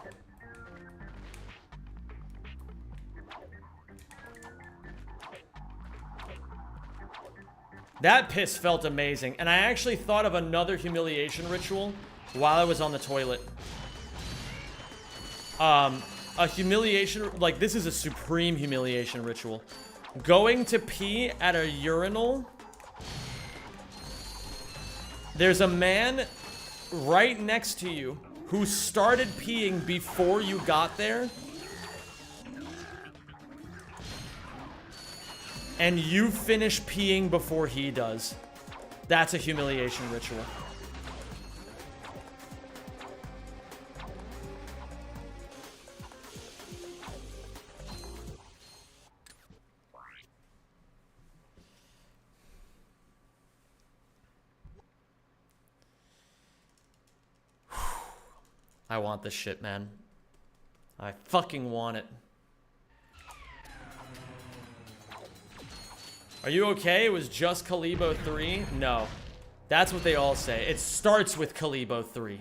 That piss felt amazing. And I actually thought of another humiliation ritual while I was on the toilet. A humiliation, like this is a supreme humiliation ritual. Going to pee at a urinal. There's a man right next to you who started peeing before you got there. And you finish peeing before he does. That's a humiliation ritual. I want this shit, man. I fucking want it. Are you okay? It was just Kalibo 3? No. That's what they all say. It starts with Kalibo 3.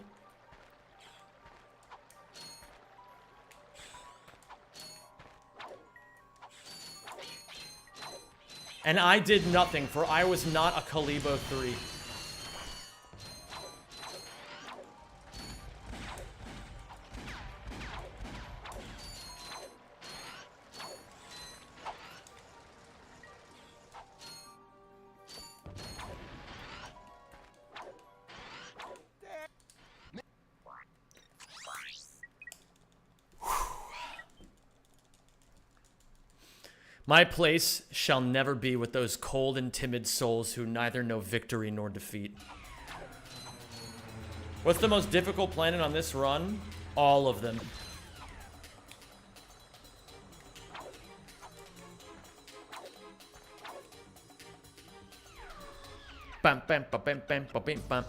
And I did nothing, for I was not a Kalibo 3. My place shall never be with those cold and timid souls who neither know victory nor defeat. What's the most difficult planet on this run? All of them. Bam, bam, bam, bam, bam, bam, bam.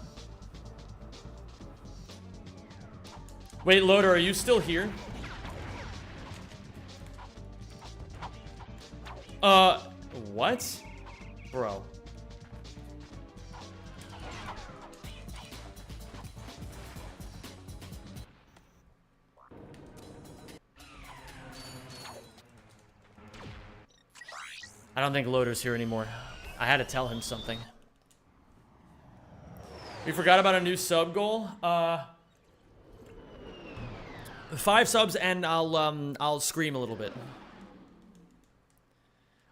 Wait, Loader, are you still here? What? Bro. I don't think Loader's here anymore. I had to tell him something. We forgot about a new sub goal. 5 subs and I'll scream a little bit.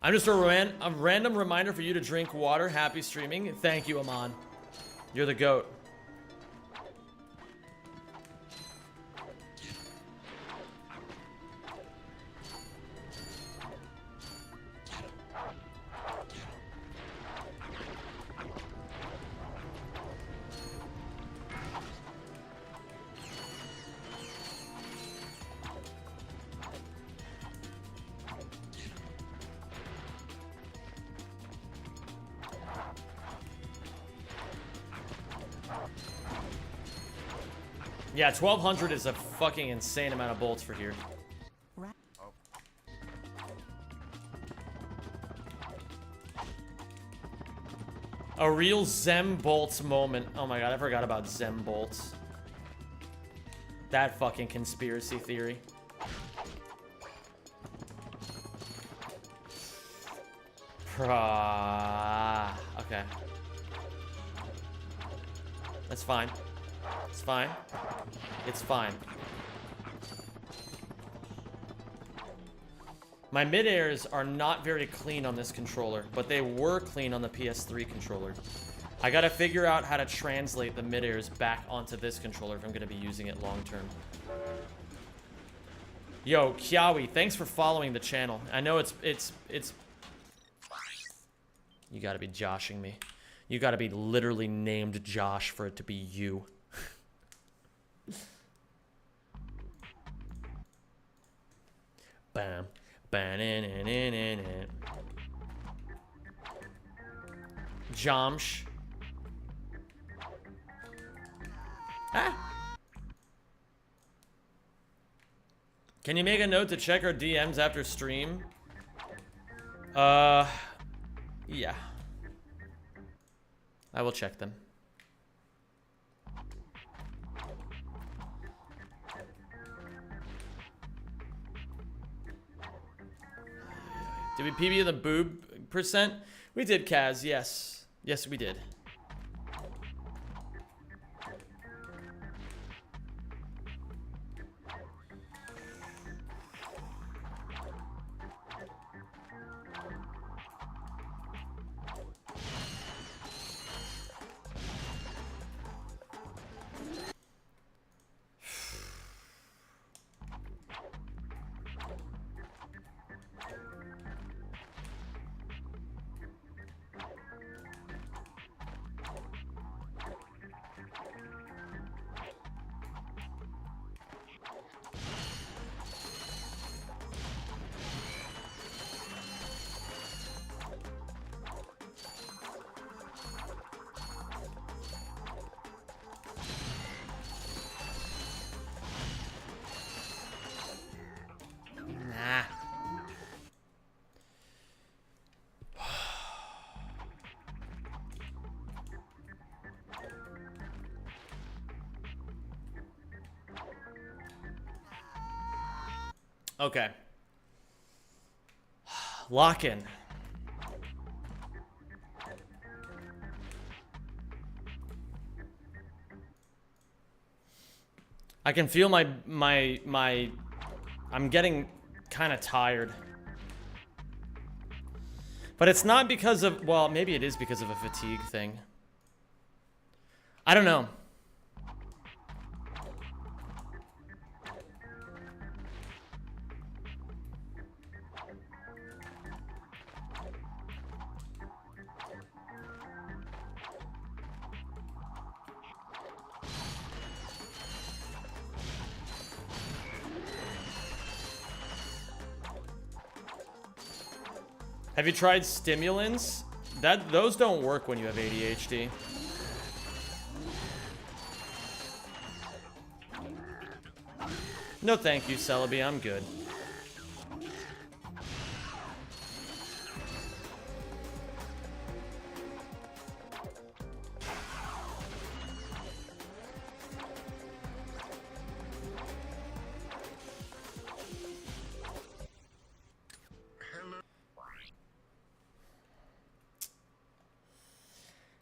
I'm just a random reminder for you to drink water. Happy streaming. Thank you, Aman. You're the GOAT. Yeah, 1,200 is a fucking insane amount of bolts for here. A real Zem bolts moment. Oh my god, I forgot about Zem bolts. That fucking conspiracy theory. Okay. That's fine. It's fine. It's fine. My mid-airs are not very clean on this controller, but they were clean on the PS3 controller. I gotta figure out how to translate the mid-airs back onto this controller if I'm gonna be using it long term. Yo, Kiawi, thanks for following the channel. I know it's... You gotta be joshing me. You gotta be literally named Josh for it to be you. Bam. Jomsh. Ah. Can you make a note to check our DMs after stream? Yeah. I will check them. Did we PB the boob percent? We did, Kaz, yes. Yes, we did. Okay. Lock in. I can feel I'm getting kind of tired. But it's not because of, well, maybe it is because of a fatigue thing. I don't know. Have you tried stimulants? Those don't work when you have ADHD. No thank you, Celebi, I'm good.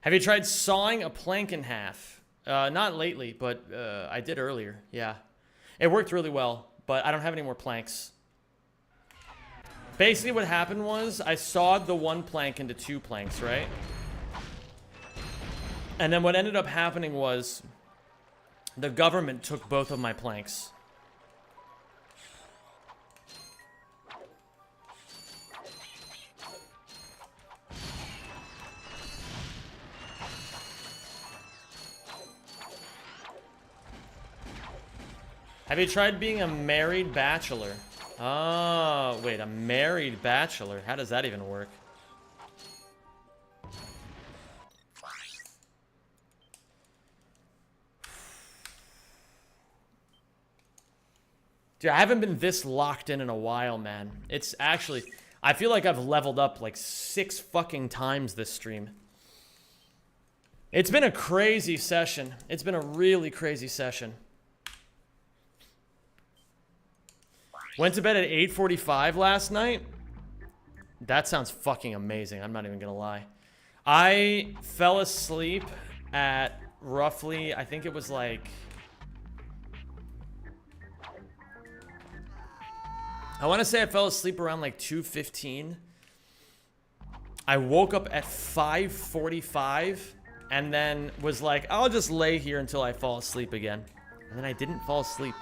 Have you tried sawing a plank in half? Not lately, but I did earlier, yeah. It worked really well, but I don't have any more planks. Basically what happened was, I sawed the one plank into two planks, right? And then what ended up happening was, the government took both of my planks. Have you tried being a married bachelor? Oh, wait, a married bachelor. How does that even work? Dude, I haven't been this locked in a while, man. It's actually, I feel like I've leveled up like 6 fucking times this stream. It's been a crazy session. It's been a really crazy session. Went to bed at 8:45 last night. That sounds fucking amazing. I'm not even gonna lie. I fell asleep at roughly, I think it was like, I want to say I fell asleep around like 2:15. I woke up at 5:45 and then was like, I'll just lay here until I fall asleep again. And then I didn't fall asleep,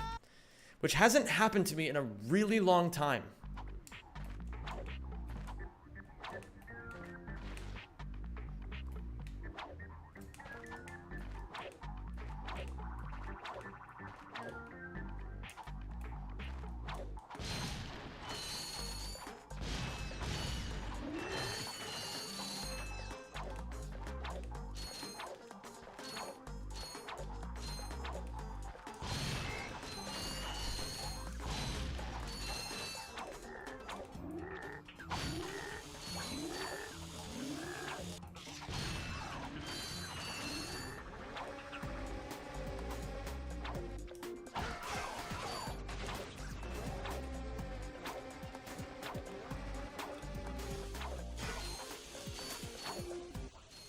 which hasn't happened to me in a really long time.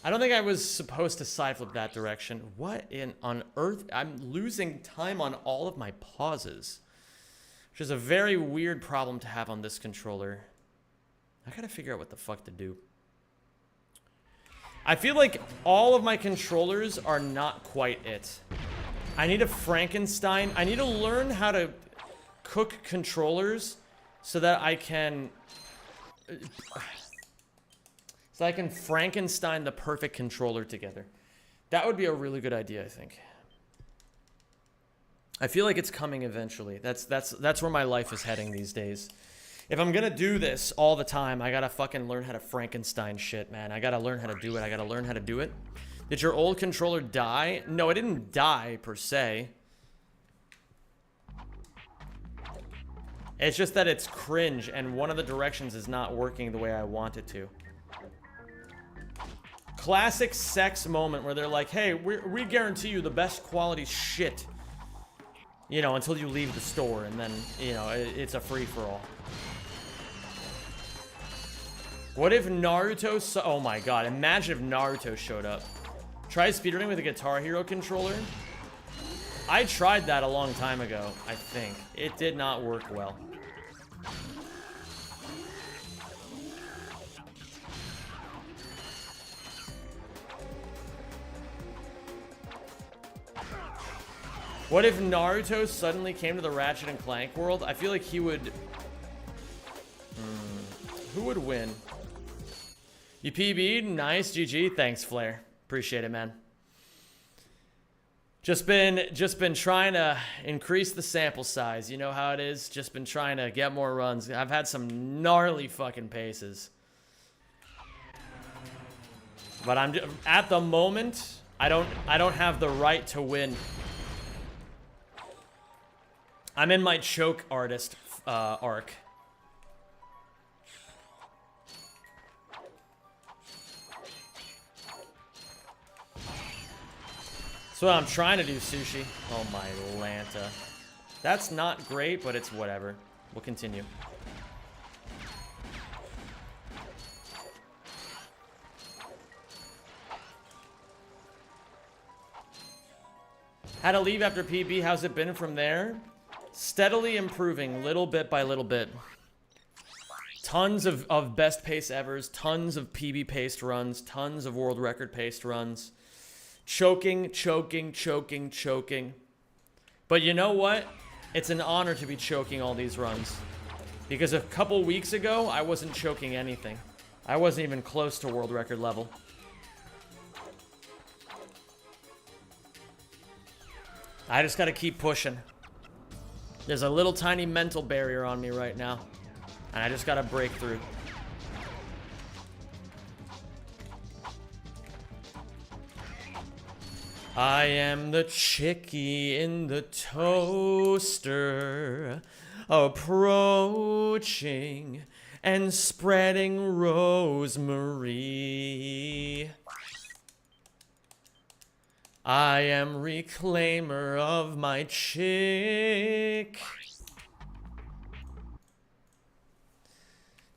I don't think I was supposed to side flip that direction. What on earth? I'm losing time on all of my pauses, which is a very weird problem to have on this controller. I gotta figure out what the fuck to do. I feel like all of my controllers are not quite it. I need a Frankenstein. I need to learn how to cook controllers so that I can... So I can Frankenstein the perfect controller together. That would be a really good idea, I think. I feel like it's coming eventually. That's where my life is heading these days. If I'm gonna do this all the time, I gotta fucking learn how to Frankenstein shit, man. I gotta learn how to do it. I gotta learn how to do it. Did your old controller die? No, it didn't die, per se. It's just that it's cringe, and one of the directions is not working the way I want it to. Classic sex moment where they're like, hey, we guarantee you the best quality shit. You know, until you leave the store, and then, you know, it's a free-for-all. What if Naruto... Oh my god, imagine if Naruto showed up. Try speedrunning with a Guitar Hero controller? I tried that a long time ago, I think. It did not work well. What if Naruto suddenly came to the Ratchet and Clank world? I feel like he would... Who would win? You PB'd? Nice, GG. Thanks, Flair. Appreciate it, man. Just been trying to increase the sample size. You know how it is? Just been trying to get more runs. I've had some gnarly fucking paces. But I'm at the moment, I don't have the right to win. I'm in my choke artist arc. That's what I'm trying to do, Sushi. Oh my Lanta. That's not great, but it's whatever. We'll continue. Had to leave after PB. How's it been from there? Steadily improving, little bit by little bit. Tons of best pace evers, tons of PB paced runs, tons of world record paced runs. Choking. But you know what? It's an honor to be choking all these runs. Because a couple weeks ago, I wasn't choking anything. I wasn't even close to world record level. I just gotta keep pushing. There's a little tiny mental barrier on me right now, and I just gotta break through. I am the chickie in the toaster, approaching and spreading rosemary. I am reclaimer of my chick.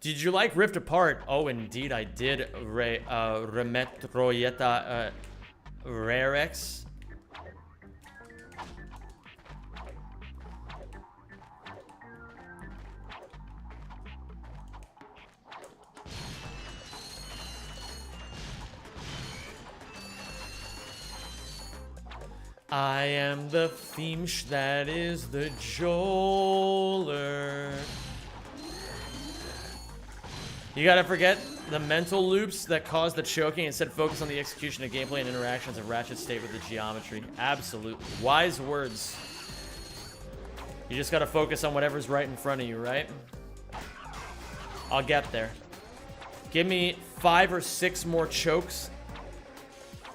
Did you like Rift Apart? Oh, indeed I did. Remetroyeta Rarex. I am the Fiemsch that is the Joler. You gotta forget the mental loops that cause the choking. Instead, focus on the execution of gameplay and interactions of Ratchet state with the geometry. Absolutely. Wise words. You just gotta focus on whatever's right in front of you, right? I'll get there. Give me 5 or 6 more chokes,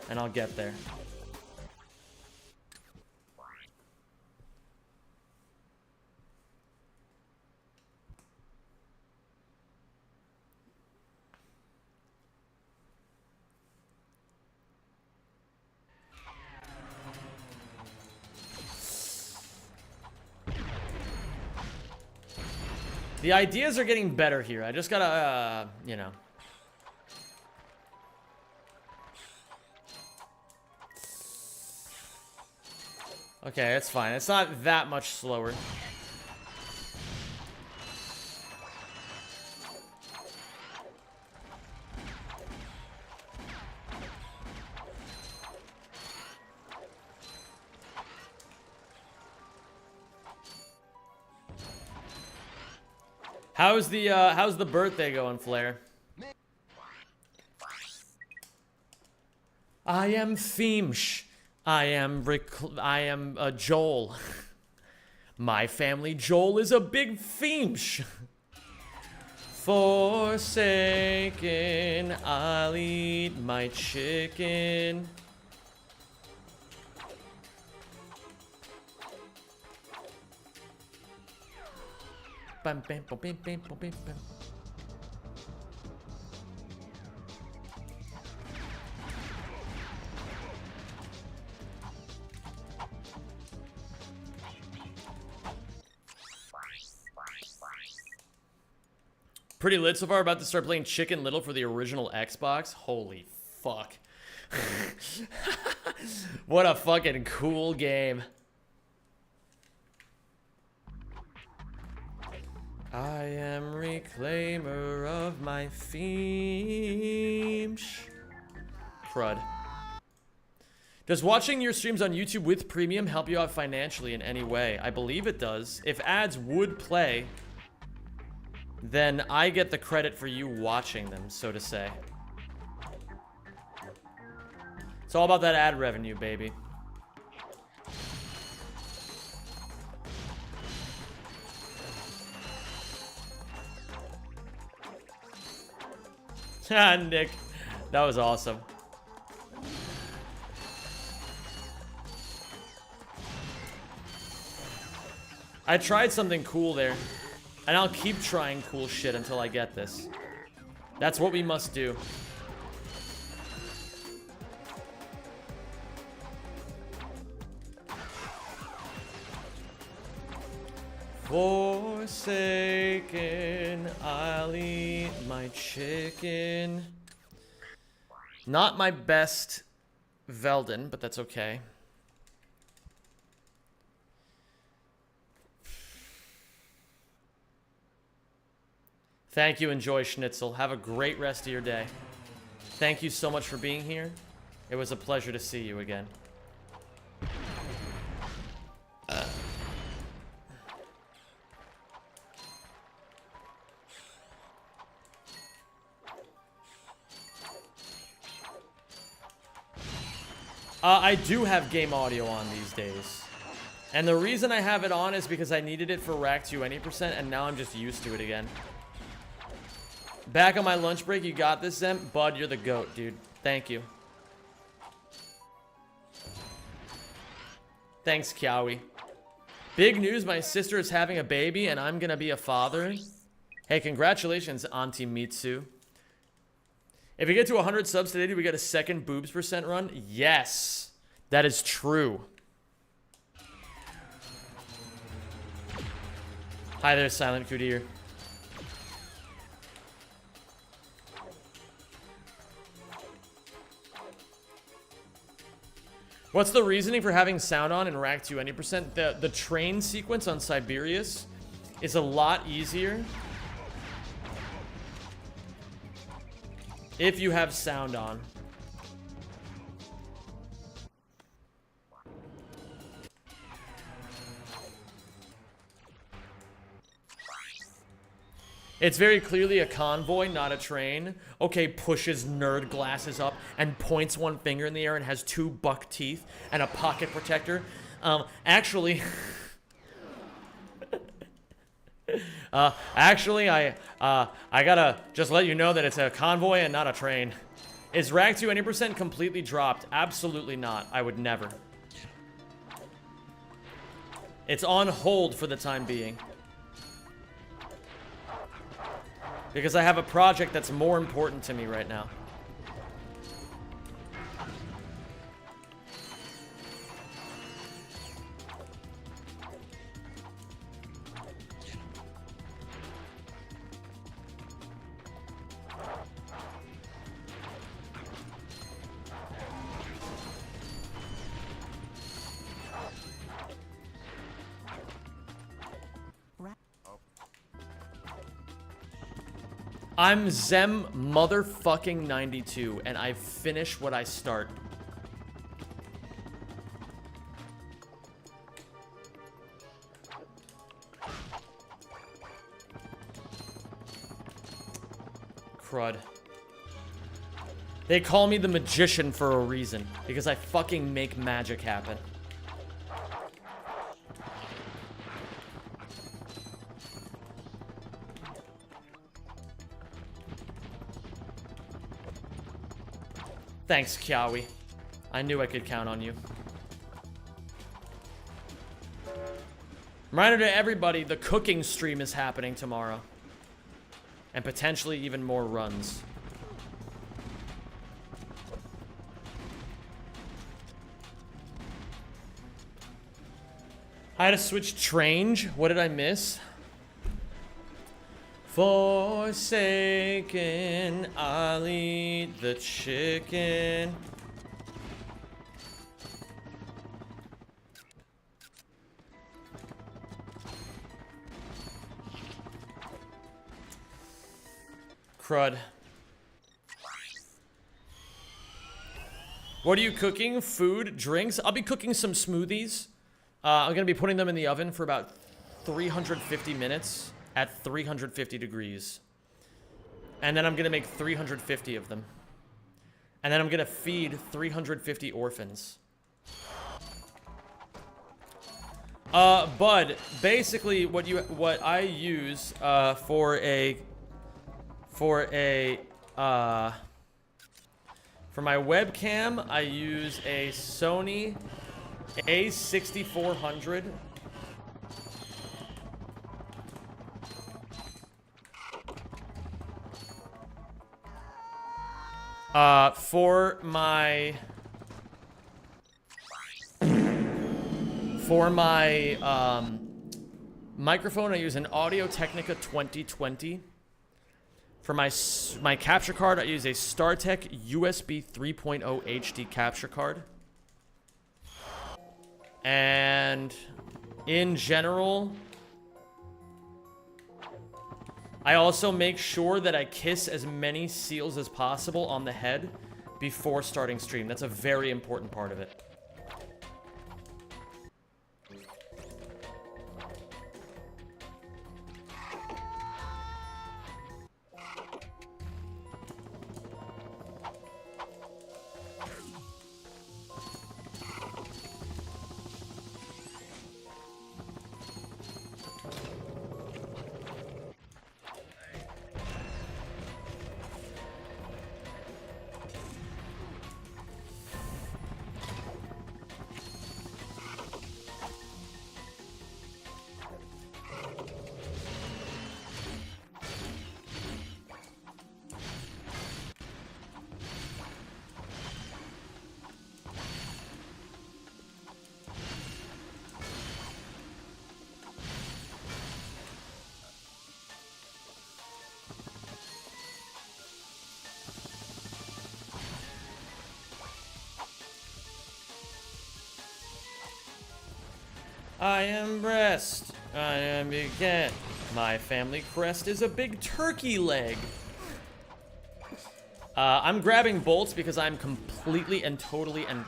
and I'll get there. The ideas are getting better here. I just gotta, you know. Okay, it's fine. It's not that much slower. How's the birthday going, Flair? I am Fiemsch. I am Joel. My family Joel is a big Fiemsch. Forsaken, I'll eat my chicken. Bam, bam, bam, bam, bam, bam, bam. Pretty lit so far. About to start playing Chicken Little for the original Xbox. Holy fuck. What a fucking cool game. I am reclaimer of my Fiemsch. Crud. Does watching your streams on YouTube with premium help you out financially in any way? I believe it does. If ads would play, then I get the credit for you watching them, so to say. It's all about that ad revenue, baby. Nick, that was awesome. I tried something cool there, and I'll keep trying cool shit until I get this. That's what we must do. Forsaken, I'll eat my chicken. Not my best Velden, but that's okay. Thank you, Enjoy Schnitzel. Have a great rest of your day. Thank you so much for being here. It was a pleasure to see you again. I do have game audio on these days. And the reason I have it on is because I needed it for Rack 2 20%, and now I'm just used to it again. Back on my lunch break, you got this, Zem? Bud, you're the GOAT, dude. Thank you. Thanks, Kiawi. Big news, my sister is having a baby, and I'm gonna be a father. Hey, congratulations, Auntie Mitsu. If we get to 100 subs today, do we get a second boobs % run? Yes, that is true. Hi there, Silent Kudir. What's the reasoning for having sound on in Rack 2 20%? The train sequence on Siberius is a lot easier if you have sound on. It's very clearly a convoy, not a train. Okay, pushes nerd glasses up and points one finger in the air and has 2 buck teeth and a pocket protector. Actually, I gotta just let you know that it's a convoy and not a train. Is Rag 2 any percent completely dropped? Absolutely not. I would never. It's on hold for the time being. Because I have a project that's more important to me right now. I'm Zem motherfucking 92, and I finish what I start. Crud. They call me the magician for a reason, because I fucking make magic happen. Thanks, Kiawi. I knew I could count on you. Reminder to everybody, the cooking stream is happening tomorrow. And potentially even more runs. I had to switch Trange. What did I miss? Forsaken, I'll eat the chicken. Crud. What are you cooking? Food? Drinks? I'll be cooking some smoothies. I'm gonna be putting them in the oven for about 350 minutes. At 350 degrees. And then I'm gonna make 350 of them. And then I'm gonna feed 350 orphans. Bud, basically what I use for my webcam, I use a Sony A6400. For my microphone, I use an Audio-Technica 2020. For my capture card, I use a StarTech USB 3.0 HD capture card. And in general, I also make sure that I kiss as many seals as possible on the head before starting stream. That's a very important part of it. I am breast. I am big cat. My family crest is a big turkey leg. I'm grabbing bolts because I'm completely and totally and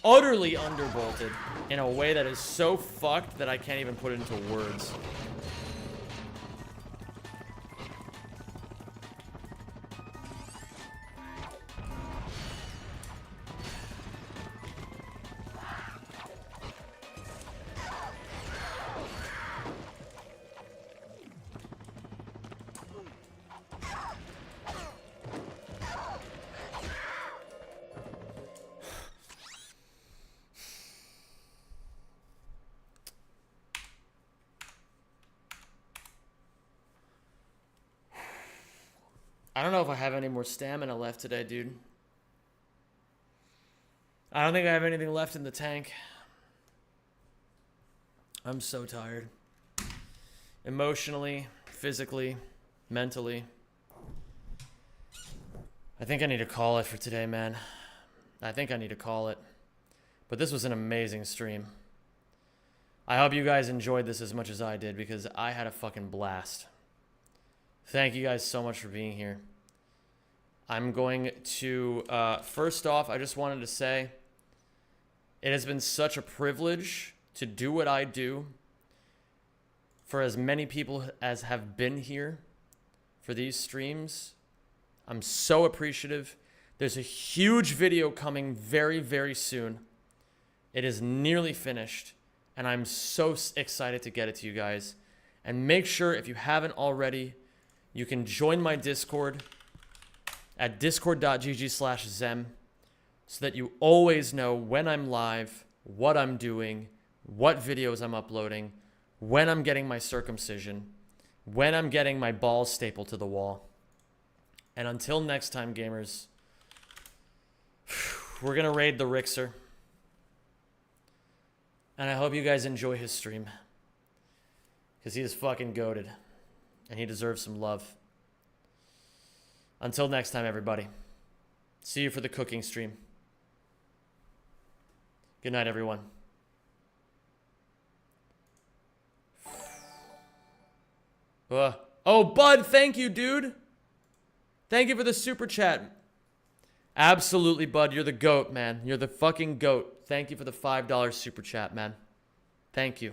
utterly underbolted in a way that is so fucked that I can't even put it into words. I don't know if I have any more stamina left today, dude. I don't think I have anything left in the tank. I'm so tired. Emotionally, physically, mentally. I think I need to call it for today, man. I think I need to call it. But this was an amazing stream. I hope you guys enjoyed this as much as I did, because I had a fucking blast. Thank you guys so much for being here. I'm going to, first off, I just wanted to say, it has been such a privilege to do what I do for as many people as have been here for these streams. I'm so appreciative. There's a huge video coming very, very soon. It is nearly finished, and I'm so excited to get it to you guys. And make sure, if you haven't already, you can join my Discord at discord.gg/Zem so that you always know when I'm live, what I'm doing, what videos I'm uploading, when I'm getting my circumcision, when I'm getting my balls stapled to the wall. And until next time, gamers, we're going to raid the Rixer. And I hope you guys enjoy his stream, because he is fucking goated, and he deserves some love. Until next time, everybody. See you for the cooking stream. Good night, everyone. Oh, Bud, thank you, dude. Thank you for the super chat. Absolutely, Bud. You're the GOAT, man. You're the fucking GOAT. Thank you for the $5 super chat, man. Thank you.